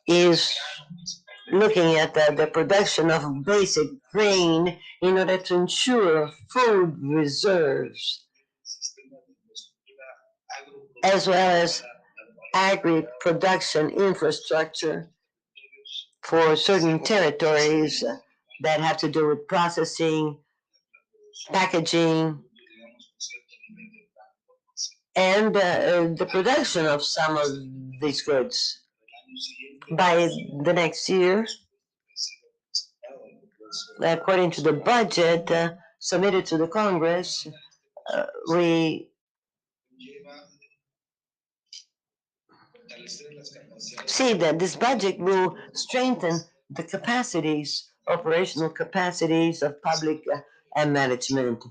is looking at the production of basic grain in order to ensure food reserves, as well as agri-production infrastructure for certain territories that have to do with processing, packaging, and the production of some of these goods. By the next year, according to the budget submitted to the Congress, we see that this budget will strengthen the capacities, operational capacities of public management.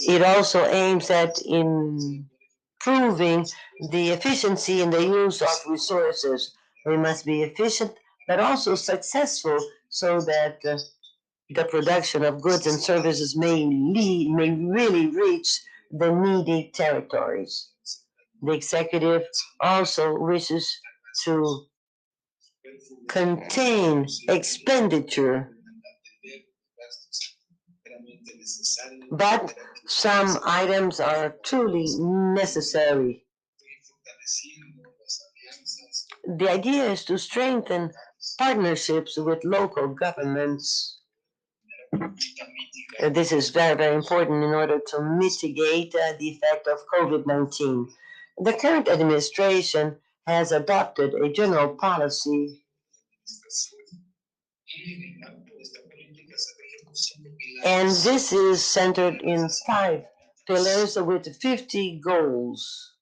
It also aims at improving the efficiency in the use of resources. We must be efficient, but also successful, so that the production of goods and services may really reach the needy territories. The executive also wishes to contain expenditure, but some items are truly necessary. The idea is to strengthen partnerships with local governments This is very, very important in order to mitigate the effect of COVID-19. The current administration has adopted a general policy, and this is centered in 5 pillars with 50 goals.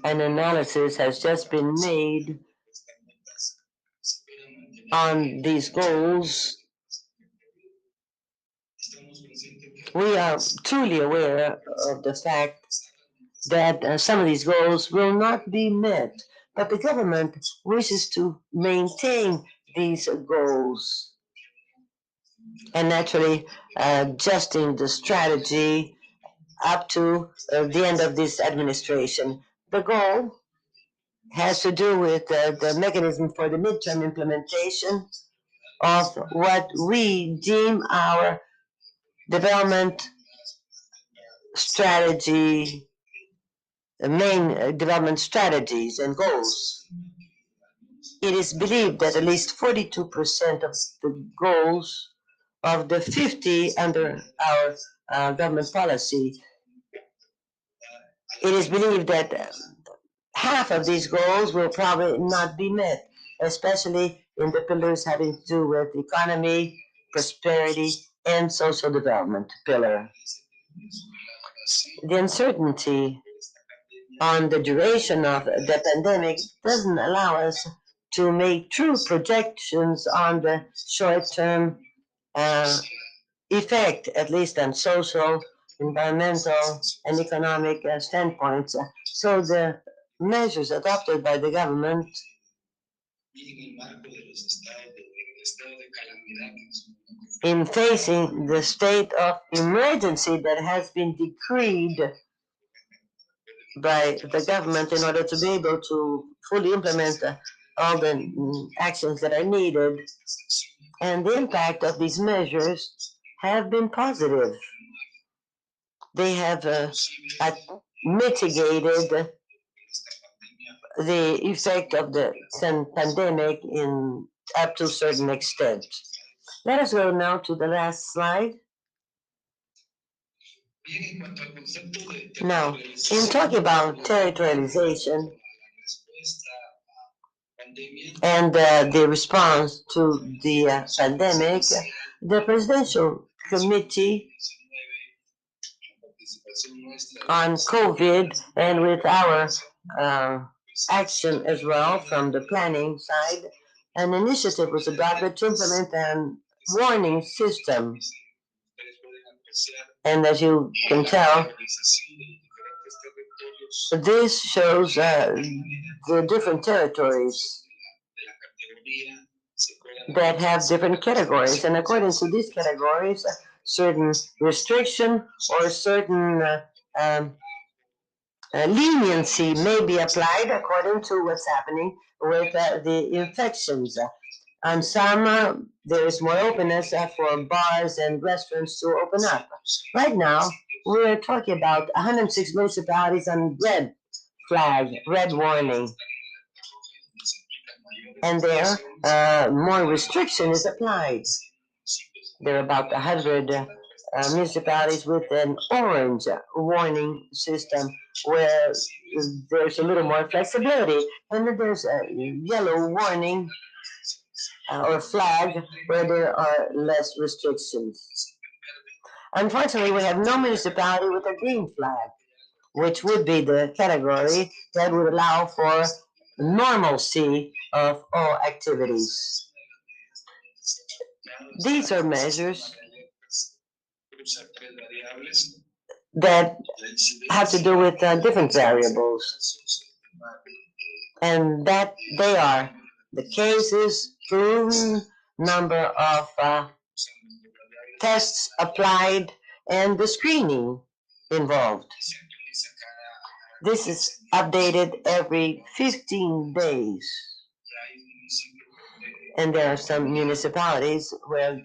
An analysis has just been made on these goals. We are truly aware of the fact that some of these goals will not be met, but the government wishes to maintain these goals and naturally adjusting the strategy up to the end of this administration. The goal has to do with the mechanism for the midterm implementation of what we deem our development strategy, the main development strategies and goals. It is believed that at least 42% of the goals of the 50 under our government policy, it is believed that half of these goals will probably not be met, especially in the pillars having to do with economy, prosperity, and social development pillar. The uncertainty on the duration of the pandemic doesn't allow us to make true projections on the short-term effect, at least on social, environmental, and economic standpoints. So the measures adopted by the government in facing the state of emergency that has been decreed by the government in order to be able to fully implement all the actions that are needed. And the impact of these measures have been positive. They have mitigated the effect of the pandemic in up to a certain extent. Let us go now to the last slide. Now, in talking about territorialization and the response to the pandemic, the Presidential Committee on COVID and with our action as well from the planning side, an initiative was adopted to implement a warning system. And as you can tell, this shows the different territories that have different categories. And according to these categories, certain restriction or certain leniency may be applied according to what's happening with the infections. On some, there is more openness for bars and restaurants to open up. Right now, we're talking about 106 municipalities on red flag, red warning. And there, more restriction is applied. There are about 100 municipalities with an orange warning system where there's a little more flexibility. And then there's a yellow warning or flag where there are less restrictions. Unfortunately, we have no municipality with a green flag, which would be the category that would allow for normalcy of all activities. These are measures that have to do with different variables, and that they are the cases, proven number of tests applied, and the screening involved. This is updated every 15 days. And there are some municipalities where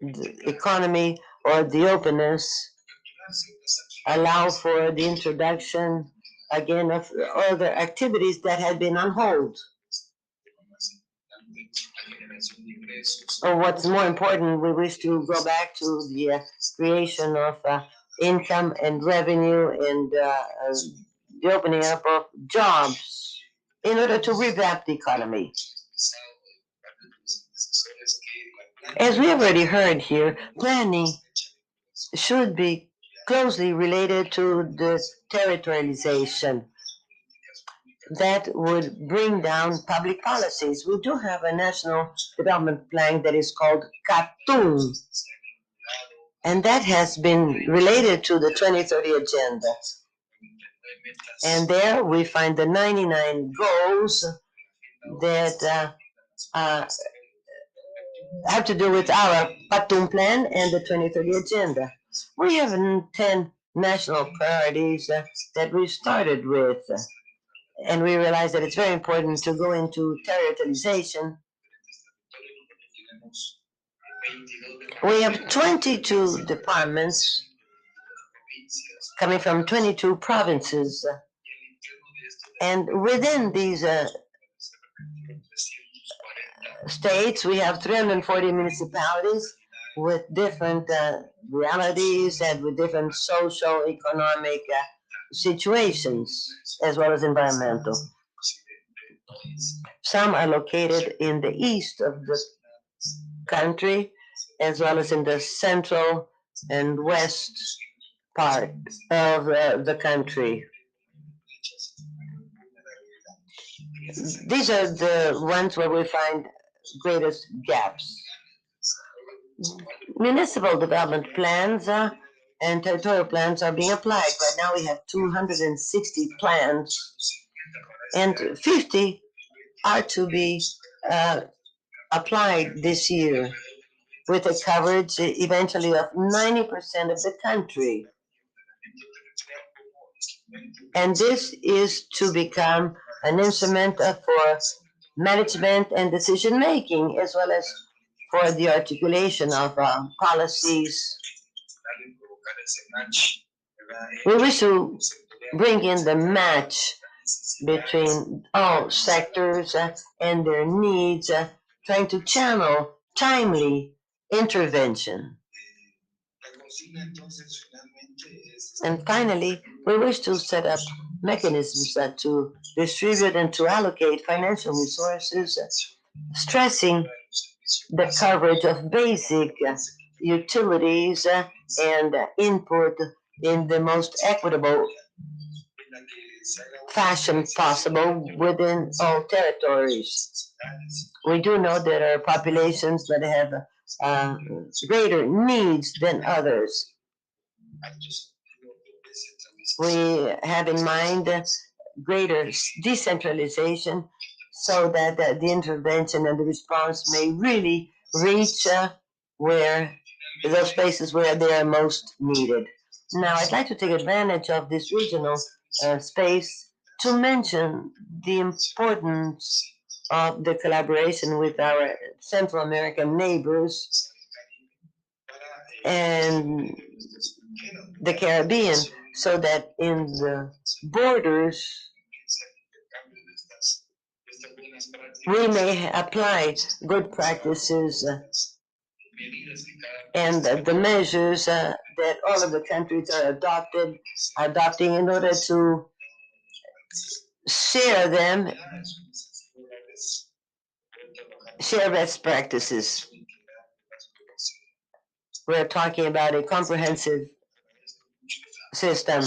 the economy or the openness allow for the introduction again of other activities that had been on hold. Or what's more important, we wish to go back to the creation of income and revenue and the opening up of jobs in order to revamp the economy. As we have already heard here, planning should be closely related to the territorialization that would bring down public policies. We do have a national development plan that is called CATUM, and that has been related to the 2030 agenda. And there we find the 99 goals that have to do with our CATUM plan and the 2030 agenda. We have 10 national priorities that we started with. And we realize that it's very important to go into territorialization. We have 22 departments coming from 22 provinces. And within these states, we have 340 municipalities with different realities and with different social, economic situations, as well as environmental. Some are located in the east of the country, as well as in the central and west part of the country. These are the ones where we find greatest gaps. Municipal development plans and territorial plans are being applied. Right now we have 260 plans, and 50 are to be applied this year, with a coverage eventually of 90% of the country. And this is to become an instrument for management and decision making, as well as for the articulation of policies. We wish to bring in the match between all sectors and their needs, trying to channel timely intervention. And finally, we wish to set up mechanisms to distribute and to allocate financial resources, stressing the coverage of basic utilities and input in the most equitable fashion possible within all territories. We do know there are populations that have greater needs than others. We have in mind greater decentralization so that the intervention and the response may really reach where those places where they are most needed. Now, I'd like to take advantage of this regional space to mention the importance of the collaboration with our Central American neighbors and the Caribbean, so that in the borders we may apply good practices and the measures that all of the countries are adopting in order to share best practices. We're talking about a comprehensive system.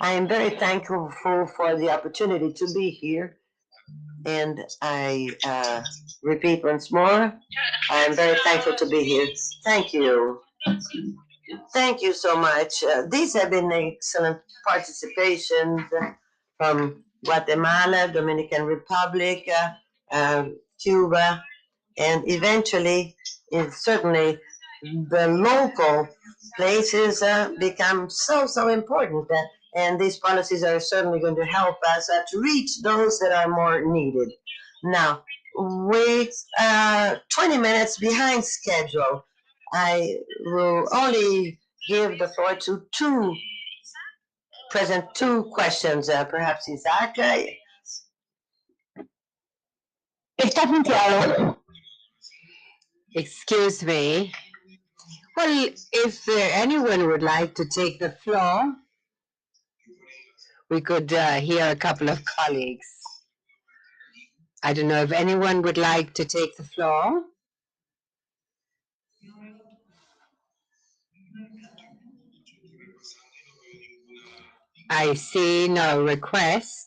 I am very thankful for the opportunity to be here, and I repeat once more, I am very thankful to be here. Thank you. Thank you so much. These have been excellent participations from Guatemala, Dominican Republic, Cuba, and eventually, certainly, the local places become so important. And these policies are certainly going to help us to reach those that are more needed. Now, we are 20 minutes behind schedule. I will only give the floor to present two questions. Perhaps Isaac. Está planteado Excuse me. Well, if anyone would like to take the floor, we could hear a couple of colleagues. I don't know if anyone would like to take the floor. I see no request.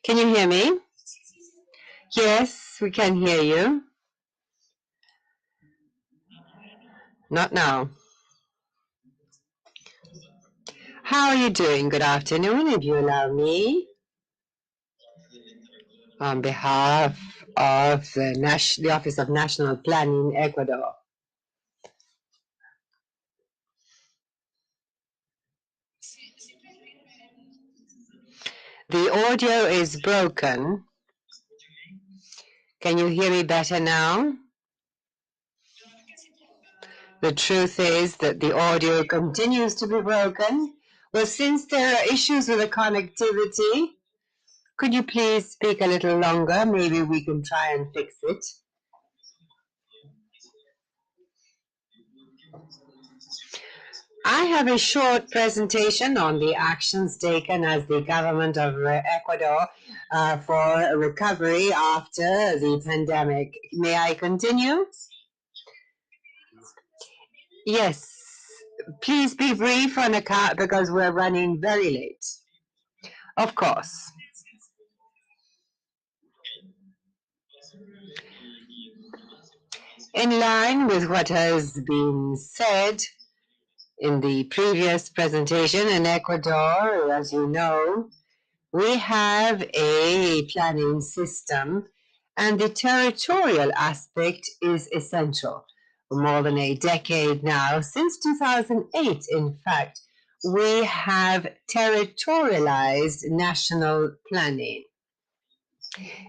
Can you hear me? Yes, we can hear you. Not now. How are you doing? Good afternoon, if you allow me. On behalf of the Office of National Planning, Ecuador. The audio is broken. Can you hear me better now? The truth is that the audio continues to be broken. Well, since there are issues with the connectivity, could you please speak a little longer? Maybe we can try and fix it. I have a short presentation on the actions taken as the government of Ecuador for recovery after the pandemic. May I continue? Yes. Please be brief on account because we're running very late. Of course. In line with what has been said in the previous presentation, in Ecuador, as you know, we have a planning system, and the territorial aspect is essential. For more than a decade now, since 2008, in fact, we have territorialized national planning.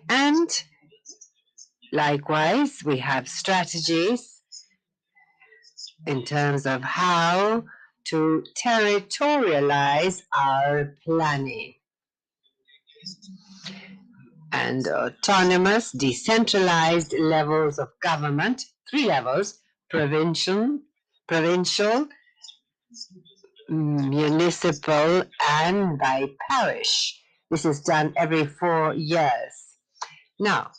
And likewise, we have strategies in terms of how to territorialize our planning. And autonomous, decentralized levels of government, 3 levels, provincial, municipal, and by parish. This is done every 4 years. Now,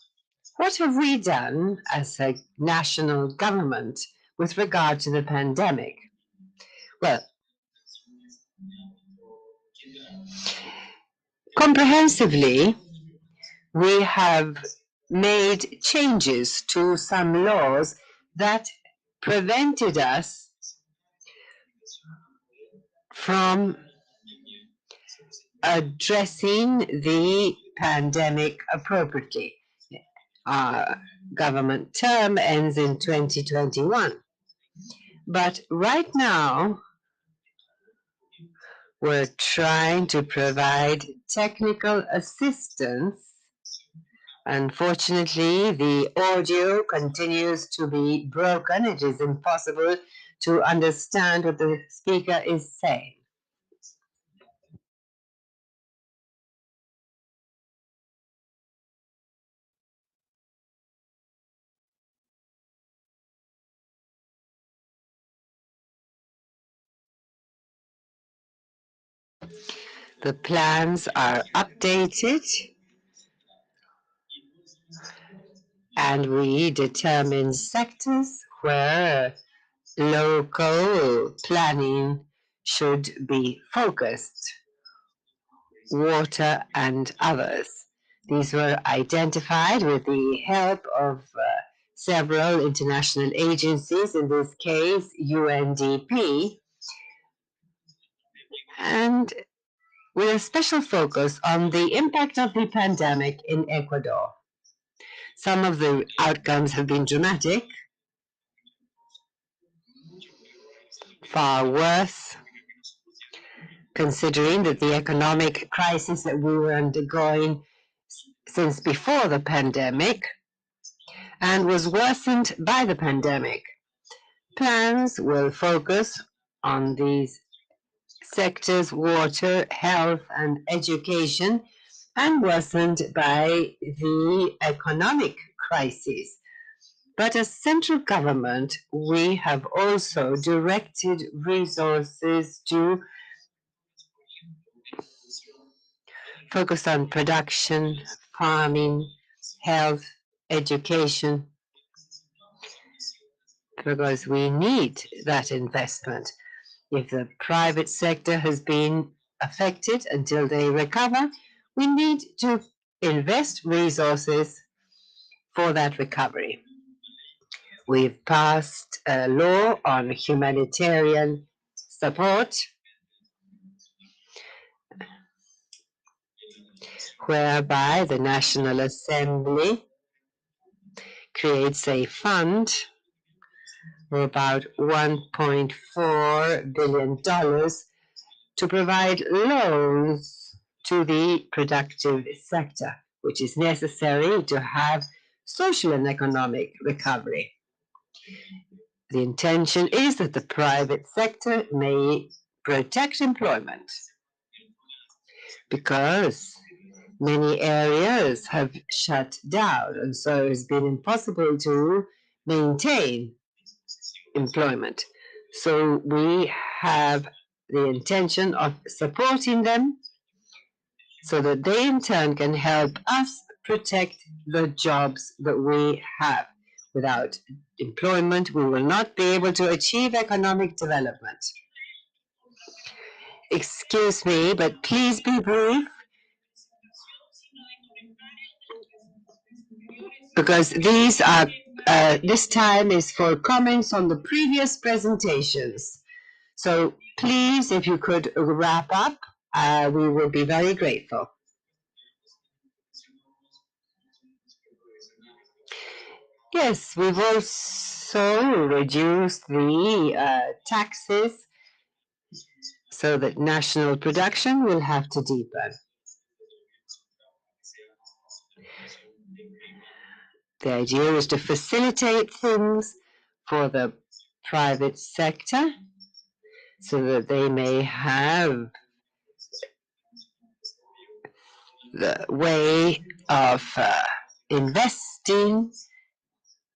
what have we done as a national government with regard to the pandemic? Well, comprehensively, we have made changes to some laws that prevented us from addressing the pandemic appropriately. Our government term ends in 2021. But right now, we're trying to provide technical assistance. Unfortunately, the audio continues to be broken. It is impossible to understand what the speaker is saying. The plans are updated, and we determine sectors where local planning should be focused, water and others. These were identified with the help of several international agencies, in this case UNDP, and with a special focus on the impact of the pandemic in Ecuador. Some of the outcomes have been dramatic, far worse, considering that the economic crisis that we were undergoing since before the pandemic and was worsened by the pandemic. Plans will focus on these sectors: water, health, and education, and worsened by the economic crisis. But as central government, we have also directed resources to focus on production, farming, health, education, because we need that investment. If the private sector has been affected until they recover, we need to invest resources for that recovery. We've passed a law on humanitarian support, whereby the National Assembly creates a fund for about $1.4 billion to provide loans to the productive sector, which is necessary to have social and economic recovery. The intention is that the private sector may protect employment, because many areas have shut down, and so it's been impossible to maintain employment. So we have the intention of supporting them so that they in turn can help us protect the jobs that we have. Without employment, we will not be able to achieve economic development. Excuse me, but please be brief, because these are this time is for comments on the previous presentations. So please, if you could wrap up, we will be very grateful. Yes, we've also reduced the taxes so that national production will have to deepen. The idea is to facilitate things for the private sector so that they may have the way of investing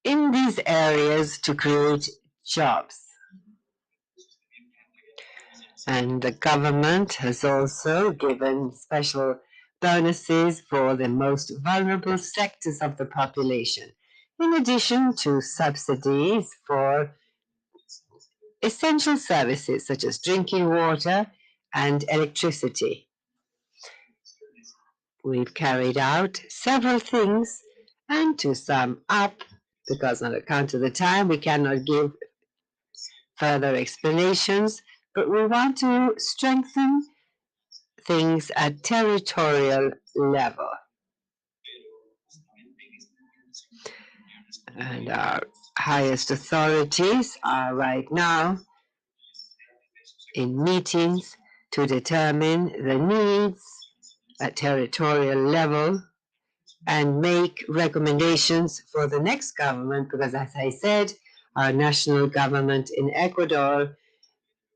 in these areas to create jobs. And the government has also given special bonuses for the most vulnerable sectors of the population, in addition to subsidies for essential services such as drinking water and electricity. We've carried out several things, and to sum up, because on account of the time we cannot give further explanations, but we want to strengthen things at territorial level. And our highest authorities are right now in meetings to determine the needs at territorial level and make recommendations for the next government, because as I said, our national government in Ecuador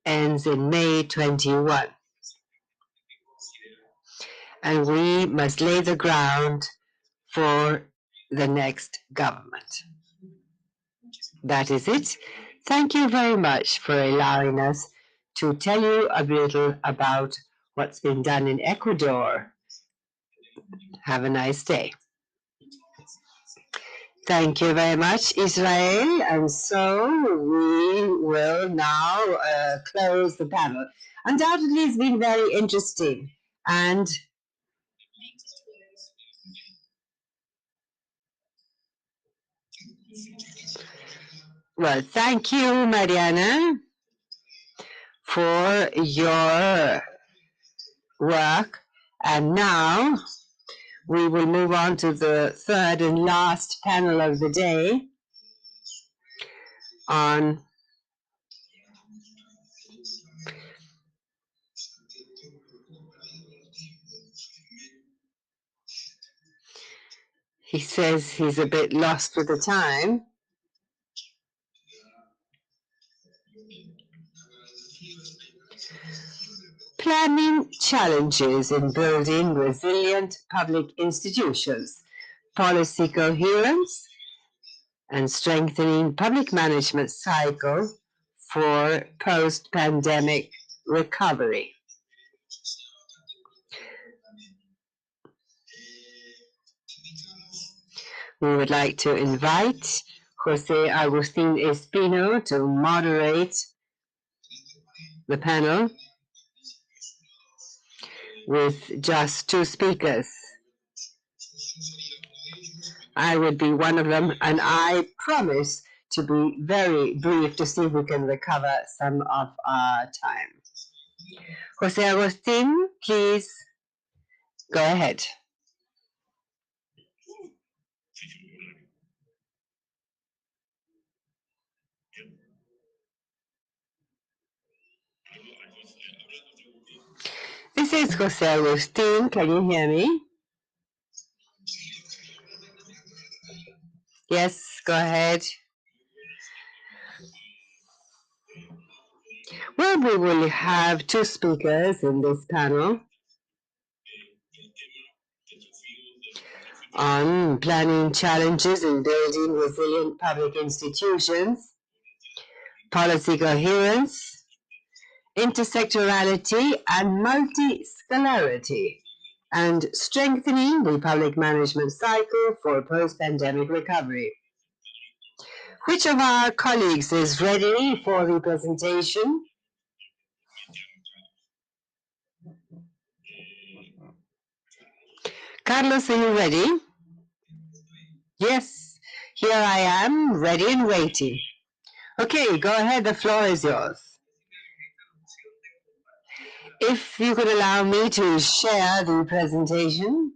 ends in May 21. And we must lay the ground for the next government. That is it. Thank you very much for allowing us to tell you a little about what's been done in Ecuador. Have a nice day. Thank you very much, Israel. And so we will now close the panel. Undoubtedly, it's been very interesting. And well, thank you, Mariana, for your work. And now we will move on to the third and last panel of the day on He says he's a bit lost with the time. Planning challenges in building resilient public institutions, policy coherence, and strengthening public management cycle for post-pandemic recovery. We would like to invite Jose Agustin Espino to moderate the panel with just 2 speakers. I would be one of them, and I promise to be very brief to see if we can recover some of our time. Jose Agustin, please go ahead. This is Jose Agustin. Can you hear me? Yes, go ahead. Well, we will have 2 speakers in this panel on planning challenges in building resilient public institutions, policy coherence, intersectorality, and multiscalarity, and strengthening the public management cycle for post-pandemic recovery. Which of our colleagues is ready for the presentation? Carlos, are you ready? Yes, here I am, ready and waiting. Okay, go ahead, the floor is yours. If you could allow me to share the presentation.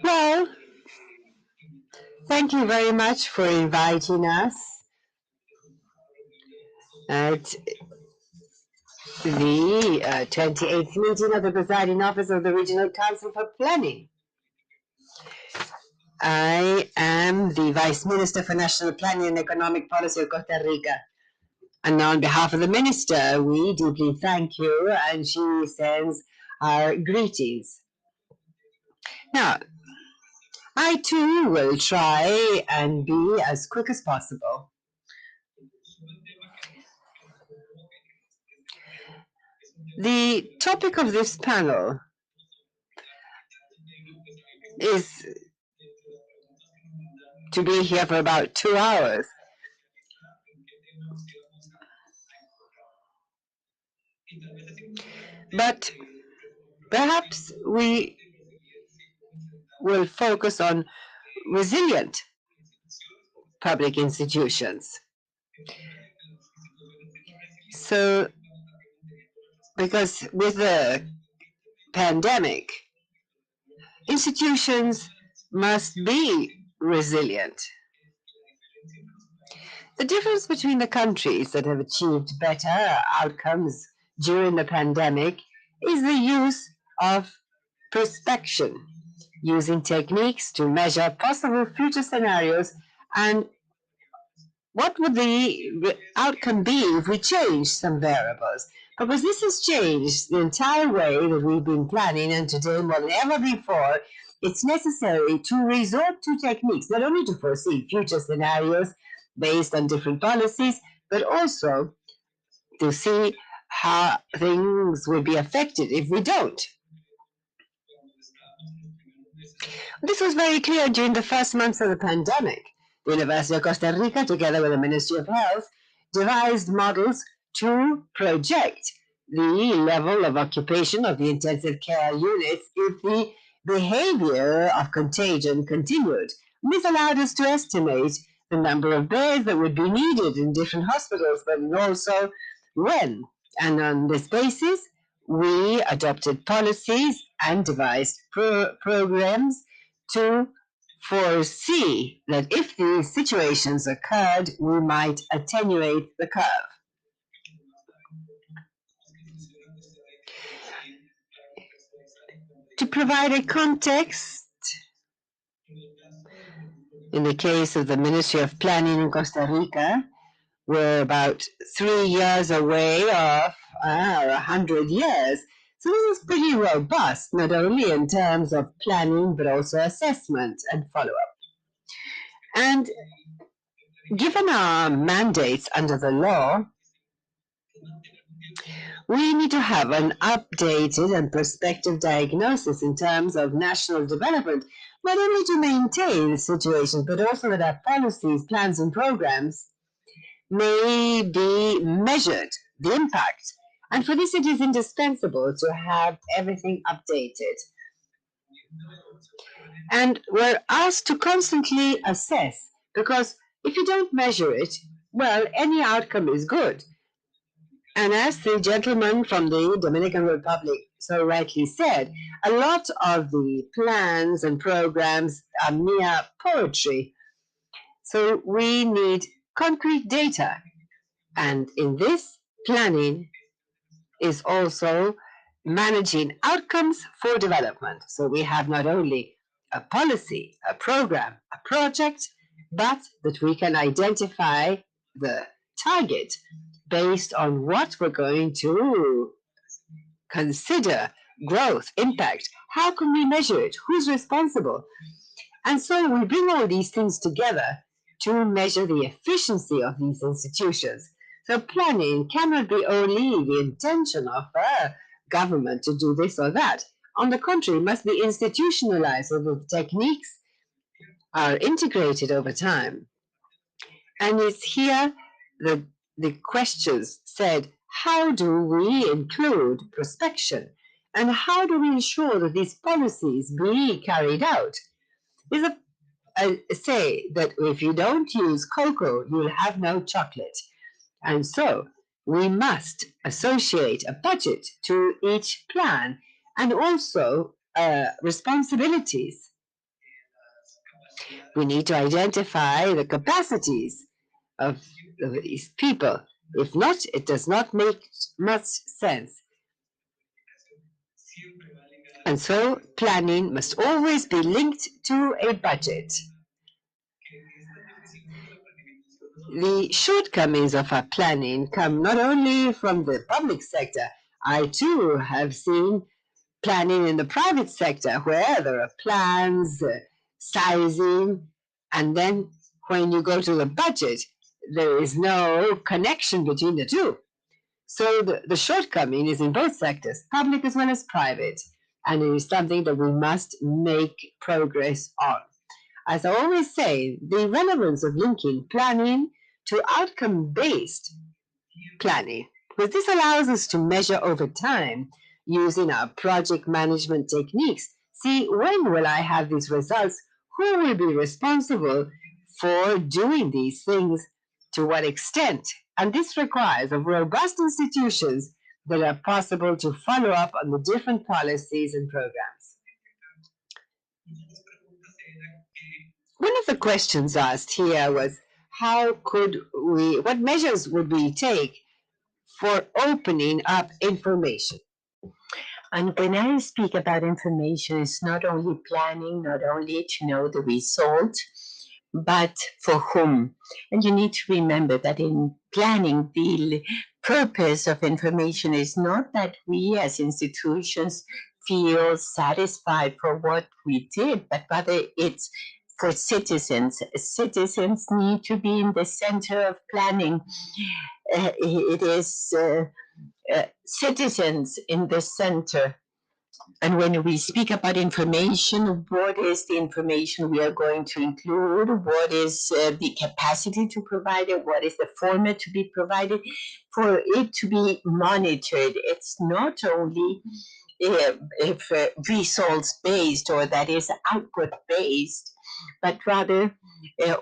Well, thank you very much for inviting us at the 28th meeting of the Presiding Office of the Regional Council for Planning. I am the Vice Minister for National Planning and Economic Policy of Costa Rica. And on behalf of the Minister, we deeply thank you, and she sends our greetings. Now, I too will try and be as quick as possible. The topic of this panel is to be here for about 2 hours. But perhaps we will focus on resilient public institutions. So, because with the pandemic, institutions must be resilient. The difference between the countries that have achieved better outcomes during the pandemic is the use of prospection, using techniques to measure possible future scenarios and what would the outcome be if we change some variables. Because this has changed the entire way that we've been planning, and today more than ever before, it's necessary to resort to techniques, not only to foresee future scenarios based on different policies, but also to see how things will be affected if we don't. This was very clear during the first months of the pandemic. The University of Costa Rica, together with the Ministry of Health, devised models to project the level of occupation of the intensive care units if the behavior of contagion continued. This allowed us to estimate the number of beds that would be needed in different hospitals, but also when. And on this basis, we adopted policies and devised programs to foresee that if these situations occurred, we might attenuate the curve. To provide a context, in the case of the Ministry of Planning in Costa Rica, we're about 3 years away of 100 years. So this is pretty robust, not only in terms of planning, but also assessment and follow-up. And given our mandates under the law, we need to have an updated and prospective diagnosis in terms of national development, not only to maintain the situation, but also that our policies, plans, and programs may be measured, the impact. And for this, it is indispensable to have everything updated. And we're asked to constantly assess, because if you don't measure it, well, any outcome is good. And as the gentleman from the Dominican Republic so rightly said, a lot of the plans and programs are mere poetry. So we need concrete data. And in this, planning is also managing outcomes for development. So we have not only a policy, a program, a project, but that we can identify the target based on what we're going to consider growth, impact. How can we measure it? Who's responsible? And so we bring all these things together to measure the efficiency of these institutions. So planning cannot be only the intention of a government to do this or that. On the contrary, it must be institutionalized so that the techniques are integrated over time. And it's here that the questions said, how do we include prospection? And how do we ensure that these policies be carried out? There's a say that if you don't use cocoa, you'll have no chocolate. And so we must associate a budget to each plan and also responsibilities. We need to identify the capacities of these people. If not, it does not make much sense. And so planning must always be linked to a budget. The shortcomings of our planning come not only from the public sector. I too have seen planning in the private sector where there are plans, sizing, and then when you go to the budget, there is no connection between the two. So the shortcoming is in both sectors, public as well as private, and it is something that we must make progress on. As I always say, the relevance of linking planning to outcome-based planning, because this allows us to measure over time using our project management techniques. See, when will I have these results? Who will be responsible for doing these things? To what extent? And this requires of robust institutions that are possible to follow up on the different policies and programs. One of the questions asked here was, what measures would we take for opening up information? And when I speak about information, it's not only planning, not only to know the result, but for whom. And you need to remember that in planning, the purpose of information is not that we as institutions feel satisfied for what we did, but rather it's for citizens. Citizens need to be in the center of planning. It is citizens in the center. And when we speak about information, what is the information we are going to include? What is the capacity to provide it? What is the format to be provided for it to be monitored? It's not only if results-based or that is output-based, but rather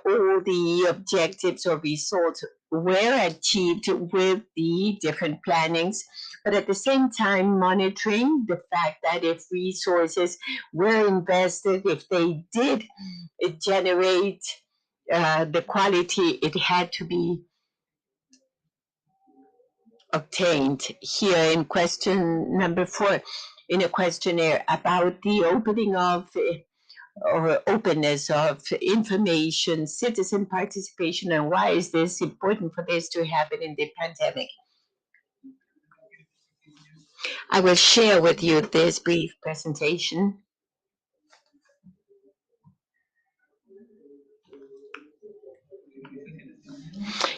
all the objectives or results were achieved with the different plannings, but at the same time monitoring the fact that if resources were invested, if they did generate the quality it had to be obtained. Here in question number 4, in a questionnaire about the opening of or openness of information, citizen participation, and why is this important for this to happen in the pandemic. I will share with you this brief presentation.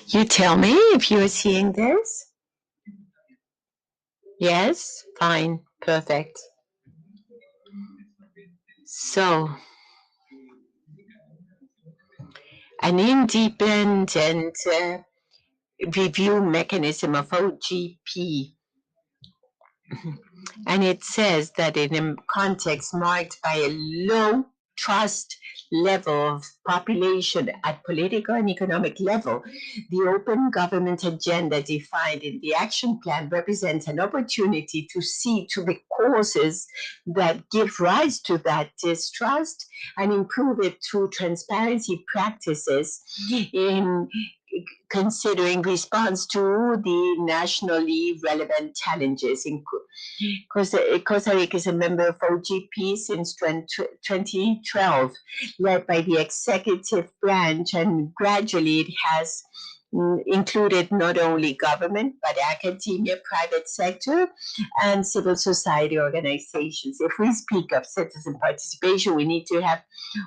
You tell me if you're seeing this. Yes, fine, perfect. So, an independent review mechanism of OGP. And it says that in a context marked by a low trust level of population at political and economic level, the open government agenda defined in the action plan represents an opportunity to see to the causes that give rise to that distrust and improve it through transparency practices in considering response to the nationally relevant challenges. Costa Rica is a member of OGP since 2012, led by the executive branch, and gradually it has included not only government, but academia, private sector, and civil society organizations. If we speak of citizen participation, we need to have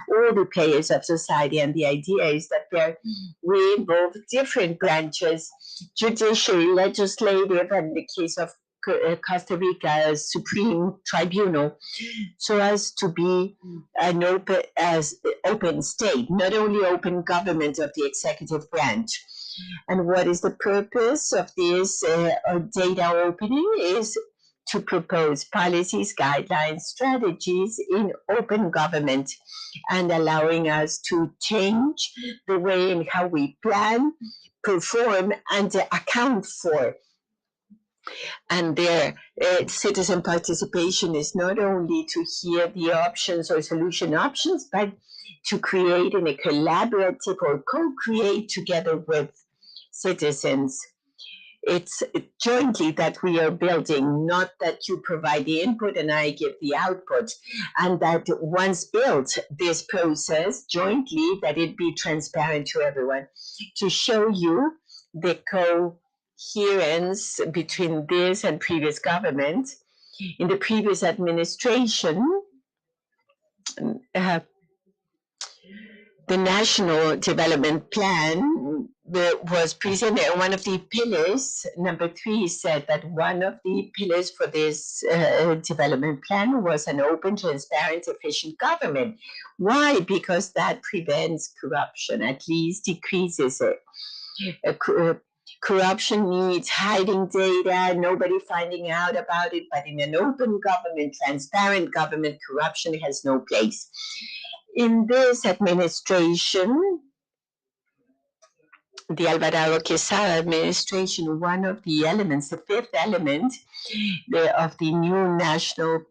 all the players of society, and the idea is that we involve different branches, judiciary, legislative, and in the case of Costa Rica Supreme Tribunal, so as to be an open state, not only open government of the executive branch. And what is the purpose of this data opening is to propose policies, guidelines, strategies in open government, and allowing us to change the way in how we plan, perform, and account for. And their citizen participation is not only to hear the options or solution options, but to create in a collaborative or co-create together with citizens. It's jointly that we are building, not that you provide the input and I give the output. And that once built, this process jointly, that it be transparent to everyone. To show you the coherence between this and previous government, in the previous administration, the National Development Plan was presented, and one of the pillars, number 3, said that one of the pillars for this development plan was an open, transparent, efficient government. Why? Because that prevents corruption, at least decreases it. Corruption needs hiding data, nobody finding out about it, but in an open government, transparent government, corruption has no place. In this administration, the Alvarado Quesada administration, one of the elements, the 5th element of the new National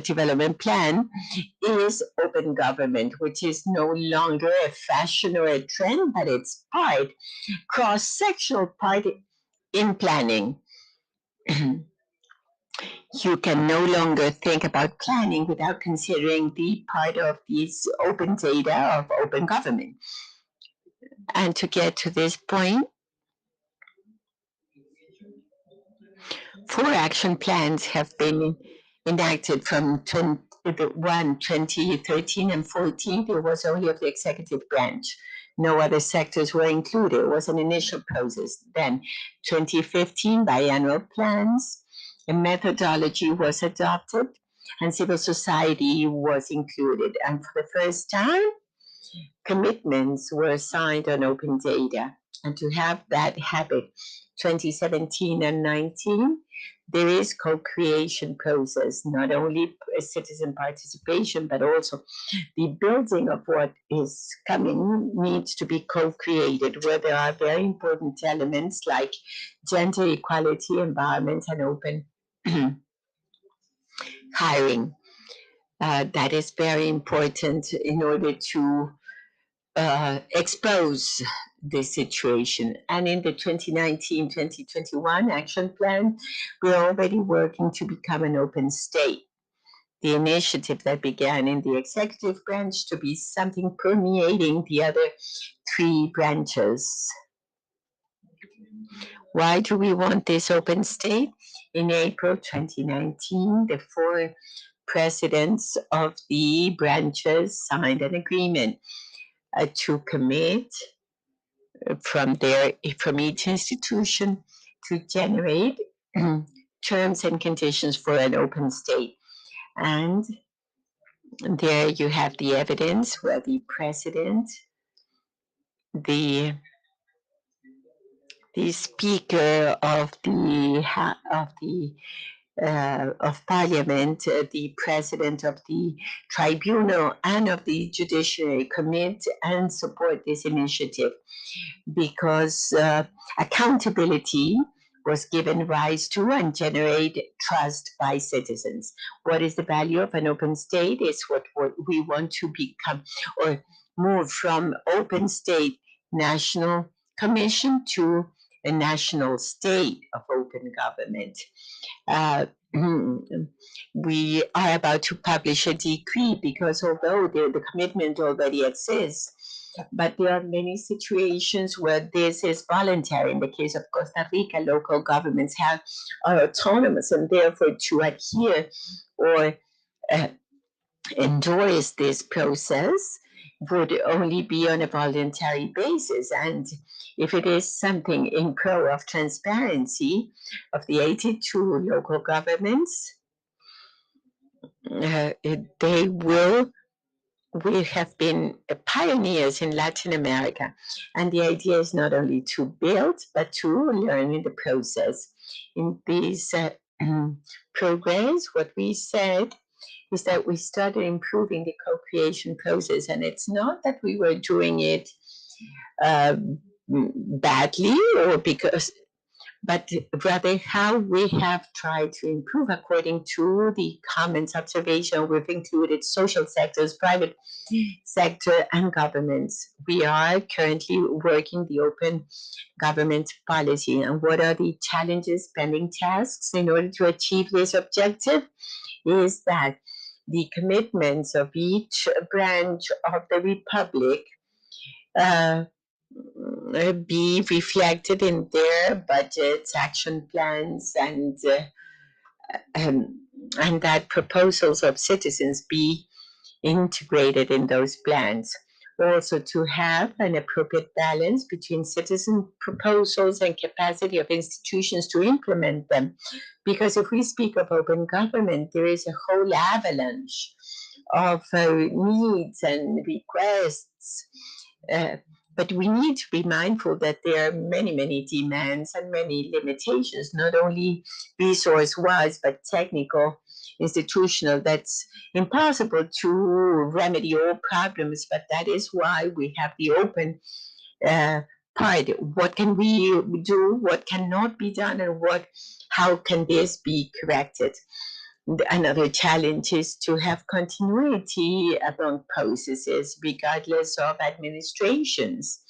Development Plan is open government, which is no longer a fashion or a trend, but it's part, cross-sectional part in planning. You can no longer think about planning without considering the part of this open data of open government. And to get to this point, 4 action plans have been enacted from 2013 and 14. It was only of the executive branch. No other sectors were included. It was an initial process. Then 2015, biannual plans, a methodology was adopted, and civil society was included. And for the first time, commitments were signed on open data. And to have that habit, 2017 and 19, there is co-creation process, not only citizen participation, but also the building of what is coming needs to be co-created, where there are very important elements like gender equality, environment, and open hiring. That is very important in order to expose this situation. And in the 2019-2021 action plan, we're already working to become an open state. The initiative that began in the executive branch to be something permeating the other three branches. Why do we want this open state? In April 2019, the four presidents of the branches signed an agreement to commit from each institution to generate terms and conditions for an open state. And there you have the evidence where the president, the speaker of parliament, the president of the tribunal and of the judiciary commit and support this initiative, because accountability was given rise to and generate trust by citizens. What is the value of an open state? It's what we want to become, or move from open state national commission to a national state of open government. We are about to publish a decree, because although the commitment already exists, but there are many situations where this is voluntary. In the case of Costa Rica, local governments are autonomous, and therefore to adhere or endorse this process would only be on a voluntary basis. And if it is something in pro of transparency of the 82 local governments, we have been pioneers in Latin America. And the idea is not only to build, but to learn in the process. In these programs, what we said is that we started improving the co-creation process. And it's not that we were doing it badly or but rather how we have tried to improve according to the comments, observation. We've included social sectors, private sector, and governments. We are currently working the open government policy. And what are the challenges, pending tasks in order to achieve this objective? Is that the commitments of each branch of the Republic be reflected in their budgets, action plans, and that proposals of citizens be integrated in those plans. Also, to have an appropriate balance between citizen proposals and capacity of institutions to implement them. Because if we speak of open government, there is a whole avalanche of needs and requests. But we need to be mindful that there are many, many demands and many limitations, not only resource-wise, but technical, institutional. That's impossible to remedy all problems, but that is why we have the open part. What can we do? What cannot be done? And how can this be corrected? Another challenge is to have continuity among processes, regardless of administrations.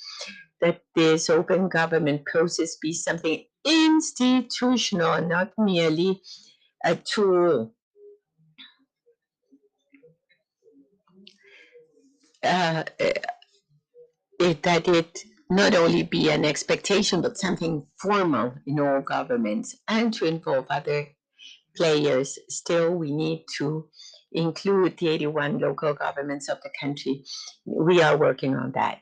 That this open government process be something institutional, not merely a tool. That it not only be an expectation, but something formal in all governments, and to involve other players. Still, we need to include the 81 local governments of the country. We are working on that.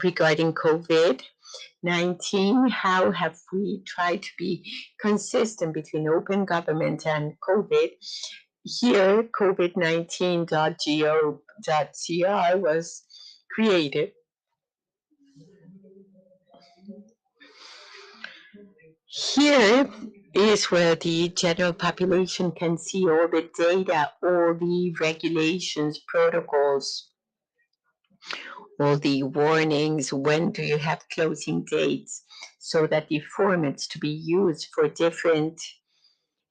Regarding COVID-19, how have we tried to be consistent between open government and COVID? Here, COVID19.go.cr was created. Here is where the general population can see all the data, all the regulations, protocols, all the warnings, when do you have closing dates, so that the formats to be used for different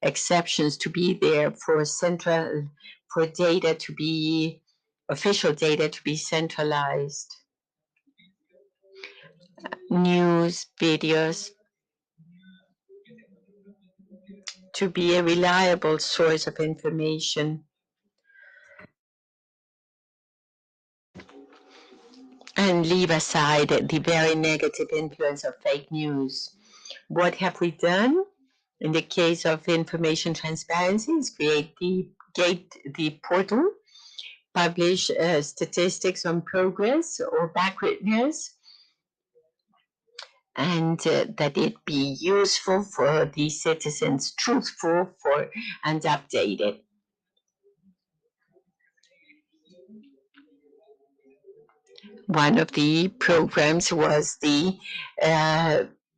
exceptions to be there, for data to be, official data to be centralized. news videos to be a reliable source of information and leave aside the very negative influence of fake news. What have we done? In the case of information transparency, is create the portal, publish statistics on progress or backwardness, and that it be useful for the citizens, truthful and updated. One of the programs was the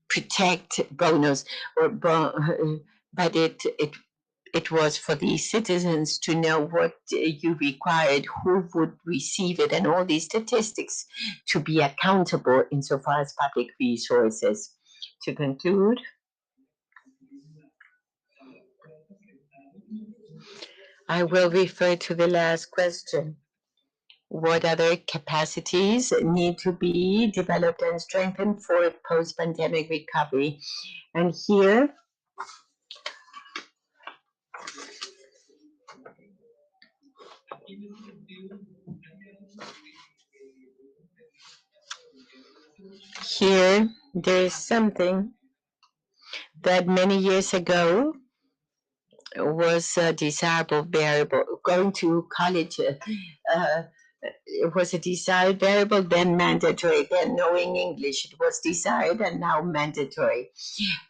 Protect bonus, but it was for the citizens to know what you required, who would receive it, and all these statistics to be accountable insofar as public resources. To conclude, I will refer to the last question. What other capacities need to be developed and strengthened for post-pandemic recovery? And here, there is something that many years ago was a desirable variable. Going to college, it was a desired variable, then mandatory, then knowing English. It was desired and now mandatory.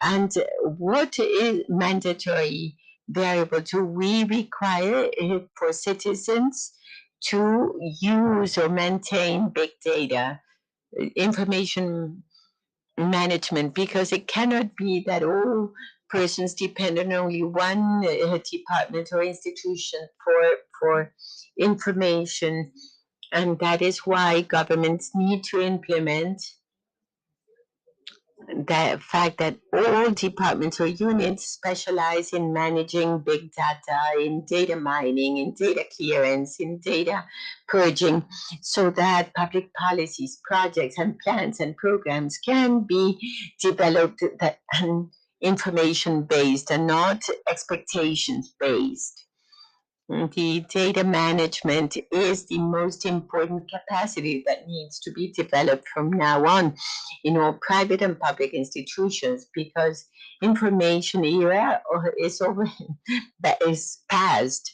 And what is mandatory variable? Do we require it for citizens to use or maintain big data, information management? Because it cannot be that all persons depend on only one department or institution for information. And that is why governments need to implement the fact that all departments or units specialize in managing big data, in data mining, in data clearance, in data purging, so that public policies, projects, and plans and programs can be developed that information-based and not expectations-based. The data management is the most important capacity that needs to be developed from now on in all private and public institutions, because information era is past.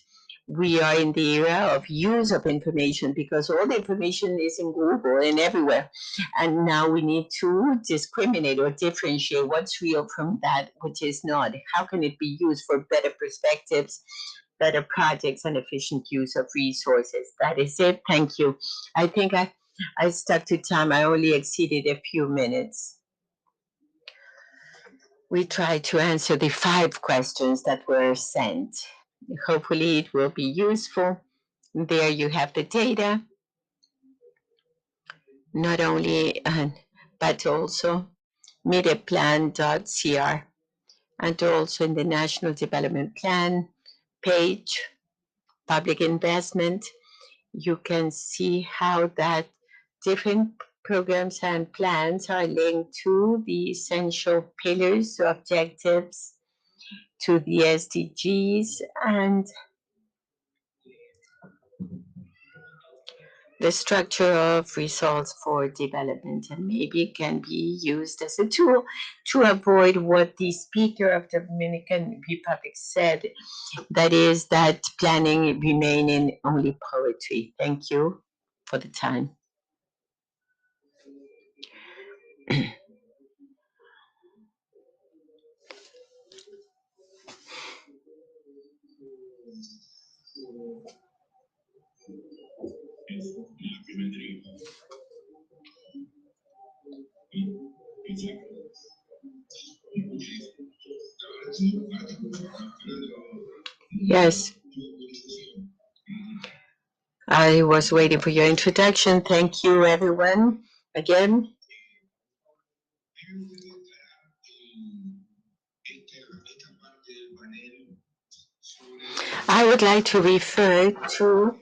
We are in the era of use of information, because all the information is in Google and everywhere. And now we need to discriminate or differentiate what's real from that which is not. How can it be used for better perspectives, better projects, and efficient use of resources? That is it. Thank you. I think I stuck to time. I only exceeded a few minutes. We tried to answer the 5 questions that were sent. Hopefully it will be useful. There you have the data, not only, but also mediaplan.cr, and also in the National Development Plan page, public investment, you can see how that different programs and plans are linked to the essential pillars, objectives, to the SDGs, and the structure of results for development, and maybe it can be used as a tool to avoid what the Speaker of the Dominican Republic said, that is that planning remain in only poetry. Thank you for the time. Yes. I was waiting for your introduction. Thank you, everyone, again. I would like to refer to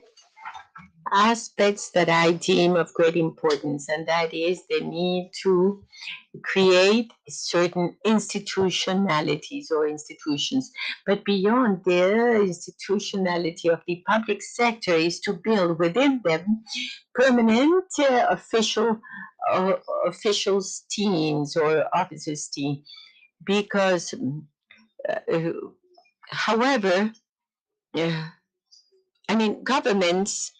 aspects that I deem of great importance, and that is the need to create certain institutionalities or institutions. But beyond the institutionality of the public sector is to build within them permanent officials teams or officers team, because however, I mean, governments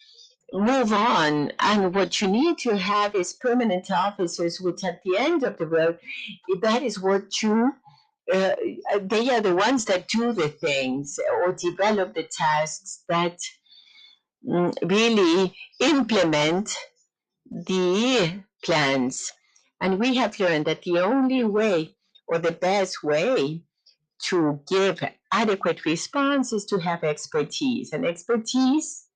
move on, and what you need to have is permanent officers, which at the end of the road, that is what you they are the ones that do the things or develop the tasks that really implement the plans. And we have learned that the only way or the best way to give adequate response is to have expertise. And expertise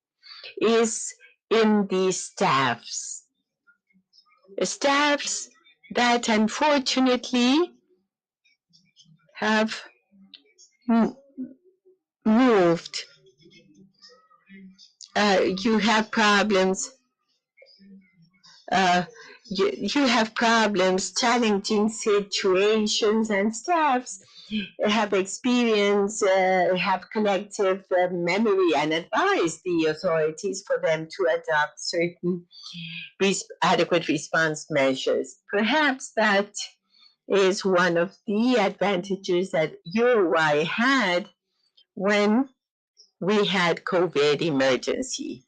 is in the staffs that unfortunately have moved. You have problems. You have problems, challenging situations, and staffs have experience, have collective memory, and advise the authorities for them to adopt certain adequate response measures. Perhaps that is one of the advantages that Uruguay had when we had COVID emergency.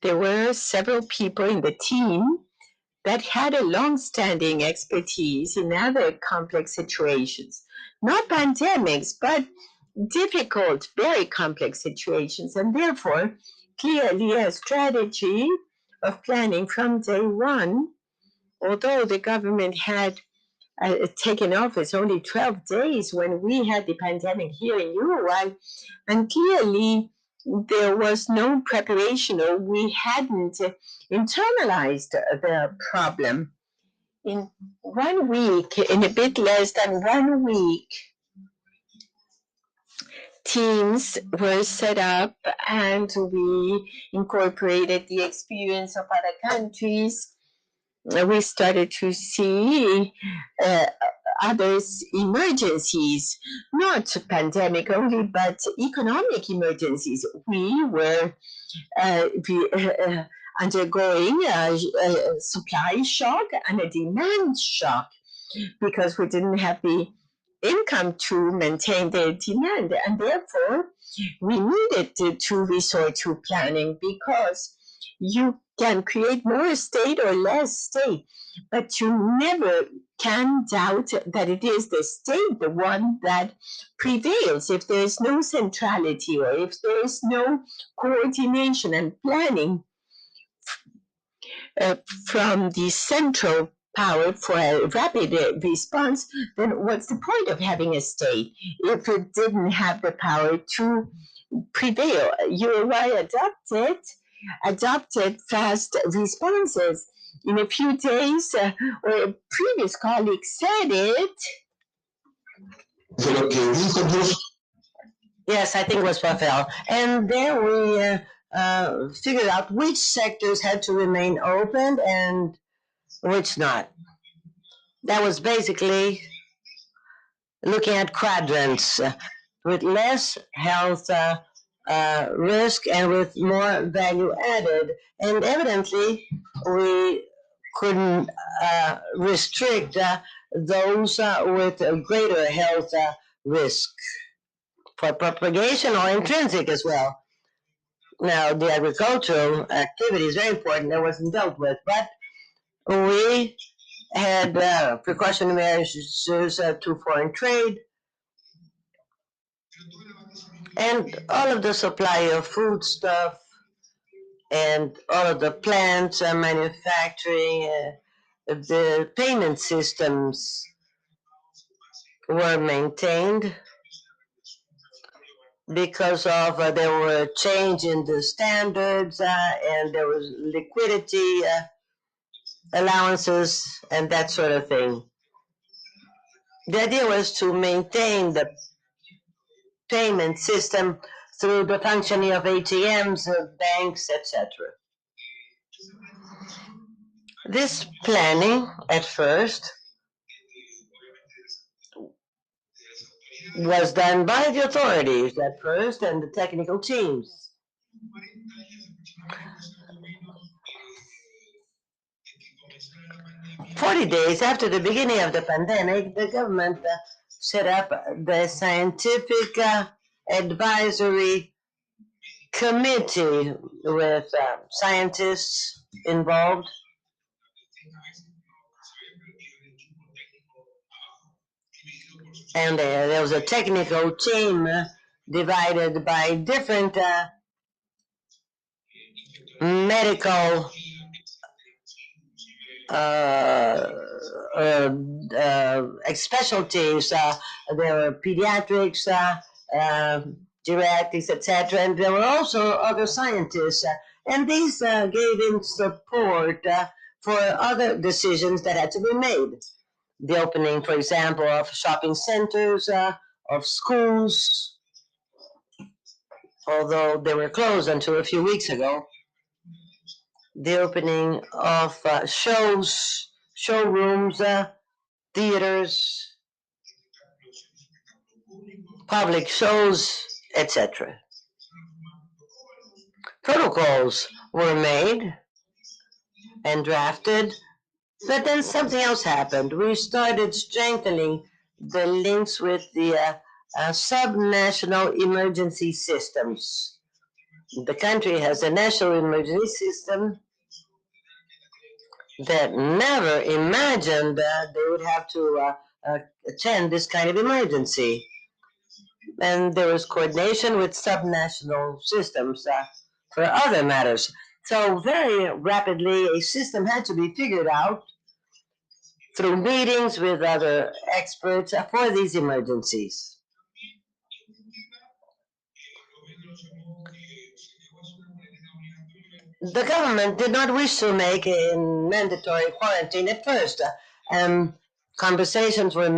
There were several people in the team that had a long-standing expertise in other complex situations, not pandemics, but difficult, very complex situations, and therefore clearly a strategy of planning from day one. Although the government had taken office only 12 days when we had the pandemic here in Uruguay, and clearly there was no preparation, or we hadn't internalized the problem. In 1 week, in a bit less than 1 week, teams were set up and we incorporated the experience of other countries. We started to see others emergencies, not pandemic only, but economic emergencies. We were undergoing a supply shock and a demand shock because we didn't have the income to maintain the demand, and therefore we needed to resort to planning, because you can create more state or less state, but you never can doubt that it is the state, the one that prevails. If there is no centrality, or if there is no coordination and planning from the central power for a rapid response, then what's the point of having a state if it didn't have the power to prevail? Uruguay adopted fast responses. In a few days, or a previous colleague said it. Yes, I think it was Rafael. And then we figured out which sectors had to remain open and which not. That was basically looking at quadrants with less health risk and with more value added. And evidently, we couldn't restrict those with greater health risk for propagation or intrinsic as well. Now, the agricultural activity is very important. That wasn't dealt with, but we had precautionary measures to foreign trade, and all of the supply of food stuff and all of the plants manufacturing, the payment systems were maintained because of there were a change in the standards and there was liquidity allowances and that sort of thing. The idea was to maintain the payment system through the functioning of ATMs, banks, etc. This planning, at first, was done by the authorities at first and the technical teams. 40 days after the beginning of the pandemic, the government set up the scientific advisory committee with scientists involved. And there was a technical team divided by different medical specialties. There were pediatrics, geriatrics, etc. And there were also other scientists. And these gave him support for other decisions that had to be made. The opening, for example, of shopping centers, of schools, although they were closed until a few weeks ago. The opening of shows, showrooms, theaters, public shows, etc. Protocols were made and drafted, but then something else happened. We started strengthening the links with the subnational emergency systems. The country has a national emergency system that never imagined that they would have to attend this kind of emergency. And there was coordination with subnational systems for other matters. So very rapidly, a system had to be figured out through meetings with other experts for these emergencies. The government did not wish to make a mandatory quarantine at first. Conversations were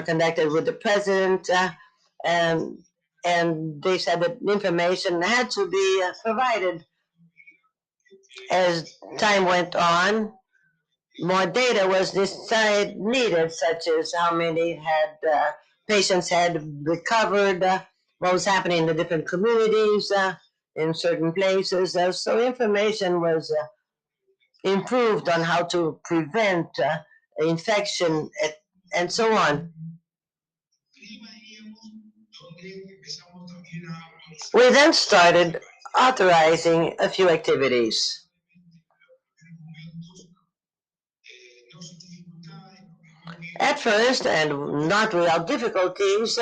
conducted with the president, and they said that information had to be provided as time went on. More data was needed, such as how many patients had recovered, what was happening in the different communities, in certain places. So information was improved on how to prevent infection and so on. We then started authorizing a few activities. At first, and not without difficulties,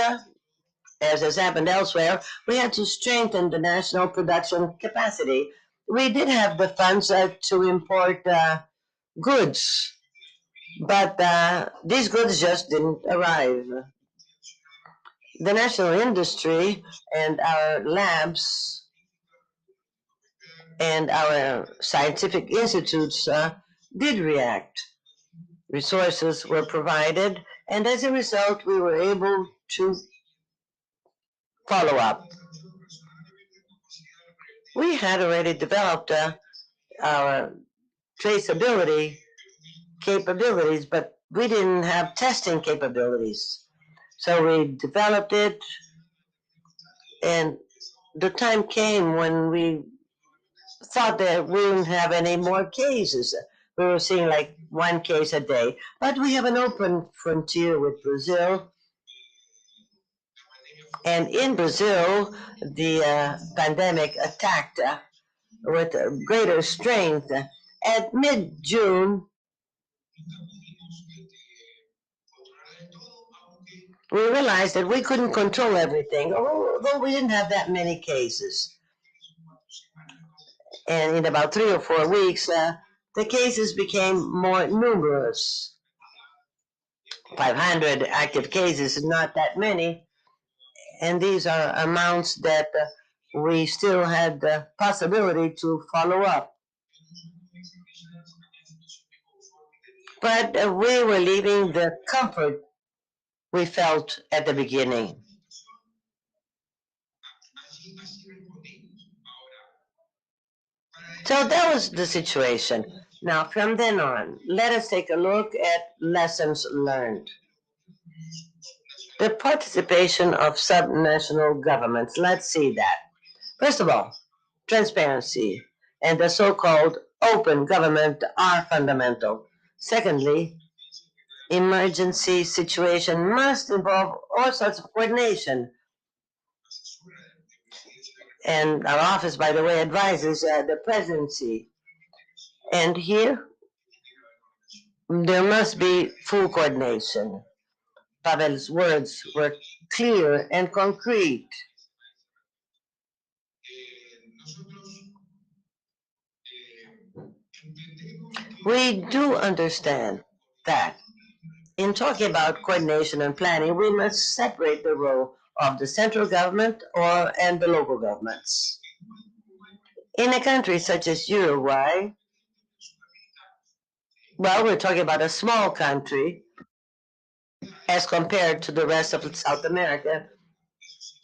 as has happened elsewhere, we had to strengthen the national production capacity. We did have the funds to import goods, but these goods just didn't arrive. The national industry and our labs and our scientific institutes did react. Resources were provided, and as a result, we were able to follow up. We had already developed our traceability capabilities, but we didn't have testing capabilities. So we developed it, and the time came when we thought that we wouldn't have any more cases. We were seeing like one case a day, but we have an open frontier with Brazil. And in Brazil, the pandemic attacked with greater strength. At mid-June, we realized that we couldn't control everything, although we didn't have that many cases. And in about 3 or 4 weeks, the cases became more numerous. 500 active cases is not that many. And these are amounts that we still had the possibility to follow up. But we were leaving the comfort we felt at the beginning. So that was the situation. Now, from then on, let us take a look at lessons learned. The participation of subnational governments. Let's see that. First of all, transparency and the so-called open government are fundamental. Secondly, emergency situation must involve all sorts of coordination. And our office, by the way, advises the presidency. And here, there must be full coordination. Pavel's words were clear and concrete. We do understand that in talking about coordination and planning, we must separate the role of the central government and the local governments. In a country such as Uruguay, well, we're talking about a small country as compared to the rest of South America,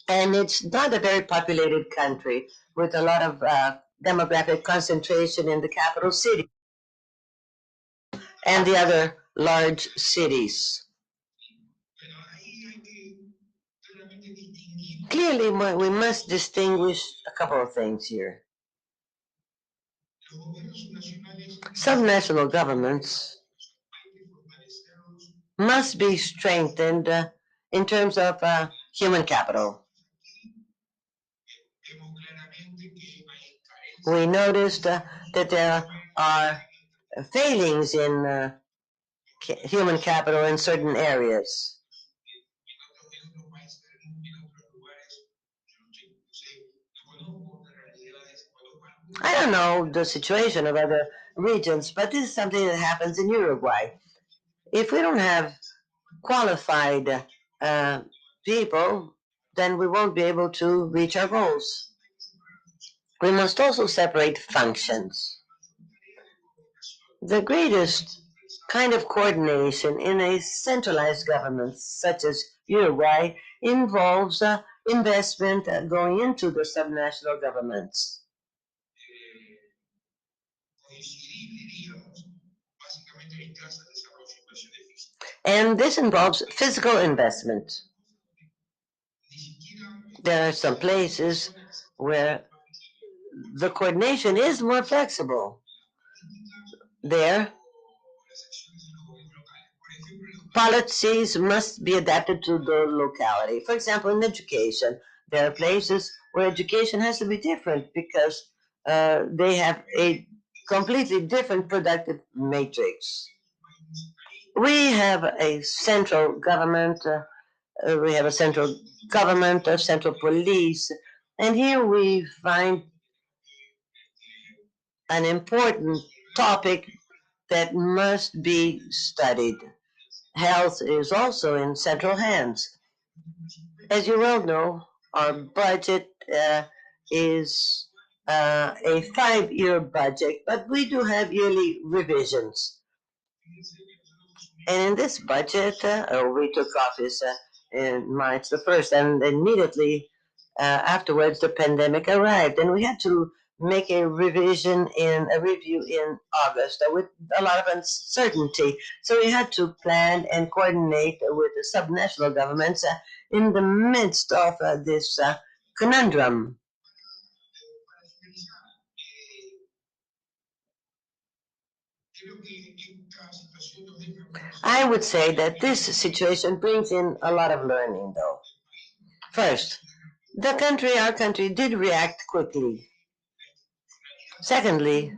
and it's not a very populated country with a lot of demographic concentration in the capital city and the other large cities. Clearly, we must distinguish a couple of things here. Subnational governments must be strengthened in terms of human capital. We noticed that there are failings in human capital in certain areas. I don't know the situation of other regions, but this is something that happens in Uruguay. If we don't have qualified people, then we won't be able to reach our goals. We must also separate functions. The greatest kind of coordination in a centralized government such as Uruguay involves investment going into the subnational governments. And this involves physical investment. There are some places where the coordination is more flexible. There, policies must be adapted to the locality. For example, in education, there are places where education has to be different because they have a completely different productive matrix. We have a central government, a central police, and here we find an important topic that must be studied. Health is also in central hands. As you well know, our budget is a 5-year budget, but we do have yearly revisions. And in this budget, we took office in March the 1st, and immediately afterwards the pandemic arrived, and we had to make a review in August with a lot of uncertainty. So we had to plan and coordinate with the subnational governments in the midst of this conundrum. I would say that this situation brings in a lot of learning, though. First, our country did react quickly. Secondly,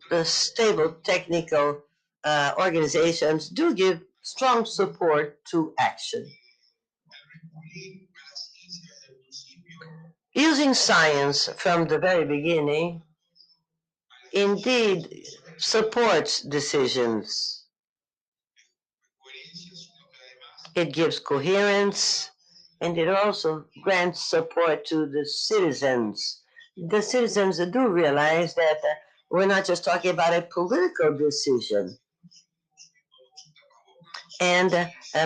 the stable technical organizations do give strong support to action. Using science from the very beginning indeed supports decisions. It gives coherence, and it also grants support to the citizens. The citizens do realize that we're not just talking about a political decision. And,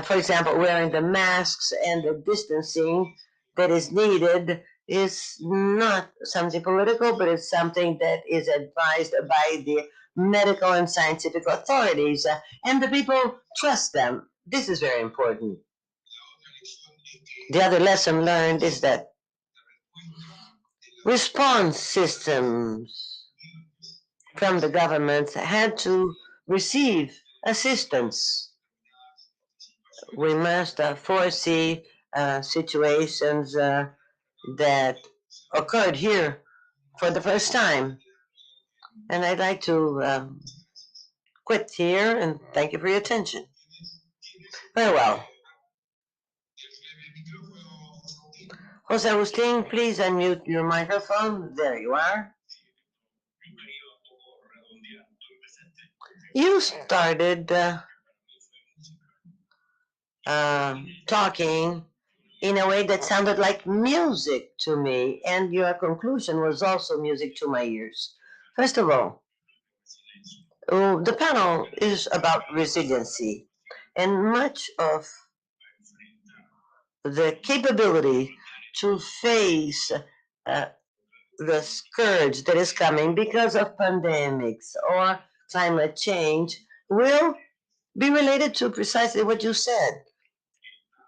for example, wearing the masks and the distancing that is needed is not something political, but it's something that is advised by the medical and scientific authorities, and the people trust them. This is very important. The other lesson learned is that response systems from the government had to receive assistance. We must foresee situations that occurred here for the first time. And I'd like to quit here and thank you for your attention. Very well. Jose Agustin, please unmute your microphone. There you are. You started talking in a way that sounded like music to me, and your conclusion was also music to my ears. First of all, the panel is about resiliency, and much of the capability to face the scourge that is coming because of pandemics or climate change will be related to precisely what you said.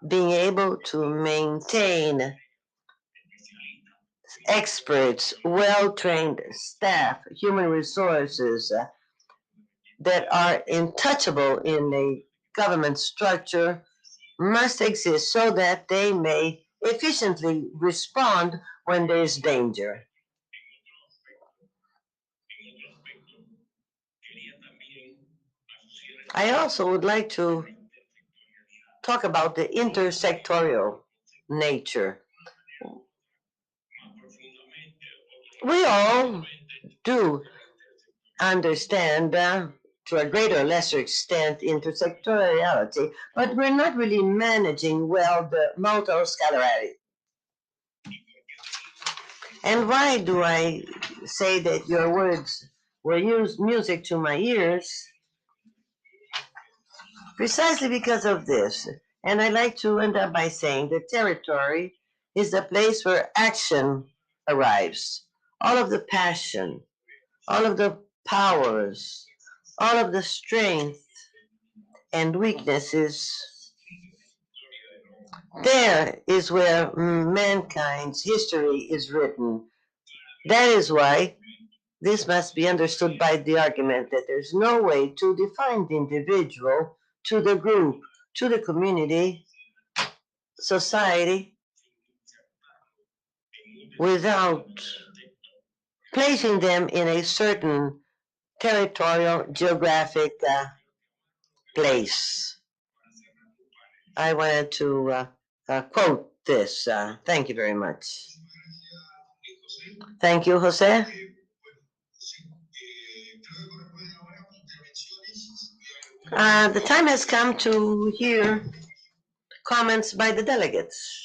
Being able to maintain experts, well-trained staff, human resources that are untouchable in a government structure must exist so that they may efficiently respond when there is danger. I also would like to talk about the intersectorial nature. We all do understand to a greater or lesser extent intersectoriality, but we're not really managing well the multiscalarity. And why do I say that your words were music to my ears? Precisely because of this. And I like to end up by saying that territory is the place where action arrives. All of the passion, all of the powers, all of the strength and weaknesses. There is where mankind's history is written. That is why this must be understood by the argument that there's no way to define the individual to the group, to the community, society, without placing them in a certain territorial, geographic place. I wanted to quote this. Thank you very much. Thank you, Jose. The time has come to hear comments by the delegates.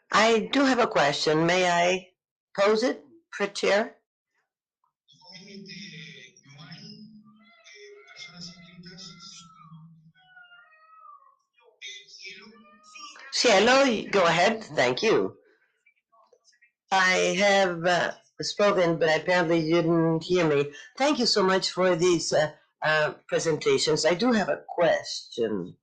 I do have a question. May I pose it, Chair? Cielo, go ahead. Thank you. I have spoken, but apparently you didn't hear me. Thank you so much for these presentations. I do have a question,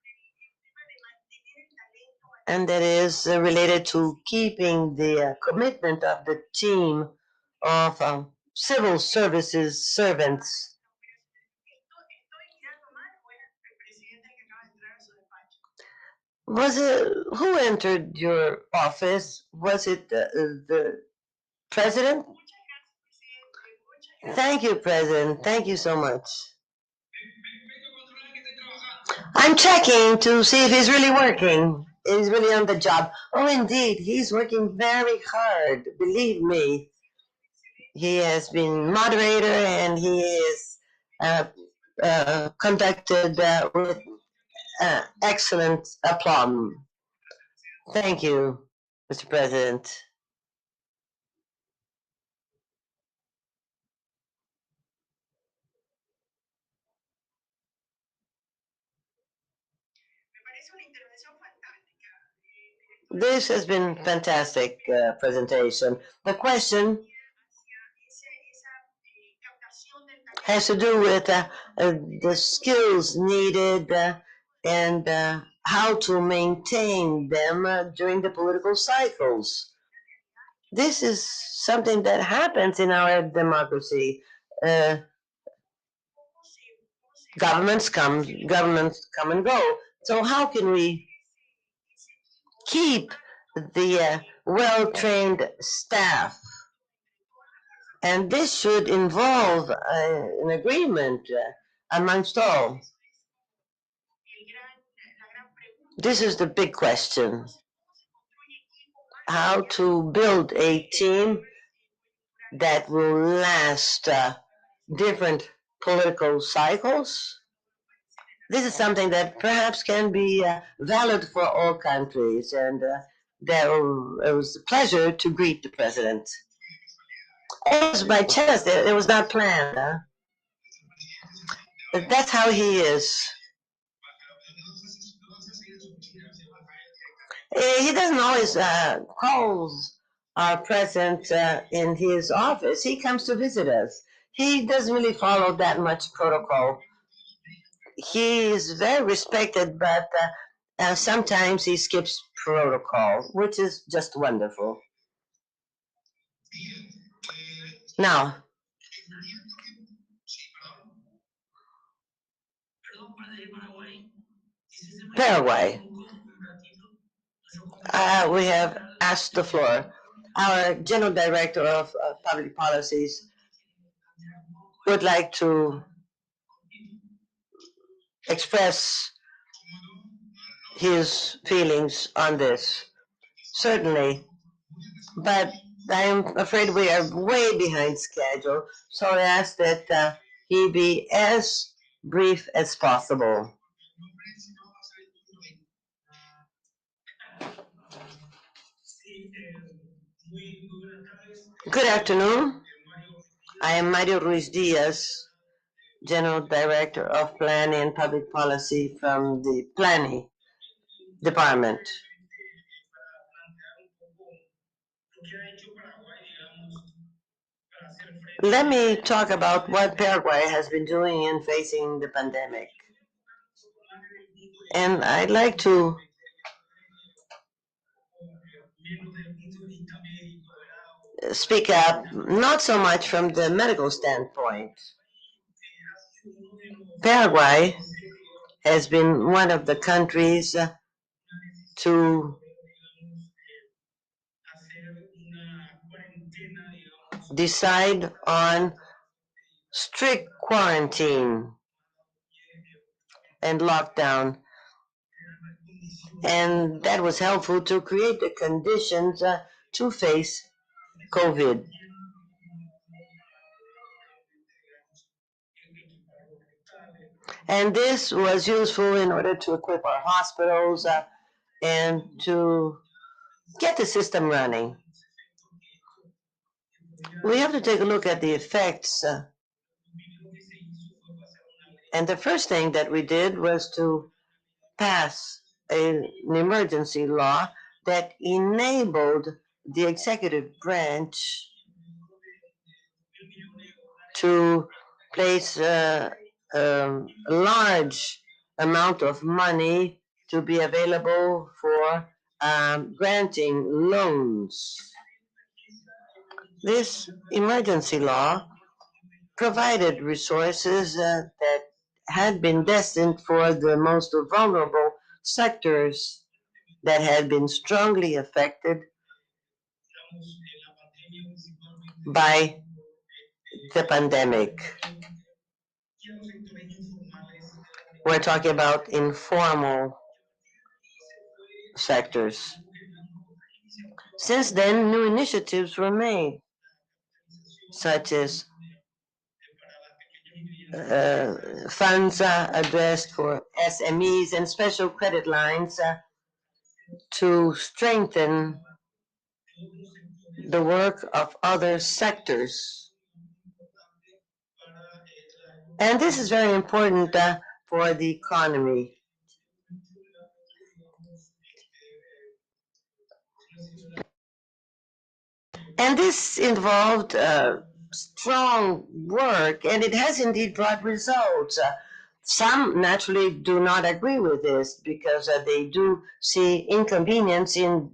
and that is related to keeping the commitment of the team of civil services servants. Was it who entered your office? Was it the president? Thank you, President. Thank you so much. I'm checking to see if he's really working. He's really on the job. Oh, indeed, he's working very hard. Believe me. He has been moderator and he is conducted with excellent aplomb. Thank you, Mr. President. This has been fantastic presentation. The question has to do with the skills needed and how to maintain them during the political cycles. This is something that happens in our democracy. Uh, governments come and go. So how can we keep the well-trained staff? And this should involve an agreement amongst all. This is the big question. How to build a team that will last different political cycles. This is something that perhaps can be valid for all countries, and it was a pleasure to greet the president. It was by chance. It was not planned. But that's how he is. He doesn't always calls our president in his office. He comes to visit us. He doesn't really follow that much protocol. He is very respected, but sometimes he skips protocol, which is just wonderful. Now, Paraguay. We have asked the floor. Our General Director of Public Policies would like to express his feelings on this. Certainly, but I am afraid we are way behind schedule, so I ask that he be as brief as possible. Good afternoon. I am Mario Ruiz Diaz, General Director of Planning and Public Policy from the Planning Department. Let me talk about what Paraguay has been doing in facing the pandemic. And I'd like to speak up, not so much from the medical standpoint. Paraguay has been one of the countries to decide on strict quarantine and lockdown. And that was helpful to create the conditions to face COVID. And this was useful in order to equip our hospitals and to get the system running. We have to take a look at the effects. And the first thing that we did was to pass an emergency law that enabled the executive branch to place a large amount of money to be available for granting loans. This emergency law provided resources that had been destined for the most vulnerable sectors that had been strongly affected by the pandemic. We're talking about informal sectors. Since then, new initiatives were made, such as funds addressed for SMEs and special credit lines to strengthen the work of other sectors. And this is very important for the economy. And this involved strong work, and it has indeed brought results. Some naturally do not agree with this because they do see inconvenience in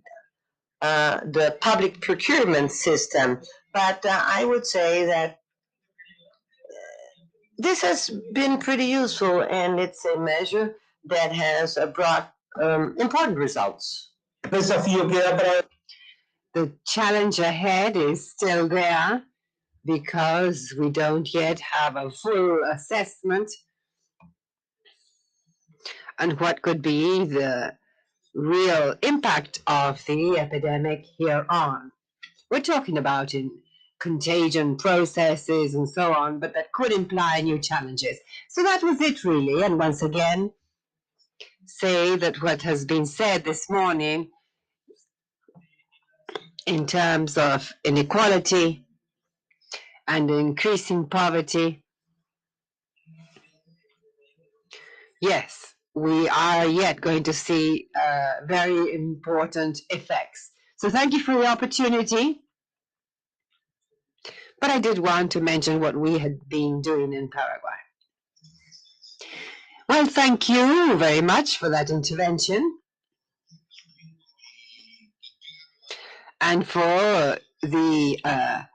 the public procurement system. But I would say that this has been pretty useful, and it's a measure that has brought important results. The challenge ahead is still there because we don't yet have a full assessment on what could be the real impact of the epidemic here on. We're talking about in contagion processes and so on, but that could imply new challenges. So that was it really. And once again, say that what has been said this morning in terms of inequality and increasing poverty, yes, we are yet going to see very important effects. So thank you for the opportunity. But I did want to mention what we had been doing in Paraguay. Well, thank you very much for that intervention and for the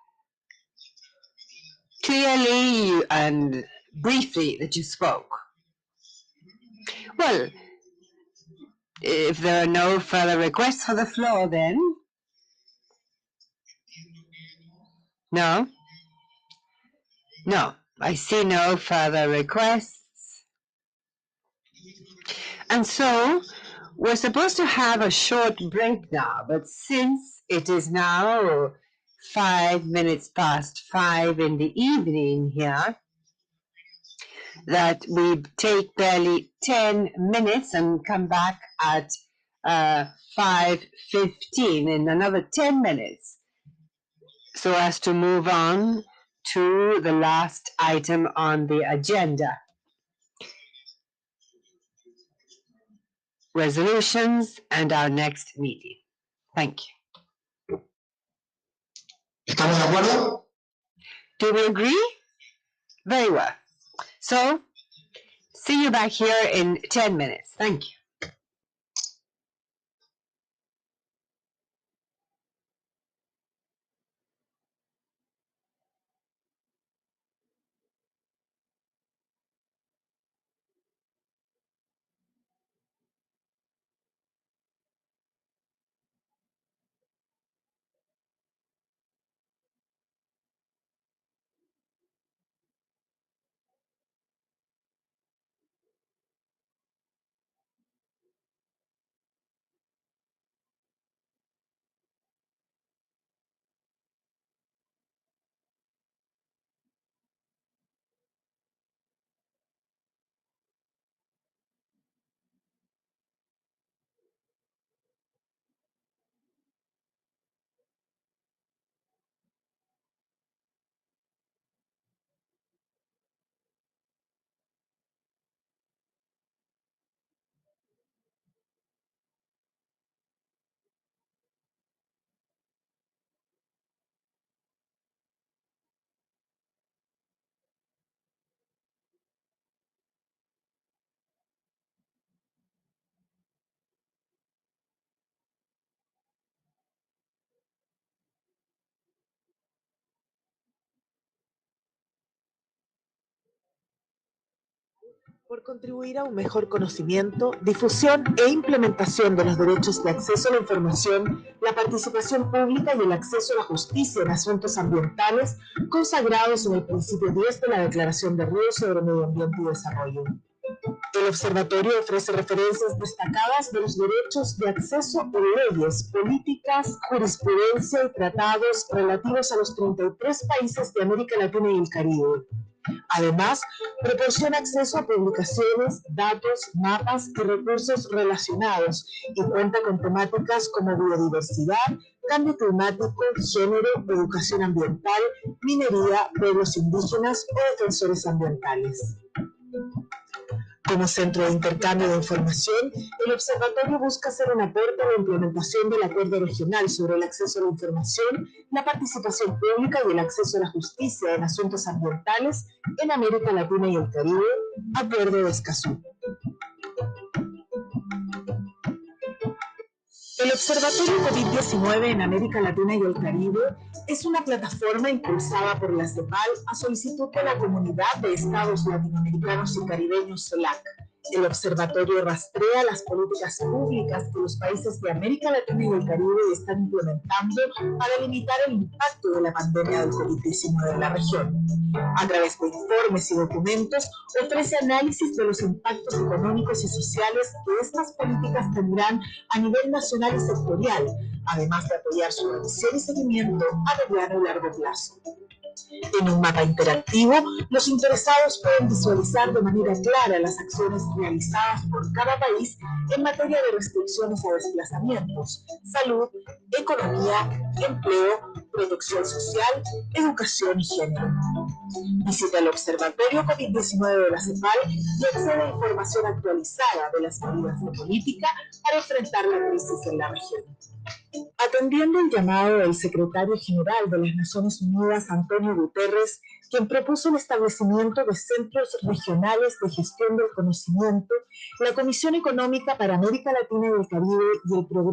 clearly and briefly that you spoke. Well, if there are no further requests for the floor, then? No? No, I see no further requests. And so, we're supposed to have a short break now, but since it is now 5 minutes past 5 in the evening here, that we take barely 10 minutes and come back at 5:15 in another 10 minutes, so as to move on to the last item on the agenda. Resolutions and our next meeting. Thank you. ¿Estamos de acuerdo? Do we agree? Very well. So, see you back here in 10 minutes. Thank you. Por contribuir a un mejor conocimiento, difusión e implementación de los derechos de acceso a la información, la participación pública y el acceso a la justicia en asuntos ambientales consagrados en el principio 10 de la Declaración de Río sobre Medio Ambiente y Desarrollo. El observatorio ofrece referencias destacadas de los derechos de acceso a leyes, políticas, jurisprudencia y tratados relativos a los 33 países de América Latina y el Caribe. Además, proporciona acceso a publicaciones, datos, mapas y recursos relacionados y cuenta con temáticas como biodiversidad, cambio climático, género, educación ambiental, minería, pueblos indígenas o defensores ambientales. Como centro de intercambio de información, el observatorio busca hacer un aporte a la implementación del Acuerdo Regional sobre el acceso a la información, la participación pública y el acceso a la justicia en asuntos ambientales en América Latina y el Caribe, Acuerdo de Escazú. El Observatorio COVID-19 en América Latina y el Caribe es una plataforma impulsada por la CEPAL a solicitud de la Comunidad de Estados Latinoamericanos y Caribeños CELAC. El observatorio rastrea las políticas públicas que los países de América Latina y el Caribe están implementando para limitar el impacto de la pandemia del COVID-19 en la región. A través de informes y documentos, ofrece análisis de los impactos económicos y sociales que estas políticas tendrán a nivel nacional y sectorial, además de apoyar su revisión y seguimiento a mediano y largo plazo. En un mapa interactivo, los interesados pueden visualizar de manera clara las acciones realizadas por cada país en materia de restricciones a desplazamientos, salud, economía, empleo, protección social, educación y género. Visita el Observatorio COVID-19 de la CEPAL y accede a información actualizada de las medidas de política para enfrentar la crisis en la región. Atendiendo el llamado del secretario general de las Naciones Unidas, Antonio Guterres, quien propuso el establecimiento de centros regionales de gestión del conocimiento, la Comisión Económica para América Latina y el Caribe y el Programa